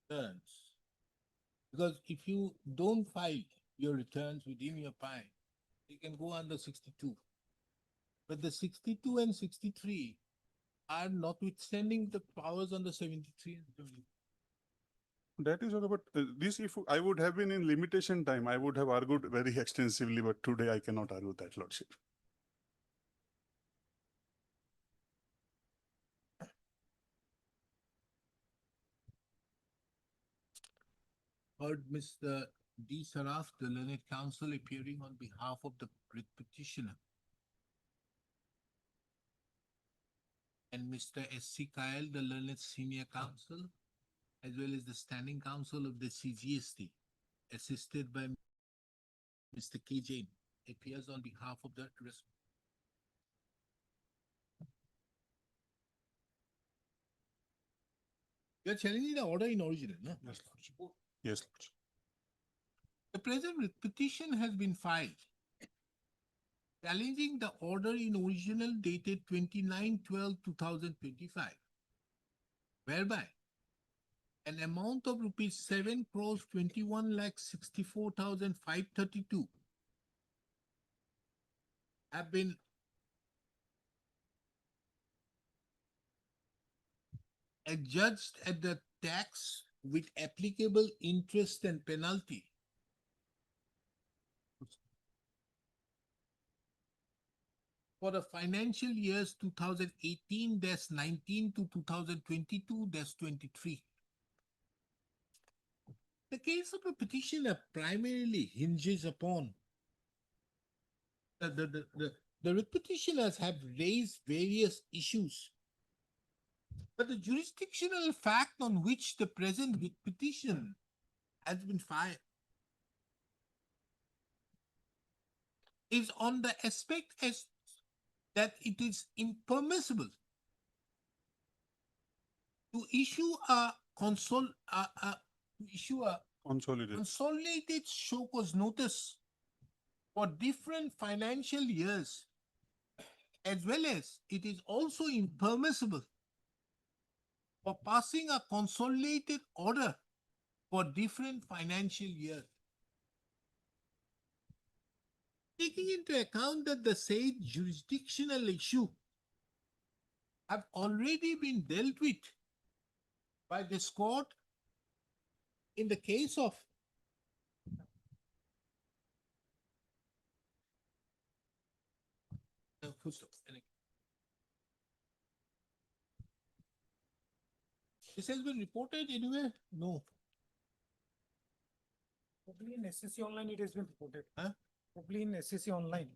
Speaker 2: returns. Because if you don't file your returns within your time, you can go under 62. But the 62 and 63 are notwithstanding the powers under 73 and 74.
Speaker 8: That is okay, but this, if I would have been in limitation time, I would have argued very extensively, but today I cannot argue that, Lordship.
Speaker 2: Heard Mr. D. Saraf, the learned counsel, appearing on behalf of the writ petitioner. And Mr. S.C. Kyle, the learned senior counsel, as well as the standing counsel of the CGST, assisted by Mr. K. Jain, appears on behalf of the rest. You are challenging the order in original, no?
Speaker 8: Yes, Lordship. Yes, Lordship.
Speaker 2: The present writ petition has been filed challenging the order in original dated 29/12/2025, whereby an amount of rupees 7 crores 21,64,532 have been adjudged at the tax with applicable interest and penalty for the financial years 2018-19 to 2022-23. The case of a petitioner primarily hinges upon the petitioners have raised various issues But the jurisdictional fact on which the present petition has been filed is on the aspect as that it is impermissible to issue a
Speaker 8: Consolidated.
Speaker 2: consolidated show cause notice for different financial years, as well as it is also impermissible for passing a consolidated order for different financial years. Taking into account that the said jurisdictional issue have already been dealt with by this court in the case of this has been reported anywhere? No.
Speaker 1: Probably in SSC online it has been reported.
Speaker 2: Huh?
Speaker 1: Probably in SSC online.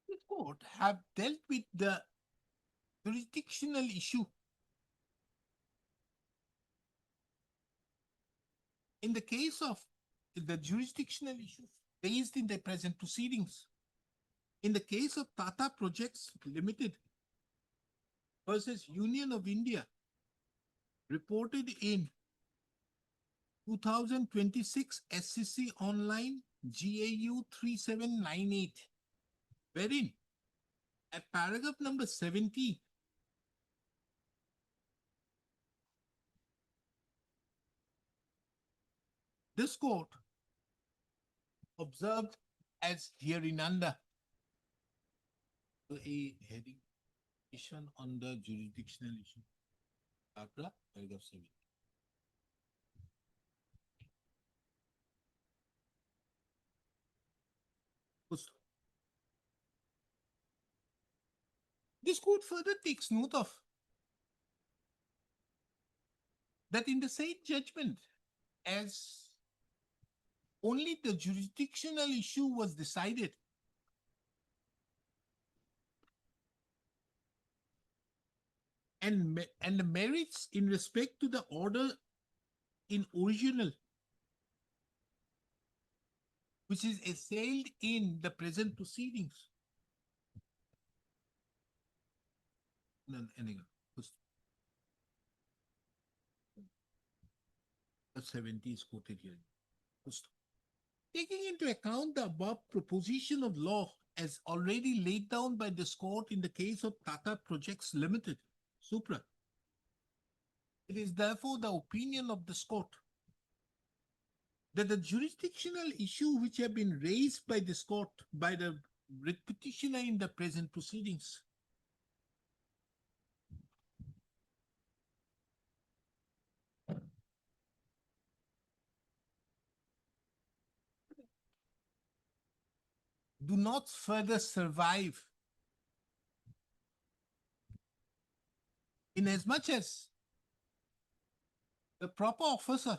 Speaker 2: The court have dealt with the jurisdictional issue in the case of the jurisdictional issue raised in the present proceedings. In the case of Tata Projects Limited versus Union of India, reported in 2026 SCC Online GAU 3798, wherein at paragraph number 70, this court observed as hereinunder a heading on the jurisdictional issue. Paragraph 70. This court further takes note of that in the said judgment, as only the jurisdictional issue was decided, and the merits in respect to the order in original, which is assailed in the present proceedings. 70 is quoted here. Taking into account the above proposition of law as already laid down by this court in the case of Tata Projects Limited, Supra, it is therefore the opinion of this court that the jurisdictional issue which have been raised by this court by the writ petitioner in the present proceedings do not further survive, inasmuch as the proper officer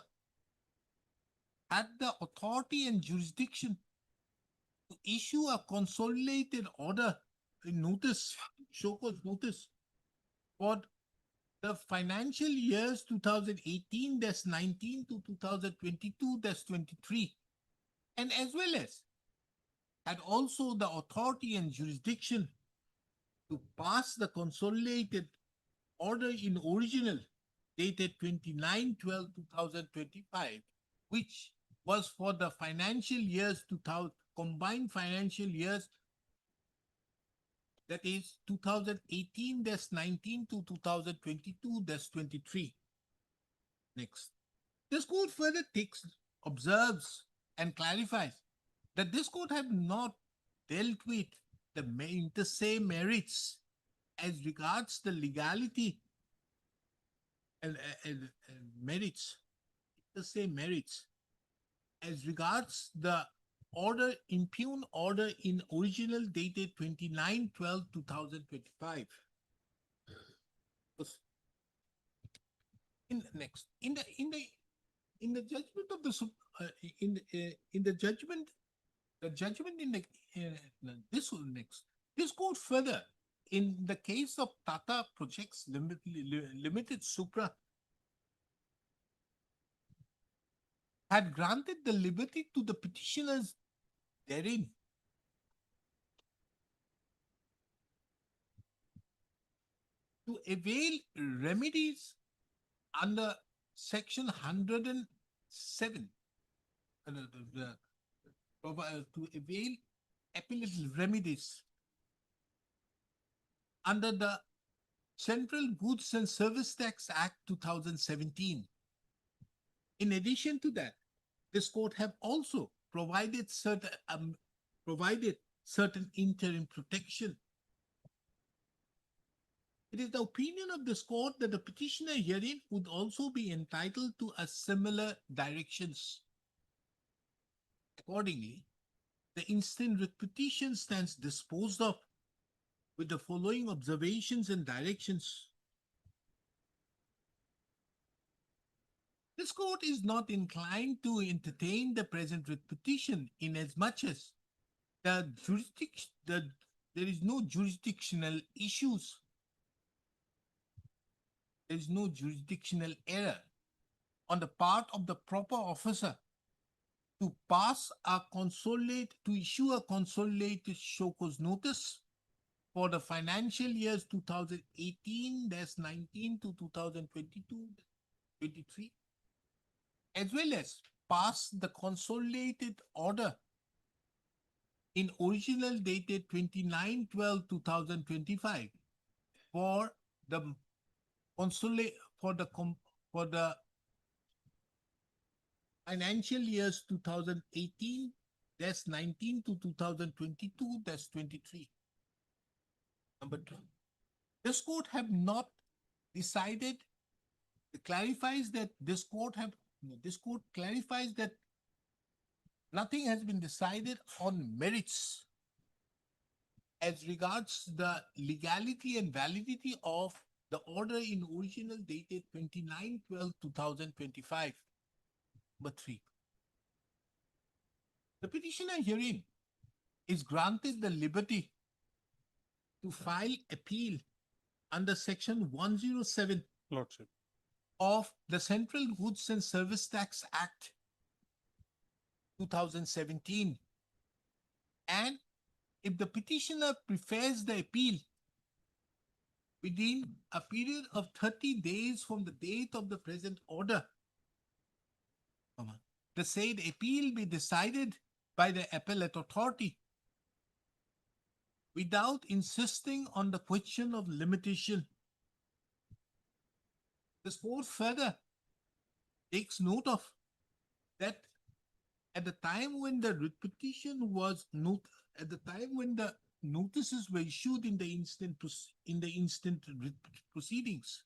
Speaker 2: had the authority and jurisdiction to issue a consolidated order in notice, show cause notice, for the financial years 2018-19 to 2022-23, and as well as had also the authority and jurisdiction to pass the consolidated order in original dated 29/12/2025, which was for the financial years 2000, combined financial years, that is 2018-19 to 2022-23. Next. This court further observes and clarifies that this court have not dealt with the inter se merits as regards the legality and merits, inter se merits as regards the order, impugned order in original dated 29/12/2025. In the judgment of the in the judgment in the this one next, this goes further. In the case of Tata Projects Limited Supra, had granted the liberty to the petitioners therein to avail remedies under section 107 to avail appellate remedies under the Central Goods and Service Tax Act 2017. In addition to that, this court have also provided certain interim protection. It is the opinion of this court that the petitioner herein would also be entitled to a similar directions. Accordingly, the instant writ petition stands disposed of with the following observations and directions. This court is not inclined to entertain the present writ petition inasmuch as there is no jurisdictional issues. There is no jurisdictional error on the part of the proper officer to issue a consolidated show cause notice for the financial years 2018-19 to 2022-23, as well as pass the consolidated order in original dated 29/12/2025 for the financial years 2018-19 to 2022-23. Number 2, this court have not decided, clarifies that this court clarifies that nothing has been decided on merits as regards the legality and validity of the order in original dated 29/12/2025. Number 3, the petitioner herein is granted the liberty to file appeal under section 107
Speaker 8: Lordship.
Speaker 2: of the Central Goods and Service Tax Act 2017. And if the petitioner prefers the appeal within a period of 30 days from the date of the present order, the said appeal be decided by the appellate authority without insisting on the question of limitation. This court further takes note of that at the time when the writ petition was at the time when the notices were issued in the instant writ proceedings,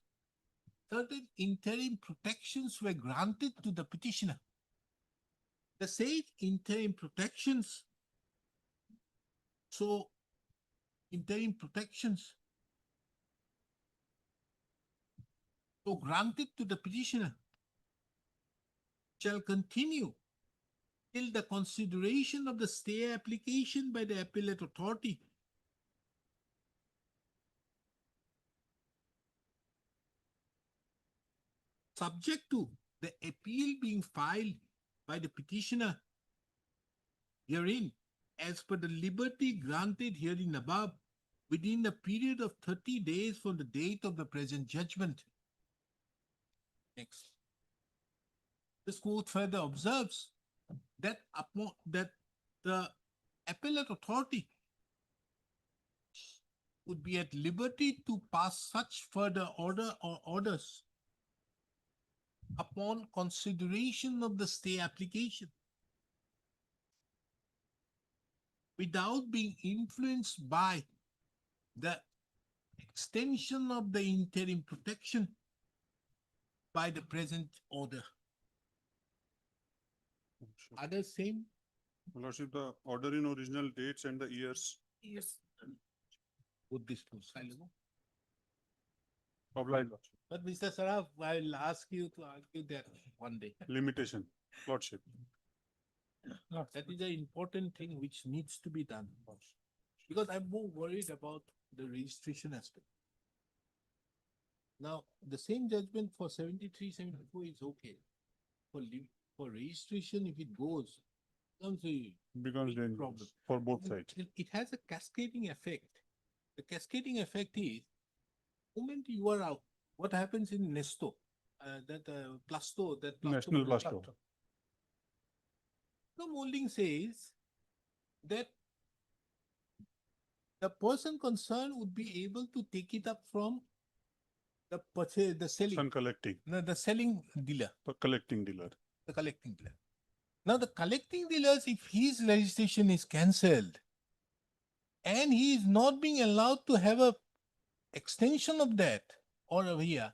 Speaker 2: certain interim protections were granted to the petitioner. The said interim protections so granted to the petitioner shall continue till the consideration of the stay application by the appellate authority. Subject to the appeal being filed by the petitioner herein as per the liberty granted herein above within a period of 30 days from the date of the present judgment. Next. This court further observes that the appellate authority would be at liberty to pass such further order or orders upon consideration of the stay application. without being influenced by the extension of the interim protection by the present order. Are the same?
Speaker 8: Lordship, the order in original dates and the years.
Speaker 2: Yes. Put this to silent.
Speaker 8: Obliged, Lordship.
Speaker 2: But Mr. Saraf, I will ask you to argue that one day.
Speaker 8: Limitation, Lordship.
Speaker 2: That is an important thing which needs to be done. Because I'm more worried about the registration aspect. Now, the same judgment for 73, 74 is okay. For registration, if it goes, becomes a
Speaker 8: Becomes
Speaker 2: big
Speaker 8: dangerous
Speaker 2: problem.
Speaker 8: for both sides.
Speaker 2: It has a cascading effect. The cascading effect is, moment you are out, what happens in Nesto, Plasto, that
Speaker 8: National
Speaker 2: molding.
Speaker 8: Plasto.
Speaker 2: The molding says that the person concerned would be able to take it up from the purchase, the selling.
Speaker 8: Person collecting.
Speaker 2: No, the selling dealer,
Speaker 8: Collecting dealer.
Speaker 2: the collecting dealer. Now, the collecting dealers, if his registration is cancelled and he is not being allowed to have a extension of that or a here,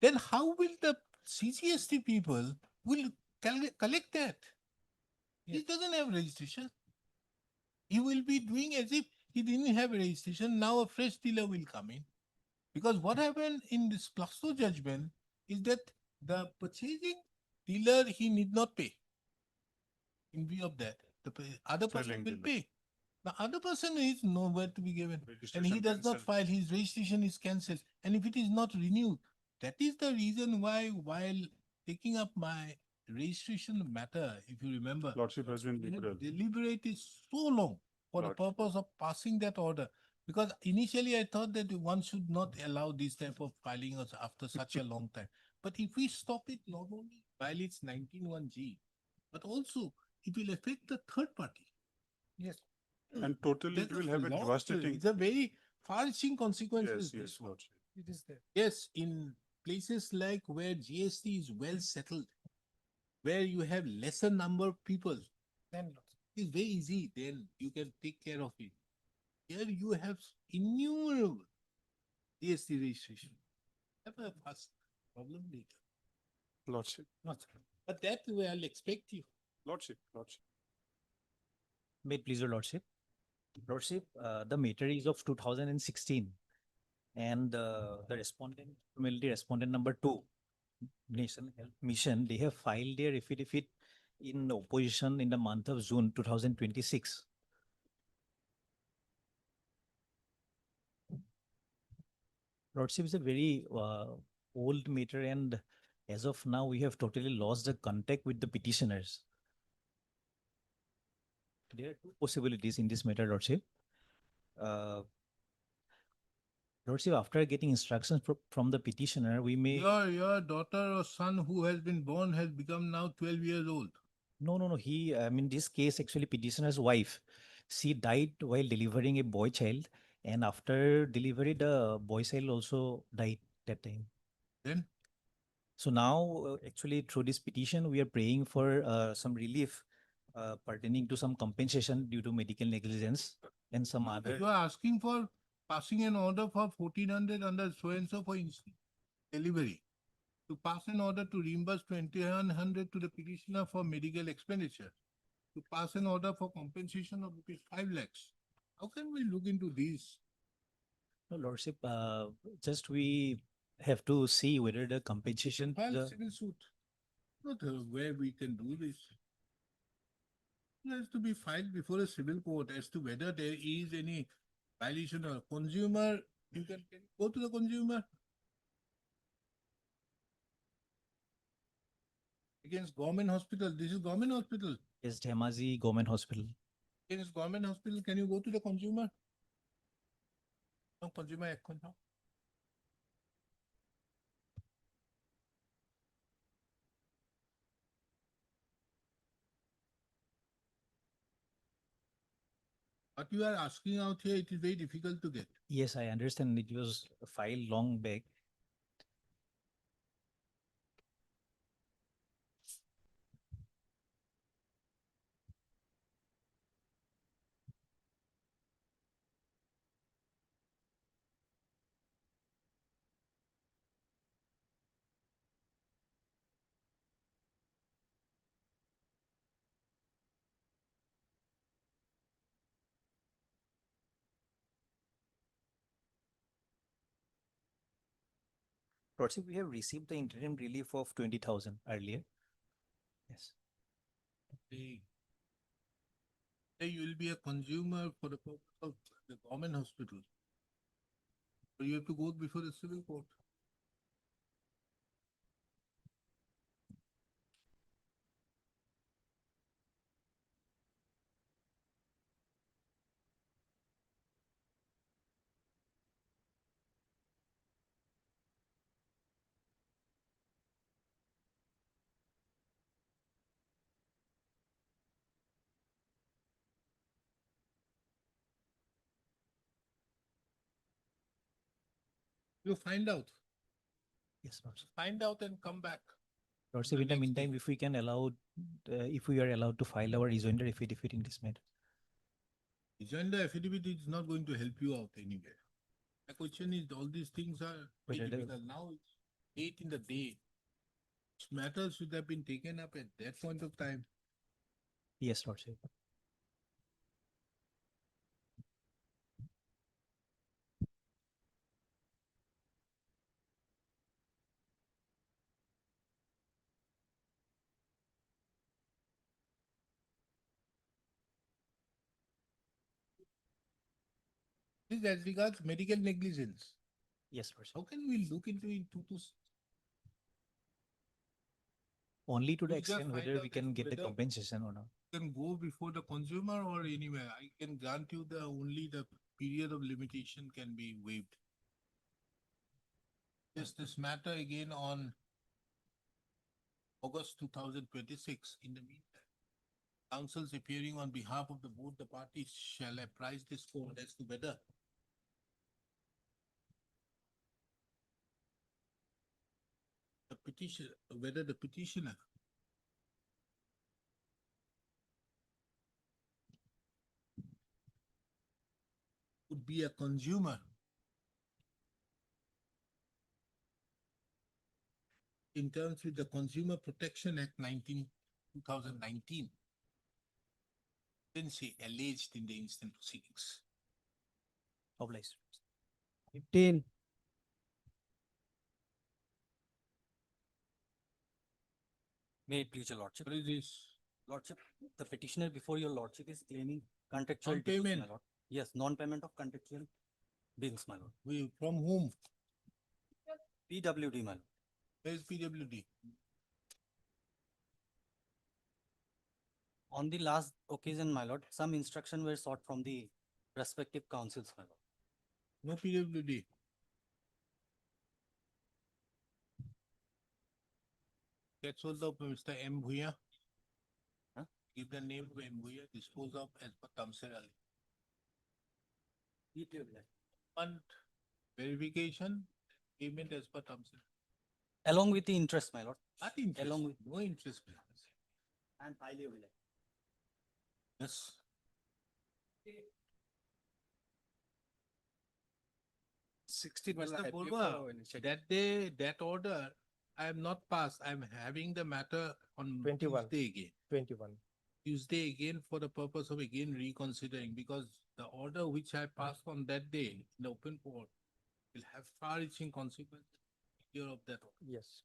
Speaker 2: then how will the CGST people will collect that? He doesn't have registration. He will be doing as if he didn't have a registration. Now a fresh dealer will come in. Because what happened in this Plasto judgment is that the purchasing dealer, he need not pay. In view of that, the other person
Speaker 8: Selling
Speaker 2: will
Speaker 8: dealer.
Speaker 2: pay. The other person is nowhere to be given. And he
Speaker 8: Registration
Speaker 2: does not
Speaker 8: cancelled.
Speaker 2: file, his registration is cancelled. And if it is not renewed, that is the reason why, while taking up my registration matter, if you remember,
Speaker 8: Lordship has been
Speaker 2: we had
Speaker 8: liberal.
Speaker 2: deliberated so long for the purpose of passing that order. Because initially I thought that one should not allow this type of filing after such a long time. But if we stop it, not only violates 19(1)(g), but also it will affect the third party. Yes.
Speaker 8: And totally it will have a devastating.
Speaker 2: It's a very far-reaching consequences.
Speaker 8: Yes, yes, Lordship.
Speaker 2: It is there. Yes, in places like where GST is well settled, where you have lesser number of people, then it's very easy. Then you can take care of it. Here you have innumerable GST registration. Have a first problem later.
Speaker 8: Lordship.
Speaker 2: But that way I'll expect you.
Speaker 8: Lordship, Lordship.
Speaker 7: May it please your lordship. Lordship, the matter is of 2016 and the respondent, primarily respondent number 2, National Health Mission, they have filed their affidavit in opposition in the month of June 2026. Lordship is a very old matter, and as of now, we have totally lost the contact with the petitioners. There are two possibilities in this matter, Lordship. Lordship, after getting instructions from the petitioner, we may...
Speaker 2: Your daughter or son who has been born has become now 12 years old.
Speaker 7: No. I mean, this case, actually, petitioner's wife, she died while delivering a boy child, and after delivery, the boy child also died that time.
Speaker 2: Then?
Speaker 7: So now, actually, through this petition, we are praying for some relief pertaining to some compensation due to medical negligence and some other...
Speaker 2: You are asking for passing an order for 1400 under so-and-so for delivery. To pass an order to reimburse 2100 to the petitioner for medical expenditure. To pass an order for compensation of rupees 5 lakhs. How can we look into these?
Speaker 7: No, Lordship, just we have to see whether the compensation...
Speaker 2: File civil suit. Not where we can do this. It has to be filed before a civil court as to whether there is any violation of consumer. You can go to the consumer. Against government hospital. This is government hospital.
Speaker 7: Yes, Dhemaji Government Hospital.
Speaker 2: Against government hospital, can you go to the consumer? No, consumer account. No. What you are asking out here, it is very difficult to get.
Speaker 7: Yes, I understand it was filed long back. Lordship, we have received the interim relief of 20,000 earlier. Yes.
Speaker 2: Hey, you will be a consumer for the purpose of the government hospital. But you have to go before the civil court. You find out.
Speaker 7: Yes, Lordship.
Speaker 2: Find out and come back.
Speaker 7: Lordship, in the meantime, if we can allow, if we are allowed to file our rejoinder affidavit in this matter.
Speaker 2: Rejoinder affidavit is not going to help you out anywhere. The question is, all these things are
Speaker 7: But
Speaker 2: very
Speaker 7: I don't-
Speaker 2: difficult. Now it's late in the day. This matter should have been taken up at that point of time.
Speaker 7: Yes, Lordship.
Speaker 2: This is as regards medical negligence.
Speaker 7: Yes, Lordship.
Speaker 2: How can we look into it to
Speaker 7: Only to the
Speaker 2: We just
Speaker 7: extent
Speaker 2: find
Speaker 7: whether
Speaker 2: out
Speaker 7: we can get the
Speaker 2: whether-
Speaker 7: compensation or not.
Speaker 2: can go before the consumer or anywhere? I can grant you the only the period of limitation can be waived. Just this matter again on August 2026. In the meantime, counsels appearing on behalf of both the parties shall apprise this court as to whether the petitioner would be a consumer in terms with the Consumer Protection Act 2019. Then say alleged in the instant proceedings.
Speaker 7: Obliged.
Speaker 9: 15.
Speaker 10: May it please your lordship.
Speaker 2: What is this?
Speaker 10: Lordship, the petitioner before your lordship is claiming contractual dues,
Speaker 2: Non-payment.
Speaker 10: my lord. Yes, non-payment of contractual bills, my lord.
Speaker 2: From whom?
Speaker 10: PWD, my lord.
Speaker 2: Where is PWD?
Speaker 10: On the last occasion, my lord, some instruction were sought from the respective councils, my lord.
Speaker 2: No PWD. That's all of Mr. M. Bhuya.
Speaker 10: Huh?
Speaker 2: Give the name to M. Bhuya, dispose of as per Tamsir Ali. And verification, payment as per Tamsir.
Speaker 10: Along with the interest, my lord.
Speaker 2: Not interest,
Speaker 10: Along with,
Speaker 2: no interest.
Speaker 10: and highly available.
Speaker 2: Yes. Mr. Purva, that day, that order, I am not passed. I am having the matter on
Speaker 16: 21.
Speaker 2: Tuesday again.
Speaker 16: 21.
Speaker 2: Tuesday again for the purpose of again reconsidering, because the order which I passed on that day in the open court will have far-reaching consequences here of that order.
Speaker 16: Yes.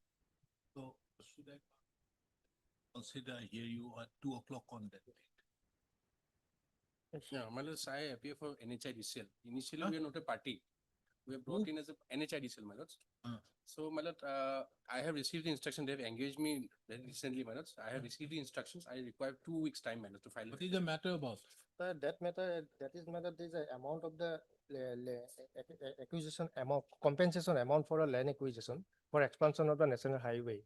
Speaker 2: So should I consider hear you at 2 o'clock on that date?
Speaker 12: Yeah, my lord, I appear for NHIDCL. Initially,
Speaker 2: Huh?
Speaker 12: we are not a party. We are brought in as a NHIDCL, my lords. So, my lord, I have received the instruction. They have engaged me very recently, my lords. I have received the instructions. I require 2 weeks' time, my lord, to file.
Speaker 2: What is the matter about?
Speaker 16: That matter, that is matter, there is an amount of the acquisition amount, compensation amount for a land acquisition for expansion of the national highway.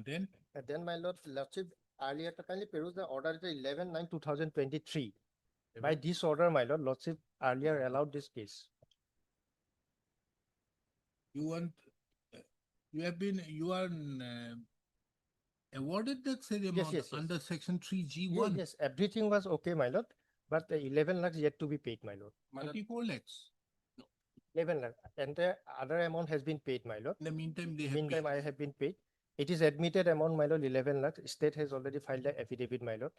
Speaker 2: Then?
Speaker 16: And then, my lordship, earlier, kindly peruse the order 11/9/2023. By this order, my lordship earlier allowed this case.
Speaker 2: You want, you are awarded that same amount
Speaker 16: yes.
Speaker 2: under section 3G1.
Speaker 16: Yes, everything was okay, my lord, but the 11 lakhs yet to be paid, my lord.
Speaker 2: 34 lakhs.
Speaker 16: 11 lakhs, and the other amount has been paid, my lord.
Speaker 2: In the meantime, they have
Speaker 16: Meantime,
Speaker 2: paid.
Speaker 16: I have been paid. It is admitted amount, my lord, 11 lakhs. State has already filed the affidavit, my lord.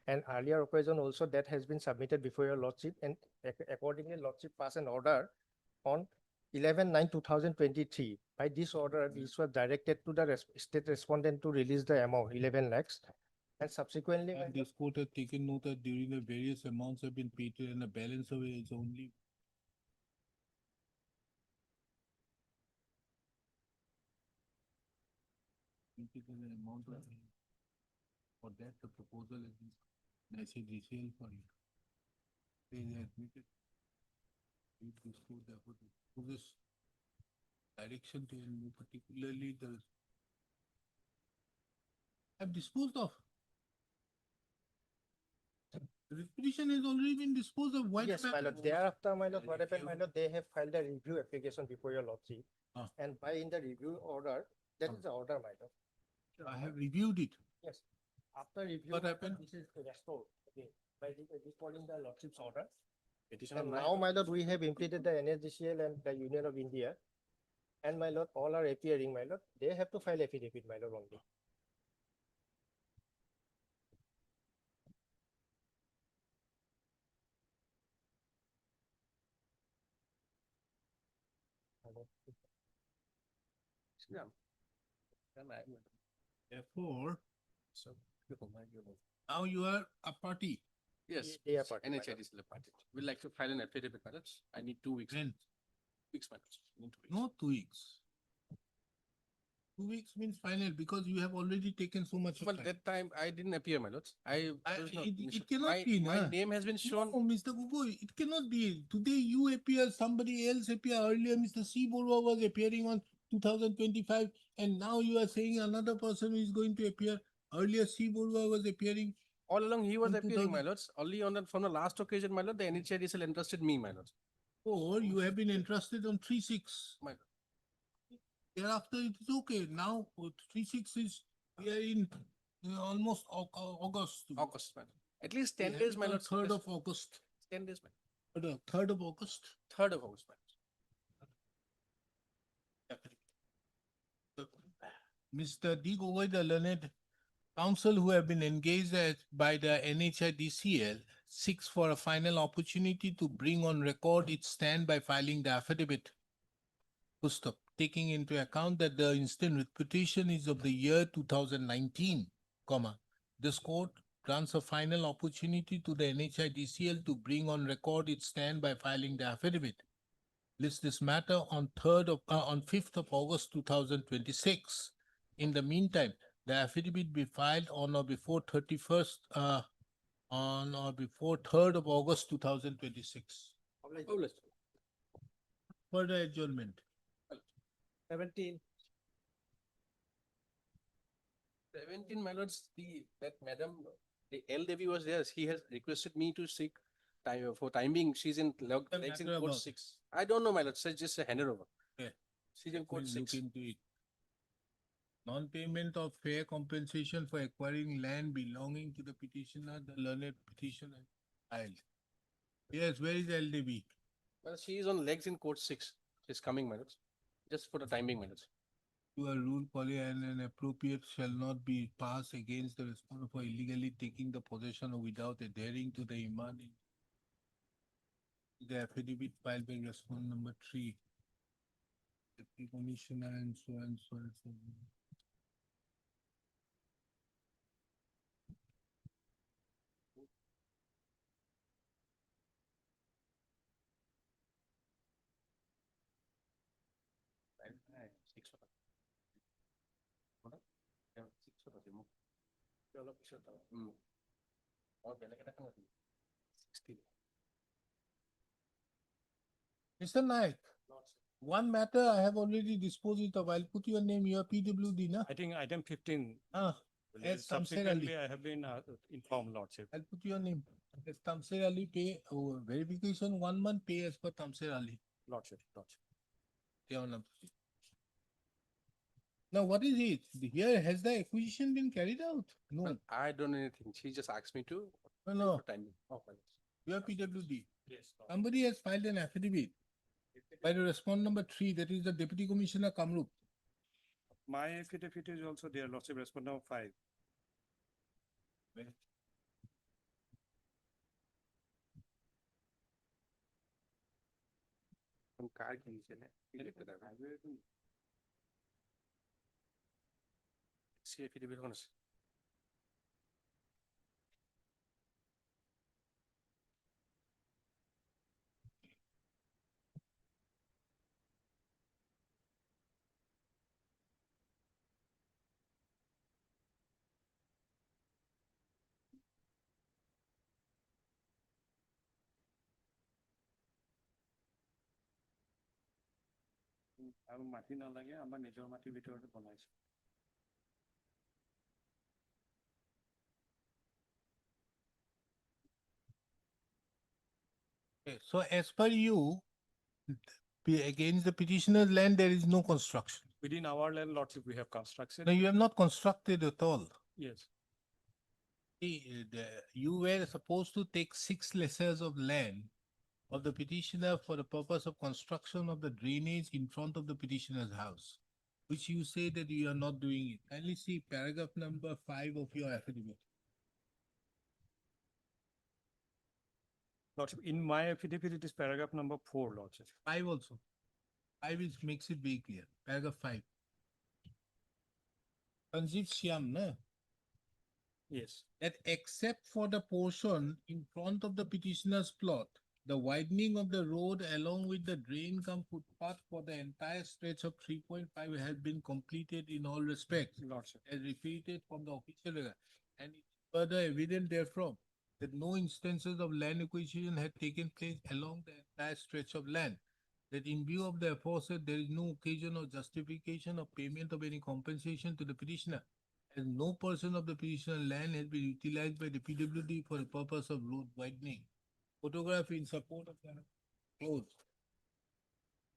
Speaker 16: And earlier occasion also that has been submitted before your lordship, and accordingly, lordship passed an order on
Speaker 3: 11/9/2023. By this order, this was directed to the state respondent to release the amount 11 lakhs. And subsequently,
Speaker 2: And this court has taken note that during the various amounts have been paid and the balance of it is only. Amount of for that the proposal is message detail for you. They admitted. We disclose therefore this direction to and particularly the have disposed of. The petition has already been disposed of. Why?
Speaker 3: Yes, my lord. Thereafter, my lord, what happened, my lord, they have filed a review application before your lordship. And by in the review order, that is the order, my lord.
Speaker 2: I have reviewed it.
Speaker 3: Yes. After review.
Speaker 2: What happened?
Speaker 3: This is restored, okay, by recalling the lordship's order. And now, my lord, we have implemented the NSDCL and the Union of India. And my lord, all are appearing, my lord. They have to file affidavit, my lord, only.
Speaker 2: Therefore, now you are a party.
Speaker 12: Yes,
Speaker 3: They are party, my
Speaker 12: NHID is the party. We'd like to file an affidavit, madam. I need 2 weeks.
Speaker 2: When?
Speaker 12: Weeks, madam. Need 2 weeks.
Speaker 2: No, 2 weeks. 2 weeks means final because you have already taken so much.
Speaker 12: Well, that time I didn't appear, my lords.
Speaker 2: It cannot
Speaker 12: my,
Speaker 2: be.
Speaker 12: my
Speaker 2: na.
Speaker 12: name has been shown.
Speaker 2: No, Mr. Gugoi, it cannot be. Today you appear, somebody else appear. Earlier, Mr. C. Borwa was appearing on 2025, and now you are saying another person is going to appear. Earlier, C. Borwa was appearing.
Speaker 12: All along he was
Speaker 2: On
Speaker 12: appearing,
Speaker 2: 2000
Speaker 12: my lords. Only on from the last occasion, my lord, the NHIDCL entrusted me, my lords.
Speaker 2: Or you have been entrusted on 3/6.
Speaker 12: My lord.
Speaker 2: Thereafter, it is okay. Now, 3/6 is, we are in almost August.
Speaker 12: August, my lord. At least 10
Speaker 2: We
Speaker 12: days,
Speaker 2: have
Speaker 12: my
Speaker 2: it on
Speaker 12: lord.
Speaker 2: 3rd of August.
Speaker 12: 10 days, my lord.
Speaker 2: 3rd of August.
Speaker 12: 3rd of August, my lord.
Speaker 2: Mr. D. Gogoi, the learned counsel who have been engaged by the NHIDCL seeks for a final opportunity to bring on record its stand by filing the affidavit. Full stop. Taking into account that the instant reputation is of the year 2019, this court grants a final opportunity to the NHIDCL to bring on record its stand by filing the affidavit. List this matter on 5th of August 2026. In the meantime, the affidavit be filed on or before 31st on or before 3rd of August 2026. Further adjournment.
Speaker 3: 17.
Speaker 12: 17, my lords, that madam, the L. Devi was there. He has requested me to seek time for time being. She's in legs in
Speaker 2: matter
Speaker 12: code
Speaker 2: about?
Speaker 12: 6. I don't know, my lord. So just a hand over.
Speaker 2: Okay.
Speaker 12: She's in code
Speaker 2: We'll
Speaker 12: 6.
Speaker 2: look into it. Non-payment of fair compensation for acquiring land belonging to the petitioner, the learned petitioner filed. Yes, where is LDB?
Speaker 12: Well, she is on legs in code 6. She's coming, my lords. Just for the time being, my lords.
Speaker 2: To a rule and an appropriate shall not be passed against the respondent for illegally taking the possession or without adhering to the demand. The affidavit filed by respondent number 3. Deputy Commissioner and so and so and so. Mr. Naik, one matter I have already disposed it of. I'll put your name, your PWD, na?
Speaker 14: I think item 15.
Speaker 2: As Tamser
Speaker 14: Subsequently,
Speaker 2: Ali.
Speaker 14: I have been informed, Lordship.
Speaker 2: I'll put your name. As Tamser Ali pay, verification 1 month pay as per Tamser Ali.
Speaker 14: Lordship.
Speaker 2: Now, what is it? Here, has the acquisition been carried out? No.
Speaker 12: Well, I don't know anything. She just asked me to.
Speaker 2: No.
Speaker 12: For time being. Oh, my lords.
Speaker 2: You are PWD.
Speaker 14: Yes.
Speaker 2: Somebody has filed an affidavit by the respondent number 3, that is the Deputy Commissioner Kamrup.
Speaker 14: My affidavit is also there, Lordship, respondent number 5. আৰু মাটি নালাগে, আমাৰ নিজৰ মাটিৰ ভিতৰতে বনাইছো।
Speaker 2: Okay, so as per you, against the petitioner's land, there is no construction.
Speaker 14: Within our land, lordship, we have construction.
Speaker 2: No, you have not constructed at all.
Speaker 14: Yes.
Speaker 2: You were supposed to take 6 lessons of land of the petitioner for the purpose of construction of the drainage in front of the petitioner's house, which you say that you are not doing it. Kindly see paragraph number 5 of your affidavit.
Speaker 14: Lordship, in my affidavit, it is paragraph number 4, lordship.
Speaker 2: 5 also. 5 makes it very clear. Paragraph 5. Sanjeev Shyam, no?
Speaker 14: Yes.
Speaker 2: That except for the portion in front of the petitioner's plot, the widening of the road along with the drain cum footpath for the entire stretch of 3.5 has been completed in all respects,
Speaker 14: Lordship.
Speaker 2: as repeated from the official record. And it is further evident therefrom that no instances of land acquisition had taken place along the entire stretch of land. That in view of the aforesaid, there is no occasion or justification of payment of any compensation to the petitioner, as no portion of the petitioner land has been utilized by the PWD for the purpose of road widening. Photograph in support of the close.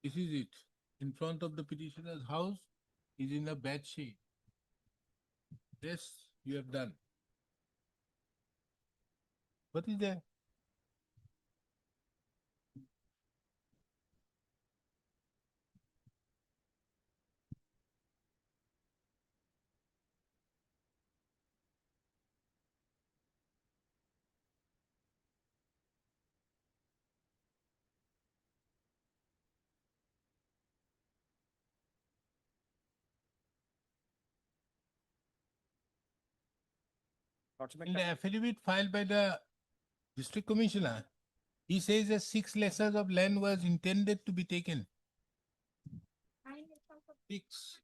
Speaker 2: This is it. In front of the petitioner's house is in a bad shape. This you have done. What is there?
Speaker 14: Lordship,
Speaker 2: In the affidavit filed by the district commissioner, he says that 6 lessons of land was intended to be taken. 6.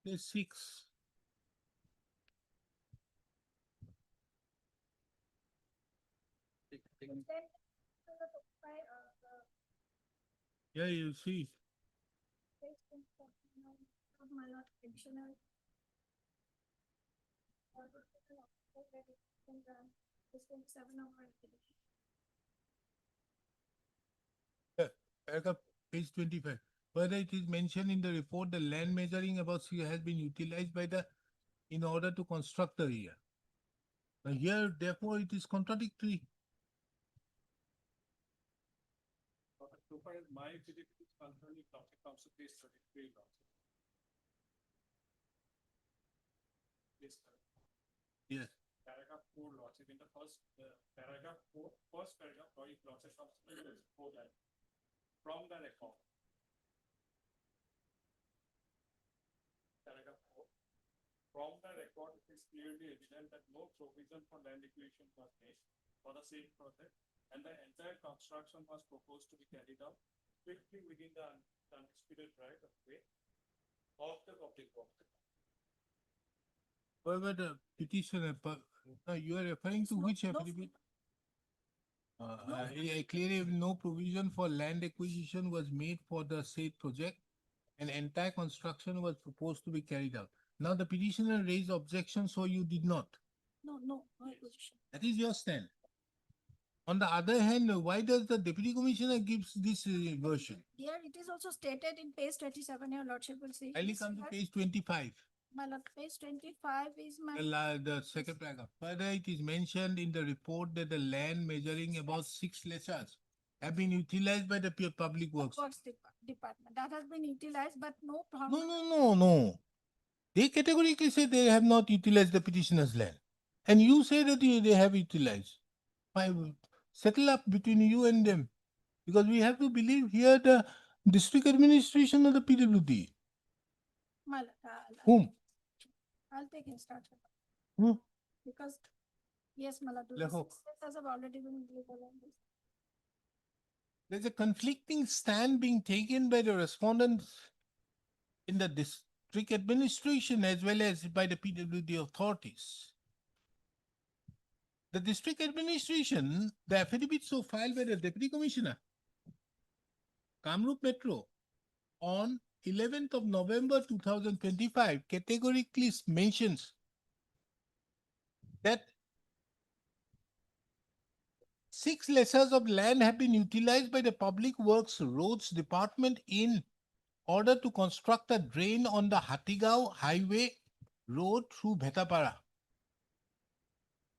Speaker 2: There's 6. Yeah, you see. Paragraph page 25. Further, it is mentioned in the report the land measuring about sea has been utilized by the in order to construct the area. Now here, therefore, it is contradictory.
Speaker 14: So far as my affidavit is concerned, it comes to page 33, lordship. Yes, sir.
Speaker 2: Yes.
Speaker 14: Paragraph 4, lordship, in the first paragraph 4, first paragraph, lordship, comes to 4 lines. From the record. Paragraph 4. From the record, it is clearly evident that no provision for land acquisition was made for the same project, and the entire construction was proposed to be carried out strictly within the undisputed right of way of the public property.
Speaker 2: However, the petitioner, you are referring to which affidavit? Clearly, no provision for land acquisition was made for the said project, and entire construction was proposed to be carried out. Now, the petitioner raised objection, so you did not.
Speaker 6: No opposition.
Speaker 2: That is your stand. On the other hand, why does the deputy commissioner gives this version?
Speaker 6: Here it is also stated in page 27, your lordship will see.
Speaker 2: Kindly come to page 25.
Speaker 6: My lord, page 25 is my.
Speaker 2: The second paragraph. Further, it is mentioned in the report that the land measuring about 6 lessons have been utilized by the public works.
Speaker 6: Department. That has been utilized, but no problem.
Speaker 2: No. They categorically say they have not utilized the petitioner's land. And you say that they have utilized. Settle up between you and them. Because we have to believe here the district administration or the PWD.
Speaker 6: My lord,
Speaker 2: Whom?
Speaker 6: I'll take instruction.
Speaker 2: Hmm?
Speaker 6: Because, yes, my lord,
Speaker 2: Leho.
Speaker 6: has already been given.
Speaker 2: There's a conflicting stand being taken by the respondents in the district administration as well as by the PWD authorities. The district administration, the affidavit so filed by the Deputy Commissioner, Kamrup Metro, on 11th of November 2025, categorically mentions that 6 lessors of land have been utilized by the Public Works Roads Department in order to construct a drain on the Hatigao Highway road through Bhetapara.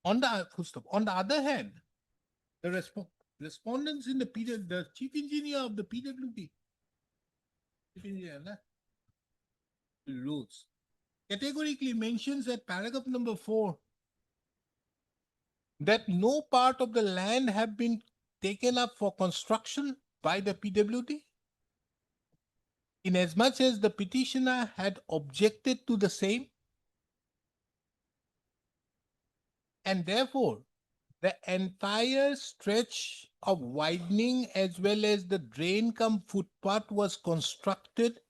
Speaker 2: On the other hand, the respondents in the chief engineer of the PWD, chief engineer, roads, categorically mentions at paragraph number 4 that no part of the land have been taken up for construction by the PWD, inasmuch as the petitioner had objected to the same, and therefore the entire stretch of widening as well as the drain cum footpath was constructed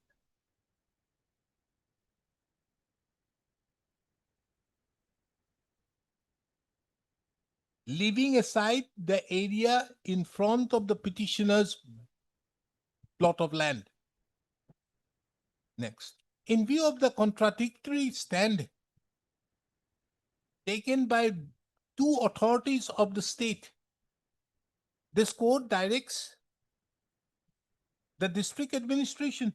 Speaker 2: leaving aside the area in front of the petitioner's plot of land. Next, in view of the contradictory stand taken by two authorities of the state, this court directs the district administration,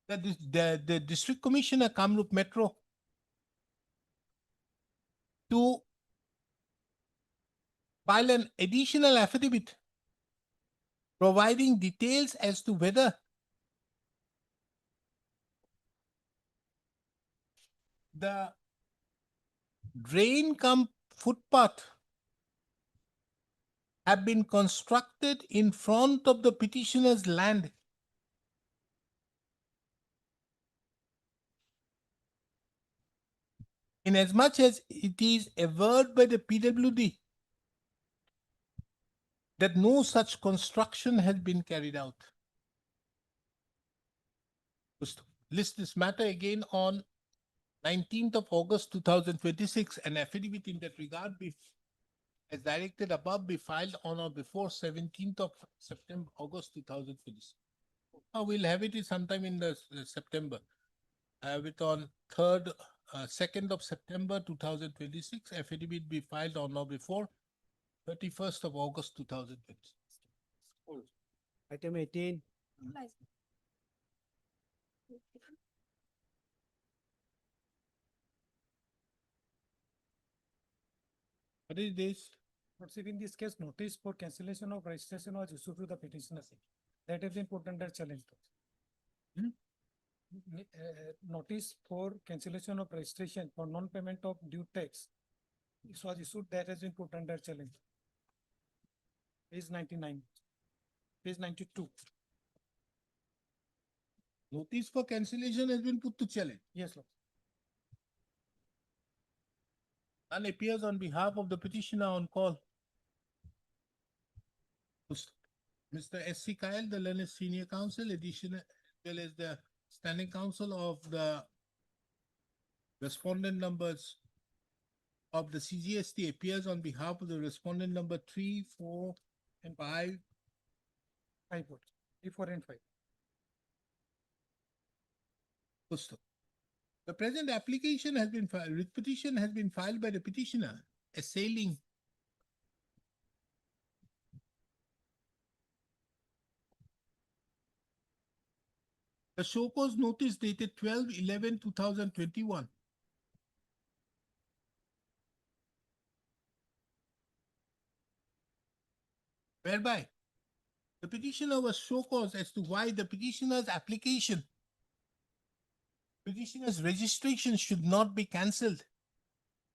Speaker 2: the district commissioner, Kamrup Metro, to file an additional affidavit providing details as to whether the drain cum footpath have been constructed in front of the petitioner's land inasmuch as it is averred by the PWD that no such construction has been carried out. List this matter again on 19th of August 2026. An affidavit in that regard as directed above be filed on or before 17th of September, August 2026. We'll have it sometime in the September. I have it on 2nd of September 2026. Affidavit be filed on or before 31st of August 2026.
Speaker 9: Item 18.
Speaker 2: What is this?
Speaker 1: Lordship, in this case, notice for cancellation of registration was issued to the petitioner. That has been put under challenge. Notice for cancellation of registration for non-payment of due tax. This was issued, that has been put under challenge. Page 99. Page 92.
Speaker 2: Notice for cancellation has been put to challenge.
Speaker 1: Yes, Lord.
Speaker 2: And appears on behalf of the petitioner on call. Mr. S.C. Kyle, the learned senior counsel, additional as well as the standing counsel of the respondent numbers of the CGST appears on behalf of the respondent number 3, 4, and 5.
Speaker 1: 5, 3, 4, and 5.
Speaker 2: The present application has been filed, writ petition has been filed by the petitioner assailing the show cause notice dated 12/11/2021. Whereby the petitioner was show cause as to why the petitioner's registration should not be cancelled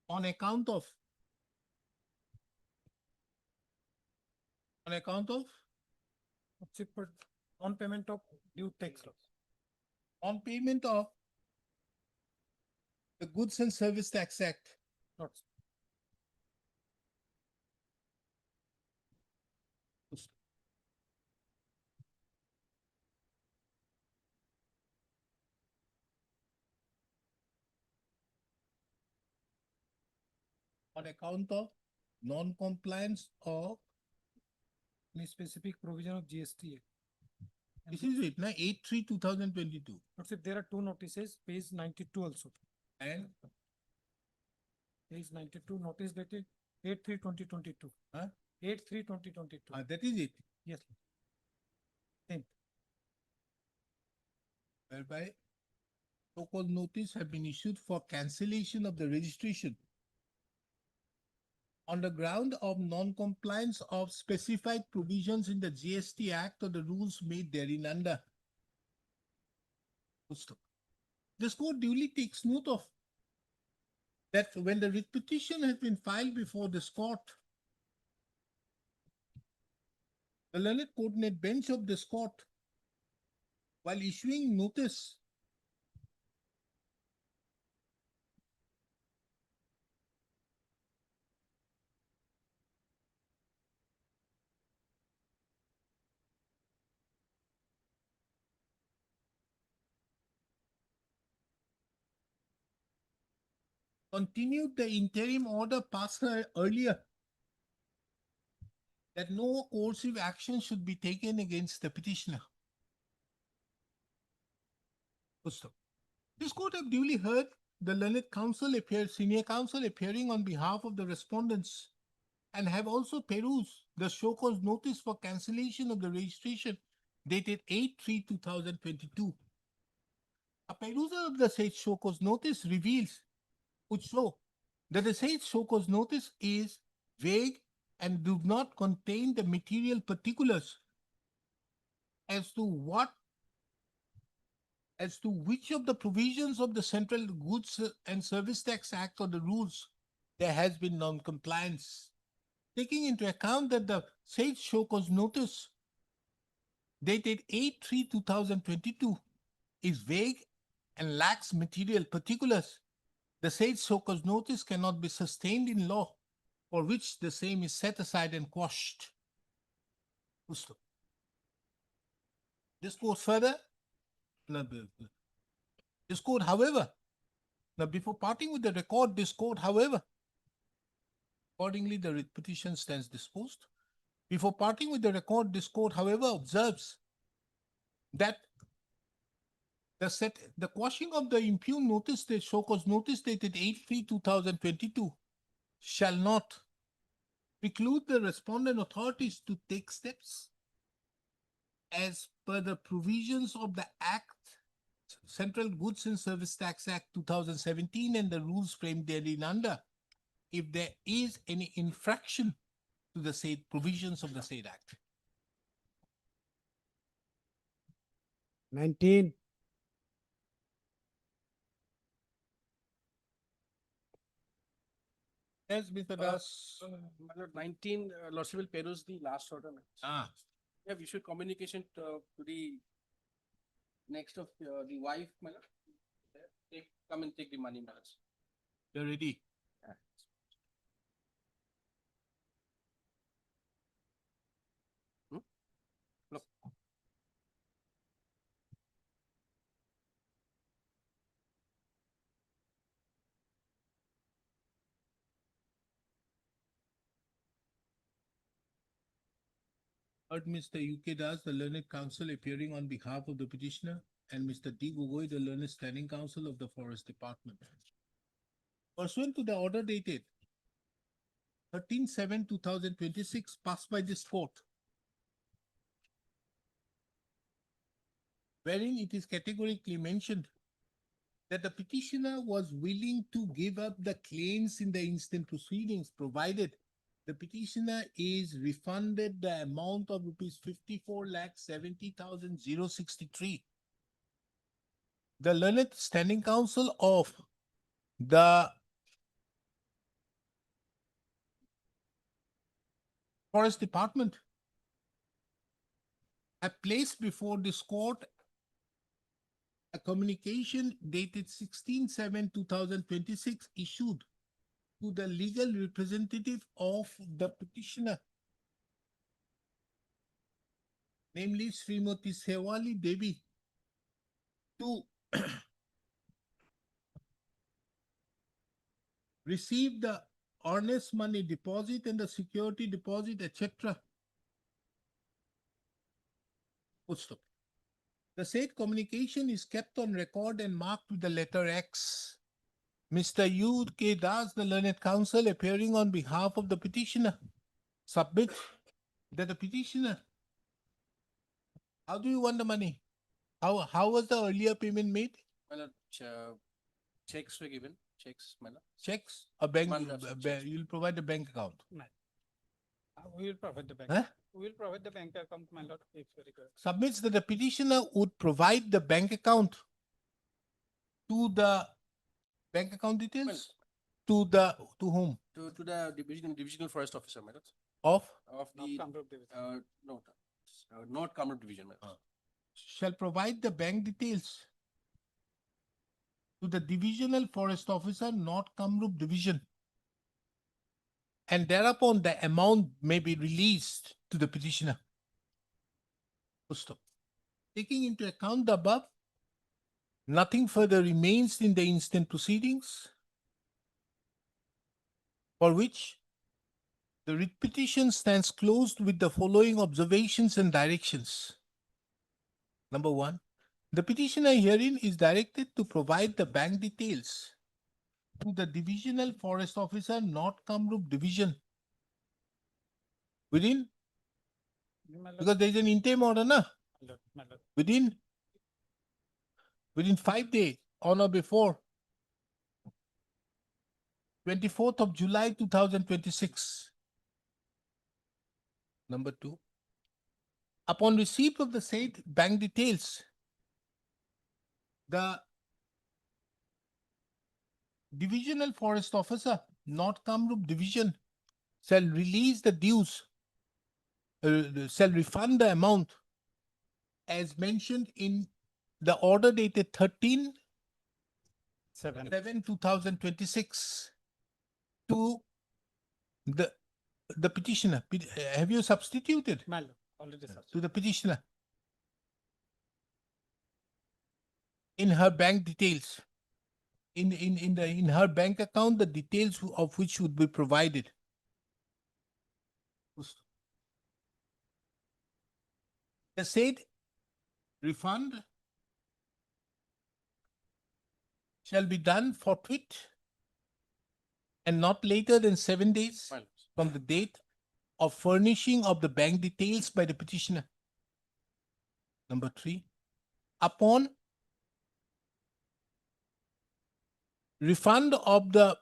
Speaker 2: on account of
Speaker 1: Lordship, for non-payment of due tax.
Speaker 2: On payment of the Goods and Service Tax Act.
Speaker 1: Lordship.
Speaker 2: On account of non-compliance of,
Speaker 1: Any specific provision of GST.
Speaker 2: this is it, na, 8/3/2022.
Speaker 1: Lordship, there are two notices, page 92 also.
Speaker 2: And
Speaker 1: Page 92, notice dated 8/3/2022.
Speaker 2: Huh?
Speaker 1: 8/3/2022.
Speaker 2: that is it,
Speaker 1: Yes. Same.
Speaker 2: whereby so-called notice have been issued for cancellation of the registration on the ground of non-compliance of specified provisions in the GST Act or the rules made therein under. Full stop. This court duly takes note of that when the writ petition has been filed before this court, the learned coordinate bench of this court, while issuing notice continued the interim order passed earlier that no coercive action should be taken against the petitioner. Full stop. This court have duly heard the learned senior counsel appearing on behalf of the respondents and have also perused the show cause notice for cancellation of the registration dated 8/3/2022. A perusal of the said show cause notice would show that the said show cause notice is vague and do not contain the material particulars as to which of the provisions of the Central Goods and Service Tax Act or the rules there has been non-compliance. Taking into account that the said show cause notice dated 8/3/2022 is vague and lacks material particulars, the said show cause notice cannot be sustained in law, for which the same is set aside and quashed. Full stop. This goes further. This court, however, now before parting with the record, this court, however, accordingly the writ petition stands disposed. Before parting with the record, this court, however, observes that the quashing of the impugn notice, the show cause notice dated 8/3/2022 shall not preclude the respondent authorities to take steps as per the provisions of the Act, Central Goods and Service Tax Act 2017 and the rules framed therein under, if there is any infraction to the said provisions of the said Act.
Speaker 9: 19.
Speaker 2: Yes, Mr. Das.
Speaker 12: My lord, 19, Lordship will peruse the last order. We have issued communication to the next of the wife, my lord. Come and take the money, my lord.
Speaker 2: You're ready.
Speaker 12: Look.
Speaker 2: Heard Mr. UK Das, the learned counsel appearing on behalf of the petitioner, and Mr. D. Gogoi, the learned standing counsel of the Forest Department. Pursuant to the order dated 13/7/2026 passed by this court, wherein it is categorically mentioned that the petitioner was willing to give up the claims in the instant proceedings, provided the petitioner is refunded the amount of rupees 54,70,063. The learned standing counsel of the Forest Department have placed before this court a communication dated 16/7/2026 issued to the legal representative of the petitioner, namely Srimati Sewali Devi, to receive the earnest money deposit and the security deposit, etc. Full stop. The said communication is kept on record and marked with the letter X. Mr. U. K. Das, the learned counsel, appearing on behalf of the petitioner, submit that the petitioner. How do you want the money? How was the earlier payment made?
Speaker 12: My lord, checks were given, checks, my lord.
Speaker 2: Checks? A bank?
Speaker 12: Checks.
Speaker 2: You'll provide a bank account.
Speaker 18: We will provide the bank.
Speaker 2: Huh?
Speaker 18: We will provide the bank account, my lord, if required.
Speaker 2: Submits that the petitioner would provide the bank account to the bank account details to whom?
Speaker 12: To the divisional forest officer, my lord.
Speaker 2: Of
Speaker 12: The
Speaker 18: Kamrup division.
Speaker 12: North Kamrup division, my lord.
Speaker 2: shall provide the bank details to the divisional forest officer, North Kamrup division, and thereupon the amount may be released to the petitioner. Full stop. Taking into account the above, nothing further remains in the instant proceedings, for which the writ petition stands closed with the following observations and directions. Number one, the petitioner herein is directed to provide the bank details to the divisional forest officer, North Kamrup division, within, because there is an interim order, na? Within 5 days on or before 24th of July 2026. Number two, upon receipt of the said bank details, the divisional forest officer, North Kamrup division, shall release the dues, shall refund the amount as mentioned in the order dated 13/7/2026 to the petitioner. Have you substituted
Speaker 18: Already
Speaker 2: to the petitioner in her bank details? In her bank account, the details of which would be provided. The said refund shall be done forthwith and not later than 7 days from the date of furnishing of the bank details by the petitioner. Number three, upon refund of the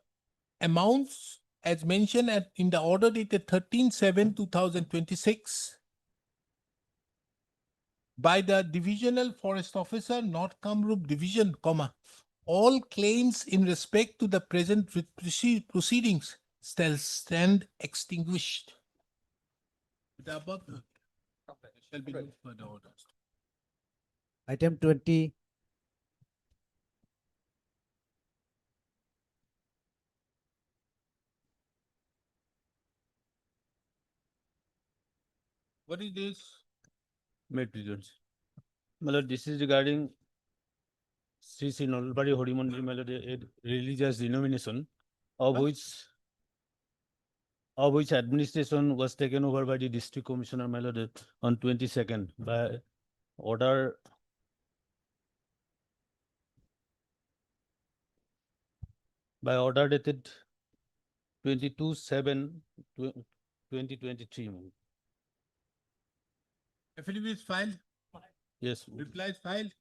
Speaker 2: amounts as mentioned in the order dated 13/7/2026 by the divisional forest officer, North Kamrup division, all claims in respect to the present proceedings shall stand extinguished. The above shall be moved for the order.
Speaker 9: Item 20.
Speaker 2: What is this?
Speaker 18: Made presents. My lord, this is regarding Sri Sri Nolbari Hori Mandir, my lord, a religious denomination of which administration was taken over by the district commissioner, my lord, on 22nd by order dated 22/7/2023.
Speaker 2: Affidavit filed,
Speaker 18: Yes.
Speaker 2: replies filed.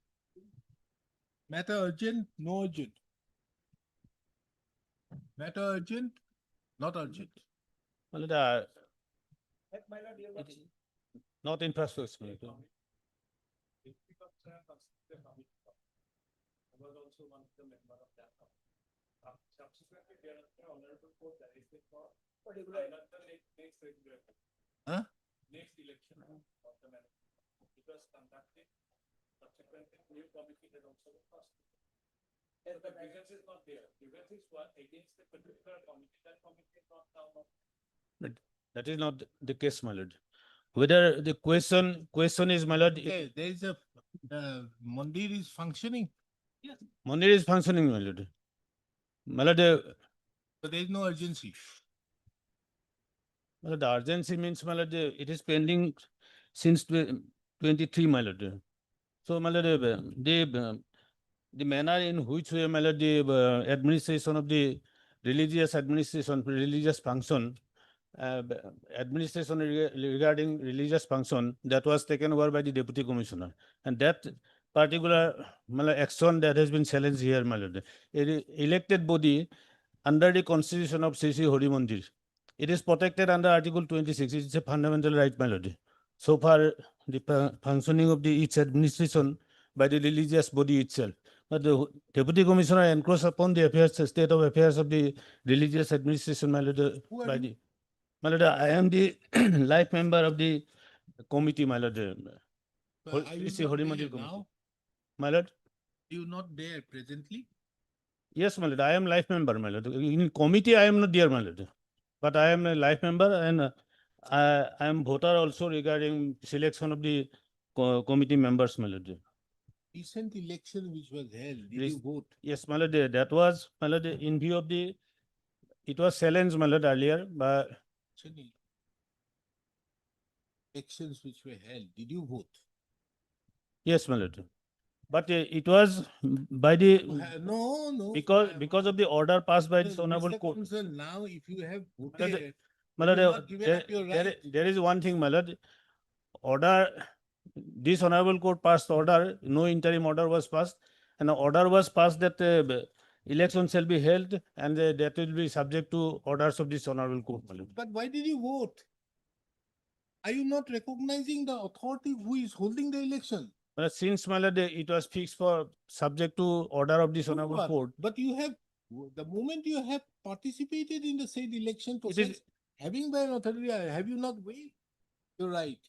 Speaker 2: Matter urgent, no urgent. Matter urgent, not urgent.
Speaker 18: My lord, it's not in process. My lord.
Speaker 2: Huh?
Speaker 14: It was conducted, subsequently new committee has also been passed. Yes, the grievance is not there. Grievance is what against the particular committee, that committee is not now. That is not the case, my lord. Whether the question is, my lord,
Speaker 2: Okay, there is a, Mandir is functioning,
Speaker 14: Mandir is functioning, my lord. My lord,
Speaker 2: so there is no urgency.
Speaker 14: well, the urgency means, my lord, it is pending since 23, my lord. So, my lord, the manner in which way, my lord, the administration of the religious administration, religious function, administration regarding religious function, that was taken over by the deputy commissioner, and that particular action that has been challenged here, my lord, elected body under the constitution of Sri Hari Mandir. It is protected under Article 26. It is a fundamental right, my lord. So far, the functioning of the each administration by the religious body itself. But the deputy commissioner encroaches upon the affairs, state of affairs of the religious administration, my lord.
Speaker 2: Who are
Speaker 14: By
Speaker 2: you?
Speaker 14: the, my lord, I am the life member of the committee, my lord.
Speaker 2: So are you
Speaker 14: Sri
Speaker 2: not
Speaker 14: Hari
Speaker 2: there
Speaker 14: Mandir committee.
Speaker 2: now?
Speaker 14: My lord.
Speaker 2: You not there presently?
Speaker 14: Yes, my lord. I am life member, my lord. In committee, I am not there, my lord. But I am a life member, and I am voter also regarding selection of the committee members, my lord.
Speaker 2: Recent election which was held, did
Speaker 14: Rec-
Speaker 2: you vote?
Speaker 14: Yes, my lord. That was, my lord, in view of the, it was challenged, my lord, earlier, but
Speaker 2: Elections which were held, did you vote?
Speaker 14: yes, my lord. But it was by the
Speaker 2: No.
Speaker 14: because of the order passed by the honorable
Speaker 2: Mr.
Speaker 14: court.
Speaker 2: Counsel, now if you have
Speaker 14: My lord,
Speaker 2: voted,
Speaker 14: my
Speaker 2: then you
Speaker 14: lord,
Speaker 2: have not given up your right.
Speaker 14: there is one thing, my lord. Order, this honorable court passed order, no interim order was passed, and the order was passed that election shall be held, and that will be subject to orders of this honorable court, my lord.
Speaker 2: But why did you vote? Are you not recognizing the authority who is holding the election?
Speaker 14: But since, my lord, it was fixed for subject to order of this
Speaker 2: So
Speaker 14: honorable
Speaker 2: what?
Speaker 14: court.
Speaker 2: But you have, the moment you have participated in the said election
Speaker 14: It is-
Speaker 2: process, having by an authority, have you not waived your right?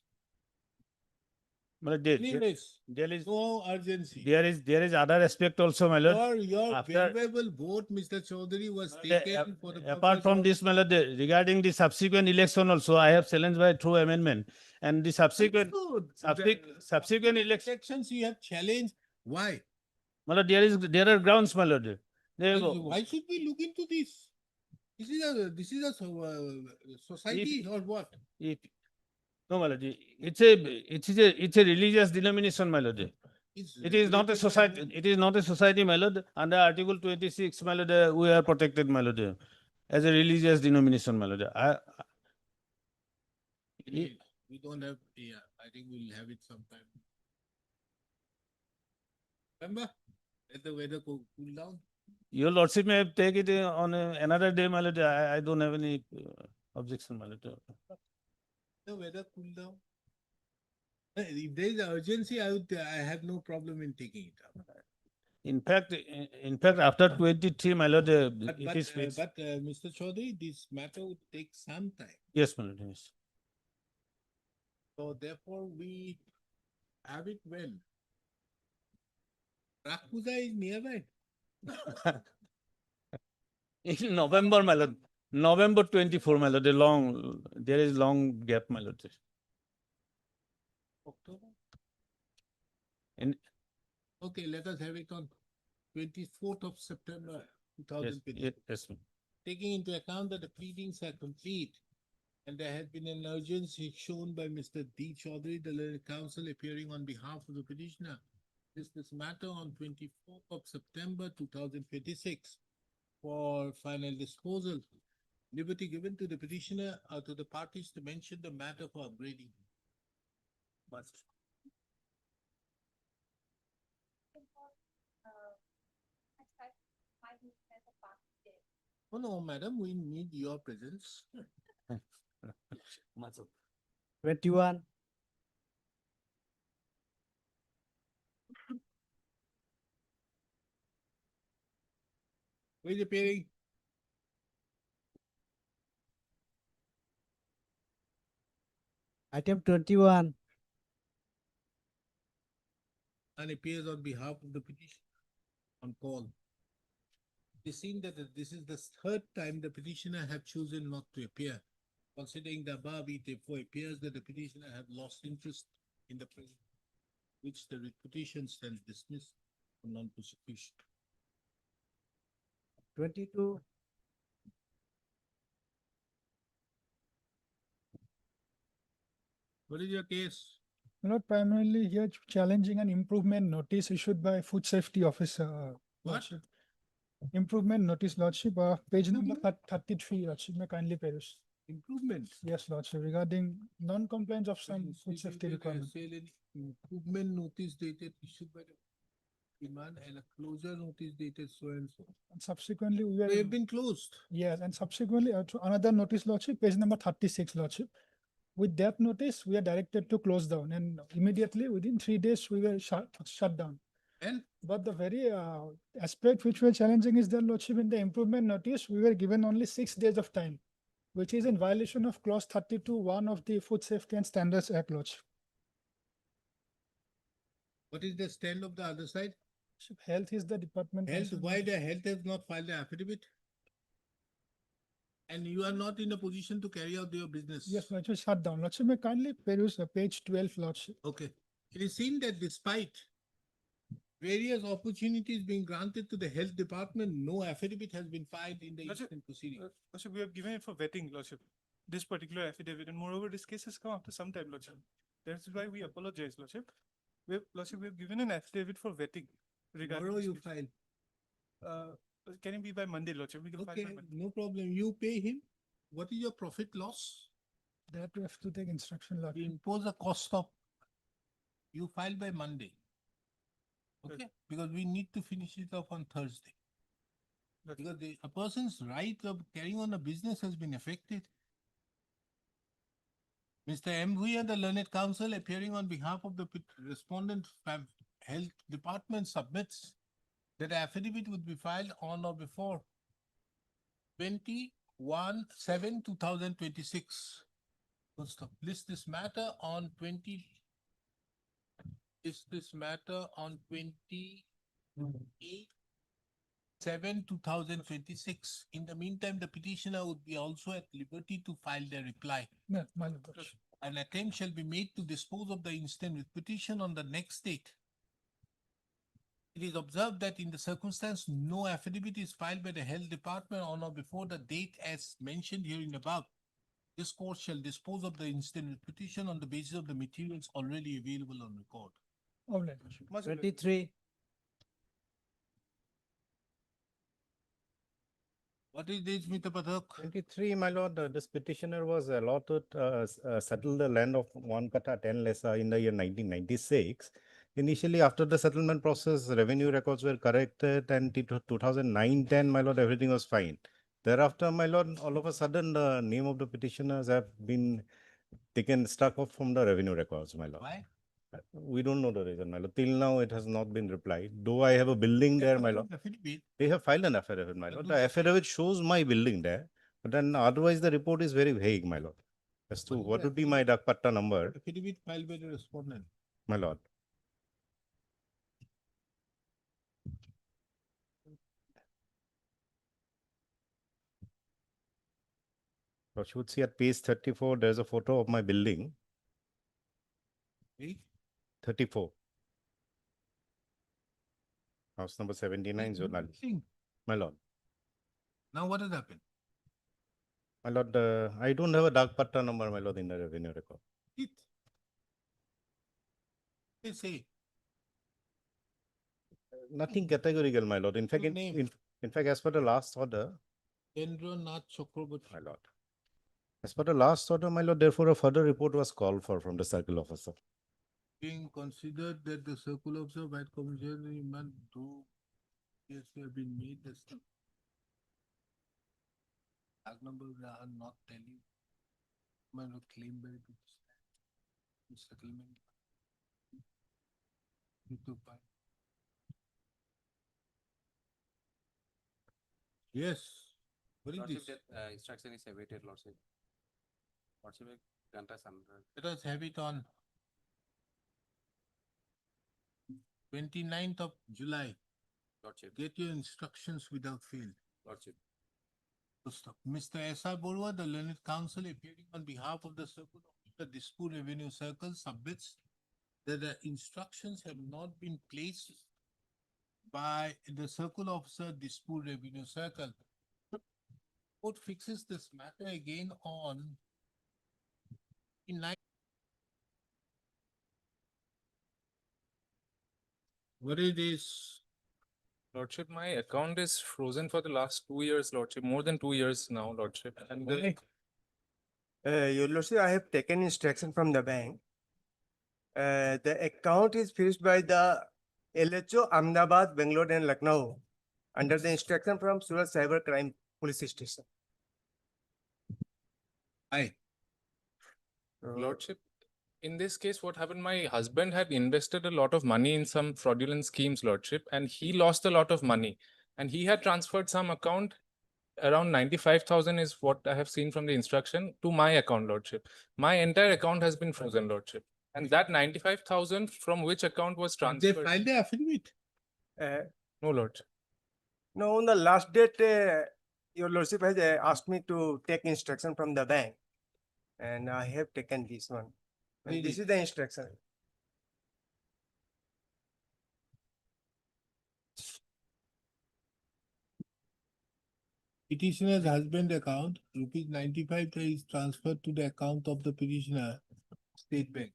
Speaker 14: My lord,
Speaker 2: Anyways,
Speaker 14: there is
Speaker 2: no urgency.
Speaker 14: there is other aspect also, my lord.
Speaker 2: Your
Speaker 14: After-
Speaker 2: valuable vote, Mr. Chaudhary, was
Speaker 14: The-
Speaker 2: taken for the
Speaker 14: apart
Speaker 2: purpose
Speaker 14: from
Speaker 2: of-
Speaker 14: this, my lord, regarding the subsequent election also, I have challenged by through amendment, and the subsequent subsequent election.
Speaker 2: elections you have challenged. Why?
Speaker 14: My lord, there are grounds, my lord. There you go.
Speaker 2: Why should we look into this? This is a society
Speaker 14: If-
Speaker 2: or what?
Speaker 14: If, no, my lord, it's a religious denomination, my lord. It is not a
Speaker 2: regulated by
Speaker 14: society.
Speaker 2: whom?
Speaker 14: It is not a society, my lord. Under Article 26, my lord, we are protected, my lord, as a religious denomination, my lord.
Speaker 2: We don't have, yeah, I think we'll have it sometime. Remember? Let the weather cool down.
Speaker 14: Your lordship may take it on another day, my lord. I don't have any objection, my lord.
Speaker 2: The weather cool down. If there is urgency, I have no problem in taking it up.
Speaker 14: In fact, after 23, my lord,
Speaker 2: But,
Speaker 14: it is fixed.
Speaker 2: Mr. Chaudhary, this matter would take some time.
Speaker 14: Yes, my lord. Yes.
Speaker 2: So therefore, we have it when? Rak Puja is nearby.
Speaker 14: In November, my lord. November 24, my lord. There is long gap, my lord.
Speaker 2: October.
Speaker 14: In,
Speaker 2: Okay, let us have it on 24th of September,
Speaker 14: yes,
Speaker 2: 2020.
Speaker 14: yes, ma'am.
Speaker 2: Taking into account that the pleadings are complete and there has been an urgency shown by Mr. D. Chaudhary, the learned counsel appearing on behalf of the petitioner. This matter on 24th of September 2026 for final disposal. Liberty given to the petitioner or to the parties to mention the matter for upgrading. Must. Oh no, madam, we need your presence.
Speaker 9: 21,
Speaker 2: Where is appearing?
Speaker 9: item 21,
Speaker 2: and appears on behalf of the petitioner on call. It is seen that this is the third time the petitioner have chosen not to appear. Considering the above, it therefore appears that the petitioner have lost interest in the present, which the petition stands dismissed for non-prosecution.
Speaker 3: 22.
Speaker 2: What is your case?
Speaker 1: Not primarily here challenging an improvement notice issued by food safety officer.
Speaker 2: What?
Speaker 1: Lordship. Improvement notice, Lordship, page number 33, Lordship, may kindly peruse.
Speaker 2: Improvement.
Speaker 1: Yes, Lordship, regarding non-compliance of some food safety requirement.
Speaker 2: Improvement notice dated issued by the demand and a closure notice dated so and so.
Speaker 1: And subsequently, we
Speaker 2: They
Speaker 1: were,
Speaker 2: have been closed.
Speaker 1: yes, and subsequently to another notice, Lordship, page number 36, Lordship. With that notice, we are directed to close down, and immediately within 3 days, we were shut down.
Speaker 2: And
Speaker 1: But the very aspect which we are challenging is that, Lordship, in the improvement notice, we were given only 6 days of time, which is in violation of clause 32(1) of the Food Safety and Standards Act, Lordship.
Speaker 2: what is the stand of the other side?
Speaker 1: Lordship, health is the department.
Speaker 2: Health,
Speaker 1: concerned.
Speaker 2: why the health has not filed the affidavit? And you are not in a position to carry out your business.
Speaker 1: Yes, Lordship, shut down. Lordship, may kindly peruse page 12, Lordship.
Speaker 2: Okay. It is seen that despite various opportunities being granted to the health department, no affidavit has been filed in the
Speaker 14: Lordship,
Speaker 2: instant proceeding.
Speaker 14: Lordship, we have given it for vetting, Lordship, this particular affidavit, and moreover, this case has come after some time, Lordship. That's why we apologize, Lordship. Lordship, we have given an affidavit for vetting regarding.
Speaker 2: Tomorrow
Speaker 14: this
Speaker 2: you
Speaker 14: case.
Speaker 2: file.
Speaker 14: Can it be by Monday, Lordship? We can file
Speaker 2: Okay,
Speaker 14: by Monday.
Speaker 2: no problem. You pay him. What is your profit loss?
Speaker 1: That we have to take instruction,
Speaker 2: We
Speaker 1: Lordship.
Speaker 2: impose a cost of, you file by Monday. Okay, because we need to finish it off on Thursday. Because a person's right of carrying on a business has been affected. Mr. M. Bhuya, the learned counsel, appearing on behalf of the respondent health department, submits that the affidavit would be filed on or before 21/7/2026. List this matter on 28/7/2026. In the meantime, the petitioner would be also at liberty to file their reply.
Speaker 1: No, my Lordship.
Speaker 2: An attempt shall be made to dispose of the incident with petition on the next date. It is observed that in the circumstance, no affidavit is filed by the health department on or before the date as mentioned herein above. This court shall dispose of the incident with petition on the basis of the materials already available on record.
Speaker 1: All right, Lordship.
Speaker 3: 23.
Speaker 2: What is this, Mr. Pathak?
Speaker 3: 23, my lord, this petitioner was allowed to settle the land of 1 kata 10 lesa in the year 1996. Initially, after the settlement process, revenue records were corrected, and 2009-10, my lord, everything was fine. Thereafter, my lord, all of a sudden, the name of the petitioners have been taken, struck off from the revenue records, my lord.
Speaker 2: Why?
Speaker 3: We don't know the reason, my lord. Till now, it has not been replied. Though I have a building there, my lord.
Speaker 2: Affidavit.
Speaker 3: They have filed an affidavit, my lord.
Speaker 2: do
Speaker 3: The affidavit shows my building there, but then otherwise the report is very vague, my lord. As to
Speaker 2: What is
Speaker 3: what
Speaker 2: the
Speaker 3: would be my duck patta number,
Speaker 2: Affidavit filed by the respondent.
Speaker 3: my lord. What you would see at page 34, there's a photo of my building.
Speaker 2: Page
Speaker 3: 34. House number 79, Zonal. My lord.
Speaker 2: Now what has happened?
Speaker 3: My lord, I don't have a dark patta number, my lord, in the revenue record.
Speaker 2: It. They say.
Speaker 3: Nothing categorical, my lord. In fact,
Speaker 2: Your name.
Speaker 3: in fact, as per the last order,
Speaker 2: Kendra Nath Chakraborty.
Speaker 3: my lord. As per the last order, my lord, therefore a further report was called for from the circle officer.
Speaker 2: Being considered that the circle officer by commission demand though yes have been made the step. Tag numbers are not telling. Man will claim by the settlement. You to buy. Yes. What is this?
Speaker 12: Instruction is awaited, Lordship. Lordship, grant us another.
Speaker 2: Let us have it on 29th of July.
Speaker 12: Lordship.
Speaker 2: Get your instructions without fail.
Speaker 12: Lordship.
Speaker 2: Mr. S.R. Borua, the learned counsel appearing on behalf of the Circle of the Dispute Revenue Circle submits that the instructions have not been placed by the Circle Officer Dispute Revenue Circle. Court fixes this matter again on in nine. What it is?
Speaker 17: Lordship, my account is frozen for the last 2 years, Lordship, more than 2 years now, Lordship. And
Speaker 3: Your Lordship, I have taken instruction from the bank. The account is fixed by the LHO Ahmedabad, Bangalore and Lucknow under the instruction from Surat Cyber Crime Police Station.
Speaker 2: Aye.
Speaker 17: Lordship, in this case, what happened? My husband had invested a lot of money in some fraudulent schemes, Lordship, and he lost a lot of money. And he had transferred some account, around 95,000 is what I have seen from the instruction, to my account, Lordship. My entire account has been frozen, Lordship. And that 95,000 from which account was
Speaker 2: They
Speaker 17: transferred?
Speaker 2: filed the affidavit.
Speaker 17: No, Lordship.
Speaker 3: No, on the last date, your Lordship has asked me to take instruction from the bank. And I have taken this one. And this is the instruction.
Speaker 2: Petitioner's husband account, rupees 95 is transferred to the account of the petitioner, State Bank.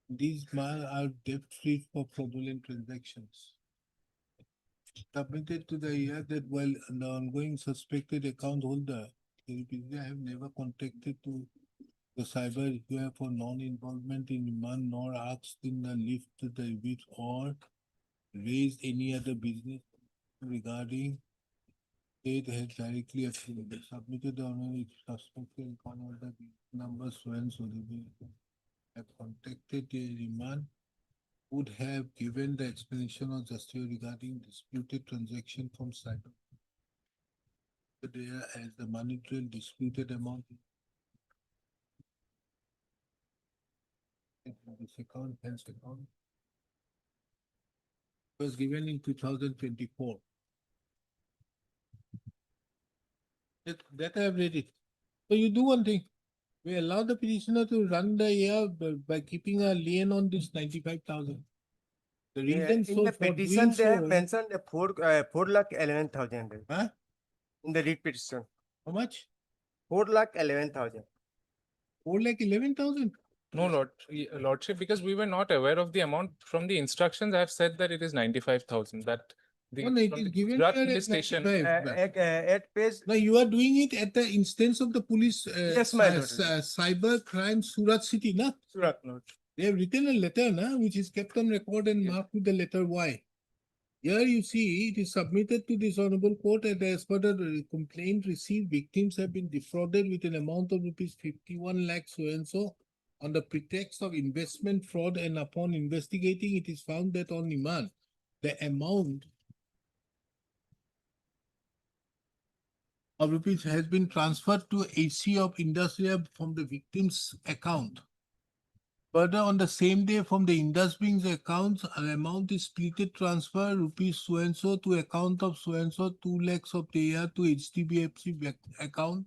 Speaker 2: These are debt-free for fraudulent transactions. Submitted to the year that while the ongoing suspected account holder, the petitioner have never contacted to the cyber require for non-involvement in demand nor asked in the lift to the bit or raised any other business regarding state has directly submitted on suspected account holder number so and so have contacted the demand would have given the explanation or justice regarding disputed transaction from cyber. There as the money trail disputed amount. This account, hence account was given in 2024. That I have read it. So you do one thing. We allow the petitioner to run the year by keeping a lien on this 95,000. The reason
Speaker 3: In the petition, they have mentioned 4,11,000.
Speaker 2: Huh?
Speaker 3: In the read petition.
Speaker 2: How much?
Speaker 3: 4,11,000.
Speaker 2: 4,11,000.
Speaker 17: No, Lordship, because we were not aware of the amount. From the instructions, I have said that it is 95,000. That the,
Speaker 2: No, it
Speaker 17: from
Speaker 2: is
Speaker 17: the
Speaker 2: given
Speaker 17: Gujarat
Speaker 2: here at
Speaker 17: police station.
Speaker 2: 95.
Speaker 3: At page.
Speaker 2: No, you are doing it at the instance of the police.
Speaker 3: Yes, my lord.
Speaker 2: Cyber crime Surat City, na?
Speaker 3: Surat, Lord.
Speaker 2: They have written a letter, na, which is kept on record and marked with the letter Y. Here you see it is submitted to this honorable court and as per the complaint received, victims have been defrauded with an amount of rupees 51 lakhs so and so on the pretext of investment fraud, and upon investigating it is found that on demand the amount of rupees has been transferred to HC of Industria from the victim's account. Further, on the same day from the Indus accounts, an amount is splitted transfer rupees so and so to account of so and so 2 lakhs of the year to HDBFC account.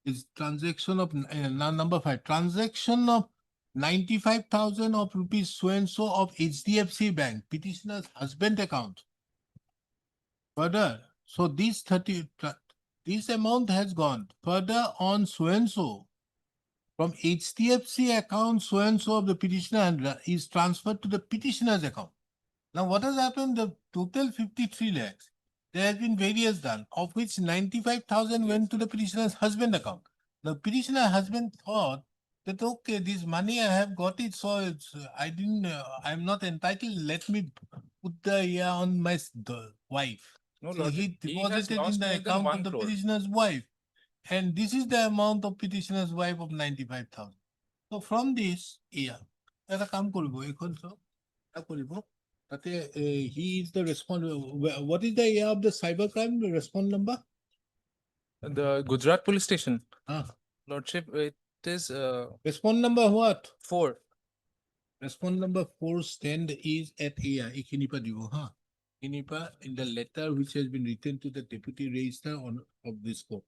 Speaker 2: Is transaction of number 5 transaction of 95,000 of rupees so and so of HDFC Bank petitioner's husband account. Further, so this this amount has gone further on so and so from HDFC account so and so of the petitioner is transferred to the petitioner's account. Now what has happened? The total 53 lakhs. There has been various done, of which 95,000 went to the petitioner's husband account. The petitioner husband thought that, okay, this money I have got it, so it's, I'm not entitled. Let me put the on my wife.
Speaker 17: No,
Speaker 2: So
Speaker 17: Lord,
Speaker 2: he
Speaker 17: he has
Speaker 2: deposited
Speaker 17: lost
Speaker 2: in the
Speaker 17: more than
Speaker 2: account
Speaker 17: 1
Speaker 2: of the
Speaker 17: crore.
Speaker 2: petitioner's wife. And this is the amount of petitioner's wife of 95,000. So from this, এটা কাম কৰিব এইখন কৰিব তাতে he is the respondent. What is the year of the cyber crime respond number?
Speaker 17: The Gujarat police station.
Speaker 2: Ah.
Speaker 17: Lordship, it is
Speaker 2: respond number what?
Speaker 17: 4.
Speaker 2: Response number 4 stand is at alia. Ikinipa dibo, ha? Ikinipa in the letter which has been written to the deputy registrar of this court.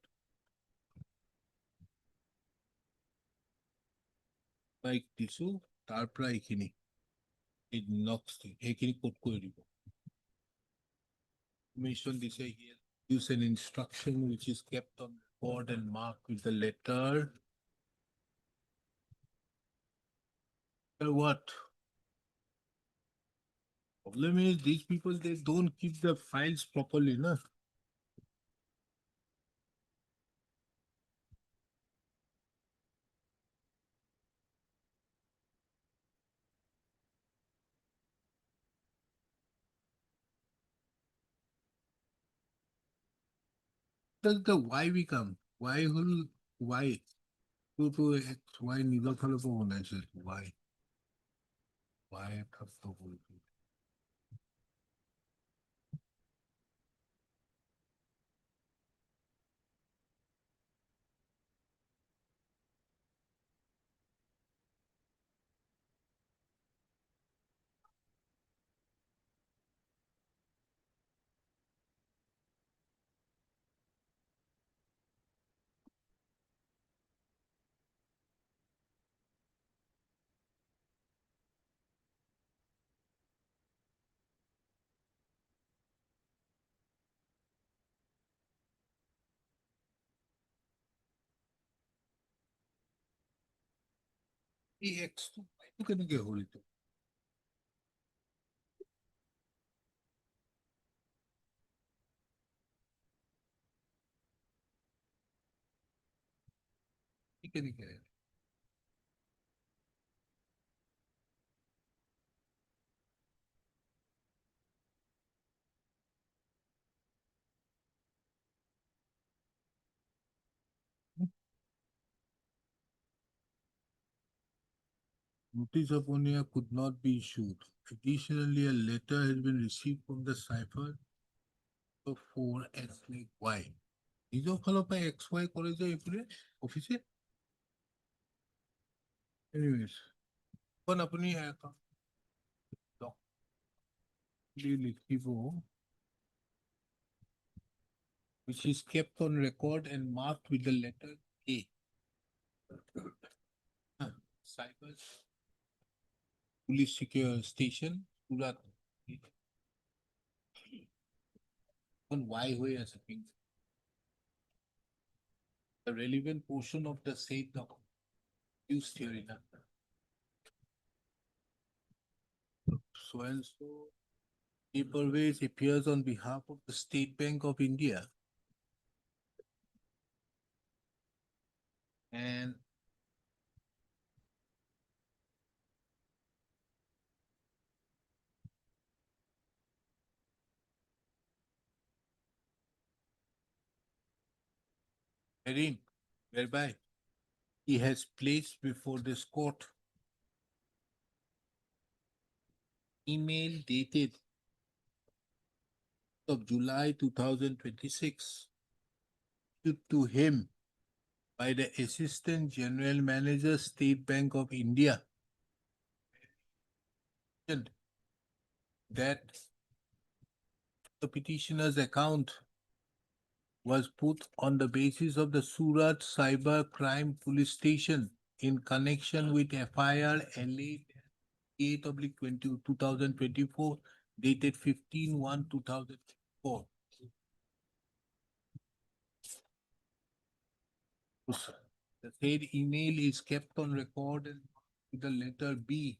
Speaker 2: Like disu, tarpra ikini. It knocks the ikini court ko dibo. Mention this here. Use an instruction which is kept on record and marked with the letter. What? Problem is these people, they don't keep the files properly, no? Does the why become? Why whole why? Why neither color for one answer? Why? Why X2? Why can you get hold of it? Can you get it? Notice of onia could not be issued. Additionally, a letter has been received from the cipher of 4X like Y. Is your fellow by XY college office? Anyways, one apni which is kept on record and marked with the letter A. Cyber Police Secure Station, Surat. On Y way as a thing. The relevant portion of the said document used here in so and so. Paperways appears on behalf of the State Bank of India. And whereby he has placed before this court email dated of July 2026 to him by the Assistant General Manager, State Bank of India, that the petitioner's account was put on the basis of the Surat Cyber Crime Police Station in connection with FIR LA 8/2024 dated 15/1/2004. The said email is kept on record with the letter B.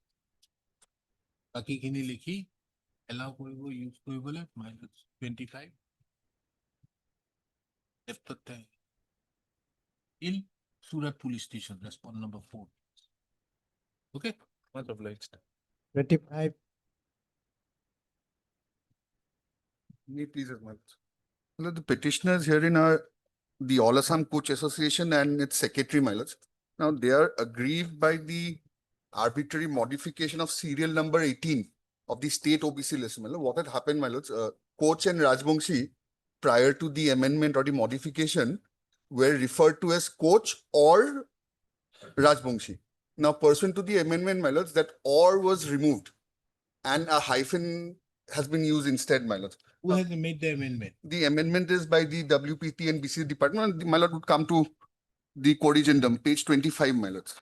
Speaker 2: Bakikhini likhi allow koribo use koribole -25. In Surat Police Station, response number 4. Okay, much obliged.
Speaker 9: 25.
Speaker 4: Please, as much. The petitioners herein are the All Assam Coach Association and its secretary, my lords. Now they are aggrieved by the arbitrary modification of serial number 18 of the state OBC list. My lord, what had happened, my lords? Coach and Rajbongshi, prior to the amendment or the modification, were referred to as Coach or Rajbongshi. Now pursuant to the amendment, my lords, that or was removed and a hyphen has been used instead, my lords.
Speaker 2: Who has made the amendment?
Speaker 4: The amendment is by the WPT and BC department. And my lord would come to the corrigendum, page 25, my lords.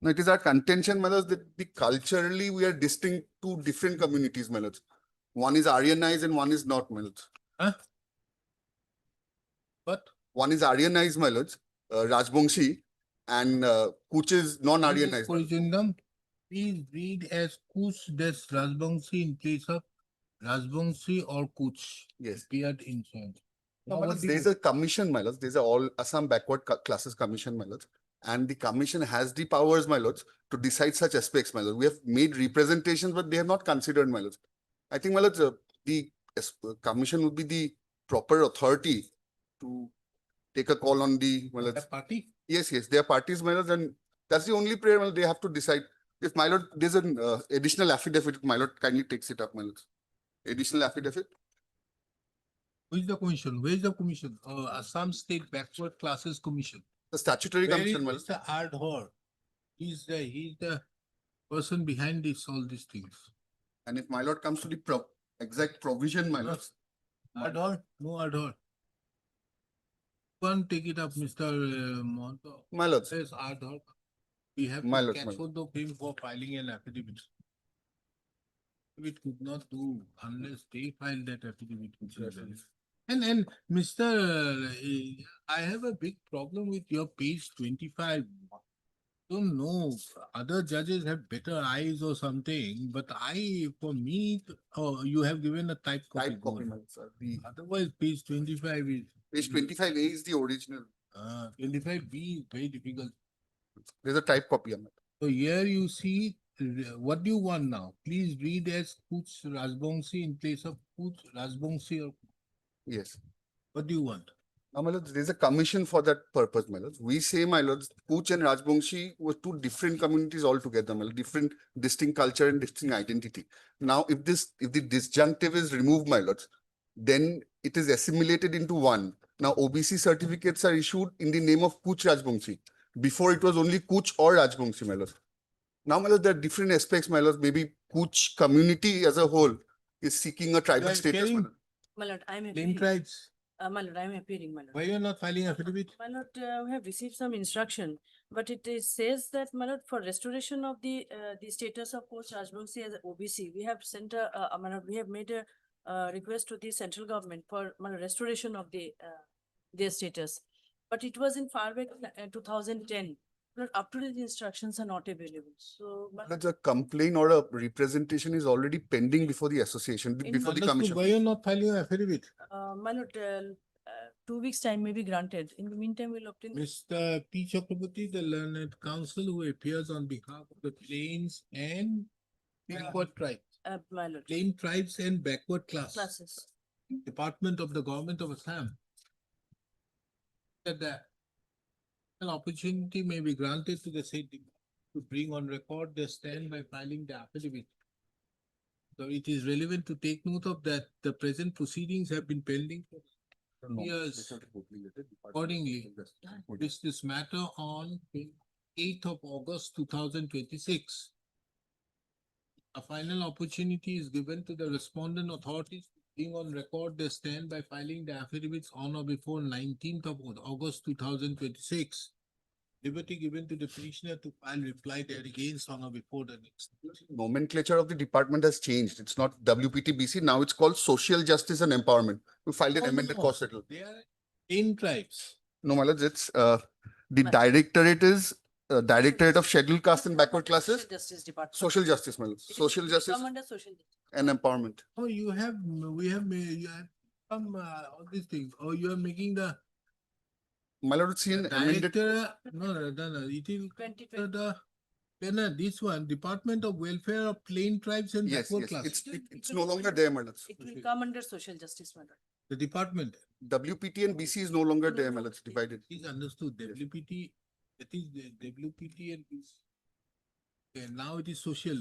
Speaker 4: Now it is our contention, my lords, that the culturally we are distinct to different communities, my lords. One is Aryanized and one is not, my lords.
Speaker 2: Huh? What?
Speaker 4: One is Aryanized, my lords, Rajbongshi, and Kuch is non-Aryanized.
Speaker 2: Corrigendum, please read as Kuch des Rajbongshi in place of Rajbongshi or Kuch.
Speaker 4: Yes.
Speaker 2: Appeared in change.
Speaker 4: No, my lords, there's a commission, my lords. There's a all Assam backward classes commission, my lords. And the commission has the powers, my lords, to decide such aspects, my lords. We have made representations, but they have not considered, my lords. I think, my lords, the commission would be the proper authority to take a call on the, my lords.
Speaker 2: The party?
Speaker 4: Yes, yes, they are parties, my lords, and that's the only prayer, my lord, they have to decide. If, my lord, there's an additional affidavit, my lord, kindly takes it up, my lords. Additional affidavit.
Speaker 2: Who is the commission? Where is the commission? Assam State Backward Classes Commission.
Speaker 4: The statutory
Speaker 2: Where is
Speaker 4: commission, my lord.
Speaker 2: Mr. Ardhor? He's the person behind this, all these things.
Speaker 4: And if my lord comes to the exact provision, my lord.
Speaker 2: Ardhor? No Ardhor. One take it up, Mr. Monto.
Speaker 4: My lord.
Speaker 2: Says Ardhor. We have
Speaker 4: My
Speaker 2: to
Speaker 4: lord,
Speaker 2: catch
Speaker 4: my
Speaker 2: hold of him for filing an affidavit. It could not do unless they file that affidavit. Which is valid. And Mr. I have a big problem with your page 25. Don't know, other judges have better eyes or something, but for me, you have given a type copy.
Speaker 4: Type copy, my lord, sir.
Speaker 2: Otherwise, page 25 is.
Speaker 4: Page 25A is the original.
Speaker 2: 25B is very difficult.
Speaker 4: There's a type copy on it.
Speaker 2: So here you see, what do you want now? Please read as Kuch Rajbongshi in place of Kuch Rajbongshi or.
Speaker 4: Yes.
Speaker 2: What do you want?
Speaker 4: Now, my lord, there's a commission for that purpose, my lord. We say, my lord, Kuch and Rajbongshi were two different communities altogether, my lord, different distinct culture and distinct identity. Now, if the disjunctive is removed, my lord, then it is assimilated into one. Now, OBC certificates are issued in the name of Kuch Rajbongshi. Before it was only Kuch or Rajbongshi, my lord. Now, my lord, there are different aspects, my lord. Maybe Kuch community as a whole is seeking a tribal status, my lord.
Speaker 11: My lord, I'm
Speaker 2: Plain
Speaker 11: appearing.
Speaker 2: tribes.
Speaker 11: My lord, I'm appearing, my lord.
Speaker 2: Why you are not filing affidavit?
Speaker 11: My lord, we have received some instruction, but says that, my lord, for restoration of the status of Coach Rajbongshi as a OBC, we have sent my lord, we have made a request to the central government for, my lord, restoration of their status. But it was in far back 2010. But up to date instructions are not available. So,
Speaker 4: That's a complaint or a representation is already pending before the association, before the commission.
Speaker 2: Why you are not filing an affidavit?
Speaker 11: my lord, 2 weeks time may be granted. In the meantime, we'll obtain.
Speaker 2: Mr. P. Chakraborty, the learned counsel who appears on behalf of the plains and backward tribes.
Speaker 11: My lord.
Speaker 2: Plain tribes and backward
Speaker 11: Classes.
Speaker 2: Department of the Government of Assam. That an opportunity may be granted to the state to bring on record their stand by filing the affidavit. So it is relevant to take note of that the present proceedings have been pending for years. Accordingly, this matter on 8th of August 2026. A final opportunity is given to the respondent authorities to bring on record their stand by filing the affidavits on or before 19th of August 2026. Liberty given to the petitioner to file reply there against on or before the next.
Speaker 4: Nomenclature of the department has changed. It's not WPTBC. Now it's called Social Justice and Empowerment. We filed an amended cost settle.
Speaker 2: They are in tribes.
Speaker 4: No, my lords, it's the directorate is Directorate of Scheduled Caste and Backward Classes.
Speaker 11: Social Justice Department.
Speaker 4: Social Justice, my lords. Social Justice
Speaker 11: Come under social justice.
Speaker 4: and Empowerment.
Speaker 2: Oh, we have some all these things. Oh, you are making the
Speaker 4: My lord, it's seen amended.
Speaker 2: director. No. It is
Speaker 11: 2020.
Speaker 2: this one, Department of Welfare of Plain Tribes and
Speaker 4: Yes,
Speaker 2: Backward
Speaker 4: yes.
Speaker 2: Classes.
Speaker 4: It's no longer there, my lords.
Speaker 11: It will come under social justice, my lord.
Speaker 2: The department
Speaker 4: WPT and BC is no longer there, my lords. Divided.
Speaker 2: is understood. WPT, that is the WPT and BC. Okay, now it is social.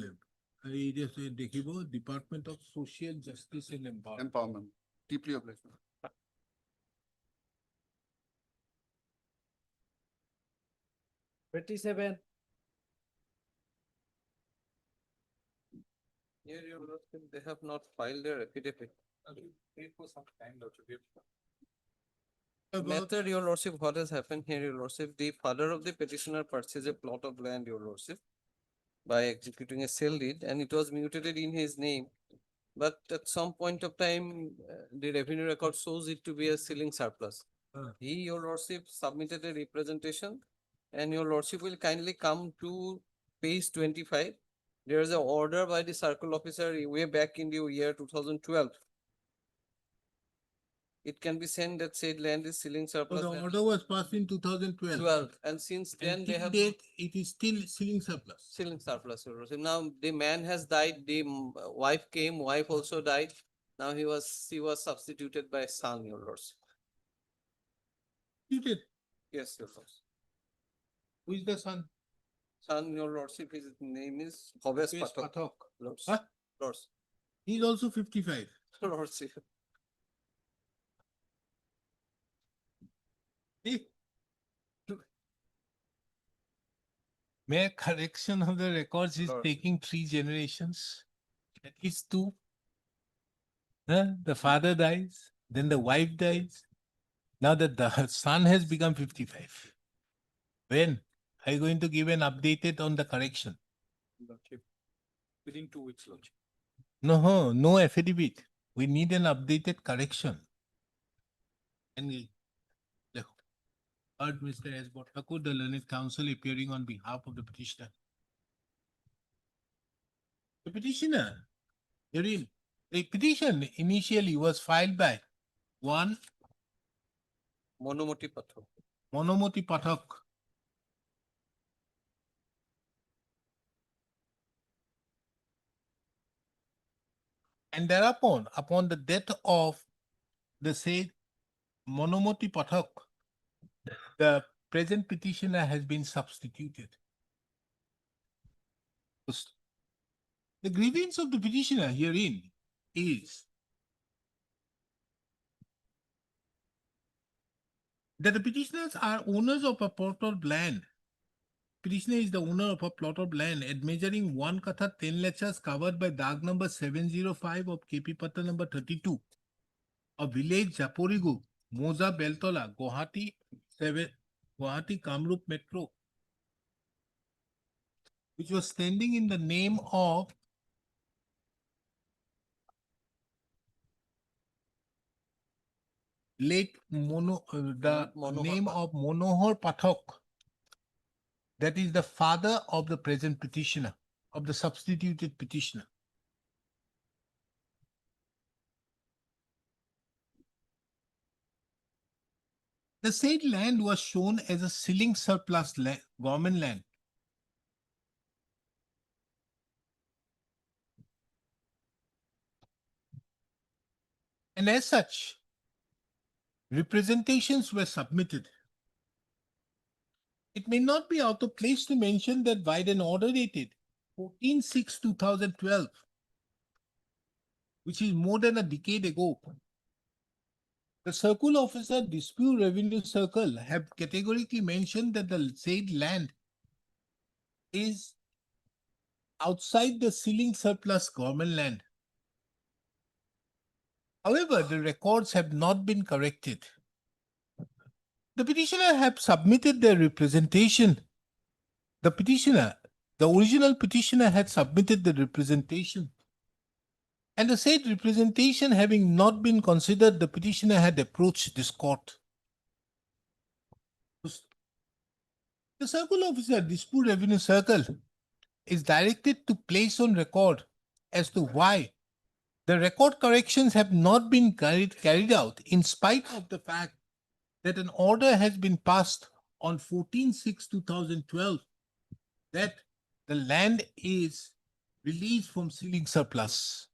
Speaker 2: It is Department of Social Justice and Empowerment.
Speaker 4: Empowerment. Deeply obliged.
Speaker 9: 27.
Speaker 12: Here, Your Lordship, they have not filed their affidavit. Matter, Your Lordship, what has happened here, Your Lordship, the father of the petitioner purchased a plot of land, Your Lordship, by executing a sale deed, and it was mutated in his name. But at some point of time, the revenue record shows it to be a ceiling surplus. He, Your Lordship, submitted a representation, and Your Lordship will kindly come to page 25. There is an order by the circle officer way back in the year 2012. It can be sent that said land is ceiling
Speaker 2: So
Speaker 12: surplus.
Speaker 2: the
Speaker 12: and-
Speaker 2: order was passed in 2012.
Speaker 12: 12, and since then
Speaker 2: And
Speaker 12: they
Speaker 2: till
Speaker 12: have
Speaker 2: date, it is still ceiling surplus.
Speaker 12: ceiling surplus. Your Lordship. Now the man has died, the wife came, wife also died. Now she was substituted by son, Your Lordship.
Speaker 2: You did.
Speaker 12: Yes, Your Lordship.
Speaker 2: Who is the son?
Speaker 12: Son, Your Lordship, his name is Bhavesh
Speaker 2: Bhavesh
Speaker 12: Pathak.
Speaker 2: Pathak.
Speaker 12: Lordship.
Speaker 2: Huh?
Speaker 12: Lordship.
Speaker 2: He is also 55.
Speaker 12: Lordship.
Speaker 2: See? Mere correction of the records is
Speaker 12: Lord.
Speaker 2: taking 3 generations, at least 2. The father dies, then the wife dies. Now that the son has become 55. When are you going to give an updated on the correction?
Speaker 7: Lordship, within 2 weeks, Lordship.
Speaker 2: No affidavit. We need an updated correction. And heard Mr. S. Bhattakur, the learned counsel, appearing on behalf of the petitioner. The petitioner, herein, the petition initially was filed by one
Speaker 12: Monomoti Pathak.
Speaker 2: Monomoti Pathak. And thereupon, upon the death of the said Monomoti Pathak, the present petitioner has been substituted. The grievance of the petitioner herein is that the petitioners are owners of a plot of land. Petitioner is the owner of a plot of land at measuring 1 katha 10 lechas covered by dag number 705 of KP Pata number 32 of village Japorigu, Moza Beltola, Gauhati, Kamrup Metro, which was standing in the name of late
Speaker 12: Manohar
Speaker 2: name
Speaker 12: Pathak.
Speaker 2: of Monohar Pathak. That is the father of the present petitioner, of the substituted petitioner. The said land was shown as a ceiling surplus government land. And as such, representations were submitted. It may not be out of place to mention that by an order dated 14/6/2012, which is more than a decade ago, the Circle Officer Dispute Revenue Circle have categorically mentioned that the said land is outside the ceiling surplus government land. However, the records have not been corrected. The petitioner have submitted their representation. The original petitioner had submitted the representation. And the said representation having not been considered, the petitioner had approached this court. The Circle Officer Dispute Revenue Circle is directed to place on record as to why the record corrections have not been carried out in spite of the fact that an order has been passed on 14/6/2012 that the land is released from ceiling surplus.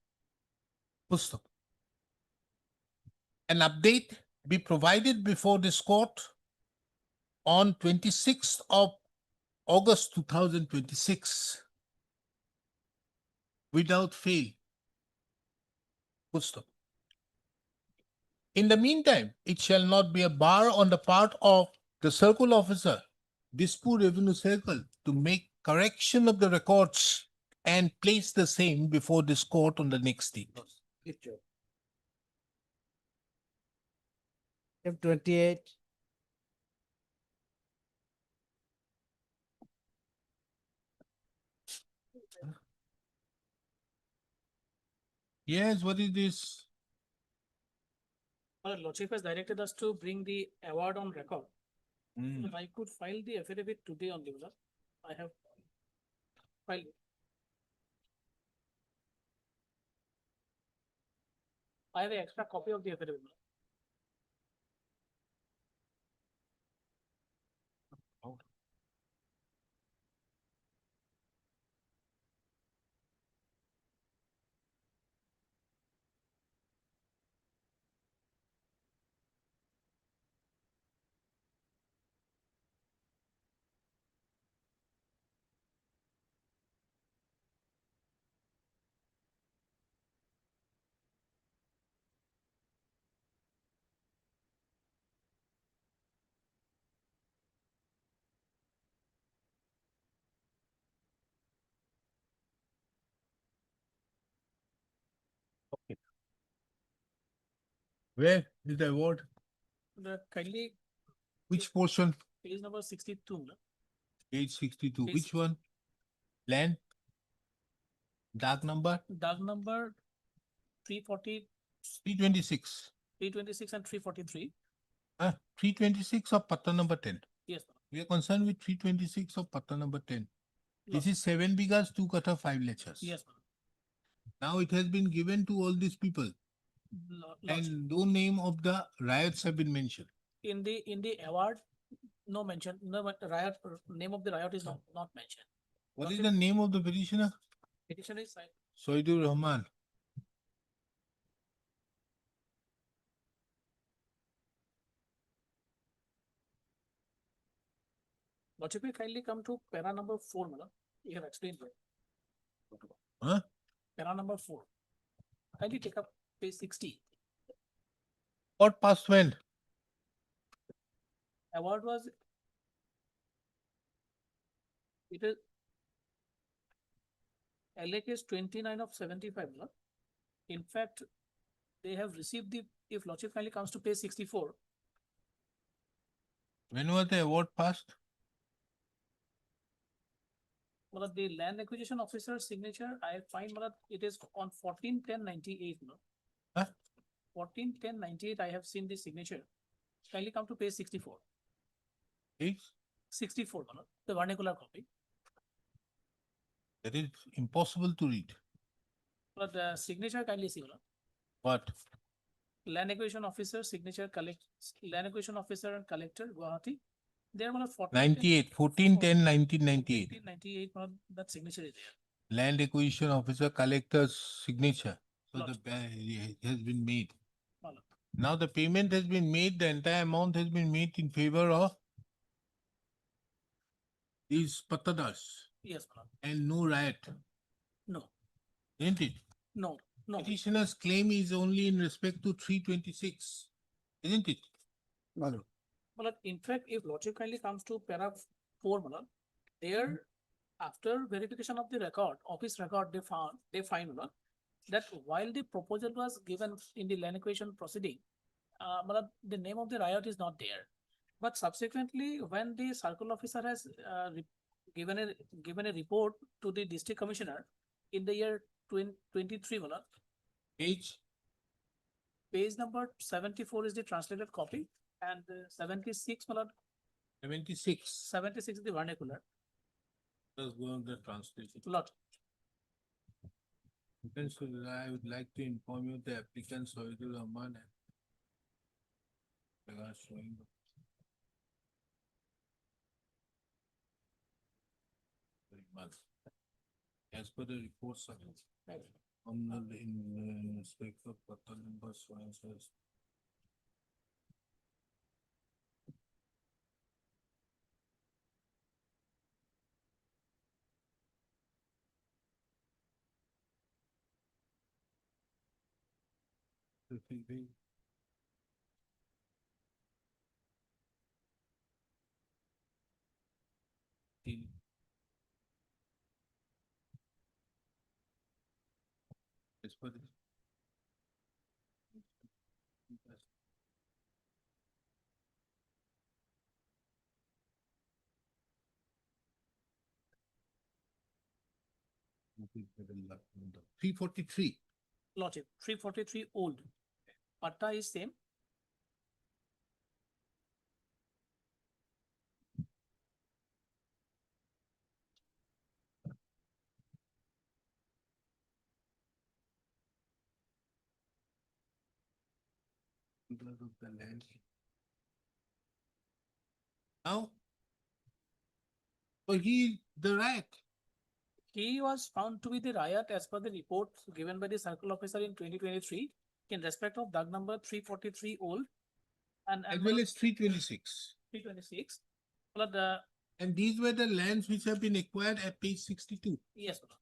Speaker 2: An update be provided before this court on 26th of August 2026 without fail. In the meantime, it shall not be a bar on the part of the circle officer Dispute Revenue Circle to make correction of the records and place the same before this court on the next day.
Speaker 9: F28,
Speaker 2: Yes, what is this?
Speaker 15: Lordship has directed us to bring the award on record.
Speaker 2: Hmm.
Speaker 15: If I could file the affidavit today on the I have filed. I have an extra copy of the affidavit.
Speaker 2: Where is the award?
Speaker 15: Kindly,
Speaker 2: Which portion?
Speaker 15: page number 62.
Speaker 2: Page 62.
Speaker 15: Page-
Speaker 2: Which one? Land? Dark number?
Speaker 15: Dark number 340,
Speaker 2: 326.
Speaker 15: 326 and 343.
Speaker 2: 326 of Patta number 10.
Speaker 15: Yes,
Speaker 2: We are concerned with 326 of Patta number 10.
Speaker 15: No.
Speaker 2: This is 7 bigas, 2 kata, 5 lectures.
Speaker 15: Yes,
Speaker 2: Now it has been given to all these people and no name of the riots have been mentioned.
Speaker 15: in the award, no mention, no riot, name of the riot is not mentioned.
Speaker 2: What is the name of the petitioner?
Speaker 15: Petition is signed.
Speaker 2: Soidur Rahman.
Speaker 15: Lordship will kindly come to para number 4, madam. You have explained it.
Speaker 2: Huh?
Speaker 15: Para number 4. Kindly take up page 60.
Speaker 2: What passed when?
Speaker 15: Award was, it is LAK is 29 of 75. No? In fact, they have received the, if Lordship kindly comes to page 64,
Speaker 2: When was the award passed?
Speaker 15: well, the land acquisition officer's signature, I find well, it is on 14/10/98. No?
Speaker 2: Huh?
Speaker 15: 14/10/98, I have seen the signature. Kindly come to page 64.
Speaker 2: Page?
Speaker 15: 64, no? The vernacular copy.
Speaker 2: That is impossible to read.
Speaker 15: But the signature kindly see. No?
Speaker 2: What?
Speaker 15: Land acquisition officer, signature, land acquisition officer and collector, Gauhati. There were
Speaker 2: 98, 14/10/1998.
Speaker 15: 1998, that signature is there.
Speaker 2: Land acquisition officer collector's signature. So
Speaker 15: Lot.
Speaker 2: it has been made.
Speaker 15: Lot.
Speaker 2: Now the payment has been made, the entire amount has been made in favor of these patadars
Speaker 15: Yes, madam.
Speaker 2: and no riot,
Speaker 15: No,
Speaker 2: isn't it?
Speaker 15: no, no.
Speaker 2: Petitioner's claim is only in respect to 326, isn't it?
Speaker 15: Well, in fact, if Lordship kindly comes to para 4, madam, there, after verification of the record, office record, they find madam, that while the proposal was given in the land acquisition proceeding, madam, the name of the riot is not there. But subsequently, when the circle officer has given a report to the district commissioner in the year 2023, madam, page number 74 is the translated copy, and 76, madam,
Speaker 2: 76.
Speaker 15: 76 is the vernacular.
Speaker 2: Let's go on the translation.
Speaker 15: Lot.
Speaker 2: So I would like to inform you the applicant Soidur Rahman and showing as per the reports on the in respect of Pata number so and so. per this. Three 43.
Speaker 15: Lordship, 343 old. Patta is same.
Speaker 2: Because of the land. Now, so he, the riot.
Speaker 15: He was found to be the riot as per the report given by the circle officer in 2023 in respect of Doug number 343 old and
Speaker 2: As well as 326.
Speaker 15: 326. But the
Speaker 2: And these were the lands which have been acquired at page 62.
Speaker 15: yes, my lord.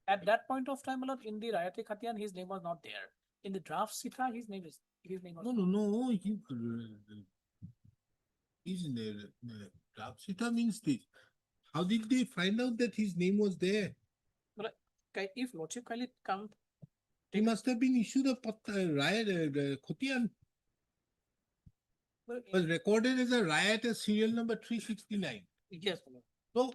Speaker 15: At that point of time, my lord, in the Rayati Khatian, his name was not there. In the draft Sita, his name was
Speaker 2: No. He's in the draft Sita means this. How did they find out that his name was there?
Speaker 15: But if lordship kindly come,
Speaker 2: He must have been issued a riot, Khotian. Was recorded as a riot as serial number 369.
Speaker 15: yes, my lord.
Speaker 2: So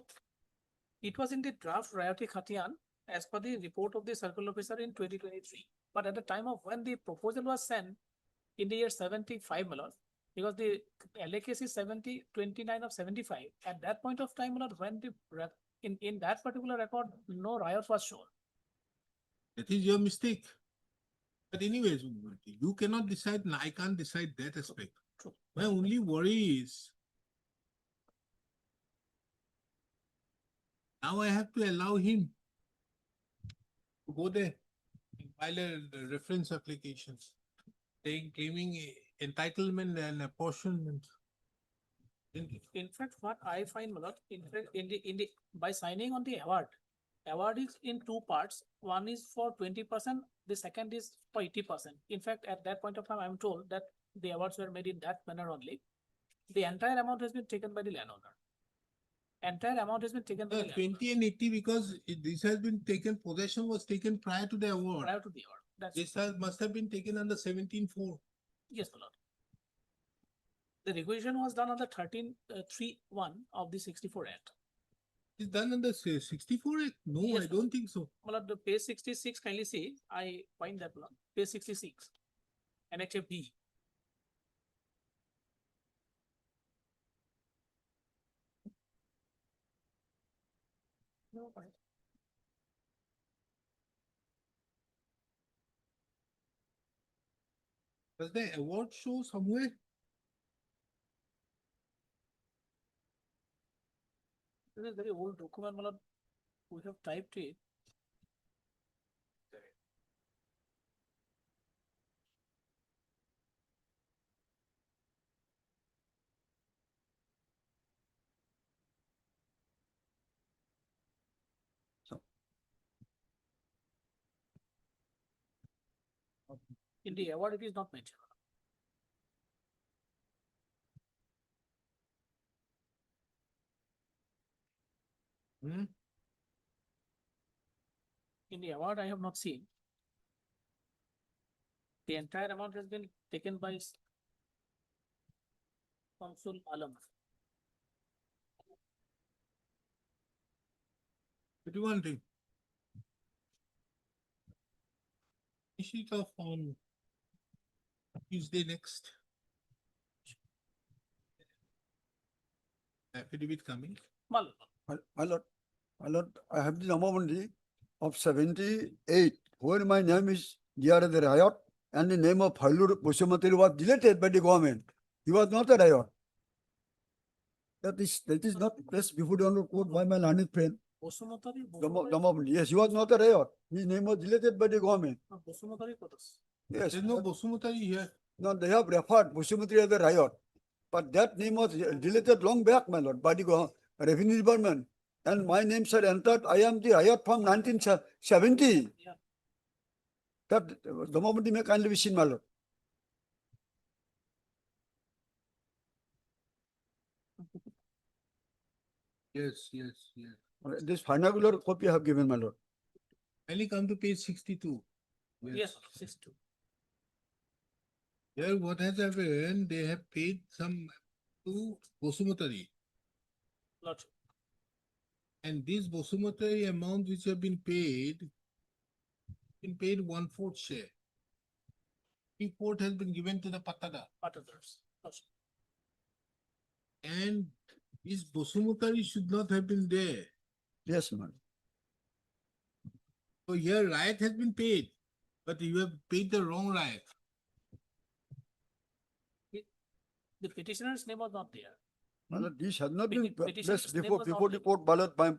Speaker 15: It was in the draft Rayati Khatian as per the report of the circle officer in 2023. But at the time of when the proposal was sent in the year 75, my lord, because the LA case is 29 of 75. At that point of time, my lord, when the in that particular record, no riot was shown.
Speaker 2: that is your mistake. But anyways, you cannot decide, and I can't decide that aspect.
Speaker 15: True.
Speaker 2: My only worry is now I have to allow him to go there and file a reference application claiming entitlement and apportionment.
Speaker 15: In fact, what I find, my lord, in fact, by signing on the award is in two parts. One is for 20%, the second is for 80%. In fact, at that point of time, I'm told that the awards were made in that manner only. The entire amount has been taken by the landowner. Entire amount has been taken by the landowner.
Speaker 2: 20 and 80 because this has been taken, possession was taken prior to the award.
Speaker 15: Prior to the award. That's
Speaker 2: This must have been taken under 17.4.
Speaker 15: yes, my lord. The requisition was done on the 13.3.1 of the 64 Act.
Speaker 2: It's done under 64 Act? No,
Speaker 15: Yes,
Speaker 2: I don't think so.
Speaker 15: My lord, the page 66, kindly see, I find that, my lord, page 66, NHFD. No, fine.
Speaker 2: Does the award show somewhere?
Speaker 15: This is a very old document, my lord. We have typed it. In the award, it is not mentioned. In the award, I have not seen. The entire amount has been taken by Consul Alam.
Speaker 2: What do you want to? Finish it off on Tuesday next. Affidavit coming.
Speaker 15: My
Speaker 5: lord, I have the number of 78, where my name is there the riot, and the name of Halur Pushamatiri was deleted by the government. He was not a riot. That is not placed before the honorable court by my learned friend. Yes, he was not a riot. His name was deleted by the government. Yes.
Speaker 2: There's no Bosumutari here.
Speaker 5: No, they have referred Pushamatiri as a riot. But that name was deleted long back, my lord, by the revenue department. And my name said entered, I am the riot from 1970.
Speaker 15: Yeah.
Speaker 5: That the moment may kindly be seen, my lord.
Speaker 2: Yes.
Speaker 5: This vernacular copy I have given, my lord.
Speaker 2: Kindly come to page 62.
Speaker 15: Yes, 62.
Speaker 2: Here, what has happened, they have paid some to Bosumotari.
Speaker 15: Lordship.
Speaker 2: And this Bosumotari amount which have been paid 1/4 share. 3/4 has been given to the Patada.
Speaker 15: Others. Lordship.
Speaker 2: And this Bosumotari should not have been there.
Speaker 5: Yes, madam.
Speaker 2: So here riot has been paid, but you have paid the wrong riot.
Speaker 15: The petitioner's name was not there.
Speaker 5: Madam, this has not
Speaker 15: Peti-
Speaker 5: been
Speaker 15: petitioner's
Speaker 5: placed
Speaker 15: name
Speaker 5: before,
Speaker 15: was not
Speaker 5: before the
Speaker 15: there.
Speaker 5: court ballot by the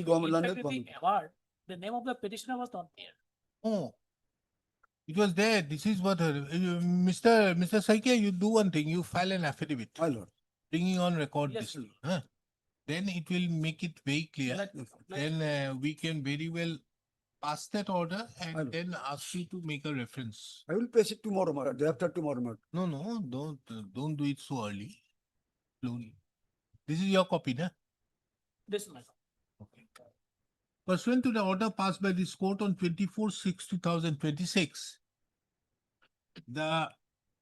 Speaker 5: government.
Speaker 15: In
Speaker 5: landed
Speaker 15: fact, with the
Speaker 5: government.
Speaker 15: award, the name of the petitioner was not there.
Speaker 2: Oh, it was there. This is what, Mr. Saikia, you do one thing, you file an affidavit.
Speaker 5: My lord.
Speaker 2: Bringing on record
Speaker 15: Yes,
Speaker 2: this.
Speaker 15: sir.
Speaker 2: Huh? Then it will make it very clear.
Speaker 15: Like-
Speaker 2: Then we can very well pass that order
Speaker 5: I
Speaker 2: and
Speaker 5: know.
Speaker 2: then ask you to make a reference.
Speaker 5: I will place it tomorrow, madam, day after tomorrow, madam.
Speaker 2: No, don't do it so early. Slowly. This is your copy, na?
Speaker 15: This is my.
Speaker 2: Okay. Pursuant to the order passed by this court on 24/6/2026,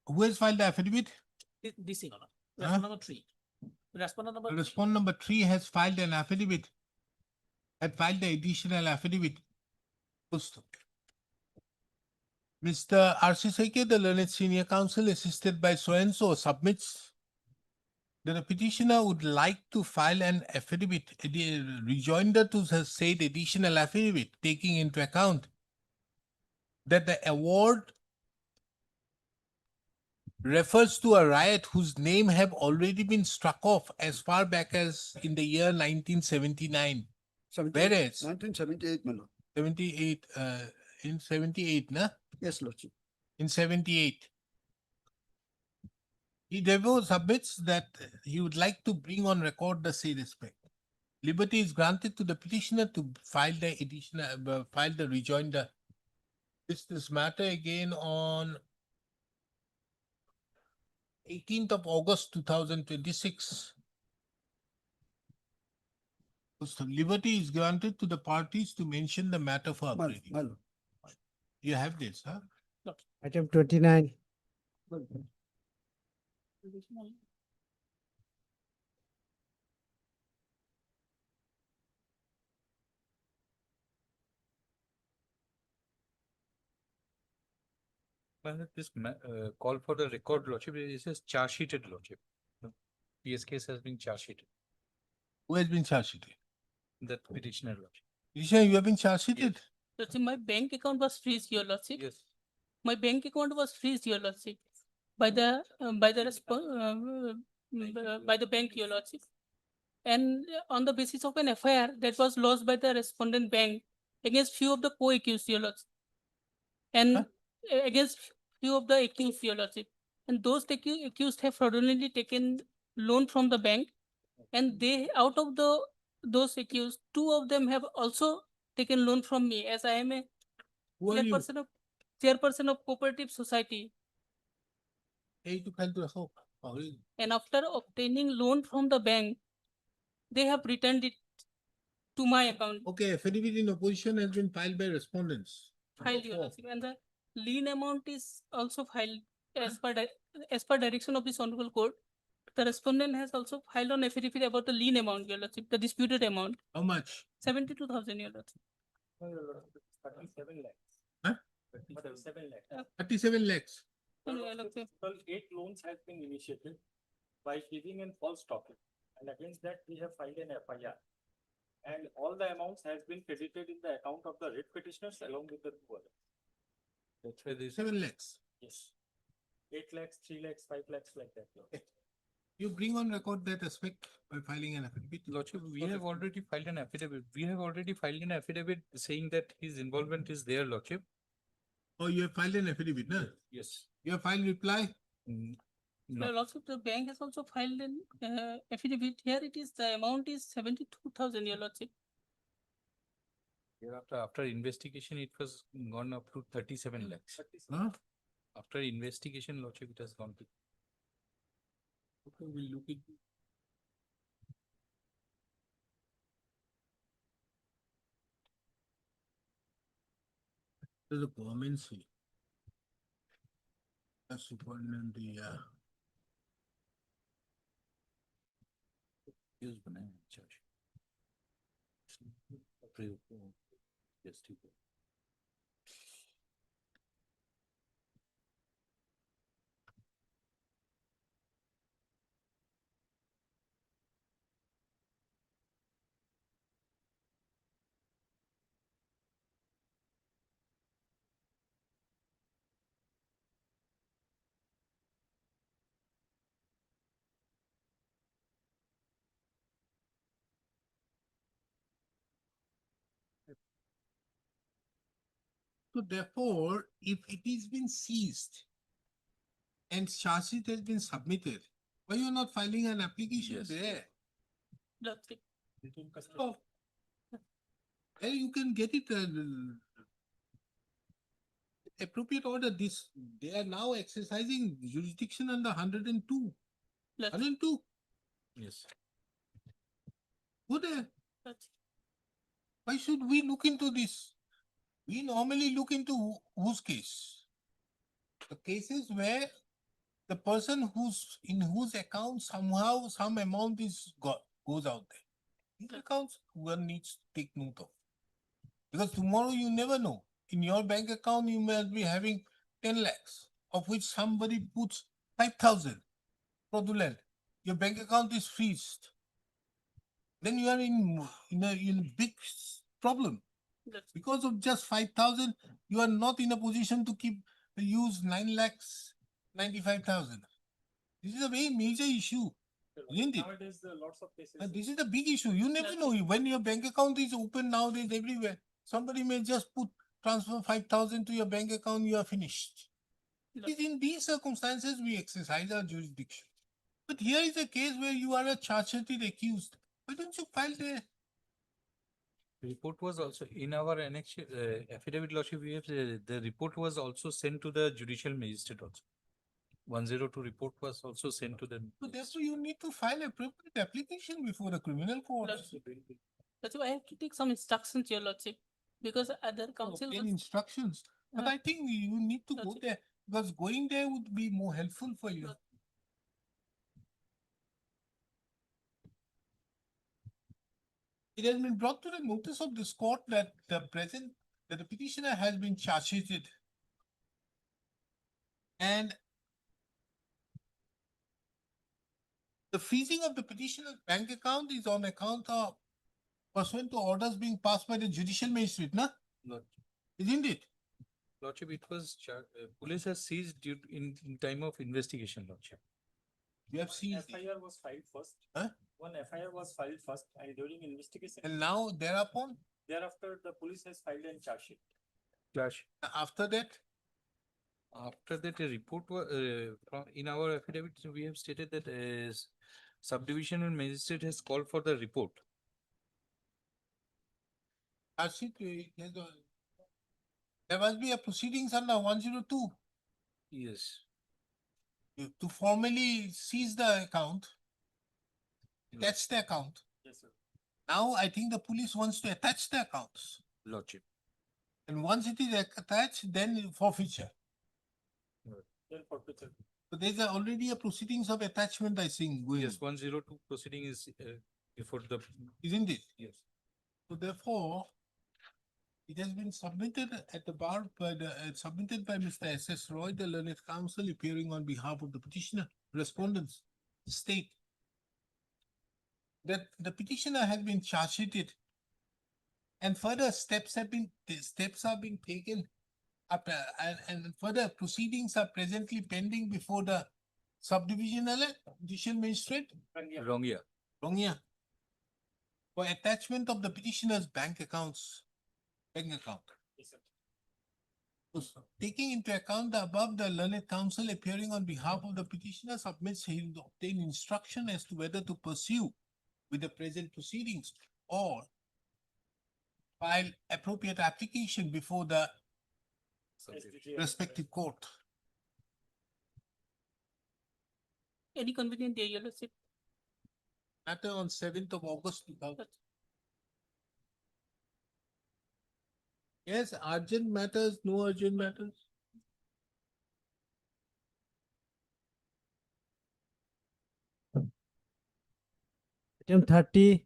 Speaker 2: who has filed the affidavit?
Speaker 15: This thing,
Speaker 2: Huh?
Speaker 15: respondent number 3. Respondent number
Speaker 2: Respondent number 3 has filed an affidavit. Had filed the additional affidavit. Mr. R.C. Saike, the learned senior counsel, assisted by so-and-so, submits that the petitioner would like to file an affidavit, a rejoinder to the said additional affidavit, taking into account that the award refers to a riot whose name have already been struck off as far back as in the year 1979. Whereas
Speaker 5: 1978, my lord.
Speaker 2: 78, in 78, na?
Speaker 5: Yes, lordship.
Speaker 2: In 78. He therefore submits that he would like to bring on record the said respect. Liberty is granted to the petitioner to file the additional, file the rejoinder. This matter again on 18th of August 2026. So liberty is granted to the parties to mention the matter for
Speaker 5: My
Speaker 2: upgrading.
Speaker 5: lord.
Speaker 2: You have this, huh?
Speaker 9: Item 29.
Speaker 7: This call for the record, Lordship, it says charge sheeted, Lordship. The PS case has been charge sheeted.
Speaker 2: Who has been charged sheeted?
Speaker 7: That petitioner, Lordship.
Speaker 2: Petitioner, you have been charged sheeted?
Speaker 20: Lordship, my bank account was freezed, your lordship.
Speaker 7: Yes.
Speaker 20: My bank account was freezed, your lordship, by the bank, your lordship. And on the basis of an FIR that was lodged by the respondent bank against few of the co-accused, your lordship. And against few of the accused, your lordship. And those accused have fraudulently taken loan from the bank. And they, out of those accused, 2 of them have also taken loan from me, as I am a
Speaker 2: Who are you?
Speaker 20: chairperson of cooperative society.
Speaker 2: Hey, to file to the hope.
Speaker 20: And after obtaining loan from the bank, they have returned it to my account.
Speaker 2: Okay, affidavit in opposition has been filed by respondents.
Speaker 20: Filed, your lordship, and the lien amount is also filed as per direction of this honorable court. The respondent has also filed an affidavit about the lien amount, your lordship, the disputed amount.
Speaker 2: How much?
Speaker 20: 72,000, your lordship.
Speaker 7: 37 lakhs.
Speaker 2: Huh?
Speaker 7: 37 lakhs.
Speaker 2: 37 lakhs.
Speaker 20: Your lordship.
Speaker 7: 8 loans has been initiated by giving a false document, and against that we have filed an FIR. And all the amounts has been credited in the account of the writ petitioners along with the 2 others. That's why this.
Speaker 2: 7 lakhs.
Speaker 7: Yes. 8 lakhs, 3 lakhs, 5 lakhs like that.
Speaker 2: You bring on record that aspect by filing an affidavit.
Speaker 7: Lordship, we have already filed an affidavit. We have already filed an affidavit saying that his involvement is there, Lordship.
Speaker 2: Oh, you have filed an affidavit, no?
Speaker 7: Yes.
Speaker 2: You have filed reply?
Speaker 20: Your lordship, the bank has also filed an affidavit. Here it is, the amount is 72,000, your lordship.
Speaker 7: Hereafter, after investigation, it was gone up to 37 lakhs.
Speaker 2: Huh?
Speaker 7: After investigation, Lordship, it has gone to.
Speaker 2: Okay, we'll look into. To the government say. The superintendent,
Speaker 7: Use banana charge. Yes,
Speaker 2: So therefore, if it is been seized and charge sheet has been submitted, why you are not filing an application
Speaker 7: Yes.
Speaker 2: there?
Speaker 20: Lordship.
Speaker 2: Oh. There you can get it appropriate order. This, they are now exercising jurisdiction under 102.
Speaker 20: Lordship.
Speaker 2: 102.
Speaker 7: Yes.
Speaker 2: Go there.
Speaker 20: Lordship.
Speaker 2: Why should we look into this? We normally look into whose case? The cases where the person in whose account somehow some amount goes out there. These accounts one needs to take note of. Because tomorrow you never know. In your bank account, you may be having 10 lakhs, of which somebody puts 5,000 fraudulent. Your bank account is freezed. Then you are in a big problem. Because of just 5,000, you are not in a position to use 9 lakhs 95,000. This is a very major issue, isn't it?
Speaker 14: Nowadays, there are lots of cases.
Speaker 2: This is a big issue. You never know when your bank account is open nowadays everywhere. Somebody may just transfer 5,000 to your bank account. You are finished. It is in these circumstances we exercise our jurisdiction. But here is a case where you are a charge-sheeted accused. Why don't you file there?
Speaker 7: Report was also in our annex affidavit, Lordship. We have the report was also sent to the judicial magistrate also. 102 report was also sent to them.
Speaker 2: So therefore, you need to file appropriate application before the criminal court.
Speaker 20: That's why I have to take some instructions, your lordship, because other council.
Speaker 2: Obtain instructions. But I think you need to go there because going there would be more helpful for you. It has been brought to the notice of this court that the petitioner has been charged sheeted. And the freezing of the petitioner's bank account is on account of pursuant to orders being passed by the judicial magistrate, na? Isn't it?
Speaker 7: Lordship, it was police has seized in time of investigation, Lordship.
Speaker 2: You have seized.
Speaker 14: FIR was filed first.
Speaker 2: Huh?
Speaker 14: One FIR was filed first, and during investigation.
Speaker 2: And now thereupon?
Speaker 14: Thereafter, the police has filed a charge sheet.
Speaker 2: After that?
Speaker 7: After that, a report was in our affidavit, we have stated that subdivisional magistrate has called for the report.
Speaker 2: There must be a proceedings under 102.
Speaker 7: Yes.
Speaker 2: To formally seize the account, attach the account.
Speaker 14: Yes, sir.
Speaker 2: Now I think the police wants to attach the accounts.
Speaker 7: Lordship.
Speaker 2: And once it is attached, then forfeiture.
Speaker 14: Then forfeiture.
Speaker 2: So there's already a proceedings of attachment, I think.
Speaker 7: Yes, 102 proceeding is before the.
Speaker 2: Isn't it?
Speaker 7: Yes.
Speaker 2: So therefore, it has been submitted at the bar submitted by Mr. S.S. Roy, the learned counsel, appearing on behalf of the petitioner. Respondents state that the petitioner has been charge sheeted, and further steps are being taken up, and further proceedings are presently pending before the subdivisional judicial magistrate.
Speaker 7: Wrong year.
Speaker 2: Wrong year. For attachment of the petitioner's bank account.
Speaker 14: Yes, sir.
Speaker 2: So, taking into account the above, the learned counsel appearing on behalf of the petitioner submits he will obtain instruction as to whether to pursue with the present proceedings or file appropriate application before the respective court.
Speaker 20: Any convenient day, your lordship.
Speaker 2: Matter on 7th of August 2000. Yes, urgent matters, no urgent matters.
Speaker 9: Item 30,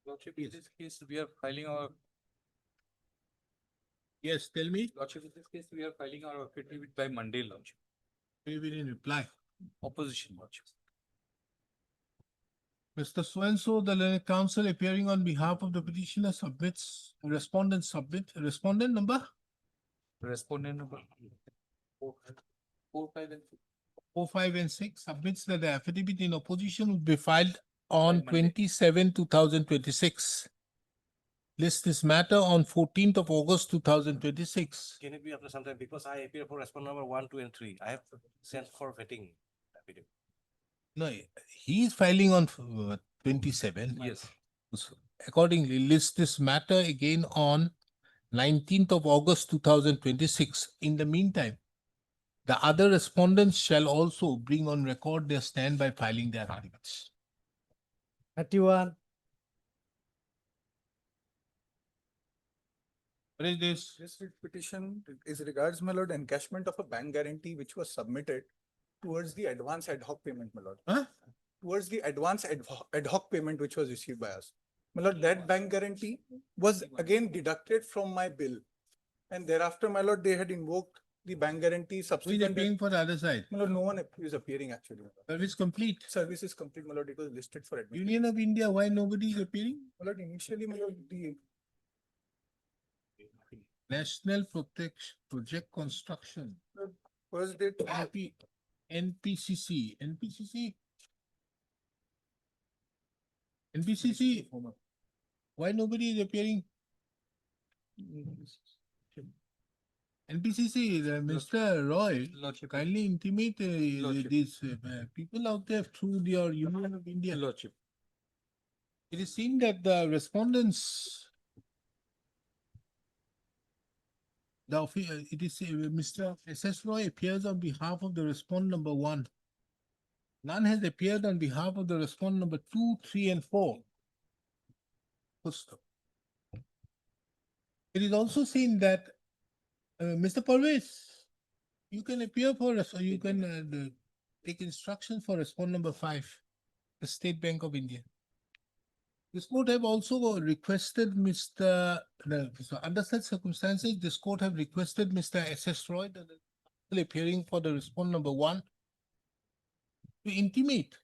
Speaker 12: Lordship, in this case, we are filing our,
Speaker 2: Yes, tell me.
Speaker 12: Lordship, in this case, we are filing our affidavit by Monday, Lordship.
Speaker 2: We will reply.
Speaker 12: Opposition, Lordship.
Speaker 2: Mr. So-and-so, the learned counsel appearing on behalf of the petitioner submits, respondent number
Speaker 12: Respondent number 4, 5, and 6.
Speaker 2: 4, 5, and 6 submits that the affidavit in opposition will be filed on
Speaker 12: By Monday.
Speaker 2: 27/2026. List this matter on 14th of August 2026.
Speaker 10: Can it be after some time? Because I appear for respondent number 1, 2, and 3. I have sent for vetting affidavit.
Speaker 2: No, he is filing on 27.
Speaker 12: Yes.
Speaker 2: So accordingly, list this matter again on 19th of August 2026. In the meantime, the other respondents shall also bring on record their stand by filing their affidavits.
Speaker 9: 31,
Speaker 2: What is this?
Speaker 21: This petition is regards, my lord, encashment of a bank guarantee which was submitted towards the advance ad hoc payment, my lord.
Speaker 2: Huh?
Speaker 21: Towards the advance ad hoc payment which was received by us. My lord, that bank guarantee was again deducted from my bill. And thereafter, my lord, they had invoked the bank guarantee
Speaker 2: Who is
Speaker 21: subsequent.
Speaker 2: appearing for the other side?
Speaker 21: My lord, no one is appearing actually. my lord.
Speaker 2: Service complete.
Speaker 21: Service is complete, my lord. It was listed for admission.
Speaker 2: Union of India, why nobody is appearing?
Speaker 21: My lord, initially, my lord, the
Speaker 2: National Protection Project Construction.
Speaker 21: first date.
Speaker 2: NPCC. Why nobody is appearing? NPCC, Mr. Roy,
Speaker 12: Lordship.
Speaker 2: kindly intimate
Speaker 12: Lordship.
Speaker 2: these people out there through your Union of India.
Speaker 12: Lordship.
Speaker 2: It is seen that the respondents, it is Mr. S.S. Roy appears on behalf of the respondent number 1. None has appeared on behalf of the respondent number 2, 3, and 4. It is also seen that Mr. Parvez, you can appear for us, or you can take instructions for respondent number 5, the State Bank of India. This court have also requested so under such circumstances, this court have requested Mr. S.S. Roy, appearing for the respondent number 1, to intimate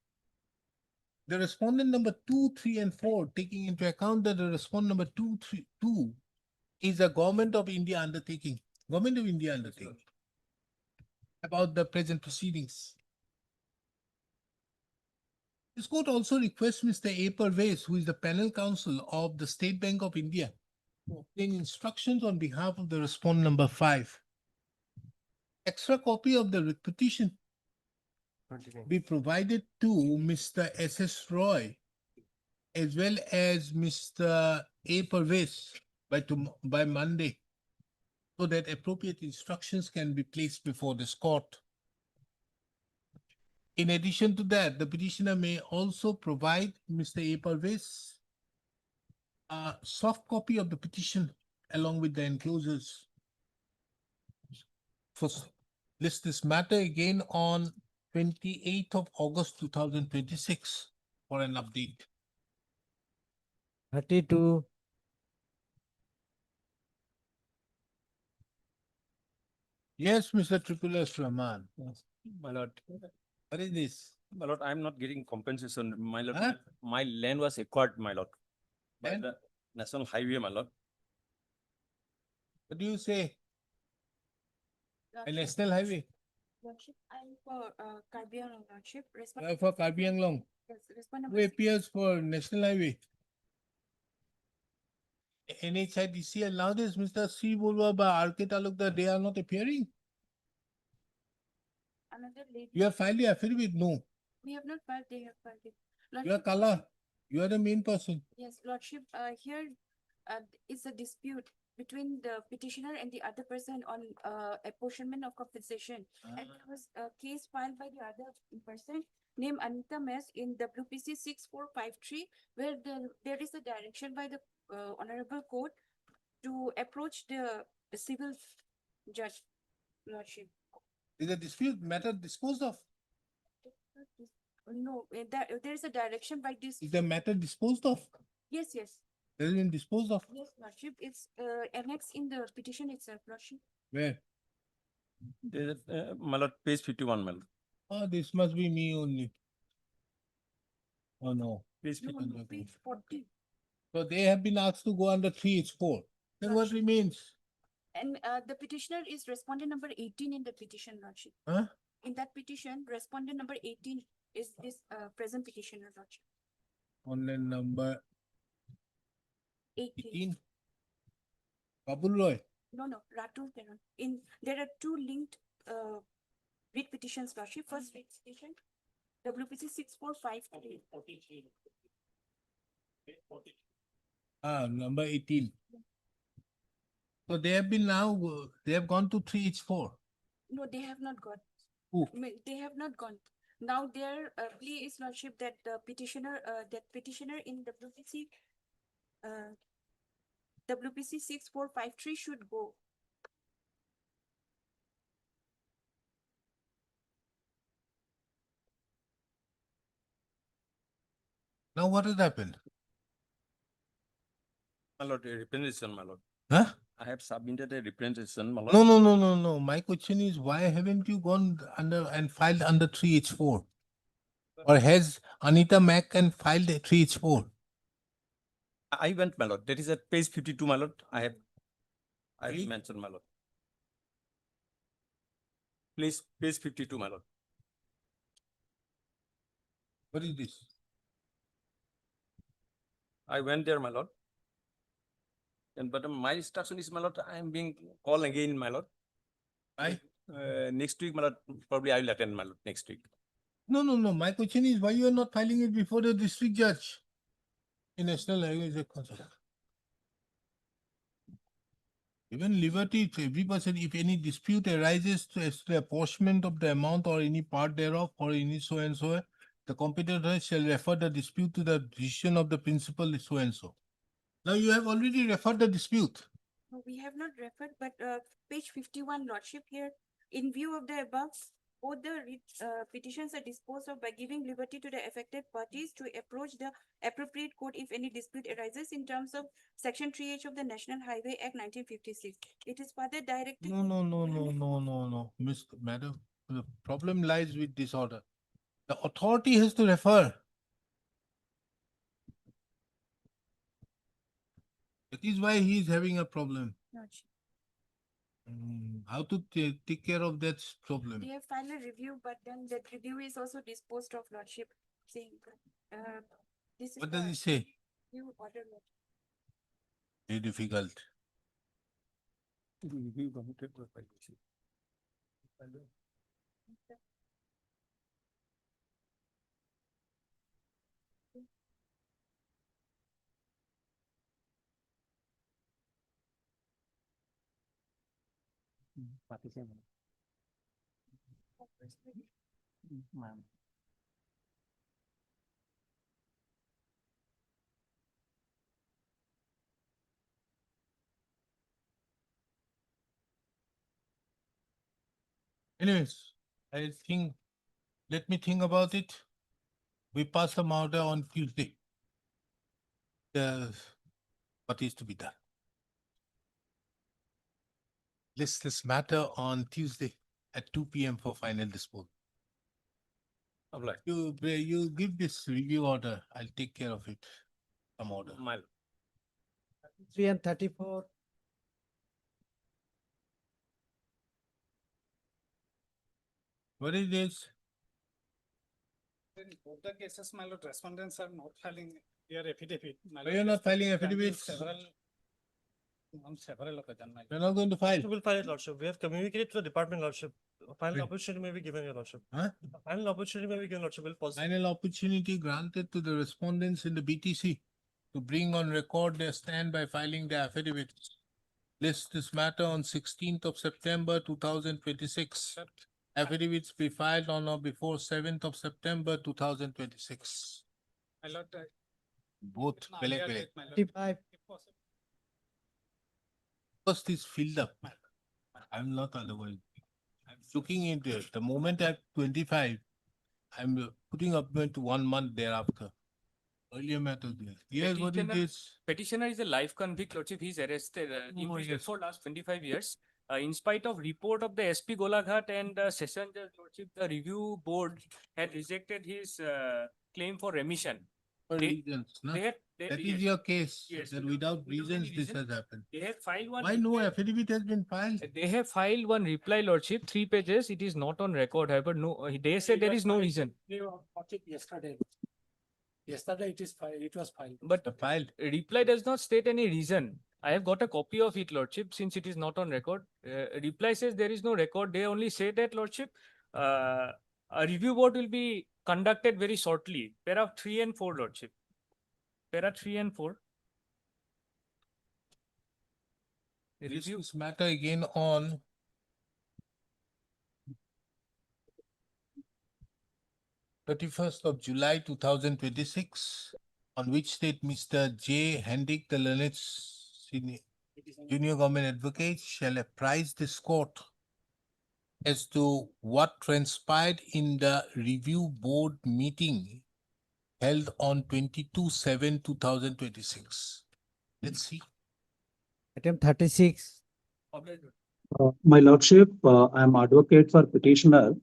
Speaker 2: the respondent number 2, 3, and 4, taking into account that the respondent number 2 is a Government of India undertaking, about the present proceedings. This court also requests Mr. A. Parvez, who is the panel counsel of the State Bank of India, to obtain instructions on behalf of the respondent number 5. Extra copy of the petition be provided to Mr. S.S. Roy as well as Mr. A. Parvez by Monday, so that appropriate instructions can be placed before this court. In addition to that, the petitioner may also provide Mr. A. Parvez a soft copy of the petition along with the enclosures. First, list this matter again on 28th of August 2026 for an update.
Speaker 9: 32,
Speaker 2: Yes, Mr. Triple S. Rahman.
Speaker 12: My lord.
Speaker 2: What is this?
Speaker 12: My lord, I'm not getting compensation. My lord,
Speaker 2: Huh?
Speaker 12: my land was acquired, my lord, by
Speaker 2: Land?
Speaker 12: the national highway, my lord.
Speaker 2: What do you say? A
Speaker 6: Lordship,
Speaker 2: national highway
Speaker 6: Lordship, I'm for Karbi Anglong, Lordship.
Speaker 2: for Karbi Anglong.
Speaker 6: Yes, respond
Speaker 2: Who
Speaker 6: number 6.
Speaker 2: appears for national highway? NHIDC and nowadays Mr. C. Bulwa by R.K. Talukdar, they are not appearing.
Speaker 6: Another lady.
Speaker 2: You have filed the affidavit? No.
Speaker 6: We have not filed, they have filed it.
Speaker 2: You are
Speaker 6: Lordship,
Speaker 2: Kala. You are the main person.
Speaker 6: yes, Lordship, here is a dispute between the petitioner and the other person on apportionment of compensation. And there was a case filed by the other person named Anita Mess in WPC 6453, where there is a direction by the
Speaker 11: honorable court to approach the civil judge, lordship.
Speaker 2: Is the dispute matter disposed of?
Speaker 11: No, there is a direction by this.
Speaker 2: Is the matter disposed of?
Speaker 11: Yes, yes,
Speaker 2: Has it been disposed of?
Speaker 11: yes, lordship. It's annexed in the petition itself, lordship.
Speaker 2: Where?
Speaker 16: My lord, page 51, my lord.
Speaker 2: Oh, this must be me only. Oh, no.
Speaker 16: Page
Speaker 11: No,
Speaker 16: 51.
Speaker 11: no, page 40.
Speaker 2: So they have been asked to go under 3H4. Then what remains?
Speaker 11: And the petitioner is respondent number 18 in the petition, lordship.
Speaker 2: Huh?
Speaker 11: In that petition, respondent number 18 is this present petitioner, lordship.
Speaker 2: Online number
Speaker 11: 18.
Speaker 2: 18. Babul Roy.
Speaker 11: No, no, Ratul Peron. There are two linked writ petitions, lordship. First writ petition, WPC 6453.
Speaker 2: Number 18. So they have been now, they have gone to 3H4.
Speaker 11: No, they have not gone.
Speaker 2: Who?
Speaker 11: They have not gone. Now their plea is, lordship, that the petitioner in WPC 6453 should go.
Speaker 2: Now what has happened?
Speaker 16: My lord, a representation, my lord.
Speaker 2: Huh?
Speaker 16: I have submitted a representation, my lord.
Speaker 2: No. My question is, why haven't you gone under and filed under 3H4? Or has Anita Mack and filed a 3H4?
Speaker 16: I went, my lord. That is at page 52, my lord. I have mentioned, my lord. Please, page 52, my lord.
Speaker 2: What is this?
Speaker 16: I went there, my lord. And but my instruction is, my lord, I am being called again, my lord.
Speaker 2: Why?
Speaker 16: Next week, my lord, probably I will attend, my lord, next week.
Speaker 2: No. My question is, why you are not filing it before the district judge in National Language Council? Even liberty, if every person, if any dispute arises as to the apportionment of the amount or any part thereof or any so and so, the competent judge shall refer the dispute to the decision of the principal so and so. Now you have already referred the dispute.
Speaker 11: No, we have not referred, but page 51, lordship, here, in view of the above, both the petitions are disposed of by giving liberty to the affected parties to approach the appropriate court if any dispute arises in terms of Section 3H of the National Highway Act 1956. It is further directed.
Speaker 2: No. Madam, the problem lies with this order. The authority has to refer. That is why he is having a problem.
Speaker 11: Lordship.
Speaker 2: How to take care of that problem?
Speaker 11: We have filed a review, but then that review is also disposed of, lordship, saying this is.
Speaker 2: What does
Speaker 11: the
Speaker 2: he say?
Speaker 11: review order, lordship.
Speaker 2: Very difficult. Anyways, I think, let me think about it. We pass the order on Tuesday. What is to be done? List this matter on Tuesday at 2 PM for final disposal. You give this review order. I'll take care of it. Some order.
Speaker 9: 3 and 34.
Speaker 2: What is this?
Speaker 13: In both the cases, my lord, respondents are not filing their affidavit. My
Speaker 2: Why
Speaker 13: lord,
Speaker 2: you're not filing
Speaker 13: can be
Speaker 2: affidavits?
Speaker 13: On several occasions, my
Speaker 2: You're not going to file?
Speaker 10: We will file it, lordship. We have communicated to the department, lordship. A final
Speaker 2: When?
Speaker 10: opportunity may be given, your lordship.
Speaker 2: Huh?
Speaker 10: A final opportunity may be given, lordship. We'll pause.
Speaker 2: Final opportunity granted to the respondents in the BTC to bring on record their stand by filing their affidavits. List this matter on 16th of September 2026. Affidavits be filed on or before 7th of September 2026.
Speaker 13: My lord,
Speaker 2: Both.
Speaker 13: earlier
Speaker 2: Belek.
Speaker 13: date, my lord.
Speaker 9: 55.
Speaker 2: First is filled up. I'm not otherwise. I'm looking into it. The moment I'm 25, I'm putting up to 1 month thereafter. Earlier matter there. Yes, what it is.
Speaker 19: Petitioner is a life convict, Lordship. He's arrested, imprisoned for last 25 years. In spite of report of the SP Golaghat and Session Judge, Lordship, the review board had rejected his claim for remission.
Speaker 2: For
Speaker 19: They-
Speaker 2: reasons, no? That is
Speaker 19: yes,
Speaker 2: your case,
Speaker 19: yes,
Speaker 2: that
Speaker 19: without
Speaker 2: without reasons
Speaker 19: any
Speaker 2: this
Speaker 19: reason.
Speaker 2: has happened.
Speaker 19: They have filed one.
Speaker 2: Why no
Speaker 19: reply-
Speaker 2: affidavit has been filed?
Speaker 19: They have filed one reply, Lordship, 3 pages. It is not on record, however, no, they said there is no reason.
Speaker 15: They watched it yesterday. Yesterday it is filed, it was filed.
Speaker 19: But
Speaker 2: The file.
Speaker 19: reply does not state any reason. I have got a copy of it, Lordship, since it is not on record. Reply says there is no record. They only say that, Lordship, a review board will be conducted very shortly. Para 3 and 4, Lordship. Para 3 and 4.
Speaker 2: Review this matter again on 31st of July 2026, on which date Mr. J. Hendik, the learned junior government advocate, shall apprise this court as to what transpired in the review board meeting held on 22/7/2026. Let's see.
Speaker 9: Item 36.
Speaker 22: My lordship, I am advocate for petitioner.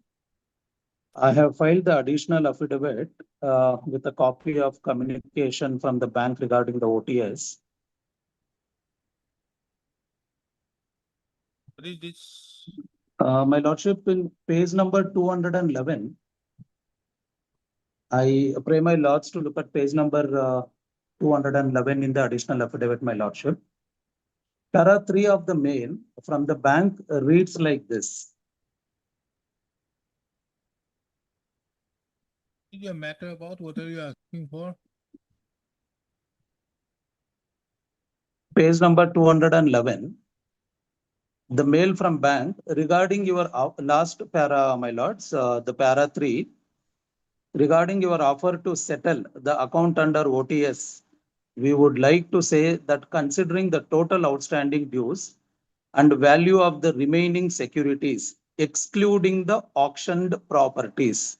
Speaker 22: I have filed the additional affidavit with a copy of communication from the bank regarding the OTS.
Speaker 2: What is this?
Speaker 22: My lordship, in page number 211, I pray my lords to look at page number 211 in the additional affidavit, my lordship. Para 3 of the mail from the bank reads like this.
Speaker 2: What is your matter about? What are you asking for?
Speaker 22: Page number 211. The mail from bank regarding your last para, my lords, the para 3, regarding your offer to settle the account under OTS. We would like to say that considering the total outstanding dues and value of the remaining securities, excluding the auctioned properties.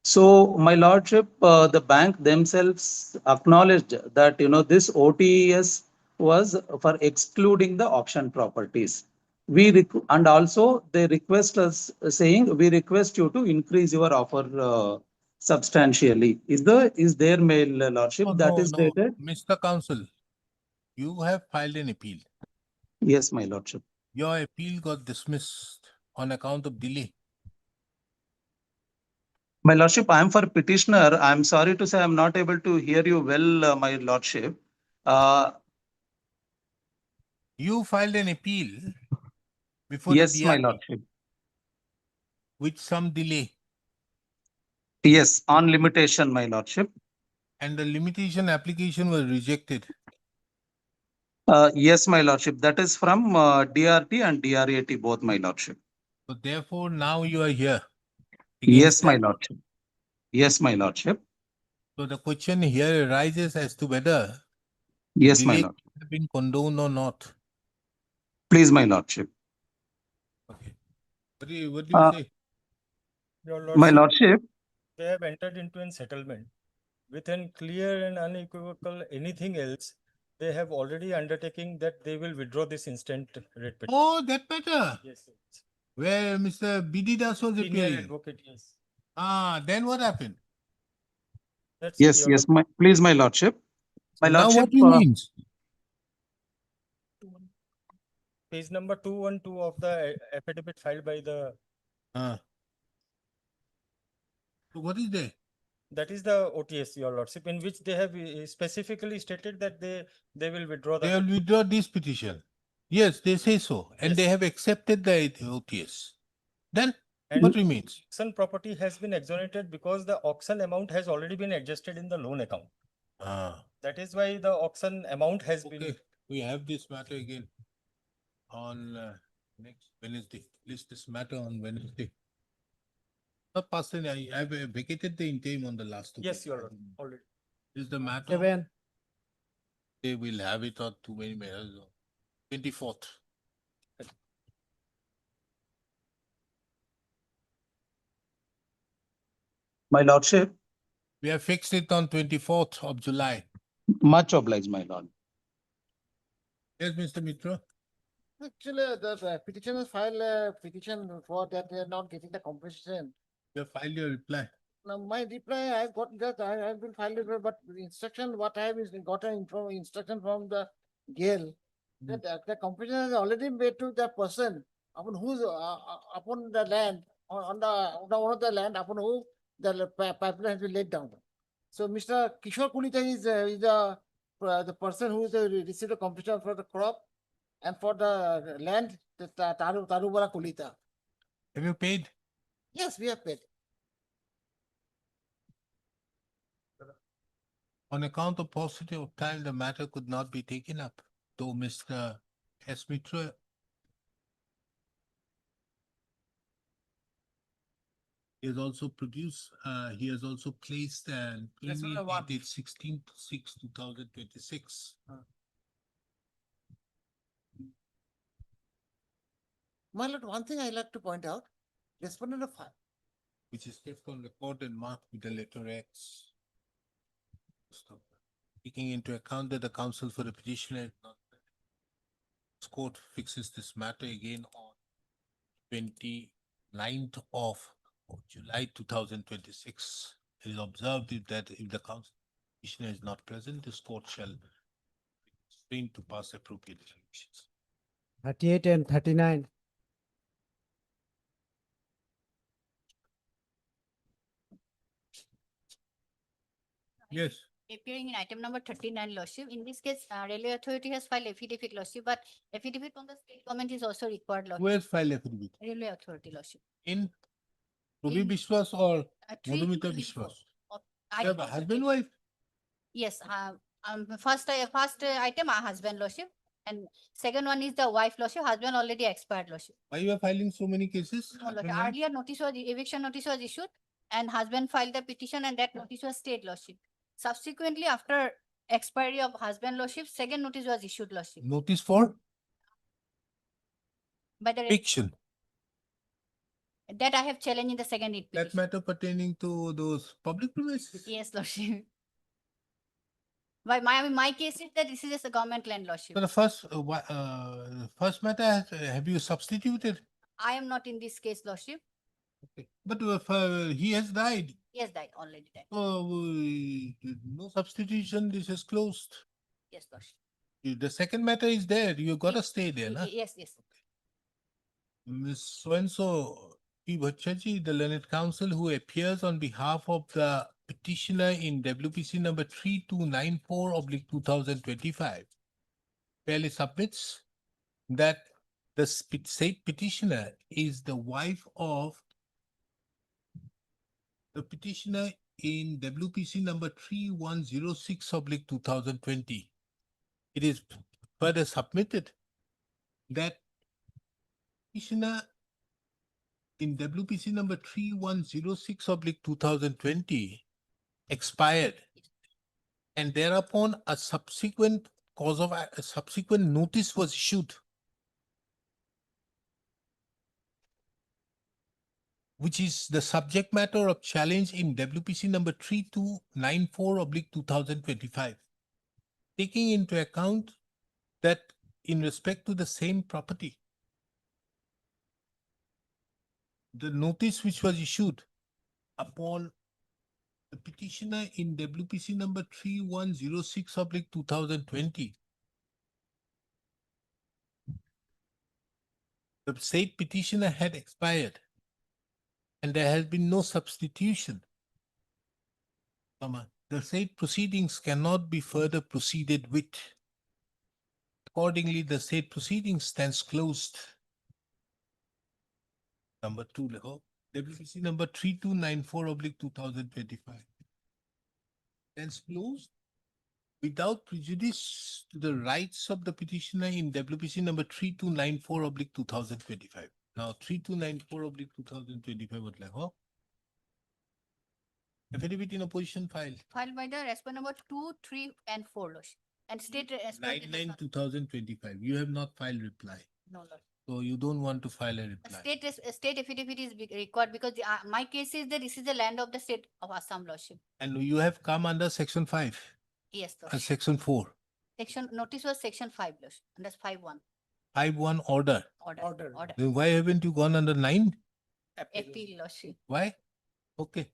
Speaker 22: So, my lordship, the bank themselves acknowledged that, this OTS was for excluding the auction properties. And also they request us saying, we request you to increase your offer substantially. Is their mail, lordship, that is dated?
Speaker 2: Mr. Counsel, you have filed an appeal.
Speaker 22: Yes, my lordship.
Speaker 2: Your appeal got dismissed on account of delay.
Speaker 22: My lordship, I am for petitioner. I am sorry to say I am not able to hear you well, my lordship.
Speaker 2: You filed an appeal before
Speaker 22: Yes,
Speaker 2: the
Speaker 22: my
Speaker 2: DRT
Speaker 22: lordship.
Speaker 2: with some delay.
Speaker 22: Yes, on limitation, my lordship.
Speaker 2: And the limitation application was rejected.
Speaker 22: Yes, my lordship. That is from DRT and DRAT both, my lordship.
Speaker 2: So therefore, now you are here.
Speaker 22: Yes, my lordship. Yes, my lordship.
Speaker 2: So the question here arises as to whether
Speaker 22: Yes,
Speaker 2: the
Speaker 22: my
Speaker 2: delay
Speaker 22: lordship.
Speaker 2: has been condoned or not.
Speaker 22: Please, my lordship.
Speaker 2: Okay. What do you say?
Speaker 1: Your
Speaker 22: My lordship.
Speaker 1: They have entered into a settlement with an clear and unequivocal anything else. They have already undertaken that they will withdraw this instant writ petition.
Speaker 2: Oh, that matter.
Speaker 1: Yes.
Speaker 2: Where Mr. B.D. Das was
Speaker 1: Senior
Speaker 2: appearing.
Speaker 1: advocate, yes.
Speaker 2: Then what happened?
Speaker 1: That's
Speaker 22: Yes,
Speaker 1: your
Speaker 22: yes, please, my lordship. My
Speaker 2: So now
Speaker 22: lordship.
Speaker 2: what remains?
Speaker 1: page number 212 of the affidavit filed by the.
Speaker 2: So what is there?
Speaker 1: That is the OTS, your lordship, in which they have specifically stated that they will withdraw the.
Speaker 2: They will withdraw this petition. Yes, they say so. And they have accepted the OTS. Then what remains?
Speaker 1: Auction property has been exonerated because the auction amount has already been adjusted in the loan account. That is why the auction amount has been.
Speaker 2: We have this matter again on next Wednesday. List this matter on Wednesday. Not past I have vacated the interim on the last two.
Speaker 1: Yes, your lord, already.
Speaker 2: Is the matter
Speaker 9: 7.
Speaker 2: They will have it on too many matters. 24th.
Speaker 22: My lordship,
Speaker 2: We have fixed it on 24th of July.
Speaker 22: much obliged, my lord.
Speaker 2: Yes, Mr. Mitra.
Speaker 3: Actually, the petitioners file a petition for that they are not getting the compensation.
Speaker 2: You have filed your reply.
Speaker 3: Now, my reply, I've got just, I have been filed, but the instruction, what I have is got an instruction from the Gale. That the compensation is already made to the person upon whose, upon the land, on the owner of the land, upon who the pipeline has been laid down. So Mr. Kishore Kulita is the person who is received a compensation for the crop and for the land, the Tarubara Kulita.
Speaker 2: Have you paid?
Speaker 3: Yes, we have paid.
Speaker 2: On account of paucity of time, the matter could not be taken up, though Mr. S. Mitra he has also produced, he has also placed an email dated 16/6/2026.
Speaker 3: My lord, one thing I like to point out, respondent of
Speaker 2: Which is kept on record and marked with the letter X. Stop. Taking into account that the counsel for the petitioner is not present, this court fixes this matter again on 29th of July 2026. It is observed that if the counsel petitioner is not present, this court shall be constrained to pass appropriate resolutions.
Speaker 9: 38 and 39.
Speaker 2: Yes.
Speaker 6: Appearing in item number 39, Lordship. In this case, Railway Authority has filed affidavit, Lordship, but affidavit from the state government is also required, Lordship.
Speaker 2: Where's file affidavit?
Speaker 6: Railway Authority, Lordship.
Speaker 2: In Ruby Biswas or
Speaker 6: 3
Speaker 2: Madhumita
Speaker 6: to
Speaker 2: Biswas?
Speaker 6: of
Speaker 2: You have
Speaker 6: item
Speaker 2: a husband, wife?
Speaker 6: Yes, first item, our husband, Lordship, and second one is the wife, Lordship. Husband already expired, Lordship.
Speaker 2: Why you are filing so many cases?
Speaker 6: No, Lordship.
Speaker 2: Husband, wife?
Speaker 6: Earlier eviction notice was issued and husband filed the petition and that notice was stayed, Lordship. Subsequently, after expiry of husband, Lordship, second notice was issued, Lordship.
Speaker 2: Notice for
Speaker 6: By the
Speaker 2: eviction.
Speaker 6: that I have challenged in the second petition.
Speaker 2: That matter pertaining to those public premises?
Speaker 6: Yes, Lordship. But my case is that this is just a government land, Lordship.
Speaker 2: So the first matter, have you substituted?
Speaker 6: I am not in this case, Lordship.
Speaker 2: Okay. But he has died.
Speaker 6: He has died, already died.
Speaker 2: No substitution, this is closed.
Speaker 6: Yes, Lordship.
Speaker 2: The second matter is there, you gotta stay there, na?
Speaker 6: Yes, yes.
Speaker 2: Ms. So-and-so, P. Bhattaji, the learned counsel who appears on behalf of the petitioner in WPC number 3294/2025, fairly submits that the said petitioner is the wife of the petitioner in WPC number 3106/2020. It is further submitted that petitioner in WPC number 3106/2020 expired, and thereupon a subsequent notice was issued, which is the subject matter of challenge in WPC number 3294/2025. Taking into account that in respect to the same property, the notice which was issued upon the petitioner in WPC number 3106/2020, the said petitioner had expired and there has been no substitution. The said proceedings cannot be further proceeded with. Accordingly, the said proceedings stands closed. Number 2, WPC number 3294/2025 stands closed without prejudice to the rights of the petitioner in WPC number 3294/2025. Now 3294/2025 what like, affidavit in opposition filed.
Speaker 6: Filed by the respondent number 2, 3, and 4, Lordship. And state. responded is
Speaker 2: 9/9/2025. You have not filed reply.
Speaker 6: No, Lord.
Speaker 2: So you don't want to file a reply.
Speaker 6: State affidavit is required because my case is that this is the land of the state of Assam, Lordship.
Speaker 2: And you have come under section 5
Speaker 6: Yes,
Speaker 2: and
Speaker 6: Lordship.
Speaker 2: section 4.
Speaker 6: Section, notice was section 5, Lordship, and that's 5(1).
Speaker 2: 5(1) order.
Speaker 6: Order.
Speaker 2: Then why haven't you gone under 9?
Speaker 6: Appeal, Lordship.
Speaker 2: Why? Okay.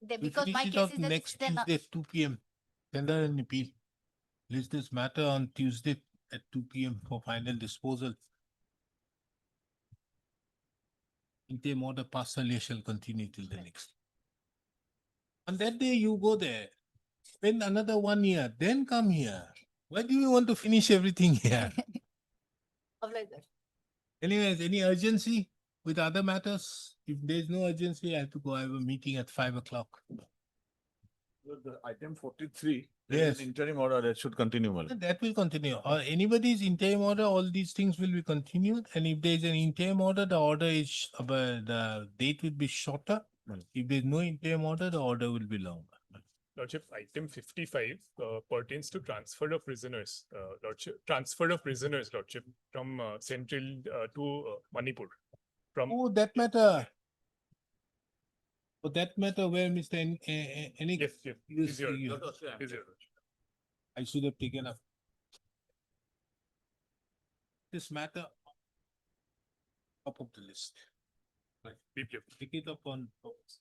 Speaker 6: Because my
Speaker 2: Finish it
Speaker 6: case
Speaker 2: off
Speaker 6: is that
Speaker 2: next
Speaker 6: they're not-
Speaker 2: Tuesday at 2 p.m. Tender an appeal. List this matter on Tuesday at 2 p.m. for final disposal. Interim order parcel shall continue till the next. On that day, you go there, spend another 1 year, then come here. Why do you want to finish everything here?
Speaker 6: Like that.
Speaker 2: Anyways, any urgency with other matters? If there's no urgency, I have to go. I have a meeting at 5 o'clock.
Speaker 8: The item 43,
Speaker 2: Yes.
Speaker 8: there is an interim order that should continue. Mal.
Speaker 2: That will continue. Or anybody's interim order, all these things will be continued. And if there's an interim order, the order is, the date will be shorter. If there's no interim order, the order will be longer.
Speaker 18: Lordship, item 55 pertains to transfer of prisoners, Lordship, transfer of prisoners, Lordship, from Central to Manipur. From
Speaker 2: Oh, that matter. For that matter, where Mr. Enik
Speaker 18: Yes, yes,
Speaker 2: is
Speaker 18: is your,
Speaker 2: here.
Speaker 18: is your.
Speaker 2: I should have taken up this matter top of the list.
Speaker 18: Right,
Speaker 2: Pick it up on purpose.